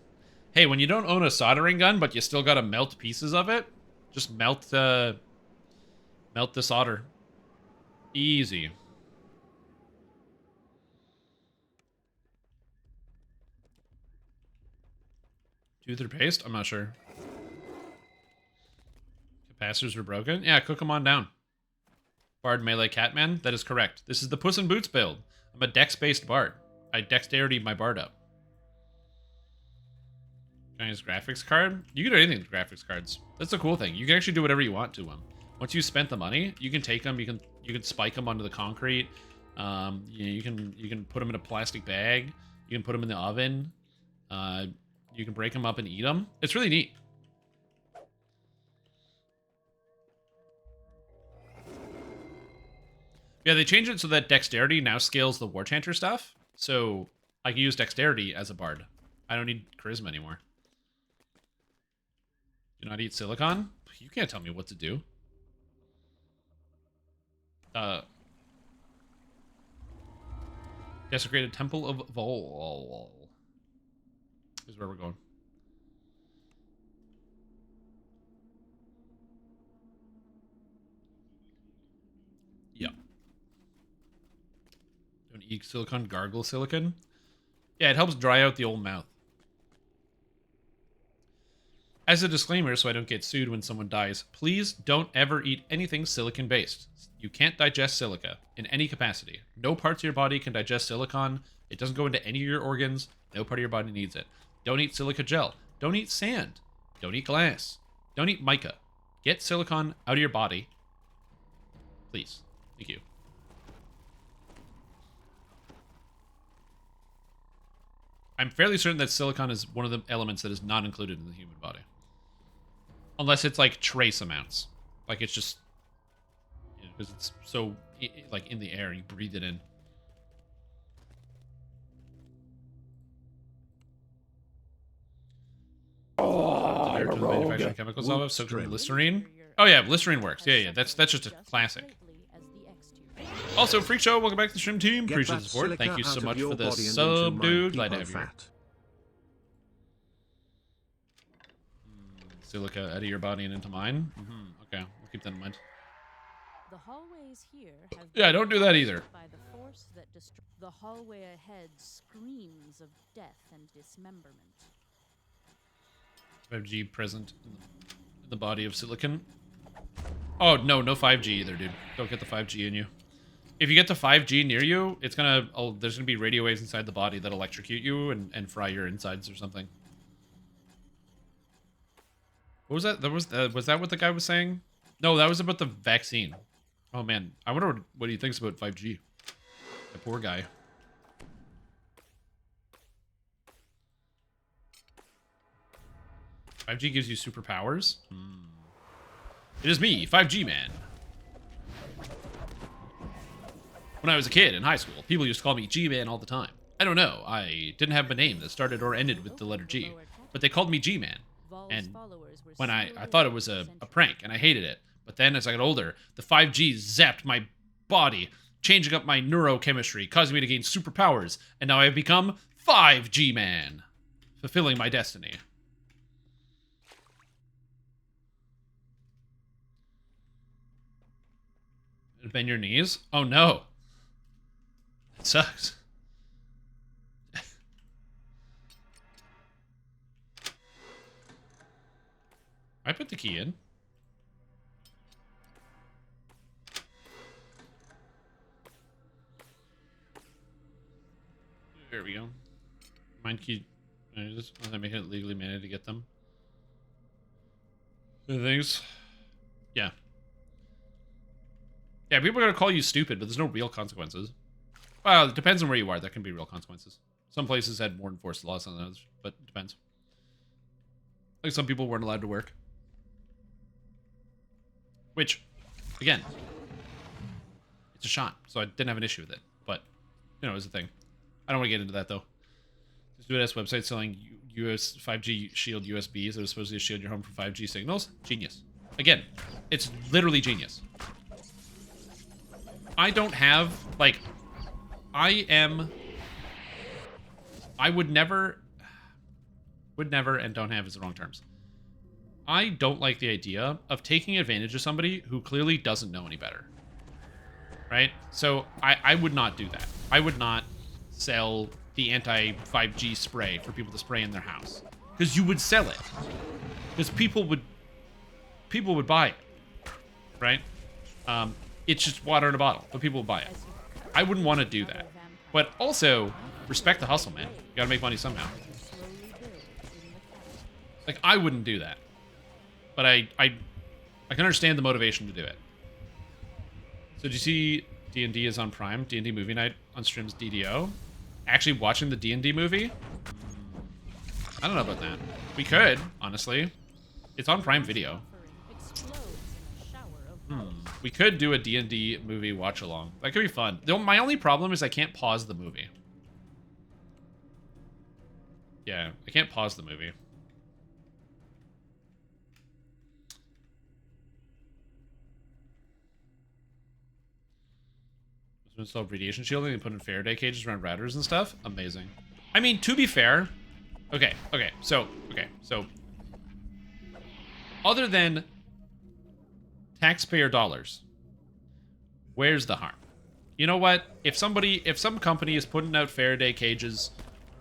Hey, when you don't own a soldering gun, but you still gotta melt pieces of it, just melt the solder. Easy. Tooth or paste? I'm not sure. Capacitors were broken? Yeah, cook them on down. Bard melee catman? That is correct. This is the Puss in Boots build. I'm a dex-based bard. I dexterity my bard up. Chinese graphics card? You can do anything with graphics cards. That's the cool thing. You can actually do whatever you want to them. Once you spent the money, you can take them. You can spike them onto the concrete. You can put them in a plastic bag. You can put them in the oven. You can break them up and eat them. It's really neat. Yeah, they changed it so that dexterity now scales the war chanter stuff. So I can use dexterity as a bard. I don't need charisma anymore. Do not eat silicon? You can't tell me what to do. Desecrated Temple of Vol. Is where we're going. Yeah. Don't eat silicon, gargle silicon. Yeah, it helps dry out the old mouth. As a disclaimer, so I don't get sued when someone dies, please don't ever eat anything silicon-based. You can't digest silica in any capacity. No parts of your body can digest silicon. It doesn't go into any of your organs. No part of your body needs it. Don't eat silica gel. Don't eat sand. Don't eat glass. Don't eat mica. Get silicon out of your body. Please. Thank you. I'm fairly certain that silicon is one of the elements that is not included in the human body. Unless it's like trace amounts. Like it's just... because it's so like in the air, you breathe it in. Manufacturing chemicals off of soaked in Listerine. Oh yeah, Listerine works. Yeah, that's just a classic. Also, Freak Show, welcome back to the stream team. Appreciate the support. Thank you so much for the sub, dude. Glad to have you here. Silica out of your body and into mine. Okay, we'll keep that in mind. The hallways here have Yeah, don't do that either. By the force that the hallway ahead screams of death and dismemberment. 5G present in the body of silicon. Oh, no 5G either, dude. Don't get the 5G in you. If you get the 5G near you, it's gonna... there's gonna be radio waves inside the body that electrocute you and fry your insides or something. What was that? Was that what the guy was saying? No, that was about the vaccine. Oh, man. I wonder what he thinks about 5G. The poor guy. "5G gives you superpowers? It is me, 5G man. When I was a kid in high school, people used to call me G-Man all the time. I don't know, I didn't have a name that started or ended with the letter G, but they called me G-Man. And when I thought it was a prank, and I hated it. But then, as I got older, the 5G zapped my body changing up my neurochemistry, causing me to gain superpowers, and now I have become 5G Man, fulfilling my destiny. Bend your knees? Oh no. It sucks. I put the key in. There we go. Mind key. Just make it legally mandated to get them. The things. Yeah. Yeah, people are gonna call you stupid, but there's no real consequences. Well, it depends on where you are. There can be real consequences. Some places had more enforced laws than others, but it depends. Like some people weren't allowed to work. Which, again, it's a shot, so I didn't have an issue with it. But, you know, it was a thing. I don't want to get into that, though. This dude-ass website selling US 5G shield USBs that are supposed to shield your home from 5G signals. Genius. Again, it's literally genius. I don't have, like, I would never, and don't have is the wrong terms. I don't like the idea of taking advantage of somebody who clearly doesn't know any better. Right? So I would not do that. I would not sell the anti-5G spray for people to spray in their house. Because you would sell it. Because people would buy it. Right? It's just water in a bottle, but people will buy it. I wouldn't want to do that. But also, respect the hustle, man. You gotta make money somehow. Like, I wouldn't do that. But I can understand the motivation to do it. So did you see D&D is on Prime? D&D movie night on streams DDO? Actually watching the D&D movie? I don't know about that. We could, honestly. It's on Prime Video. We could do a D&D movie watch-along. That could be fun. My only problem is I can't pause the movie. Yeah, I can't pause the movie. So install radiation shielding and put in Faraday cages around routers and stuff. Amazing. I mean, to be fair... Okay, so... Other than taxpayer dollars, where's the harm? You know what? If some company is putting out Faraday cages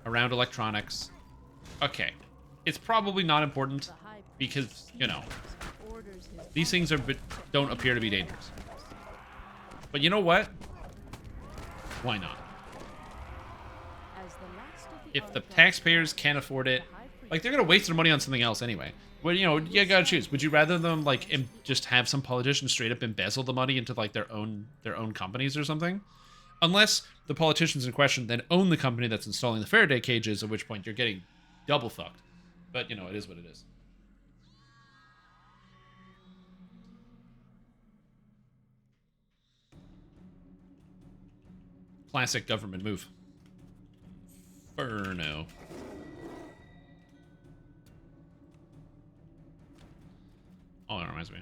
around electronics, okay. It's probably not important because, you know, these things don't appear to be dangerous. But you know what? Why not? If the taxpayers can't afford it, like, they're gonna waste their money on something else anyway. Well, you know, you gotta choose. Would you rather them, like, just have some politician straight up embezzle the money into, like, their own companies or something? Unless the politicians in question then own the company that's installing the Faraday cages, at which point you're getting double fucked. But, you know, it is what it is. Classic government move. Furno. Oh, that reminds me.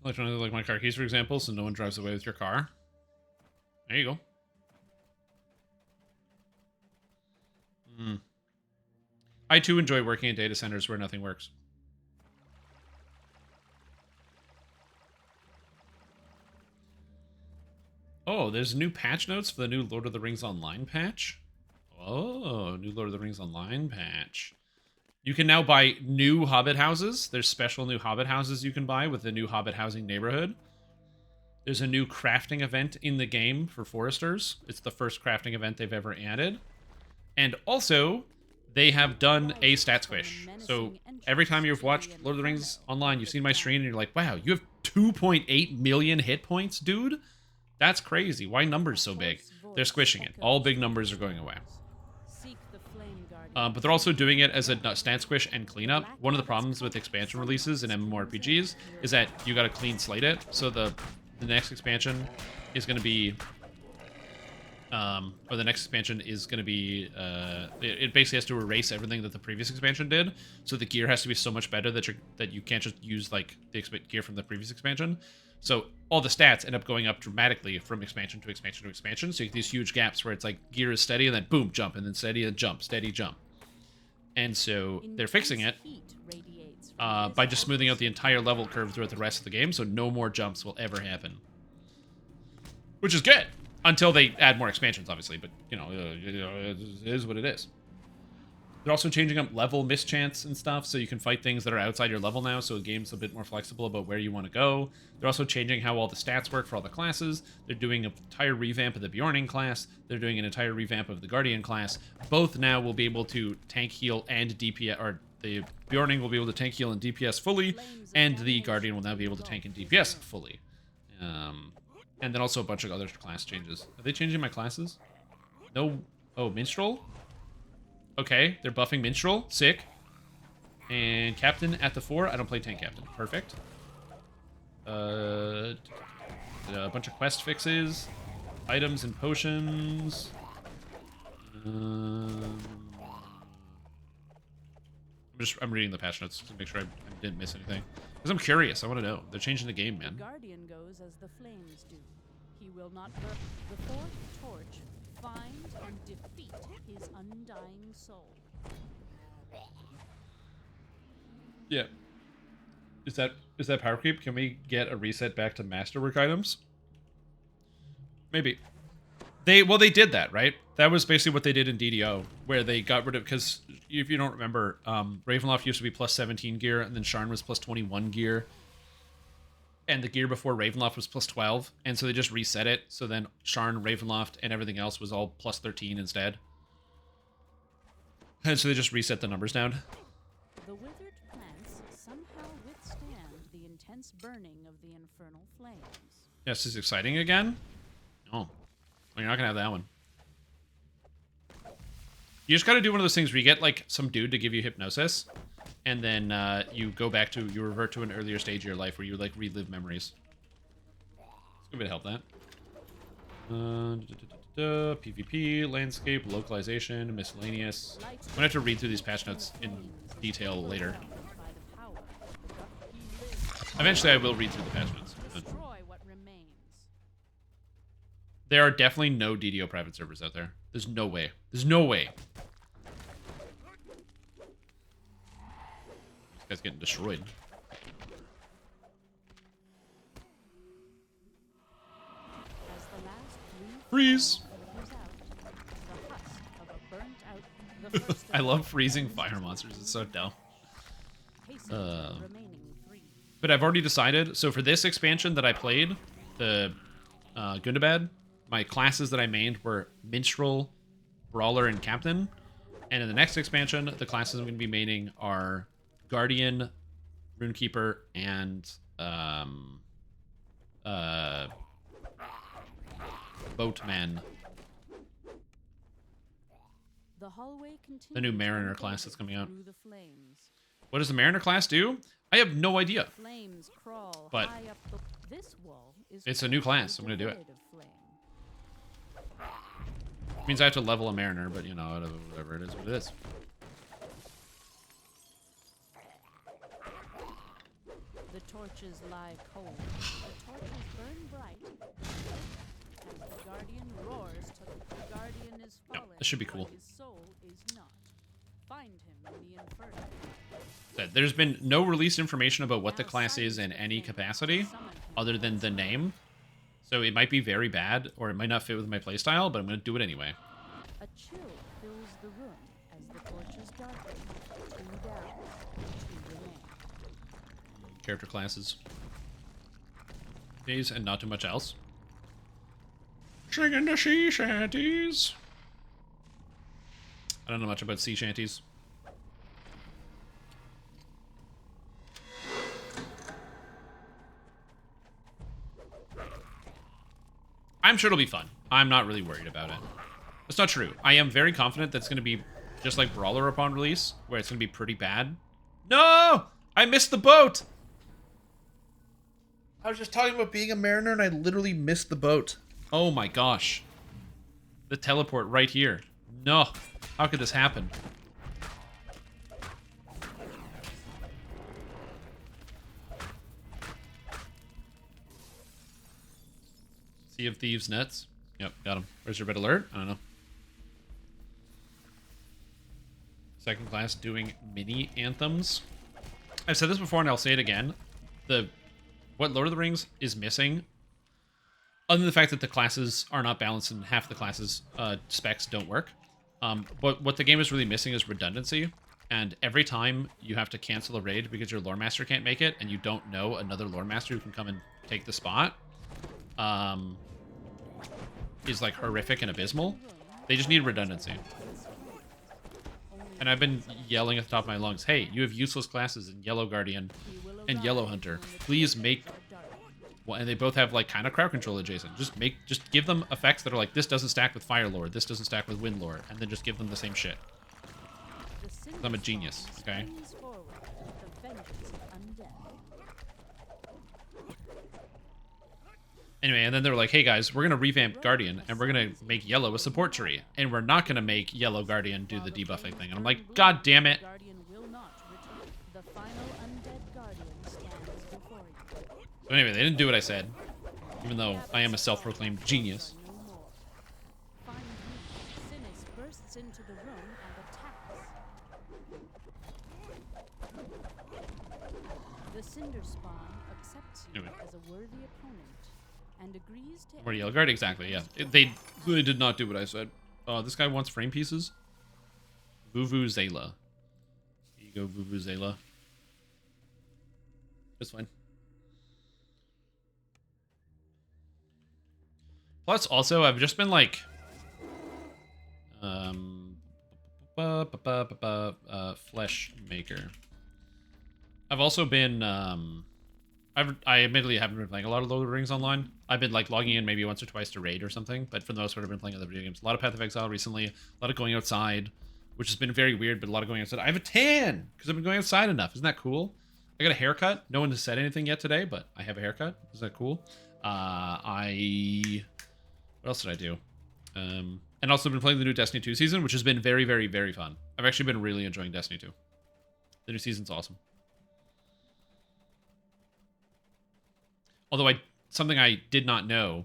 Like my car keys, for example, so no one drives away with your car. There you go. I too enjoy working in data centers where nothing works. Oh, there's new patch notes for the new Lord of the Rings Online patch. Oh, new Lord of the Rings Online patch. You can now buy new Hobbit houses. There's special new Hobbit houses you can buy with the new Hobbit housing neighborhood. There's a new crafting event in the game for foresters. It's the first crafting event they've ever added. And also, they have done a stat squish. So every time you've watched Lord of the Rings Online, you've seen my screen and you're like, wow, you have 2.8 million hit points, dude? That's crazy. Why numbers so big? They're squishing it. All big numbers are going away. But they're also doing it as a stat squish and cleanup. One of the problems with expansion releases in MMORPGs is that you gotta clean slate it. So the the next expansion is going to be, or the next expansion is going to be, it basically has to erase everything that the previous expansion did. So the gear has to be so much better that you can't just use like the gear from the previous expansion. So all the stats end up going up dramatically from expansion to expansion to expansion. So you get these huge gaps where it's like gear is steady and then boom, jump, and then steady and jump, steady jump. And so they're fixing it by just smoothing out the entire level curve throughout the rest of the game, so no more jumps will ever happen. Which is good, until they add more expansions, obviously, but, you know, it is what it is. They're also changing up level mischance and stuff, so you can fight things that are outside your level now, so the game's a bit more flexible about where you want to go. They're also changing how all the stats work for all the classes. They're doing an entire revamp of the Bjorning class. They're doing an entire revamp of the Guardian class. Both now will be able to tank, heal, and DPS, or the Bjorning will be able to tank, heal, and DPS fully, and the Guardian will now be able to tank and DPS fully. And then also a bunch of other class changes. Are they changing my classes? No. Oh, Minstrel? Okay, they're buffing Minstrel. Sick. And Captain at the 4. I don't play tank Captain. Perfect. A bunch of quest fixes. Items and potions. I'm reading the patch notes to make sure I didn't miss anything. Because I'm curious. I want to know. They're changing the game, man. The Guardian goes as the flames do. He will not burn. The fourth torch find and defeat his undying soul. Yeah. Is that power creep? Can we get a reset back to masterwork items? Maybe. They did that, right? That was basically what they did in DDO, where they got rid of, because if you don't remember, Ravenloft used to be plus 17 gear, and then Sharn was plus 21 gear. And the gear before Ravenloft was plus 12, and so they just reset it, so then Sharn, Ravenloft, and everything else was all plus 13 instead. And so they just reset the numbers down. The withered plants somehow withstand the intense burning of the infernal flames. Yes, is exciting again? No. Well, you're not gonna have that one. You just gotta do one of those things where you get, like, some dude to give you hypnosis, and then you revert to an earlier stage of your life where you, like, relive memories. It's gonna help that. PvP, landscape, localization, miscellaneous. I'm gonna have to read through these patch notes in detail later. Eventually I will read through the patch notes. There are definitely no DDO private servers out there. There's no way. There's no way. This guy's getting destroyed. Freeze! I love freezing fire monsters. It's so dumb. But I've already decided. So for this expansion that I played, the Gundabad, my classes that I mained were Minstrel, Brawler, and Captain. And in the next expansion, the classes I'm going to be maining are Guardian, Runekeeper, and Boatman. The new Mariner class that's coming out. What does the Mariner class do? I have no idea. But it's a new class. I'm going to do it. Means I have to level a Mariner, but you know, whatever it is, what it is. The torches lie cold. The torches burn bright. And the Guardian roars till the Guardian is fallen. No, this should be cool. His soul is not. Find him in the inferno. There's been no released information about what the class is in any capacity, other than the name. So it might be very bad, or it might not fit with my playstyle, but I'm going to do it anyway. A chill fills the room as the torches darken. Two down, two remain. Character classes. These and not too much else. Singing the sea shanties. I don't know much about sea shanties. I'm sure it'll be fun. I'm not really worried about it. That's not true. I am very confident that it's going to be just like Brawler upon release, where it's going to be pretty bad. No! I missed the boat! I was just talking about being a mariner and I literally missed the boat. Oh my gosh. The teleport right here. No. How could this happen? Sea of Thieves nets. Yep, got him. Where's your red alert? I don't know. Second class doing mini anthems. I've said this before and I'll say it again. What Lord of the Rings is missing, other than the fact that the classes are not balanced and half the classes specs don't work, but what the game is really missing is redundancy. And every time you have to cancel a raid because your lore master can't make it and you don't know another lore master who can come and take the spot, is like horrific and abysmal. They just need redundancy. And I've been yelling at the top of my lungs, hey, you have useless classes in Yellow Guardian and Yellow Hunter. Please make... Well, and they both have like kind of crowd control adjacent. Just give them effects that are like, this doesn't stack with Fire Lore, this doesn't stack with Wind Lore, and then just give them the same shit. I'm a genius, okay? Anyway, and then they were like, hey guys, we're going to revamp Guardian, and we're going to make Yellow a support tree, and we're not going to make Yellow Guardian do the debuffing thing. And I'm like, god damn it. So anyway, they didn't do what I said, even though I am a self-proclaimed genius. Anyway. Or Yellow Guard, exactly, yeah. They really did not do what I said. Oh, this guy wants frame pieces? Vuvuzela. Here you go, Vuvuzela. That's fine. Plus, also, I've just been like... Flesh Maker. I've also been... I admittedly haven't been playing a lot of Lord of the Rings online. I've been like logging in maybe once or twice to raid or something, but for the most part I've been playing other video games. A lot of Path of Exile recently, a lot of going outside, which has been very weird, but a lot of going outside. I have a tan because I've been going outside enough. Isn't that cool? I got a haircut. No one has said anything yet today, but I have a haircut. Is that cool? What else did I do? And also been playing the new Destiny 2 season, which has been very, very, very fun. I've actually been really enjoying Destiny 2. The new season's awesome. Although something I did not know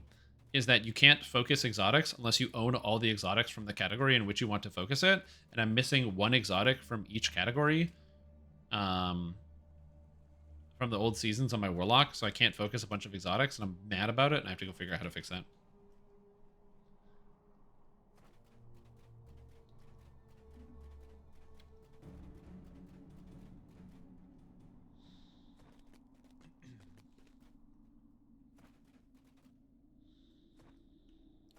is that you can't focus exotics unless you own all the exotics from the category in which you want to focus it. And I'm missing one exotic from each category from the old seasons on my Warlock, so I can't focus a bunch of exotics, and I'm mad about it, and I have to go figure out how to fix that.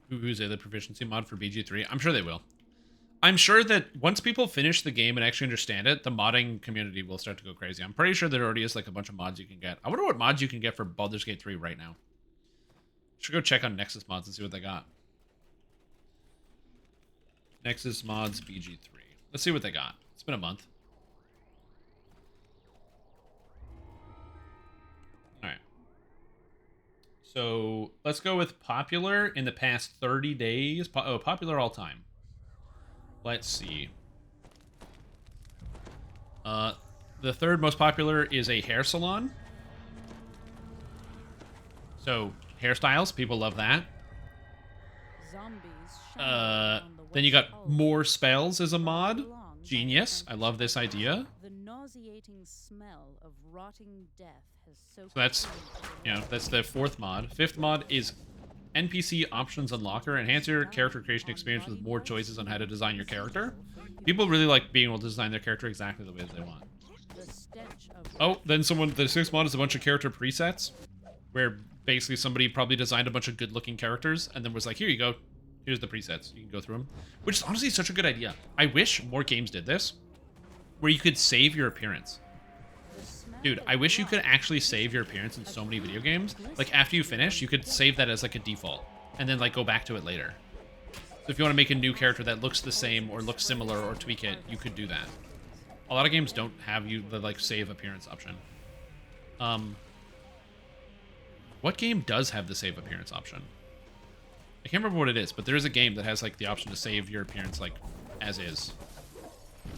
Who's the proficiency mod for BG3? I'm sure they will. I'm sure that once people finish the game and actually understand it, the modding community will start to go crazy. I'm pretty sure there already is like a bunch of mods you can get. I wonder what mods you can get for Baldur's Gate 3 right now. Should go check on Nexus mods and see what they got. Nexus mods BG3. Let's see what they got. It's been a month. All right. So let's go with popular in the past 30 days. Popular all time. Let's see. The third most popular is a hair salon. So hairstyles, people love that. Then you got more spells as a mod. Genius. I love this idea. The nauseating smell of rotting death has so that's, you know, that's the fourth mod. Fifth mod is NPC options unlocker. Enhance your character creation experience with more choices on how to design your character. People really like being able to design their character exactly the way that they want. Oh, then the sixth mod is a bunch of character presets, where basically somebody probably designed a bunch of good-looking characters and then was like, here you go. Here's the presets. You can go through them. Which is honestly such a good idea. I wish more games did this, where you could save your appearance. Dude, I wish you could actually save your appearance in so many video games. Like, after you finish, you could save that as, like, a default. And then, like, go back to it later. So if you want to make a new character that looks the same or looks similar or tweak it, you could do that. A lot of games don't have the, like, save appearance option. What game does have the save appearance option? I can't remember what it is, but there is a game that has like the option to save your appearance like as is.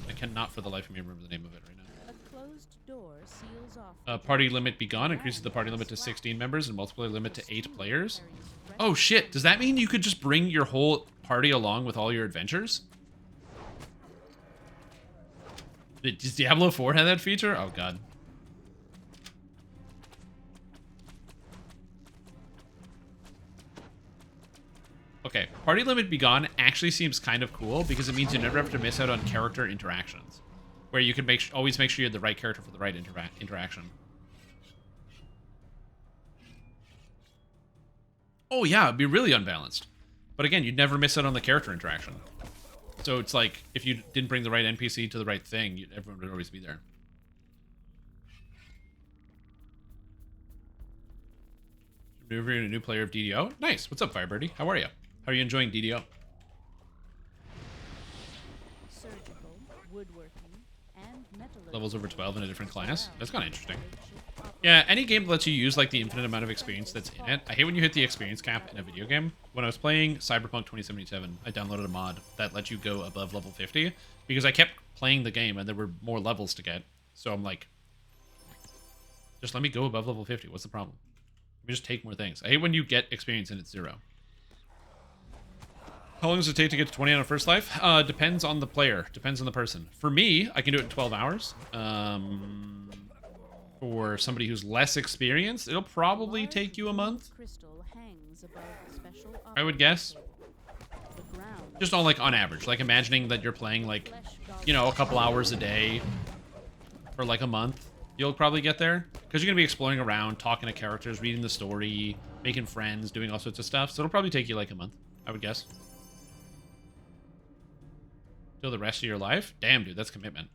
I cannot for the life of me remember the name of it right now. A closed door seals off. Party limit be gone. Increases the party limit to 16 members and multiplayer limit to 8 players. Oh shit, does that mean you could just bring your whole party along with all your adventures? Does Diablo 4 have that feature? Oh god. Okay, party limit be gone actually seems kind of cool because it means you never have to miss out on character interactions, where you can always make sure you have the right character for the right interaction. Oh yeah, it'd be really unbalanced. But again, you'd never miss out on the character interaction. So it's like, if you didn't bring the right NPC to the right thing, everyone would always be there. Maneuvering a new player of DDO? Nice. What's up, Firebirdie? How are you? How are you enjoying DDO? Surgical, woodworking, and metallurgy. Levels over 12 in a different class? That's kind of interesting. Yeah, any game that lets you use like the infinite amount of experience that's in it. I hate when you hit the experience cap in a video game. When I was playing Cyberpunk 2077, I downloaded a mod that let you go above level 50 because I kept playing the game and there were more levels to get. So I'm like, just let me go above level 50. What's the problem? Let me just take more things. I hate when you get experience and it's 0. How long does it take to get to 20 on a first life? Depends on the player. Depends on the person. For me, I can do it in 12 hours. For somebody who's less experienced, it'll probably take you a month. I would guess. Just on on average. Like imagining that you're playing like, you know, a couple hours a day for like a month. You'll probably get there. Because you're going to be exploring around, talking to characters, reading the story, making friends, doing all sorts of stuff. So it'll probably take you like a month, I would guess. Till the rest of your life? Damn, dude, that's commitment.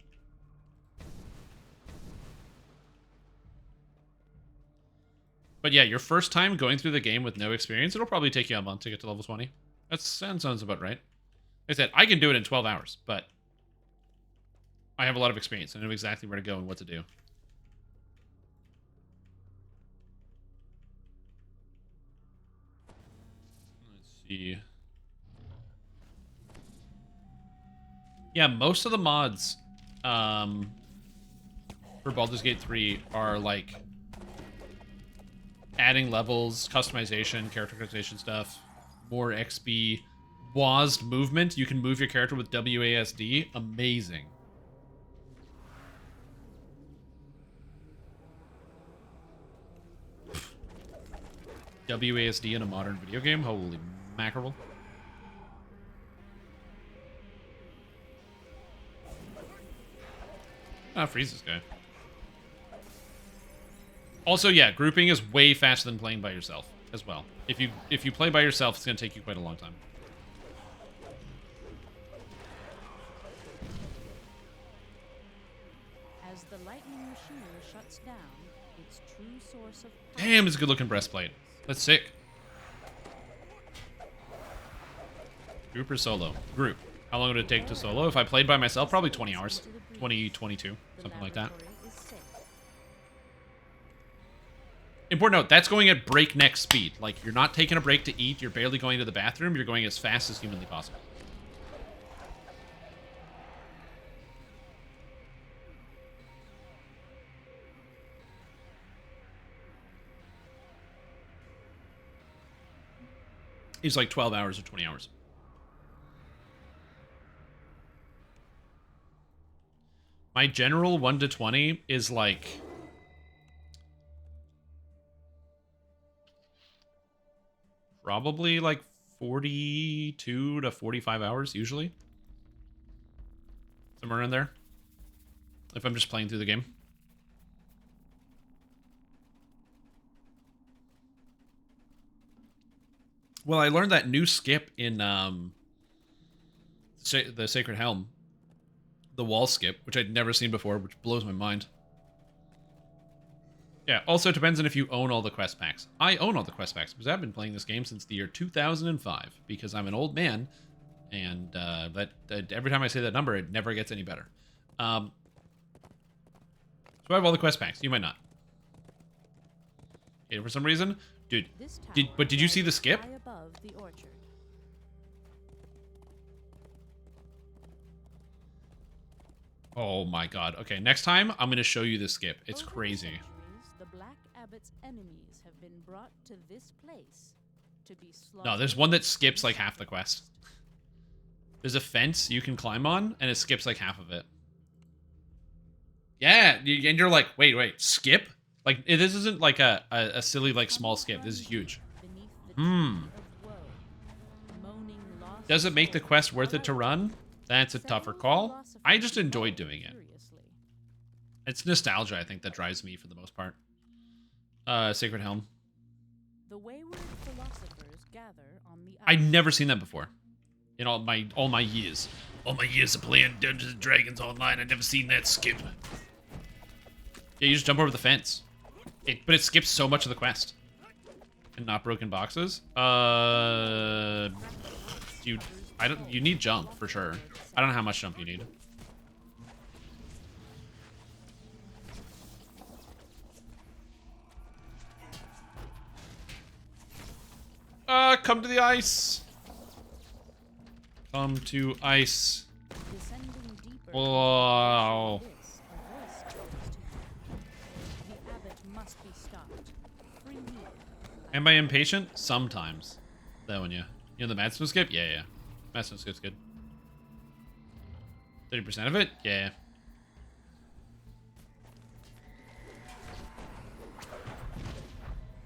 But yeah, your first time going through the game with no experience, it'll probably take you a month to get to level 20. That sounds about right. Like I said, I can do it in 12 hours, but I have a lot of experience. I know exactly where to go and what to do. Let's see. Yeah, most of the mods for Baldur's Gate 3 are like adding levels, customization, character customization stuff, more XP, WASD movement. You can move your character with WASD. Amazing. WASD in a modern video game? Holy mackerel. Ah, freeze this guy. Also, yeah, grouping is way faster than playing by yourself as well. If you play by yourself, it's going to take you quite a long time. As the lightning machinery shuts down, its true source of Damn, it's a good-looking breastplate. That's sick. Group or solo? Group. How long would it take to solo? If I played by myself, probably 20 hours. 20, 22, something like that. Important note, that's going at breakneck speed. Like, you're not taking a break to eat, you're barely going to the bathroom, you're going as fast as humanly possible. It's like 12 hours or 20 hours. My general 1 to 20 is like... probably like 42 to 45 hours, usually. Somewhere in there. If I'm just playing through the game. Well, I learned that new skip in the Sacred Helm. The wall skip, which I'd never seen before, which blows my mind. Yeah, also it depends on if you own all the quest packs. I own all the quest packs, because I've been playing this game since the year 2005, because I'm an old man, and every time I say that number, it never gets any better. So I have all the quest packs. You might not. Okay, for some reason, Dude, This tower did you see the rises skip? high above the orchard. Oh my god. Okay, next time I'm gonna show you the skip. It's Over the crazy. centuries, the Black Abbot's enemies have been brought to this place to be No, there's one that skips like half the quest. There's a fence you can climb on, and it skips like half of it. Yeah, and you're like, wait, skip? Like, this isn't like a silly, like, small skip. This is huge. Does it make the quest worth it to run? That's a tougher call. I just enjoyed doing it. It's nostalgia, I think, that drives me for the most part. Sacred Helm. The wayward philosophers gather on the I'd never seen that before. In all my years. All my years of playing Dungeons & Dragons online, I'd never seen that skip. Yeah, you just jump over the fence. But it skips so much of the quest. And not broken boxes. You need jump for sure. I don't know how much jump you need. Come to the ice. Come to ice. Whoa. Am I impatient? Sometimes. That one, yeah. You know the Madstone skip? Yeah. Madstone skip's good. 30% of it? Yeah.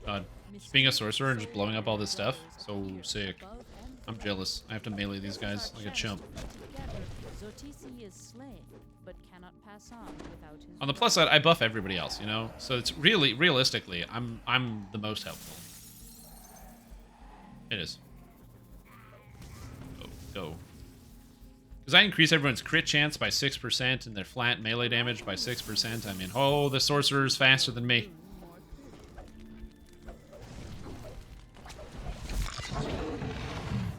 God. Just being a sorcerer and just blowing up all this stuff. So sick. I'm jealous. I have to melee these guys like a chump. On the plus side, I buff everybody else, you know? So it's really, realistically, I'm the most helpful. It is. Go. Because I increase everyone's crit chance by 6% and their flat melee damage by 6%. I mean, oh, the sorcerer's faster than me.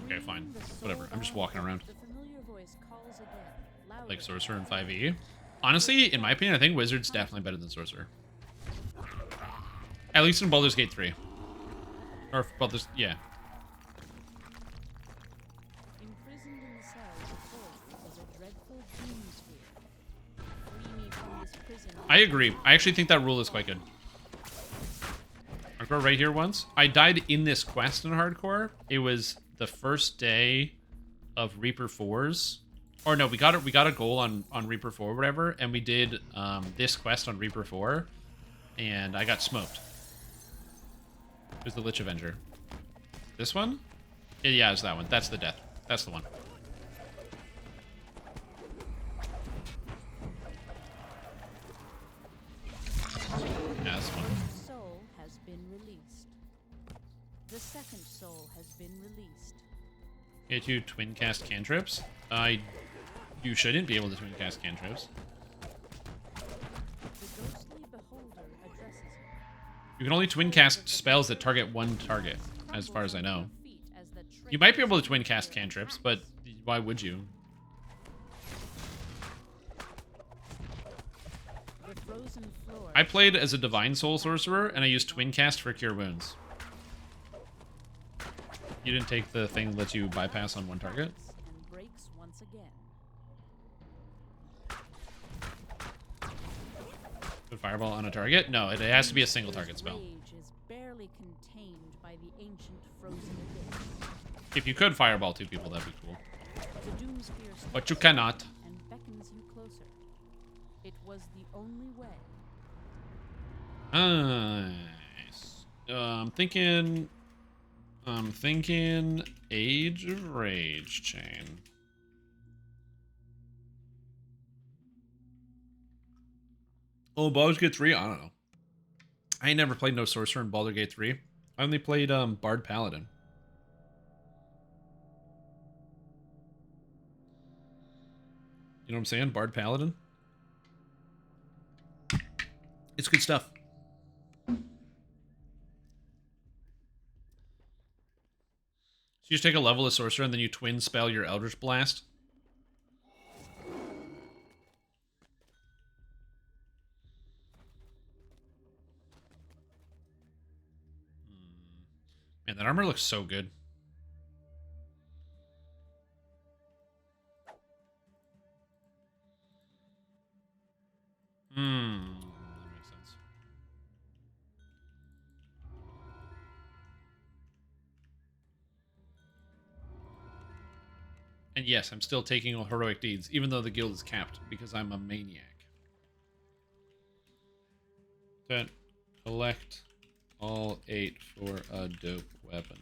Okay, fine. Whatever. I'm just walking around. Like Sorcerer and 5e. Honestly, in my opinion, I think Wizard's definitely better than Sorcerer. At least in Baldur's Gate 3. Or Baldur's... yeah. I agree. I actually think that rule is quite good. Hardcore right here once. I died in this quest in hardcore. It was the first day of Reaper 4s. Or no, we got a goal on Reaper 4 or whatever, and we did this quest on Reaper 4, and I got smoked. It was the Lich Avenger. This one? Yeah, it's that one. That's the death. That's the one. Yeah, this one. Soul has been released. The second soul has been released. Get you twin cast cantrips? You shouldn't be able to twin cast cantrips. The ghostly beholder addresses him. You can only twin cast spells that target one target, as far as I know. You might be able to twin cast cantrips, but why would you? The frozen floor. I played as a Divine Soul Sorcerer, and I used twin cast for Cure Wounds. You didn't take the thing that lets you bypass on one target? And breaks once again. Put Fireball on a target? No, it has to be a single target spell. Rage is barely contained by the ancient frozen abyss. If you could Fireball two people, that'd be cool. The Doomsphere But you cannot. And beckons you closer. It was the only way. Nice. I'm thinking Age of Rage chain. Oh, Baldur's Gate 3? I don't know. I ain't never played no Sorcerer in Baldur's Gate 3. I only played Bard Paladin. You know what I'm saying? Bard Paladin. It's good stuff. So you just take a level of Sorcerer and then you twin spell your Eldritch Blast. Man, that armor looks so good. That makes sense. And yes, I'm still taking all heroic deeds, even though the guild is capped, because I'm a maniac. Then collect all 8 for a dope weapon.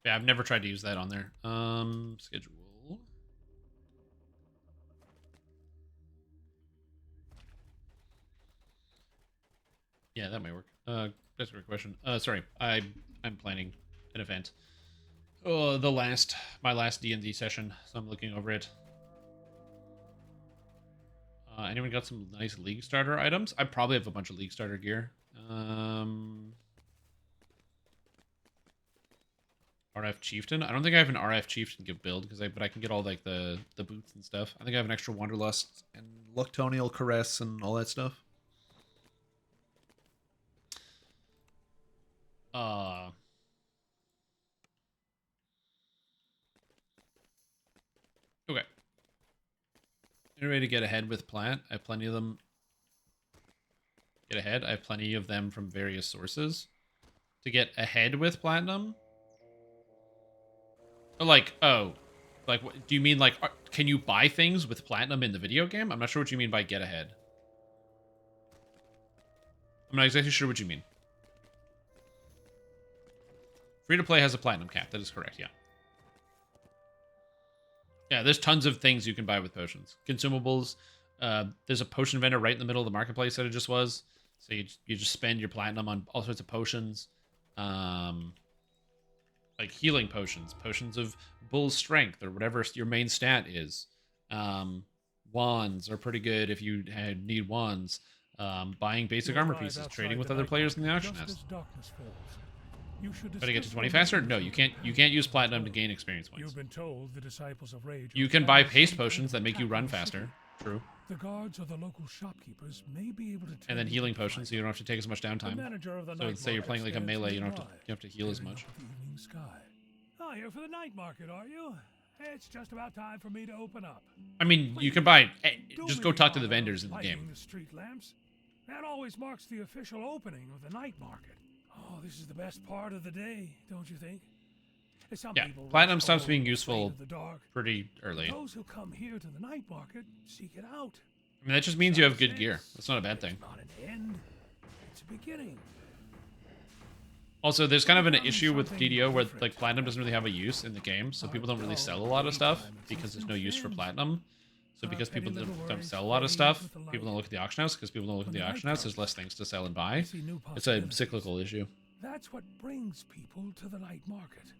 Yeah, I've never tried to use that on there. Schedule. Yeah, that might work. That's a great question. Sorry, I'm planning an event. Oh, my last D&D session, so I'm looking over it. Anyone got some nice League Starter items? I probably have a bunch of League Starter gear. RF Chieftain? I don't think I have an RF Chieftain give build, but I can get all like the boots and stuff. I think I have an extra Wanderlust and Luctonial Caress and all that stuff. Okay. Any way to get ahead with plant? I have plenty of them. Get ahead? I have plenty of them from various sources. To get ahead with platinum? Like, oh. Like, do you mean, like, can you buy things with platinum in the video game? I'm not sure what you mean by get ahead. I'm not exactly sure what you mean. Free-to-play has a platinum cap. That is correct, yeah. Yeah, there's tons of things you can buy with potions. Consumables. There's a potion vendor right in the middle of the marketplace that it just was. So you just spend your platinum on all sorts of potions. Like healing potions. Potions of bull strength or whatever your main stat is. Wands are pretty good if you need wands. Buying basic armor pieces. Trading with other players in the auction house. Try to get to 20 faster? No, you can't use platinum to gain experience points. You've been told the disciples of Rage. You can buy paste potions that make you run faster. True. The guards or the local shopkeepers may be able to. And then healing potions, so you don't have to take as much downtime. So say you're playing like a melee, you don't have to heal as much. Oh, you're for the night market, are you? It's just about time for me to open up. I mean, you can buy. Just go talk to the vendors in the game. The street lamps. That always marks the official opening of the night market. Oh, this is the best part of the day, don't you think? Yeah, platinum stops being useful pretty early. Those who come here to the night market seek it out. I mean, that just means you have good gear. That's not a bad thing. Not an end. It's a beginning. Also, there's kind of an issue with DDO where like platinum doesn't really have a use in the game, so people don't really sell a lot of stuff because there's no use for platinum. So because people don't sell a lot of stuff, people don't look at the auction house. Because people don't look at the auction house, there's less things to sell and buy. It's a cyclical issue. That's what brings people to the night market.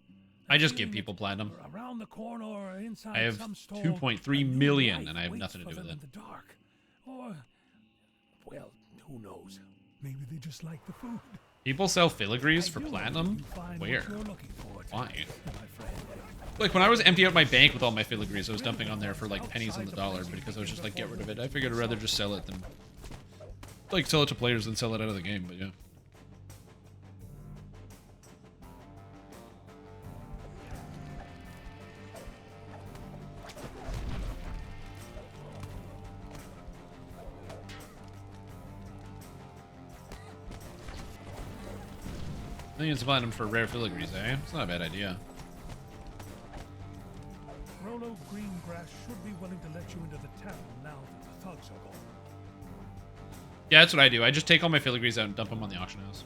I just give people platinum. Around the corner or inside I have some store, 2.3 million, and I have nothing to do with it. In the dark. Or, well, who knows? Maybe they just like the food. People sell filigrees for platinum? Where? Why? Like, when I was emptying out my bank with all my filigrees, I was dumping on there for, like, pennies on the dollar, because I was just like, get rid of it. I figured I'd rather just sell it than, like, sell it to players than sell it out of the game, but yeah. Millions of platinum for rare filigrees, eh? It's not a bad idea. Rolo Greengrass should be willing to let you into the tavern now that the thugs are gone. Yeah, that's what I do. I just take all my filigrees out and dump them on the auction house.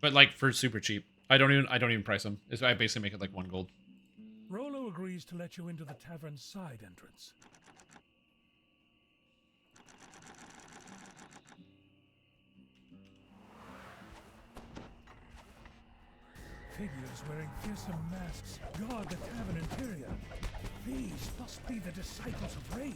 But like for super cheap. I don't even price them. I basically make it like 1 gold. Rolo agrees to let you into the tavern's side entrance. Figures wearing fearsome masks guard the tavern interior. These must be the disciples of Rage.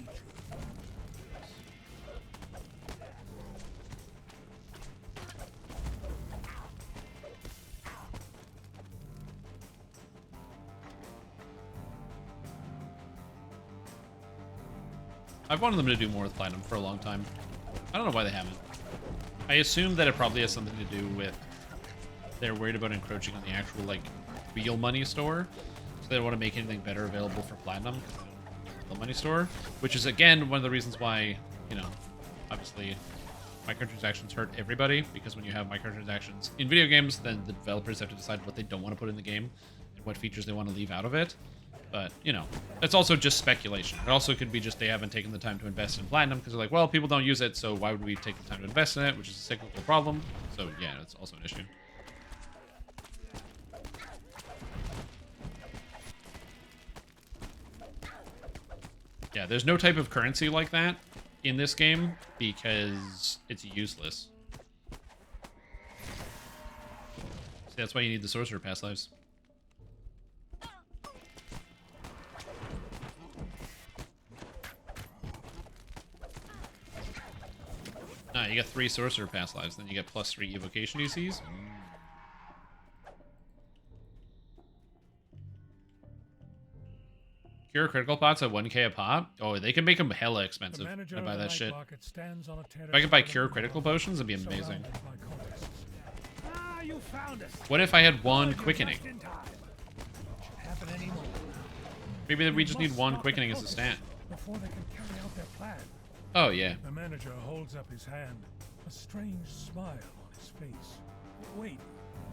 I've wanted them to do more with Platinum for a long time. I don't know why they haven't. I assume that it probably has something to do with they're worried about encroaching on the actual, like, real money store. So they don't want to make anything better available for Platinum because they don't have the real money store. Which is, again, one of the reasons why, you know, obviously microtransactions hurt everybody. Because when you have microtransactions in video games, then the developers have to decide what they don't want to put in the game and what features they want to leave out of it. But, you know, it's also just speculation. It also could be just they haven't taken the time to invest in Platinum because they're like, well, people don't use it, so why would we take the time to invest in it, which is a cyclical problem. So, yeah, it's also an issue. Yeah, there's no type of currency like that in this game because it's useless. See, that's why you need the Sorcerer Pass lives. You get 3 Sorcerer Pass lives, then you get +3 Evocation ECs. Cure critical pots at 1k a pop? Oh, they can make them hella expensive. I buy that shit. If I could buy cure critical potions, it'd be amazing. What if I had 1 quickening? Maybe we just need 1 quickening as a stat. Oh, yeah. The manager holds up his hand, a strange smile on his face. Wait,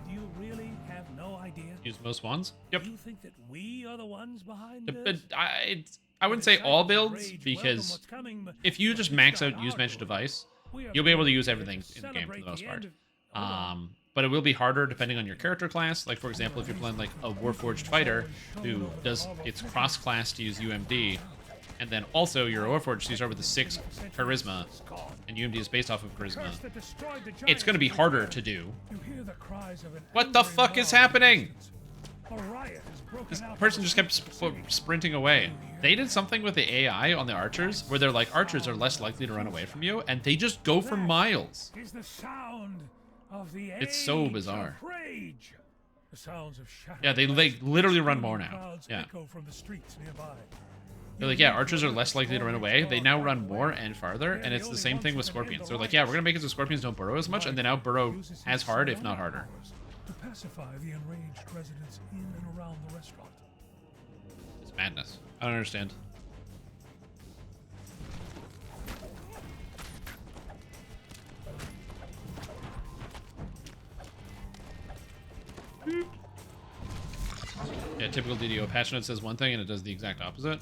do you really have no idea? Use most wands? Yep. Do you think that we are the ones behind But this? I wouldn't say all builds, because if you just max out use magic device, you'll be able to use everything in the game for the most part. But it will be harder depending on your character class. Like, for example, if you're playing like a Warforged fighter who does its cross-class to use UMD, and then also your Warforged, you start with the 6 charisma, and UMD is based off of charisma. It's going to be harder to do. What the fuck is happening? This person just kept sprinting away. They did something with the AI on the archers, where they're like, archers are less likely to run away from you, and they just go for miles. It's so bizarre. Yeah, they literally run more now. Yeah. They're like, yeah, archers are less likely to run away. They now run more and farther, and it's the same thing with scorpions. They're like, yeah, we're going to make it so scorpions don't burrow as much, and they now burrow as hard, if not harder. To pacify the enraged residents in and around the restaurant. It's madness. I don't understand. Yeah, typical DDO. Patch note says one thing and it does the exact opposite.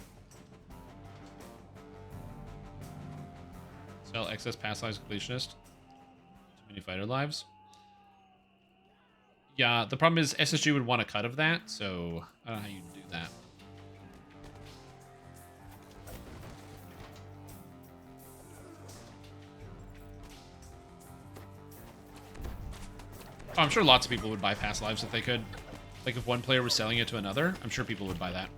Sell excess pass lives completionist. Too many fighter lives. Yeah, the problem is SSG would want a cut of that, so I don't know how you do that. Oh, I'm sure lots of people would buy pass lives if they could. Like if one player was selling it to another, I'm sure people would buy that.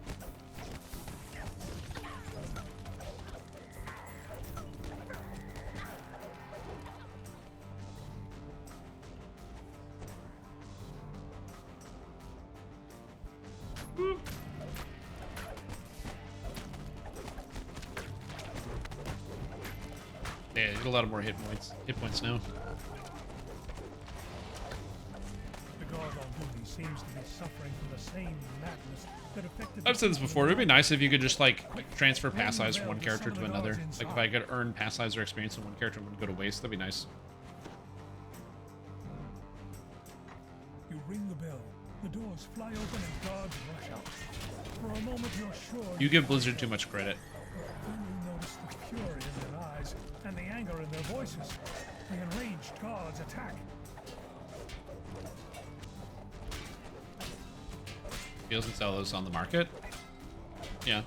Yeah, you get a lot of more hit points now. The guard on duty seems to be suffering from the same madness that affected. I've said this before. It would be nice if you could just like transfer pass lives from one character to another. Like if I could earn pass lives or experience from one character and wouldn't go to waste, that'd be nice. You ring the bell. The doors fly open and guards rush out. For a moment, you're sure. You give Blizzard too much credit. Then you notice the fury in their eyes and the anger in their voices. The enraged guards attack. Deals and sell those on the market. Yeah.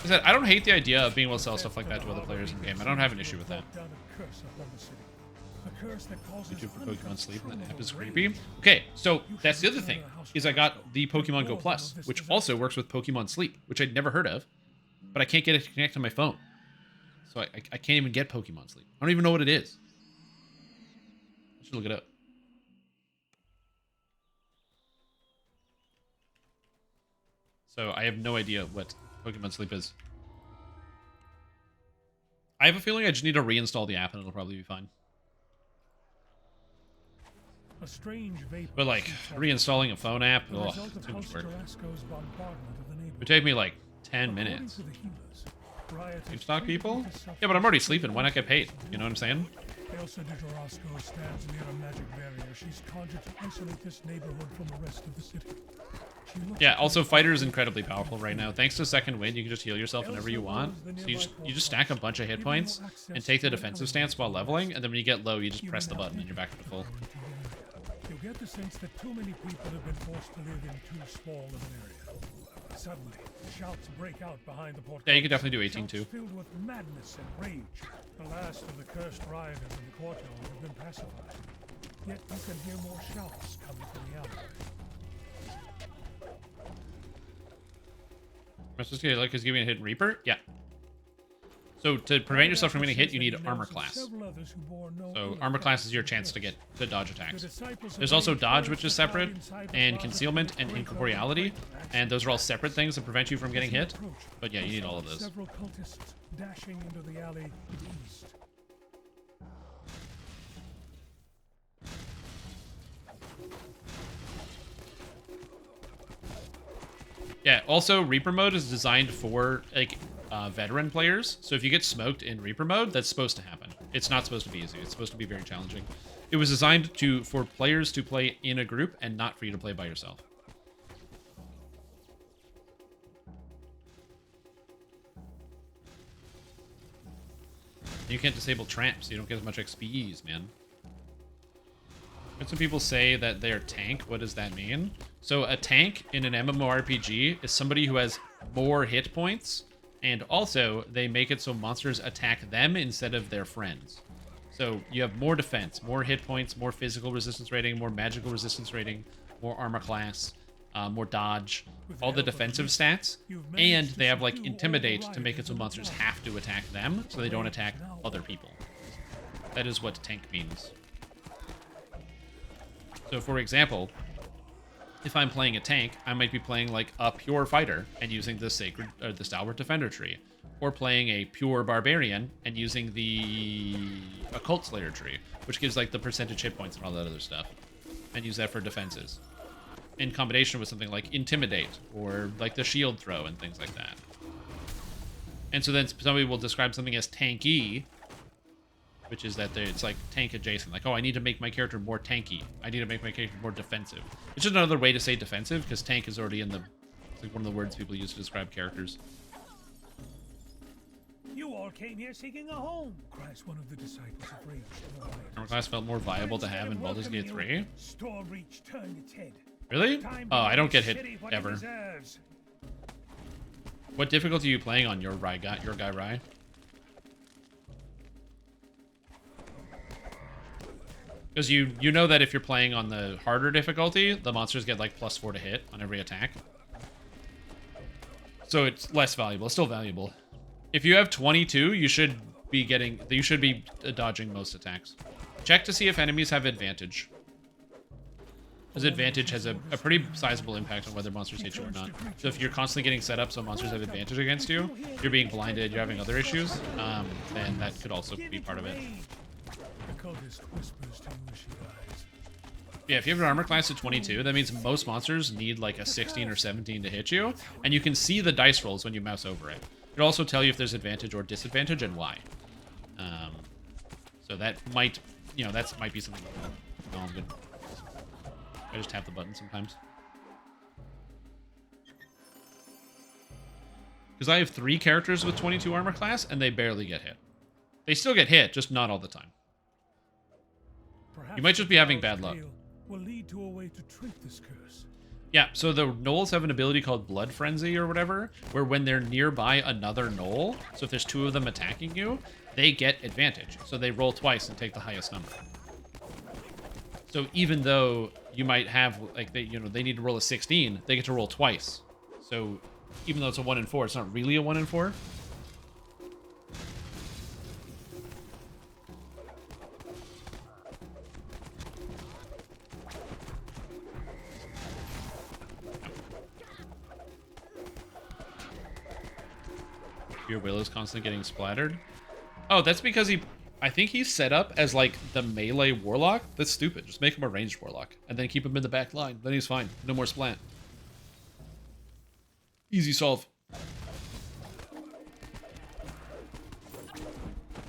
I said, I don't hate the idea of being able to sell stuff like that to other players in game. I don't have an issue with that. YouTube for Pokemon Sleep, and that app is creepy. Okay, so that's the other thing, is I got the Pokemon Go Plus, which also works with Pokemon Sleep, which I'd never heard of, but I can't get it to connect to my phone. So I can't even get Pokemon Sleep. I don't even know what it is. I should look it up. So I have no idea what Pokemon Sleep is. I have a feeling I just need to reinstall the app and it'll probably be fine. A strange vapor But like reinstalling a phone app, ugh, too much work. It would take me like 10 minutes. Stock people? Yeah, but I'm already sleeping. Why not get paid? You know what I'm saying? Elsa de Tarasco stands near a magic barrier. She's conjured to isolate this neighborhood from the rest of the city. Yeah, also Fighter is incredibly powerful right now. Thanks to Second Wind, you can just heal yourself whenever you want. So you just stack a bunch of hit points and take the defensive stance while leveling, and then when you get low, you just press the button and you're back to full. You get the sense that too many people have been forced to live in too small of an area. Suddenly, shouts break out behind the portal. Yeah, you can definitely do 18 too. Filled with madness and rage. The last of the cursed rioters in the courtyard have been pacified. Yet you can hear more shouts coming from the alleyway. Am I supposed to get like is giving a hit Reaper? Yeah. So to prevent yourself from getting hit, you need armor class. So armor class is your chance to get to dodge attacks. There's also dodge, which is separate, and concealment and incorporeality, and those are all separate things that prevent you from getting hit. But yeah, you need all of those. Several cultists dashing into the alley east. Yeah, also Reaper mode is designed for like veteran players. So if you get smoked in Reaper mode, that's supposed to happen. It's not supposed to be easy. It's supposed to be very challenging. It was designed for players to play in a group and not for you to play by yourself. You can't disable tramps. You don't get as much XPs, man. When some people say that they're tank, what does that mean? So a tank in an MMORPG is somebody who has more hit points, and also they make it so monsters attack them instead of their friends. So you have more defense, more hit points, more physical resistance rating, more magical resistance rating, more armor class, more dodge, all the defensive stats, and they have like intimidate to make it so monsters have to attack them so they don't attack other people. That is what tank means. So for example, if I'm playing a tank, I might be playing like a pure fighter and using the sacred or the stalwart defender tree, or playing a pure barbarian and using the occult slayer tree, which gives like the percentage hit points and all that other stuff, and use that for defenses, in combination with something like intimidate or like the shield throw and things like that. And so then somebody will describe something as tanky, which is that it's like tank adjacent. Like, oh, I need to make my character more tanky. I need to make my character more defensive. It's just another way to say defensive, because tank is already in the... It's like one of the words people use to describe characters. You all came here seeking a home, cries one of the disciples of rage. Armor class felt more viable to have in Baldur's Gate 3. Storm Reach turned its head. Really? Oh, I don't get hit ever. What difficulty are you playing on your guy Rye? Because you know that if you're playing on the harder difficulty, the monsters get like +4 to hit on every attack. So it's less valuable. It's still valuable. If you have 22, you should be dodging most attacks. Check to see if enemies have advantage. Because advantage has a pretty sizable impact on whether monsters hit you or not. So if you're constantly getting set up so monsters have advantage against you, you're being blinded, you're having other issues, then that could also be part of it. Yeah, if you have an armor class of 22, that means most monsters need like a 16 or 17 to hit you, and you can see the dice rolls when you mouse over it. It'll also tell you if there's advantage or disadvantage and why. So that might, that might be something. No, I'm good. I just tap the button sometimes. Because I have 3 characters with 22 armor class, and they barely get hit. They still get hit, just not all the time. You might just be having bad luck. Will lead to a way to treat this curse. Yeah, so the gnolls have an ability called Blood Frenzy or whatever, where when they're nearby another gnoll, so if there's 2 of them attacking you, they get advantage. So they roll twice and take the highest number. So even though you might have, like, they need to roll a 16, they get to roll twice. So even though it's a 1 in 4, it's not really a 1 in 4. Your will is constantly getting splattered. Oh, that's because I think he's set up as like the melee warlock. That's stupid. Just make him a ranged warlock and then keep him in the back line. Then he's fine. No more splat. Easy solve.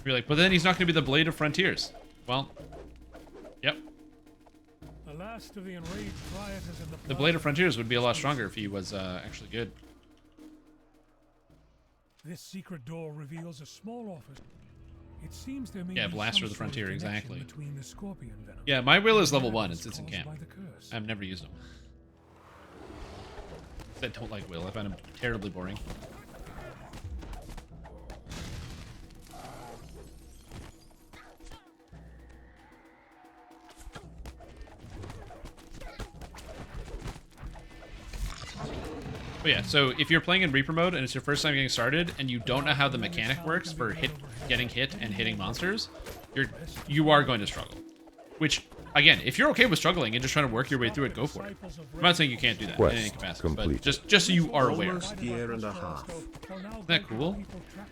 You're like, but then he's not going to be the Blade of Frontiers. Well, yep. The last of the enraged rioters in The Blade of Frontiers would be a lot stronger if he was actually good. This secret door reveals a small office. It seems there may Yeah, be Blaster some of the sort Frontier, connection exactly. between the scorpion venom. Yeah, my will is level and 1. the It sits in caused camp. by the curse. I've never used them. I don't like will. I find him terribly boring. But yeah, so if you're playing in Reaper mode and it's your first time getting started and you don't know how the mechanic works for getting hit and hitting monsters, you are going to struggle. Which, again, if you're okay with struggling and just trying to work your way through it, go for it. I'm not saying you can't do that in any capacity, but just so you are aware. Almost year and a half. Isn't that cool?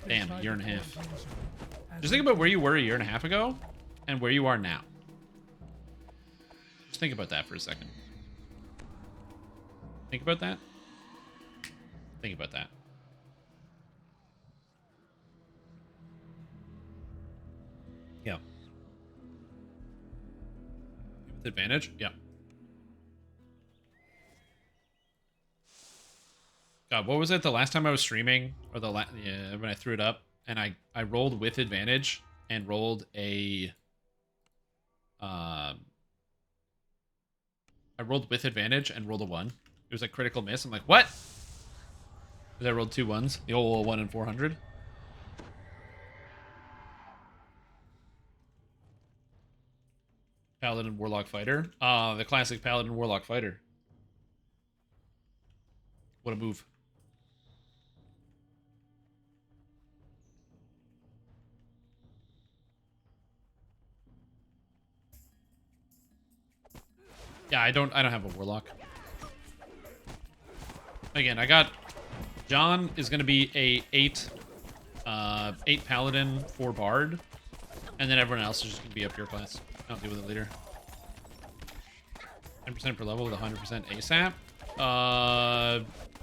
Damn, a year and a half. Just think about where you were a year and a half ago and where you are now. Just think about that for a second. Think about that. Think about that. Yeah. With advantage? Yeah. God, what was it the last time I was streaming? Or yeah, when I threw it up and I rolled with advantage and rolled a I rolled with advantage and rolled a 1. It was a critical miss. I'm like, what? Because I rolled 2 1s. The old 1 in 400. Paladin Warlock Fighter. The classic Paladin Warlock Fighter. What a move. Yeah, I don't have a Warlock. Again, I got John is going to be a 8 Paladin, 4 Bard, and then everyone else is just going to be a pure class. I don't deal with a leader. 10% per level with 100% ASAP.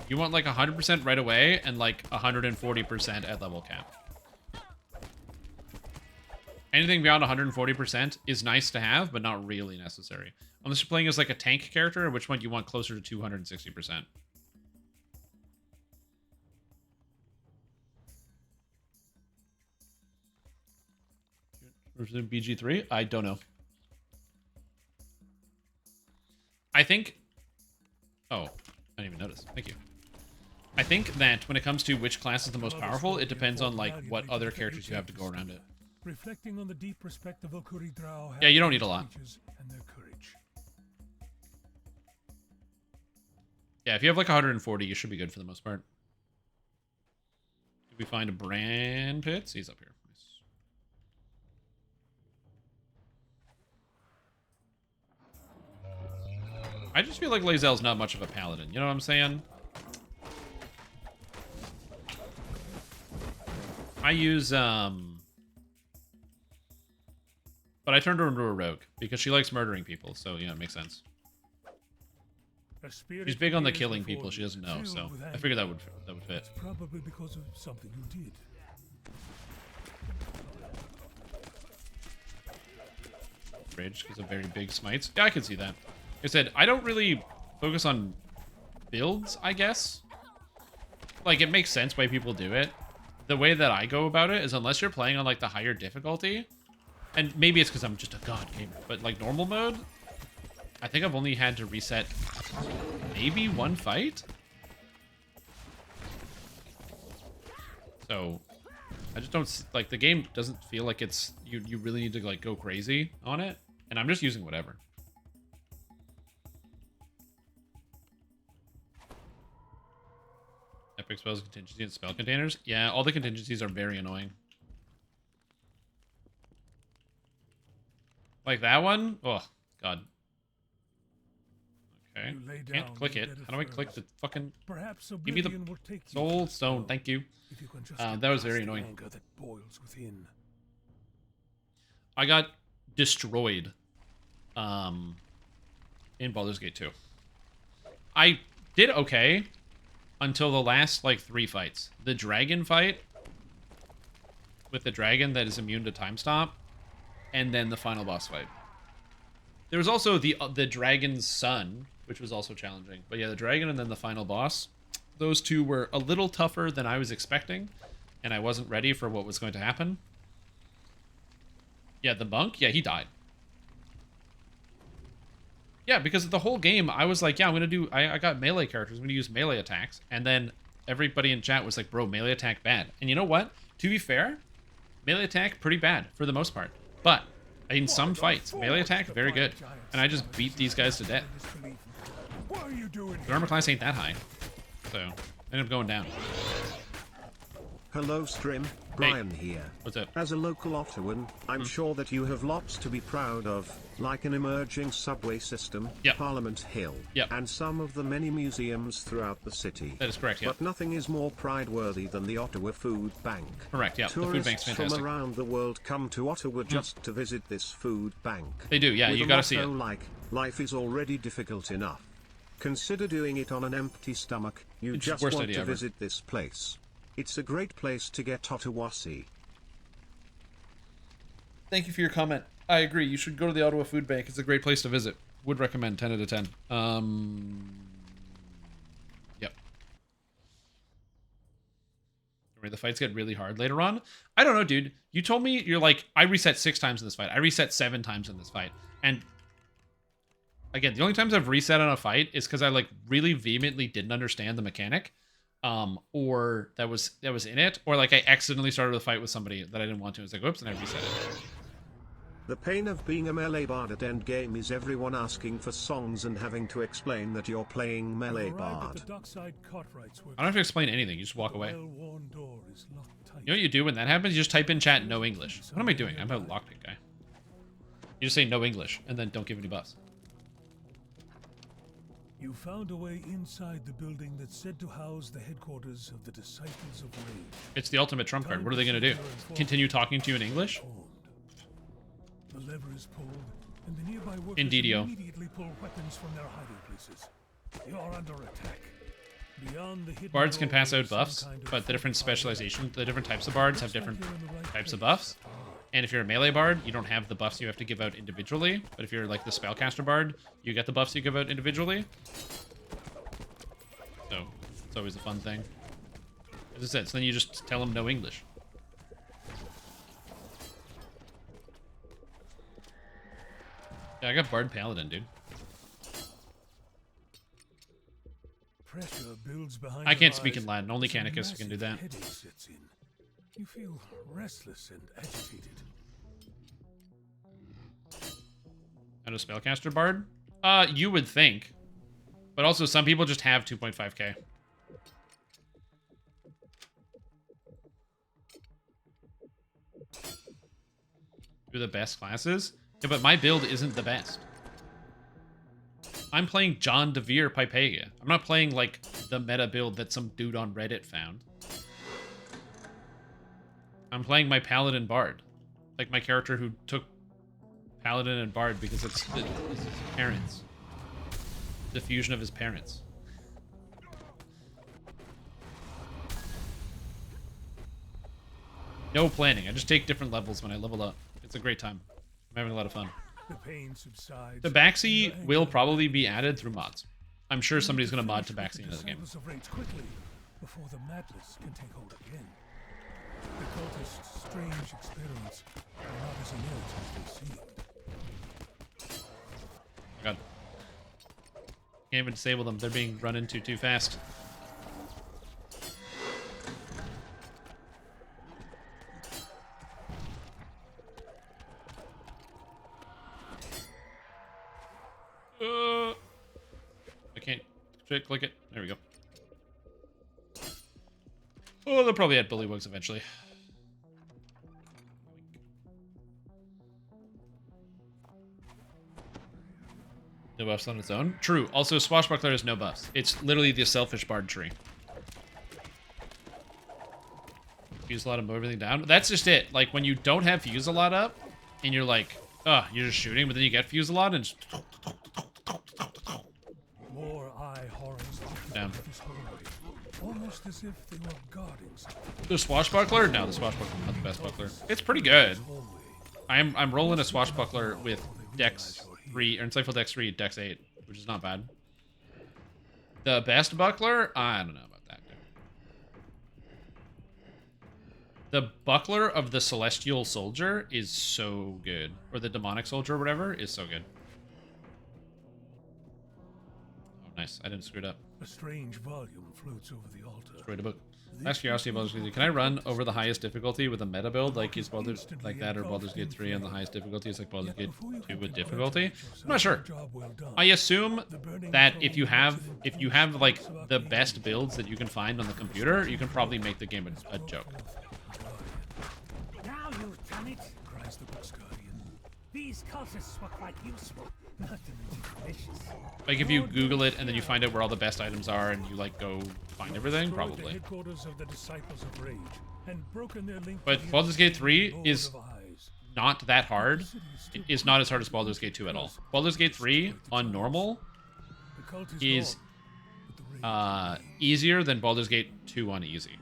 You want like 100% right away and like 140% at level cap. Anything beyond 140% is nice to have, but not really necessary. Unless you're playing as like a tank character, at which point you want closer to 260%. BG3? I don't know. I think... Oh, I didn't even notice. Thank you. I think that when it comes to which class is the most powerful, it depends on like what other characters you have to go around it. Reflecting on the deep respect of Okuri Drow. Yeah, you don't need a lot. And their courage. Yeah, if you have like 140, you should be good for the most part. Did we find a Brand Pits? He's up here. I just feel like Lae'zel's not much of a paladin. You know what I'm saying? I use, but I turned her into a rogue because she likes murdering people, so, you know, it makes sense. She's big on the killing people she doesn't know, so I figured that would fit. It's probably because of something you did. Rage because of very big smites. Yeah, I can see that. Like I said, I don't really focus on builds, I guess. Like, it makes sense why people do it. The way that I go about it is unless you're playing on, like, the higher difficulty, and maybe it's because I'm just a god gamer, but, like, normal mode, I think I've only had to reset maybe 1 fight? So, I just don't, like, the game doesn't feel like it's, you really need to, like, go crazy on it, and I'm just using whatever. Epic spells, contingency, and spell containers. Yeah, all the contingencies are very annoying. Like that one? Oh, God. Okay. Can't click it. How do I click the fucking... Give me the soul stone. Thank you. That was very annoying. That boils within. I got destroyed in Baldur's Gate 2. I did okay until the last, like, 3 fights. The dragon fight with the dragon that is immune to time stop, and then the final boss fight. There was also the dragon's son, which was also challenging. But yeah, the dragon and then the final boss, those two were a little tougher than I was expecting, and I wasn't ready for what was going to happen. Yeah, the monk, yeah, he died. Yeah, because the whole game, I was like, yeah, I'm going to do... I got melee characters. I'm going to use melee attacks. And then everybody in chat was like, bro, melee attack bad. And you know what? To be fair, melee attack pretty bad for the most part. But in some fights, melee attack, very good. And I just beat these guys to death. The armor class ain't that high. So, I ended up going down. Hello Strim, Brian here. What's up? As a local Ottawan, I'm sure that you have lots to be proud of, like an emerging subway system, Parliament Hill, and some of the many museums throughout the city. That is correct, But nothing is more pride-worthy than the Ottawa Food Bank. Correct, yeah. The food bank's Tourists fantastic. from around the world come to Ottawa just to visit this food bank. They do, yeah, With you a gotta see it. motto like, life is already difficult enough. Consider doing it on an empty stomach. You It's just worst want idea to ever. visit this place. It's a great place to get Ottawasi. Thank you for your comment. I agree. You should go to the Ottawa Food Bank. It's a great place to visit. Would recommend 10 out of 10. Yep. The fights get really hard later on. I don't know, dude. You told me you're like, I reset 6 times in this fight. I reset 7 times in this fight. And again, the only times I've reset on a fight is because I like really vehemently didn't understand the mechanic. Or that was in it, or like I accidentally started a fight with somebody that I didn't want to. It's like, whoops, and I reset it. The pain of being a melee bard at endgame is everyone asking for songs and having to explain that you're playing melee bard. I don't have to explain anything. You just walk away. You know what you do when that happens? You just type in chat no English. What am I doing? I'm a lockpick guy. You just say no English and then don't give any buffs. You found a way inside the building that's said to house the headquarters of the Disciples of Rage. It's the ultimate trump card. What are they going to do? Continue talking to you in English? The lever is pulled, and the nearby workers In DDO. immediately pull weapons from their hiding places. You're under attack. Beyond the hidden Bards can pass door out is some buffs, kind of but the different specialization, the different types of bards have different types of buffs. And if you're a melee bard, you don't have the buffs you have to give out individually. But if you're like the spellcaster bard, you get the buffs you give out individually. So it's always a fun thing. As I said, so then you just tell them no English. Yeah, I got bard paladin, dude. Pressure builds behind I can't your speak in eyes Latin. Only as a Canicus can do that. massive headache sets in. You feel restless and agitated. And a spellcaster bard? You would think. But also, some people just have 2.5k. You're the best classes? Yeah, but my build isn't the best. I'm playing John DeVere Pipega. I'm not playing, like, the meta build that some dude on Reddit found. I'm playing my Paladin Bard. Like, my character who took Paladin and Bard because it's his parents. The fusion of his parents. No planning. I just take different levels when I level up. It's a great time. I'm having a lot of fun. The pain subsides. Tabaxi will probably be added through mods. I'm sure somebody's going to mod Tabaxi into the game. Disciples of Rage quickly before the madness can take hold again. The cultists' strange experiments are not as inert as they seem. Oh God. Can't even disable them. They're being run into too fast. I can't click it. There we go. Oh, they'll probably add bullywugs eventually. No buffs on its own. True. Also, Swashbuckler has no buffs. It's literally the selfish bard tree. Fuse a lot and move everything down. That's just it. Like, when you don't have Fuse a lot up, and you're like, oh, you're just shooting, but then you get fused a lot and just... More eye horrors. Damn. Almost as if they were guarding something. The swashbuckler? No, the swashbuckler not the best buckler. It's pretty good. I'm rolling a swashbuckler with Dex 3, or Insightful Dex 3, Dex 8, which is not bad. The best buckler? I don't know about that. The buckler of the Celestial Soldier is so good. Or the Demonic Soldier or whatever is so good. Oh, nice. I didn't screw it up. A strange volume floats over the altar. Destroyed a book. Last curiosity, Baldur's Gate 3. Can I run over the highest difficulty with a meta build like is Baldur's like that, or Baldur's Gate 3 on the highest difficulty is like Baldur's Gate 2 with difficulty? I'm not sure. I assume that if you have like the best builds that you can find on the computer, you can probably make the game a joke. Now you've done it, cries the book's guardian. These cultists were quite useful, not delicious. Like if you Google it and then you find out where all the best items are and you like go find everything, probably. Headquarters of the Disciples of Rage and broken their link. But Baldur's Gate 3 is not that hard. It is not as hard as Baldur's Gate 2 at all. Baldur's Gate 3 on normal is easier than Baldur's Gate 2 on easy.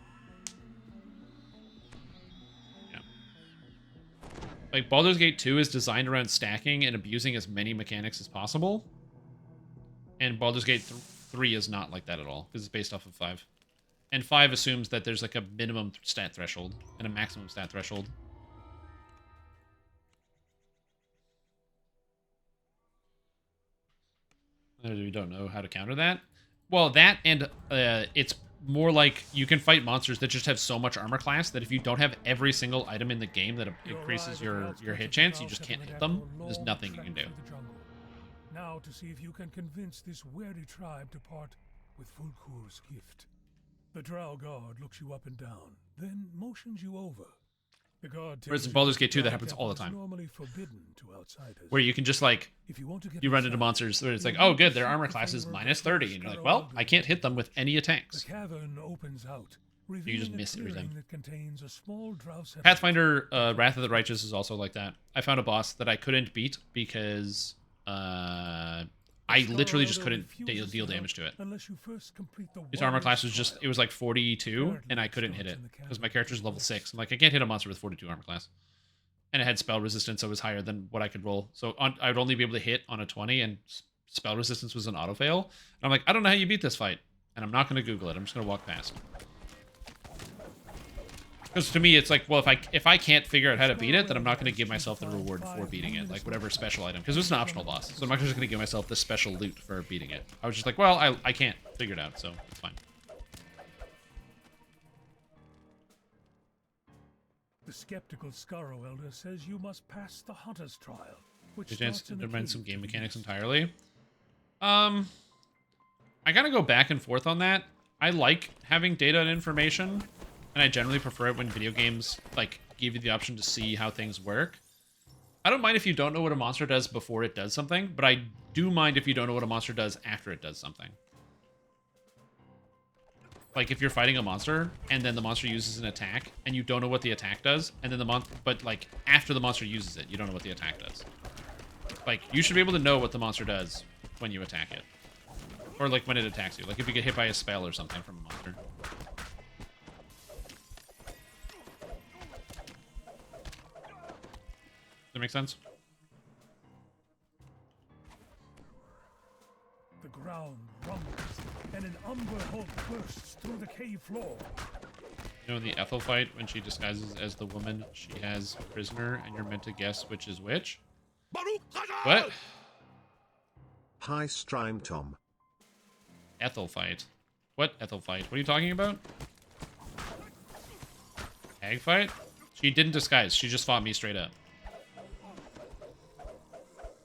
Yeah. Like Baldur's Gate 2 is designed around stacking and abusing as many mechanics as possible. And Baldur's Gate 3 is not like that at all, because it's based off of 5. And 5 assumes that there's like a minimum stat threshold and a maximum stat threshold. You don't know how to counter that? Well, that and it's more like you can fight monsters that just have so much armor class that if you don't have every single item in the game that increases your hit chance, you just can't hit them. There's nothing you can do. Now to see if you can convince this wary tribe to part with Fulkur's gift. The Drow guard looks you up and down, then motions you over. The guard whereas in Baldur's Gate 2, that happens all the time. Where you can just like, you run into monsters where it's like, oh good, their armor class is minus 30. And you're like, well, I can't hit them with any attacks. The cavern opens out. You just miss everything. Pathfinder Wrath of the Righteous is also like that. I found a boss that I couldn't beat because I literally just couldn't deal damage to it. His armor class was just, it was like 42, and I couldn't hit it because my character's level 6. I'm like, I can't hit a monster with 42 armor class. And it had spell resistance, so it was higher than what I could roll. So I would only be able to hit on a 20, and spell resistance was an auto fail. And I'm like, I don't know how you beat this fight. And I'm not going to Google it. I'm just going to walk past. Because to me, it's like, well, if I can't figure out how to beat it, then I'm not going to give myself the reward for beating it, like whatever special item. Because it's an optional boss, so I'm not just going to give myself the special loot for beating it. I was just like, well, I can't figure it out, so it's fine. The skeptical Scarrow Elder says you must pass the Hunter's Trial, which Did you starts in the undermine some cave game to the mechanics east. entirely? I gotta go back and forth on that. I like having data and information. And I generally prefer it when video games, like, give you the option to see how things work. I don't mind if you don't know what a monster does before it does something, but I do mind if you don't know what a monster does after it does something. Like, if you're fighting a monster, and then the monster uses an attack, and you don't know what the attack does, and then but, like, after the monster uses it, you don't know what the attack does. Like, you should be able to know what the monster does when you attack it. Or, like, when it attacks you. Like, if you get hit by a spell or something from a monster. That make sense? The ground rumbles, and an umber hulk bursts through the cave floor. You know, in the Ethel fight, when she disguises as the woman, she has a prisoner, and you're meant to guess which is which? What? Hi, Strime Tom. Ethel fight. What Ethel fight? What are you talking about? Hag fight? She didn't disguise. She just fought me straight up.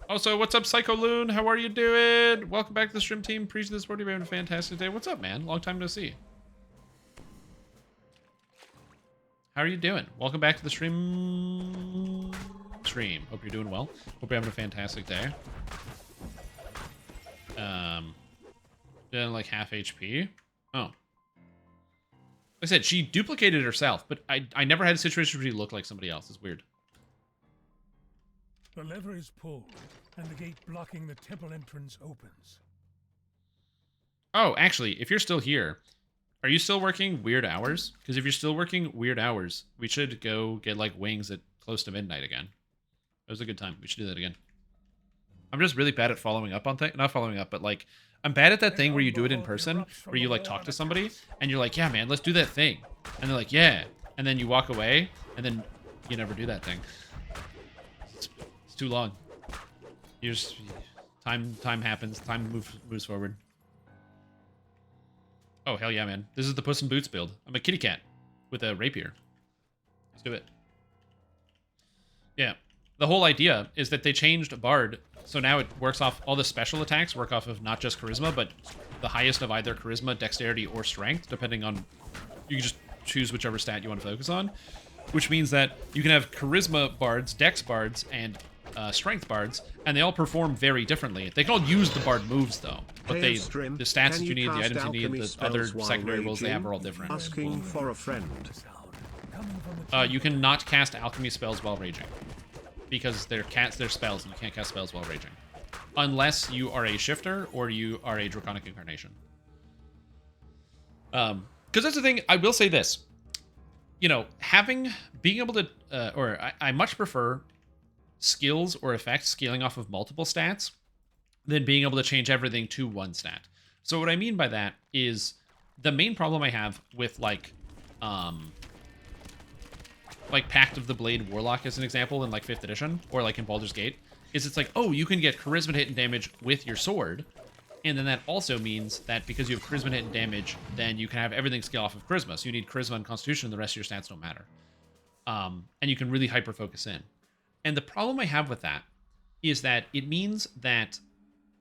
Also, what's up, Psycho Loon? How are you doing? Welcome back to the stream team. Appreciate this sport. You're having a fantastic day. What's up, man? Long time no see. How are you doing? Welcome back to the stream. Hope you're doing well. Hope you're having a fantastic day. Doing like half HP. Oh. Like I said, she duplicated herself, but I never had a situation where she looked like somebody else. It's weird. The lever is pulled, and the gate blocking the temple entrance opens. Oh, actually, if you're still here, are you still working weird hours? Because if you're still working weird hours, we should go get, like, wings at close to midnight again. That was a good time. We should do that again. I'm just really bad at following up on things. Not following up, but, like, I'm bad at that thing where you do it in person, where you, like, talk to somebody, and you're like, yeah, man, let's do that thing. And they're like, yeah. And then you walk away, and then you never do that thing. It's too long. You just... Time happens. Time moves forward. Oh, hell yeah, man. This is the Puss in Boots build. I'm a kitty cat with a rapier. Let's do it. Yeah. The whole idea is that they changed Bard, so now it works off... All the special attacks work off of not just Charisma, but the highest of either Charisma, Dexterity, or Strength, depending on... You can just choose whichever stat you want to focus on. Which means that you can have Charisma Bards, Dex Bards, and Strength Bards, and they all perform very differently. They can all use the Bard moves, though. But the stats that you need, the items you need, the other secondary rules they have are all different. Asking for a friend. You cannot cast alchemy spells while raging. Because they're spells, and you can't cast spells while raging. Unless you are a shifter, or you are a Draconic Incarnation. Because that's the thing, I will say this. You know, being able to, I much prefer skills or effects scaling off of multiple stats than being able to change everything to one stat. So what I mean by that is the main problem I have with like Pact of the Blade Warlock as an example in like 5th edition or like in Baldur's Gate is it's like, oh, you can get charisma hit and damage with your sword. And then that also means that because you have charisma hit and damage, then you can have everything scale off of charisma. So you need charisma and constitution, and the rest of your stats don't matter. And you can really hyper-focus in. And the problem I have with that is that it means that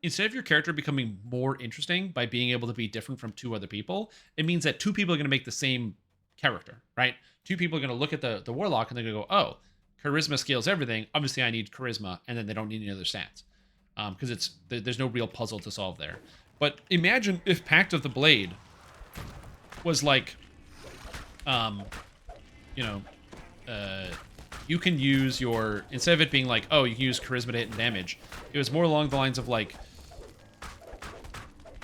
instead of your character becoming more interesting by being able to be different from 2 other people, it means that 2 people are going to make the same character, right? 2 people are going to look at the Warlock and they're going to go, oh, charisma scales everything. Obviously, I need charisma, and then they don't need any other stats. Because there's no real puzzle to solve there. But imagine if Pact of the Blade was like, you can use your, instead of it being like, oh, you can use charisma to hit and damage, it was more along the lines of like,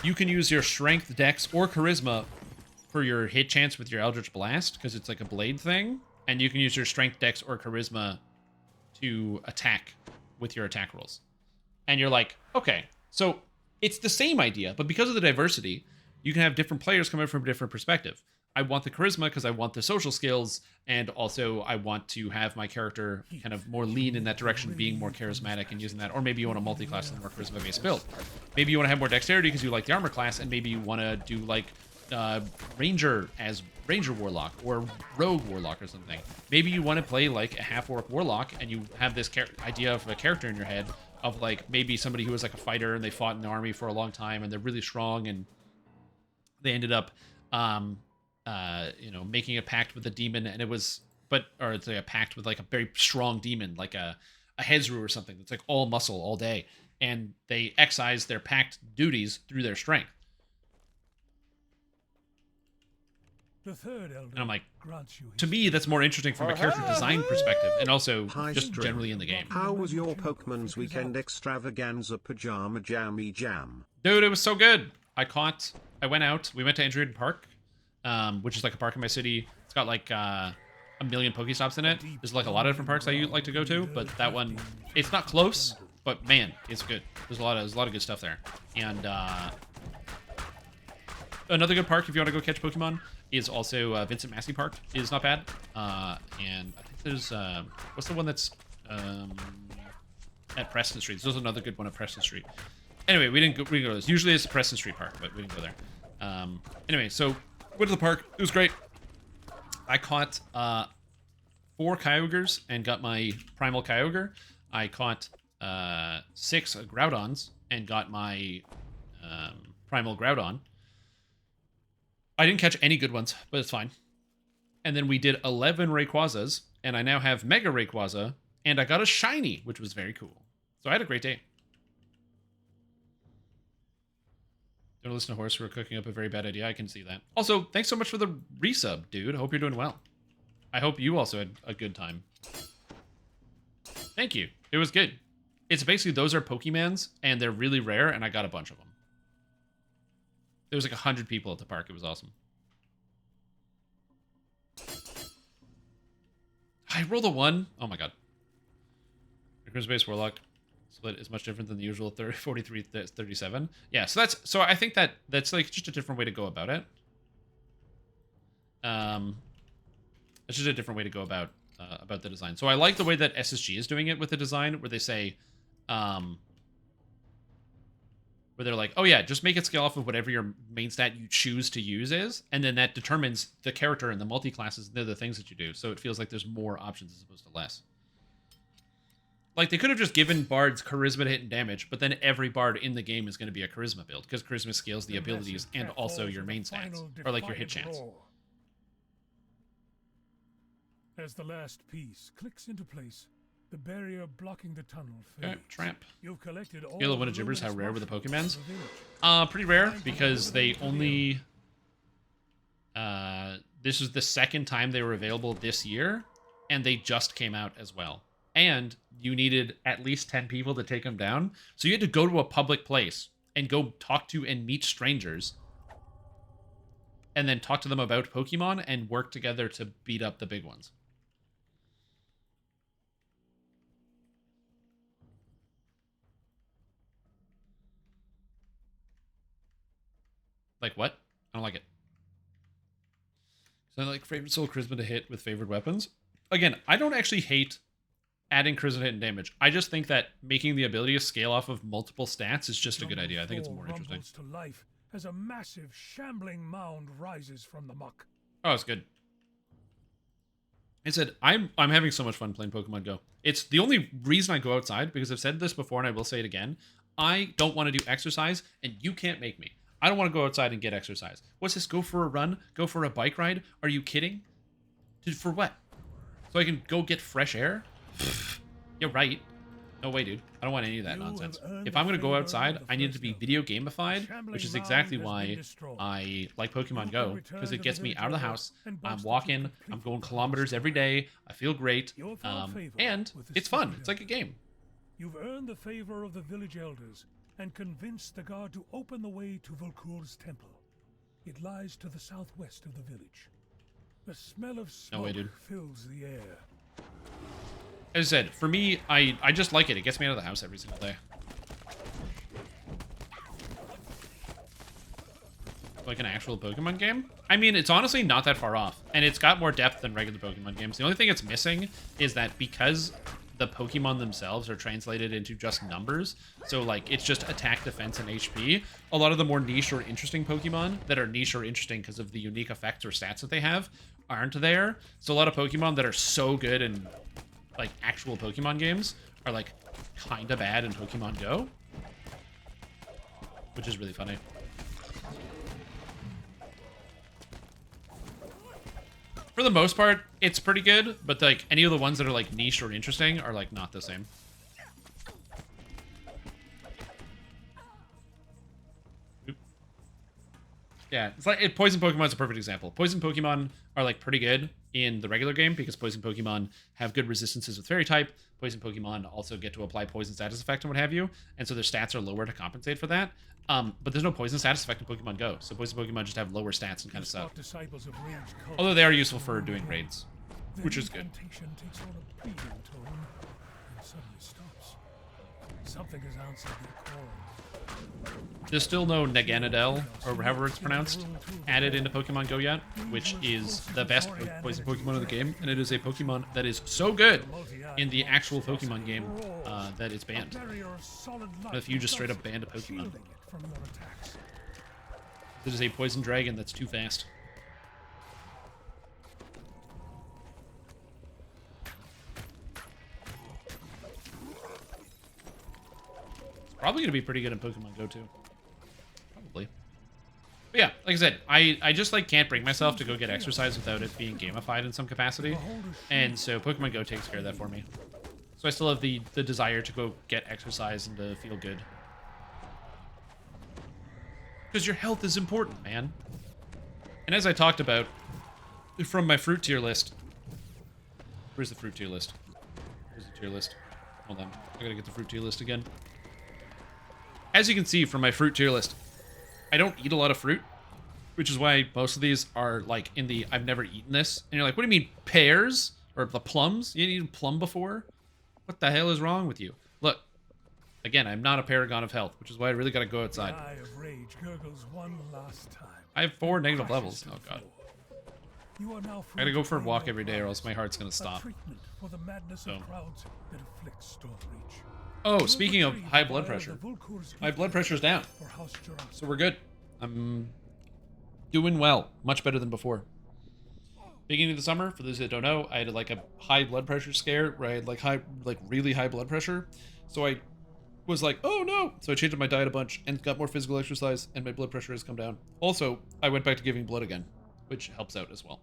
you can use your strength, dex, or charisma for your hit chance with your Eldritch Blast, because it's like a blade thing, and you can use your strength, dex, or charisma to attack with your attack rolls. And you're like, okay, so it's the same idea, but because of the diversity, you can have different players coming from a different perspective. I want the charisma because I want the social skills, and also I want to have my character kind of more lean in that direction, being more charismatic and using that. Or maybe you want a multi-class and more charisma-based build. Maybe you want to have more dexterity because you like the armor class, and maybe you want to do like Ranger as Ranger Warlock or Rogue Warlock or something. Maybe you want to play like a half-orc Warlock, and you have this idea of a character in your head of like maybe somebody who was like a fighter and they fought in the army for a long time and they're really strong, and they ended up making a pact with a demon, and it's a pact with like a very strong demon, like a Hezru or something that's like all muscle all day, and they excise their pact duties through their strength. The third elder, and I'm like, to me, that's more interesting from a character design perspective, and also just Stream. generally in the game. How was your Pokemon's Weekend Extravaganza Pajama Jammy Jam? Dude, it was so good. We went to Andrew Park, which is like a park in my city. It's got like a million Pokestops in it. There's like a lot of different parks I like to go to, but that one, it's not close, but man, it's good. There's a lot of good stuff there. And another good park if you want to go catch Pokemon is also Vincent Massey Park. Is not bad. And I think there's what's the one that's at Preston Street? There's another good one at Preston Street. Anyway, we didn't go to those. Usually it's Preston Street Park, but we didn't go there. Anyway, so went to the park. It was great. I caught 4 Kyogres and got my Primal Kyogre. I caught 6 Groudons and got my Primal Groudon. I didn't catch any good ones, but it's fine. And then we did 11 Rayquazas, and I now have Mega Rayquaza, and I got a shiny, which was very cool. So I had a great day. Don't listen to Horse. We're cooking up a very bad idea. I can see that. Also, thanks so much for the resub, dude. I hope you're doing well. I hope you also had a good time. Thank you. It was good. It's basically those are Pokemons, and they're really rare, and I got a bunch of them. There was like 100 people at the park. It was awesome. I rolled a 1. Oh my god. Charisma Base Warlock split is much different than the usual 43-37. Yeah, so I think that's like just a different way to go about it. It's just a different way to go about the design. So I like the way that SSG is doing it with the design, where they say, where they're like, oh yeah, just make it scale off of whatever your main stat you choose to use is, and then that determines the character and the multi-classes and the other things that you do. So it feels like there's more options as opposed to less. Like, they could have just given bards charisma to hit and damage, but then every bard in the game is going to be a charisma build, because charisma scales the abilities and also your main stats, or like your hit chance. As the last piece clicks into place, the barrier blocking the tunnel fades. Okay, tramp. You've collected all Scale of one of gibbers, how rare were the Pokemons? Pretty rare, because they only... this is the second time they were available this year, and they just came out as well. And you needed at least 10 people to take them down. So you had to go to a public place and go talk to and meet strangers. And then talk to them about Pokemon and work together to beat up the big ones. Like what? I don't like it. So I like favorite soul charisma to hit with favored weapons. Again, I don't actually hate adding charisma hit and damage. I just think that making the ability to scale off of multiple stats is just a good idea. I think it's more interesting. To life as a massive, shambling mound rises from the muck. Oh, it's good. I said, I'm having so much fun playing Pokemon Go. It's the only reason I go outside, because I've said this before and I will say it again. I don't want to do exercise, and you can't make me. I don't want to go outside and get exercise. What's this? Go for a run? Go for a bike ride? Are you kidding? Dude, for what? So I can go get fresh air? You're right. No way, dude. I don't want any of that nonsense. If I'm going to go outside, I need it to be video gamified, which is exactly why I like Pokemon Go, because it gets me out of the house. I'm walking. I'm going kilometers every day. I feel great. And it's fun. It's like a game. You've earned the favor of the village elders and convinced the guard to open the way to Volkur's temple. It lies to the southwest of the village. The smell of smoke fills the air. As I said, for me, I just like it. It gets me out of the house every single day. Like an actual Pokemon game? I mean, it's honestly not that far off. And it's got more depth than regular Pokemon games. The only thing it's missing is that because the Pokemon themselves are translated into just numbers, so like it's just attack, defense, and HP, a lot of the more niche or interesting Pokemon that are niche or interesting because of the unique effects or stats that they have aren't there. So a lot of Pokemon that are so good in like actual Pokemon games are like kind of bad in Pokemon Go, which is really funny. For the most part, it's pretty good, but like any of the ones that are like niche or interesting are like not the same. Oop. Yeah, it's like Poison Pokemon's a perfect example. Poison Pokemon are like pretty good in the regular game because Poison Pokemon have good resistances with Fairy type. Poison Pokemon also get to apply Poison status effect and what have you, and so their stats are lower to compensate for that. But there's no Poison status effect in Pokemon Go, so Poison Pokemon just have lower stats and kind of stuff. Although they are useful for doing raids, which is good. There's still no Naganadel, or however it's pronounced, added into Pokemon Go yet, which is the best Poison Pokemon of the game, and it is a Pokemon that is so good in the actual Pokemon game that it's banned. If you just straight up banned a Pokemon. It is a Poison Dragon that's too fast. It's probably going to be pretty good in Pokemon Go too. Probably. But yeah, like I said, I just like can't bring myself to go get exercise without it being gamified in some capacity. And so Pokemon Go takes care of that for me. So I still have the desire to go get exercise and to feel good. Because your health is important, man. And as I talked about, from my fruit tier list... Where's the fruit tier list? Where's the tier list? Hold on. I gotta get the fruit tier list again. As you can see from my fruit tier list, I don't eat a lot of fruit, which is why most of these are like in the I've never eaten this. And you're like, what do you mean pears or the plums? You didn't eat a plum before? What the hell is wrong with you? Look, again, I'm not a paragon of health, which is why I really gotta go outside. The eye of rage gurgles one last time. I have 4 negative levels. Oh god. You are now I gotta go for a walk every day or else my heart's gonna stop. Treatment for the madness of crowds that afflict Stormreach. Oh, speaking of high blood pressure. My blood pressure's down. So we're good. I'm doing well. Much better than before. Beginning of the summer, for those that don't know, I had like a high blood pressure scare where I had like really high blood pressure. So I was like, oh no! So I changed up my diet a bunch and got more physical exercise and my blood pressure has come down. Also, I went back to giving blood again, which helps out as well.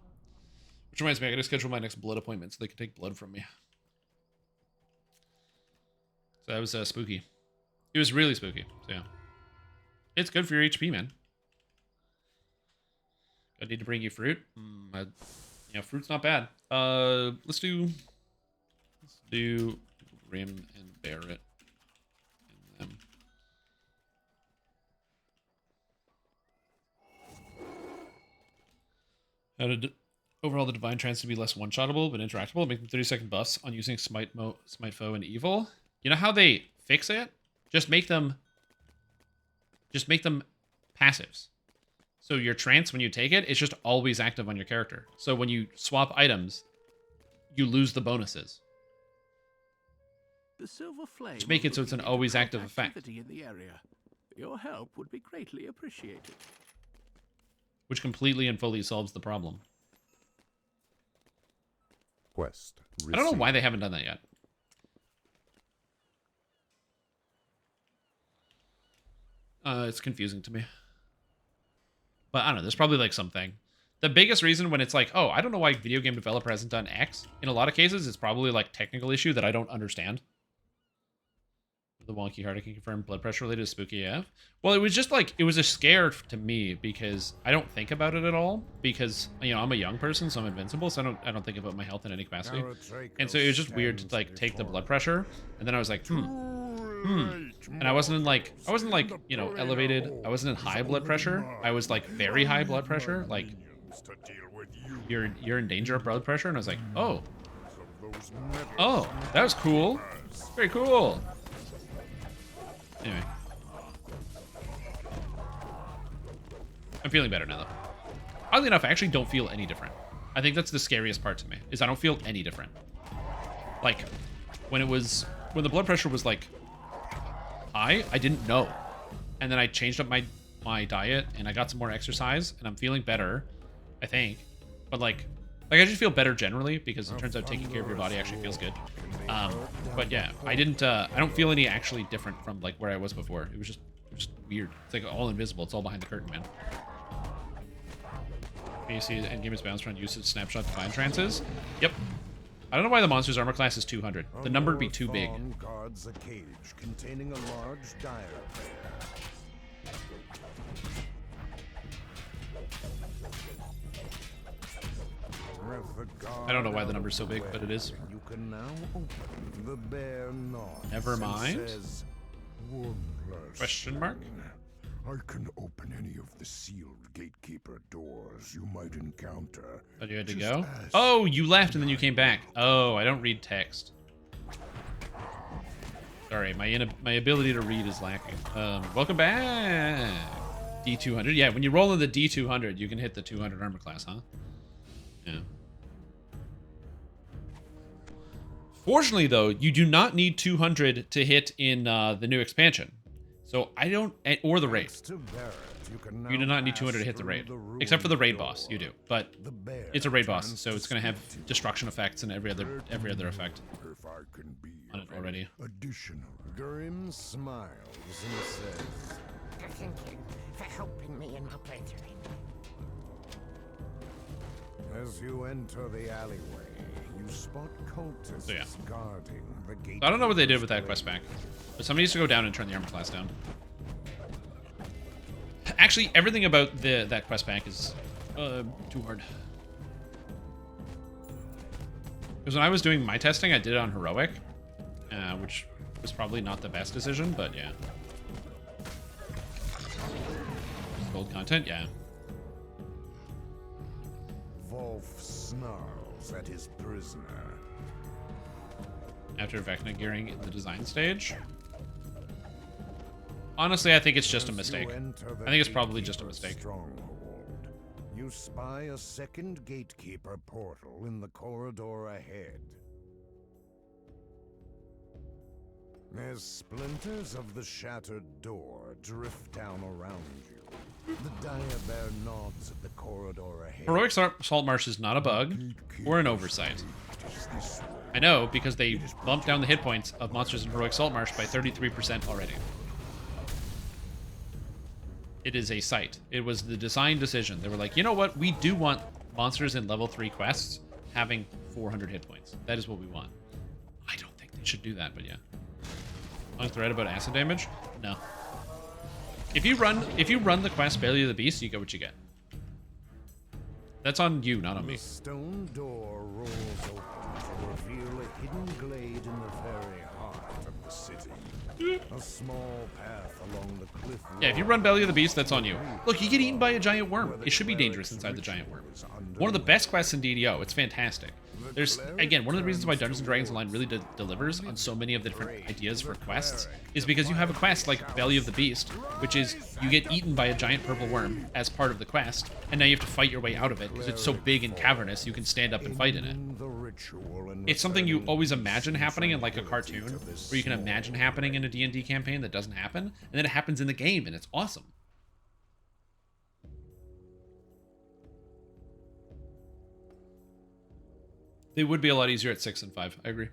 Which reminds me, I gotta schedule my next blood appointment so they can take blood from me. So that was spooky. It was really spooky. So yeah. It's good for your HP, man. I need to bring you fruit. Yeah, fruit's not bad. Let's do Grim and Barrett. And them. Overall, the Divine Trance to be less one-shottable but interactable, make them 30-second buffs on using Smite Foe and Evil. You know how they fix it? Just make them passives. So your trance, when you take it, it's just always active on your character. So when you swap items, you lose the bonuses. The silver flame Just make it so it's an always active effect. in the area. Your help would be greatly appreciated. Which completely and fully solves the problem. Quest. I don't know why they haven't done that yet. It's confusing to me. But I don't know, there's probably like something. The biggest reason when it's like, oh, I don't know why video game developer hasn't done X, in a lot of cases, it's probably like technical issue that I don't understand. The wonky heart, I can confirm blood pressure related to spooky AF. Well, it was just like, it was a scare to me because I don't think about it at all because, you know, I'm a young person, so I'm invincible, so I don't think about my health in any capacity. And so it was just weird to like take the blood pressure, and then I was like, And I wasn't like, you know, elevated. I wasn't in high blood pressure. I was like very high blood pressure. Like, you're in danger of blood pressure. And I was like, oh, that was cool. Very cool. Anyway, I'm feeling better now, though. Oddly enough, I actually don't feel any different. I think that's the scariest part to me, is I don't feel any different. Like, when the blood pressure was like high, I didn't know. And then I changed up my diet and I got some more exercise and I'm feeling better, I think. But like I just feel better generally because it turns out taking care of your body actually feels good. But yeah, I don't feel any actually different from like where I was before. It was just weird. It's like all invisible. It's all behind the curtain, man. You see endgame is bounced around usage snapshot divine trances. Yep. I don't know why the monster's armor class is 200. The number would be too big. Guards a cage containing a large diary. I don't know why the number's so big, but it is. You can now open the bare knot. Never mind. Question mark? I can open any of the sealed gatekeeper doors you might encounter. Oh, you had to go? Oh, you left and then you came back. Oh, I don't read text. Sorry, my ability to read is lacking. Welcome back. D200. Yeah, when you roll in the D200, you can hit the 200 armor class, huh? Yeah. Fortunately, though, you do not need 200 to hit in the new expansion. So I don't, or the raid. You do not need 200 to hit the raid, except for the raid boss. You do, but it's a raid boss, so it's going to have destruction effects and every other effect on it already. Additional. Grim smiles and says, "Thank you for helping me in my playthrough." As you enter the alleyway, you spot cultists guarding the gate. I don't know what they did with that quest pack, but somebody needs to go down and turn the armor class down. Actually, everything about that quest pack is too hard. Because when I was doing my testing, I did it on heroic, which was probably not the best decision, but yeah. Gold content, yeah. Wolf snarls at his prisoner. After Vecna gearing in the design stage. Honestly, I think it's just a mistake. I think it's probably just a mistake. Stronghold. You spy a second gatekeeper portal in the corridor ahead. As splinters of the shattered door drift down around you, the dire bear nods at the corridor ahead. Heroic Salt Marsh is not a bug or an oversight. I know, because they bumped down the hit points of monsters in Heroic Salt Marsh by 33% already. It is a sight. It was the design decision. They were like, you know what? We do want monsters in level 3 quests having 400 hit points. That is what we want. I don't think they should do that, but yeah. Long thread about acid damage? No. If you run the quest Belly of the Beast, you get what you get. That's on you, not on me. The stone door rolls open to reveal a hidden glade in the very heart of the city. A small path along the cliff. Yeah, if you run Belly of the Beast, that's on you. Look, you get eaten by a giant worm. It should be dangerous inside the giant worm. One of the best quests in DDO. It's fantastic. There's, again, one of the reasons why Dungeons & Dragons Online really delivers on so many of the different ideas for quests is because you have a quest like Belly of the Beast, which is you get eaten by a giant purple worm as part of the quest, and now you have to fight your way out of it because it's so big and cavernous you can stand up and fight in it. It's something you always imagine happening in like a cartoon, or you can imagine happening in a D&D campaign that doesn't happen, and then it happens in the game, and it's awesome. They would be a lot easier at 6 and 5. I agree.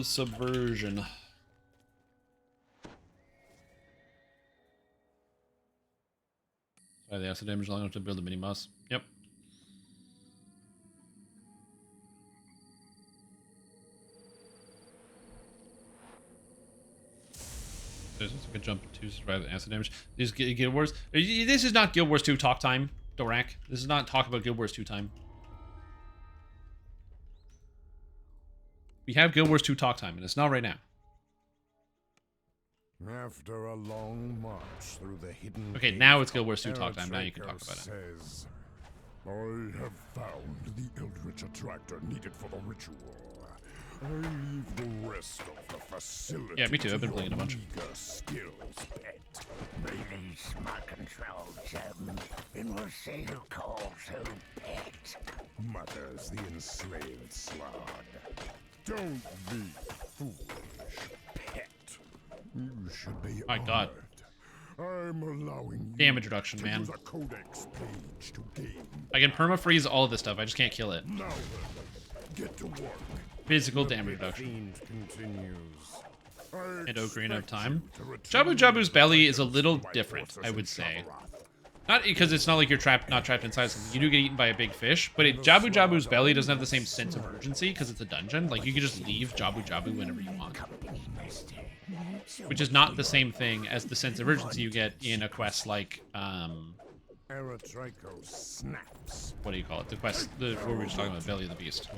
Subversion. The acid damage long enough to build a mini boss. Yep. There's a good jump to survive the acid damage. These Guild Wars. This is not Guild Wars 2 talk time, Dorak. This is not talk about Guild Wars 2 time. We have Guild Wars 2 talk time, and it's not right now. After a long march through the hidden. Okay, now it's Guild Wars 2 talk time. Now you can talk about it. Says, I have found the Eldritch Attractor needed for the ritual. I leave the rest of the facility. Yeah, me too. I've been playing a bunch. Skills, pet. Release my control, Jim, and we'll see who calls who pet. Mutters the enslaved slod. Don't be foolish, pet. You should be My God. I'm allowing you Damage reduction, to man. use a codex page to gain. I can perma-freeze all of this stuff. I just can't kill it. Now then, get to work. Physical damage reduction. And Ocarina of Time. Jabu Jabu's belly is a little different, I would say. Not because it's not like you're not trapped inside something. You do get eaten by a big fish, but Jabu Jabu's belly doesn't have the same sense of urgency because it's a dungeon. Like, you can just leave Jabu Jabu whenever you want. Which is not the same thing as the sense of urgency you get in a quest like, snaps. what do you call it? The quest where we were just talking about Belly of the Beast.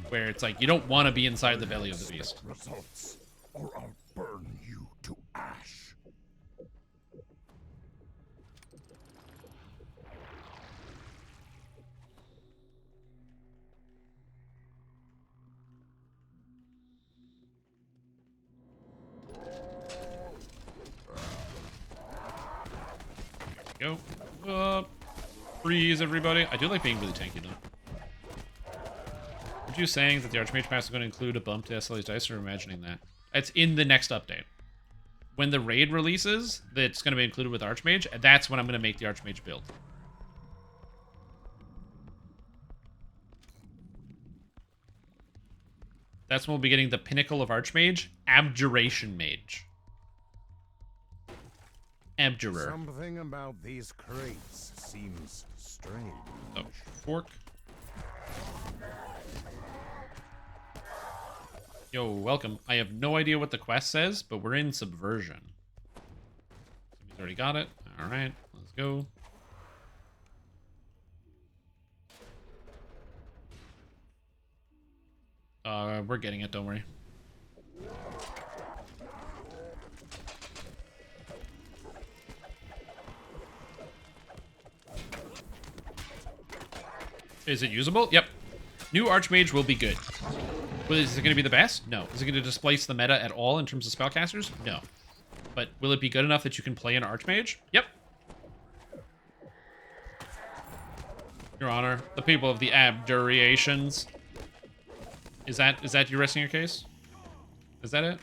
Where it's like, you don't want to be inside the belly of the beast. Results, or I'll burn you to ash. Go. Freeze, everybody. I do like being really tanky, though. Are you saying that the Archmage Pass is going to include a bump to SLA's dice, or imagining that? It's in the next update. When the raid releases, that's going to be included with Archmage, that's when I'm going to make the Archmage build. That's when we'll be getting the pinnacle of Archmage, Abjuration Mage. Abjurer. Something about these crates seems strange. Oh, fork. Yo, welcome. I have no idea what the quest says, but we're in Subversion. Somebody's already got it. Alright, let's Go. We're getting it, don't worry. Is it usable? Yep. New Archmage will be good. Well, is it going to be the best? No. Is it going to displace the meta at all in terms of spellcasters? No. But will it be good enough that you can play an Archmage? Yep. Your Honor, the people of the Abjurations. Is that you resting your case? Is that it?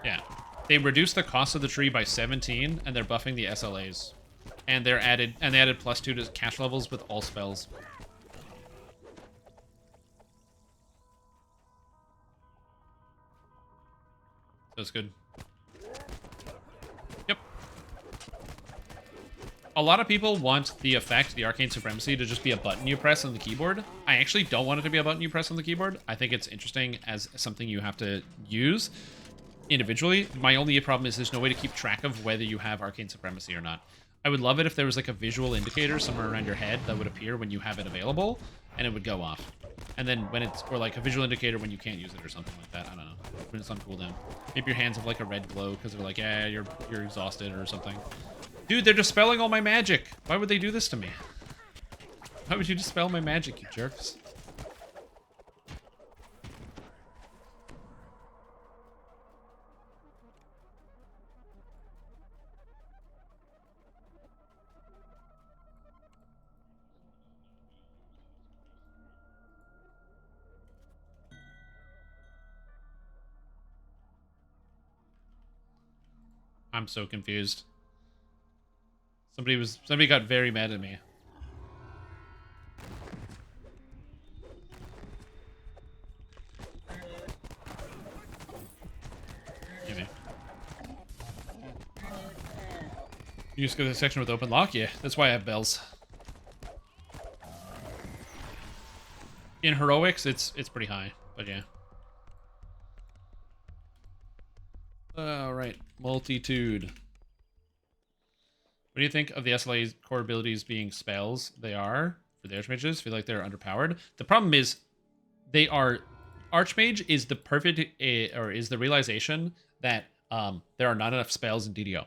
Yeah. They reduced the cost of the tree by 17, and they're buffing the SLAs. And they added +2 to cash levels with all spells. That's good. Yep. A lot of people want the effect, the Arcane Supremacy, to just be a button you press on the keyboard. I actually don't want it to be a button you press on the keyboard. I think it's interesting as something you have to use individually. My only problem is there's no way to keep track of whether you have Arcane Supremacy or not. I would love it if there was like a visual indicator somewhere around your head that would appear when you have it available, and it would go off. And then when it's, or like a visual indicator when you can't use it or something like that. I don't know. When it's on cooldown. Maybe your hands have like a red glow because they're like, yeah, you're exhausted or something. Dude, they're dispelling all my magic. Why would they do this to me? Why would you dispel my magic, you jerks? I'm so confused. Somebody got very mad at me. Give me. You just go to the section with open lock? Yeah, that's why I have bells. In heroics, it's pretty high, but yeah. Alright, multitude. What do you think of the SLA's core abilities being spells? They are, for the Archmages, feel like they're underpowered. The problem is, they are... Archmage is the perfect, or is the realization that there are not enough spells in DDO.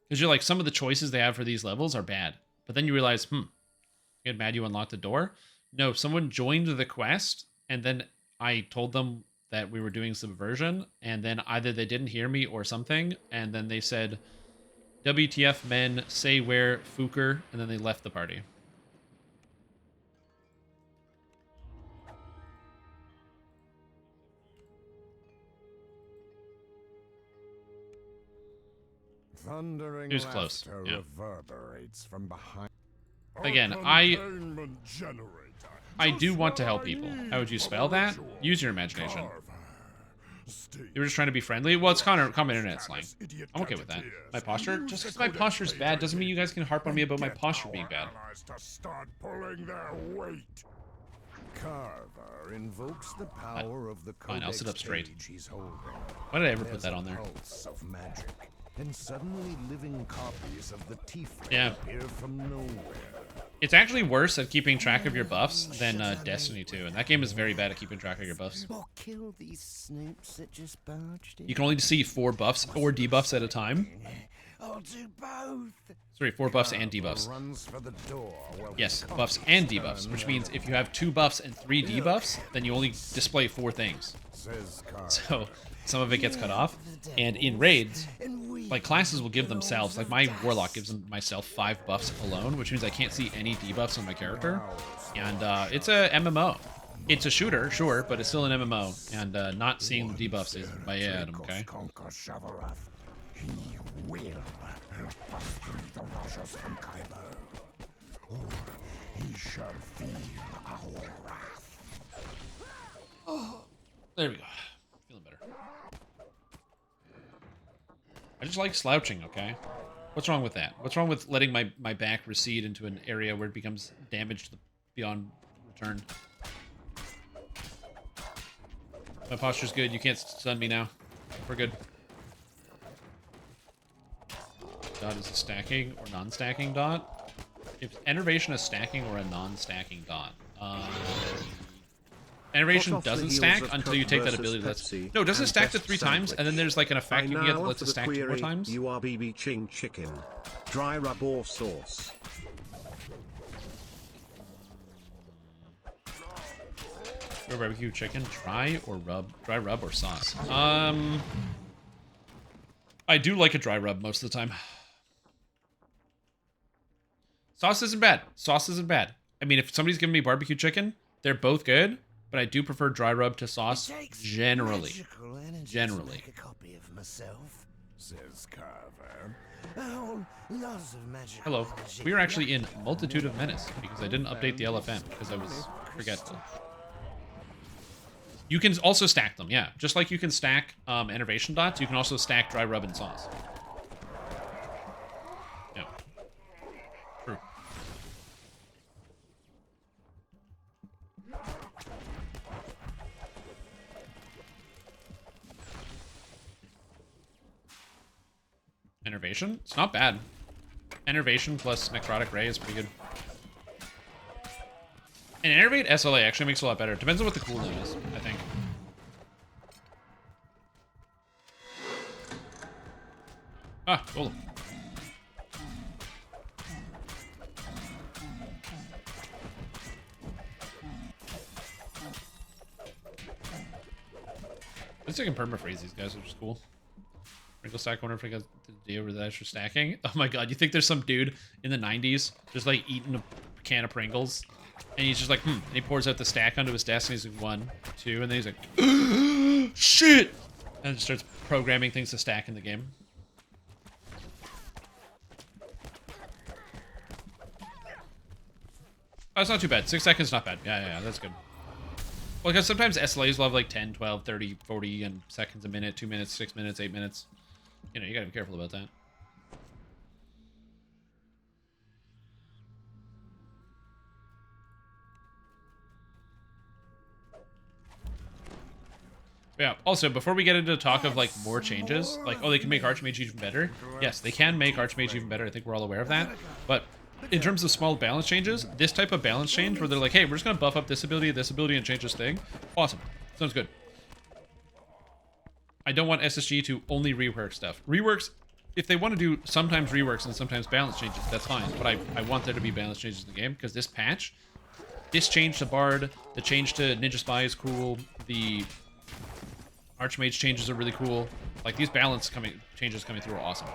Because you're like, some of the choices they have for these levels are bad. But then you realize, you get mad you unlocked the door? No, someone joined the quest, and then I told them that we were doing Subversion, and then either they didn't hear me or something, and then they said, WTF men, say where, Fuker, and then they left the party. Thundering it was close. Yeah. Reverberates from behind. Again, I do want to help people. How would you spell that? Use your imagination. You were just trying to be friendly? Well, it's common internet slang. I'm okay with that. My posture? Just because my posture's bad doesn't mean you guys can harp on me about my posture being bad. Start pulling their weight. Carver invokes the power of the fine, I'll sit up straight. He's holding. Why did I ever put that on there? Of magic, and suddenly living copies of the Tiefling appear from nowhere. It's actually worse at keeping track of your buffs than Destiny 2, and that game is very bad at keeping track of your buffs. Kill these snakes that just barged in. You can only see 4 buffs or debuffs at a time. I'll do both. Sorry, 4 buffs and debuffs. Yes, buffs and debuffs, which means if you have 2 buffs and 3 debuffs, then you only display 4 things. So some of it gets cut off, and in raids, like classes will give themselves, like my Warlock gives myself 5 buffs alone, which means I can't see any debuffs on my character, and it's a MMO. It's a shooter, sure, but it's still an MMO, and not seeing the debuffs is bad, okay? He will bust the rushes from Kyber, or he shall feel our wrath. Oh, there we go. Feeling better. I just like slouching, okay? What's wrong with that? What's wrong with letting my back recede into an area where it becomes damaged beyond return? My posture's good. You can't stun me now. We're good. dot is a stacking or non-stacking dot. If enervation is stacking or a non-stacking dot. Enervation doesn't stack until you take that ability. No, doesn't stack to 3 times, and then there's like an effect you can get that lets it stack 2 more times. You are BB Ching chicken, dry rub or sauce. Barbecue chicken, dry rub or sauce. I do like a dry rub most of the time. Sauce isn't bad. Sauce isn't bad. I mean, if somebody's giving me barbecue chicken, they're both good, but I do prefer dry rub to sauce generally. Generally. Make a copy of myself, says Carver. Oh, lots of magic. Hello. We are actually in Multitude of Menace because I didn't update the LFM because I was forgetful. You can also stack them, yeah. Just like you can stack enervation dots, you can also stack dry rub and sauce. Yeah. True. Enervation? It's not bad. Enervation plus Necrotic Ray is pretty good. And Enervate SLA actually makes it a lot better. Depends on what the cooldown is, I think. Ah, golem. Let's take a permafreeze these guys, which is cool. Wrinkle stack, I wonder if I got the day over the extra stacking. Oh my god, you think there's some dude in the 90s just like eating a can of Pringles? And he's just like, And he pours out the stack onto his desk and he's like, 1, 2, and then he's like, shit! And just starts programming things to stack in the game. Oh, it's not too bad. 6 seconds, not bad. Yeah, that's good. Well, because sometimes SLAs will have like 10, 12, 30, 40 and seconds a minute, 2 minutes, 6 minutes, 8 minutes. You know, you gotta be careful about that. Yeah, also, before we get into talk of, like, more changes, like, oh, they can make Archmage even better. Yes, they can make Archmage even better. I think we're all aware of that. But in terms of small balance changes, this type of balance change where they're like, hey, we're just going to buff up this ability, and change this thing. Awesome. Sounds good. I don't want SSG to only rework stuff. Reworks, if they want to do sometimes reworks and sometimes balance changes, that's fine. But I want there to be balance changes in the game, because this patch, this change to Bard, the change to Ninja Spy is cool, the Archmage changes are really cool. Like, these balance changes coming through are awesome.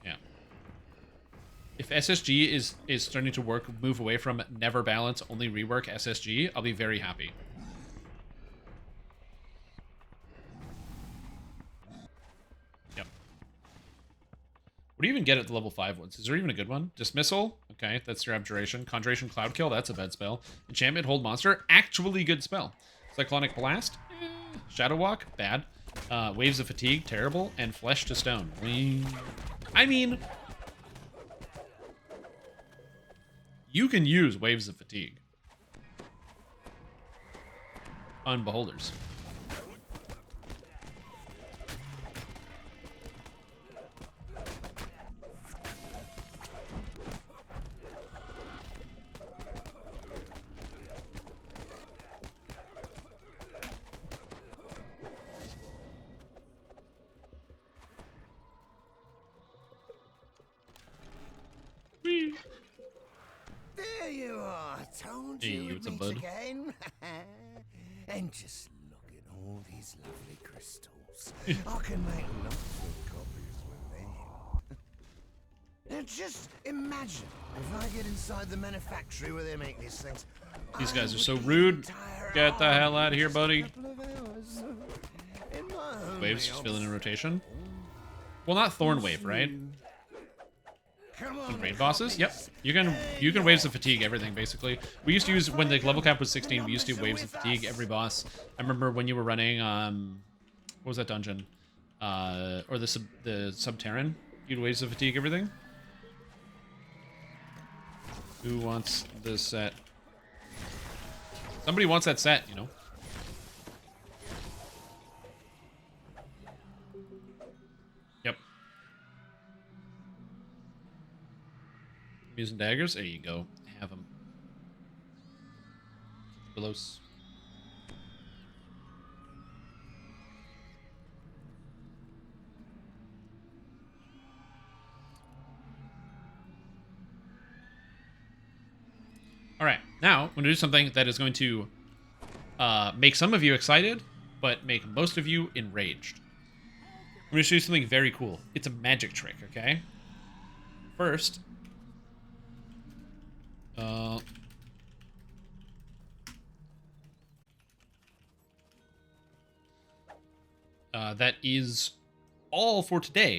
Yeah. If SSG is starting to move away from never balance, only rework SSG, I'll be very happy. Yep. What do you even get at the level 5 ones? Is there even a good one? Dismissal? Okay, that's your Abjuration. Conjuration Cloud Kill, that's a bad spell. Enchantment Hold Monster, actually good spell. Cyclonic Blast? Shadow Walk? Bad. Waves of Fatigue? Terrible. And Flesh to Stone. I mean, you can use Waves of Fatigue on Beholders. There you are. Told you we'd meet again. And just look at all these lovely crystals. I can make lots of copies with them. Now just imagine if I get inside the manufactory where they make these things. These guys are so rude. Get the hell out of here, buddy. Waves just filling in rotation. Well, not Thorn Wave, right? Raid bosses? Yep. You can Waves of Fatigue everything, basically. We used to use, when the level cap was 16, we used to do Waves of Fatigue every boss. I remember when you were running, what was that dungeon? Or the Subterran? You'd Waves of Fatigue everything? Who wants this set? Somebody wants that set, you know? I'm using daggers. There you go. Have them. Belos. All right, now I'm going to do something that is going to make some of you excited, but make most of you enraged. I'm going to show you something very cool. It's a magic trick, okay? First, that is all for today.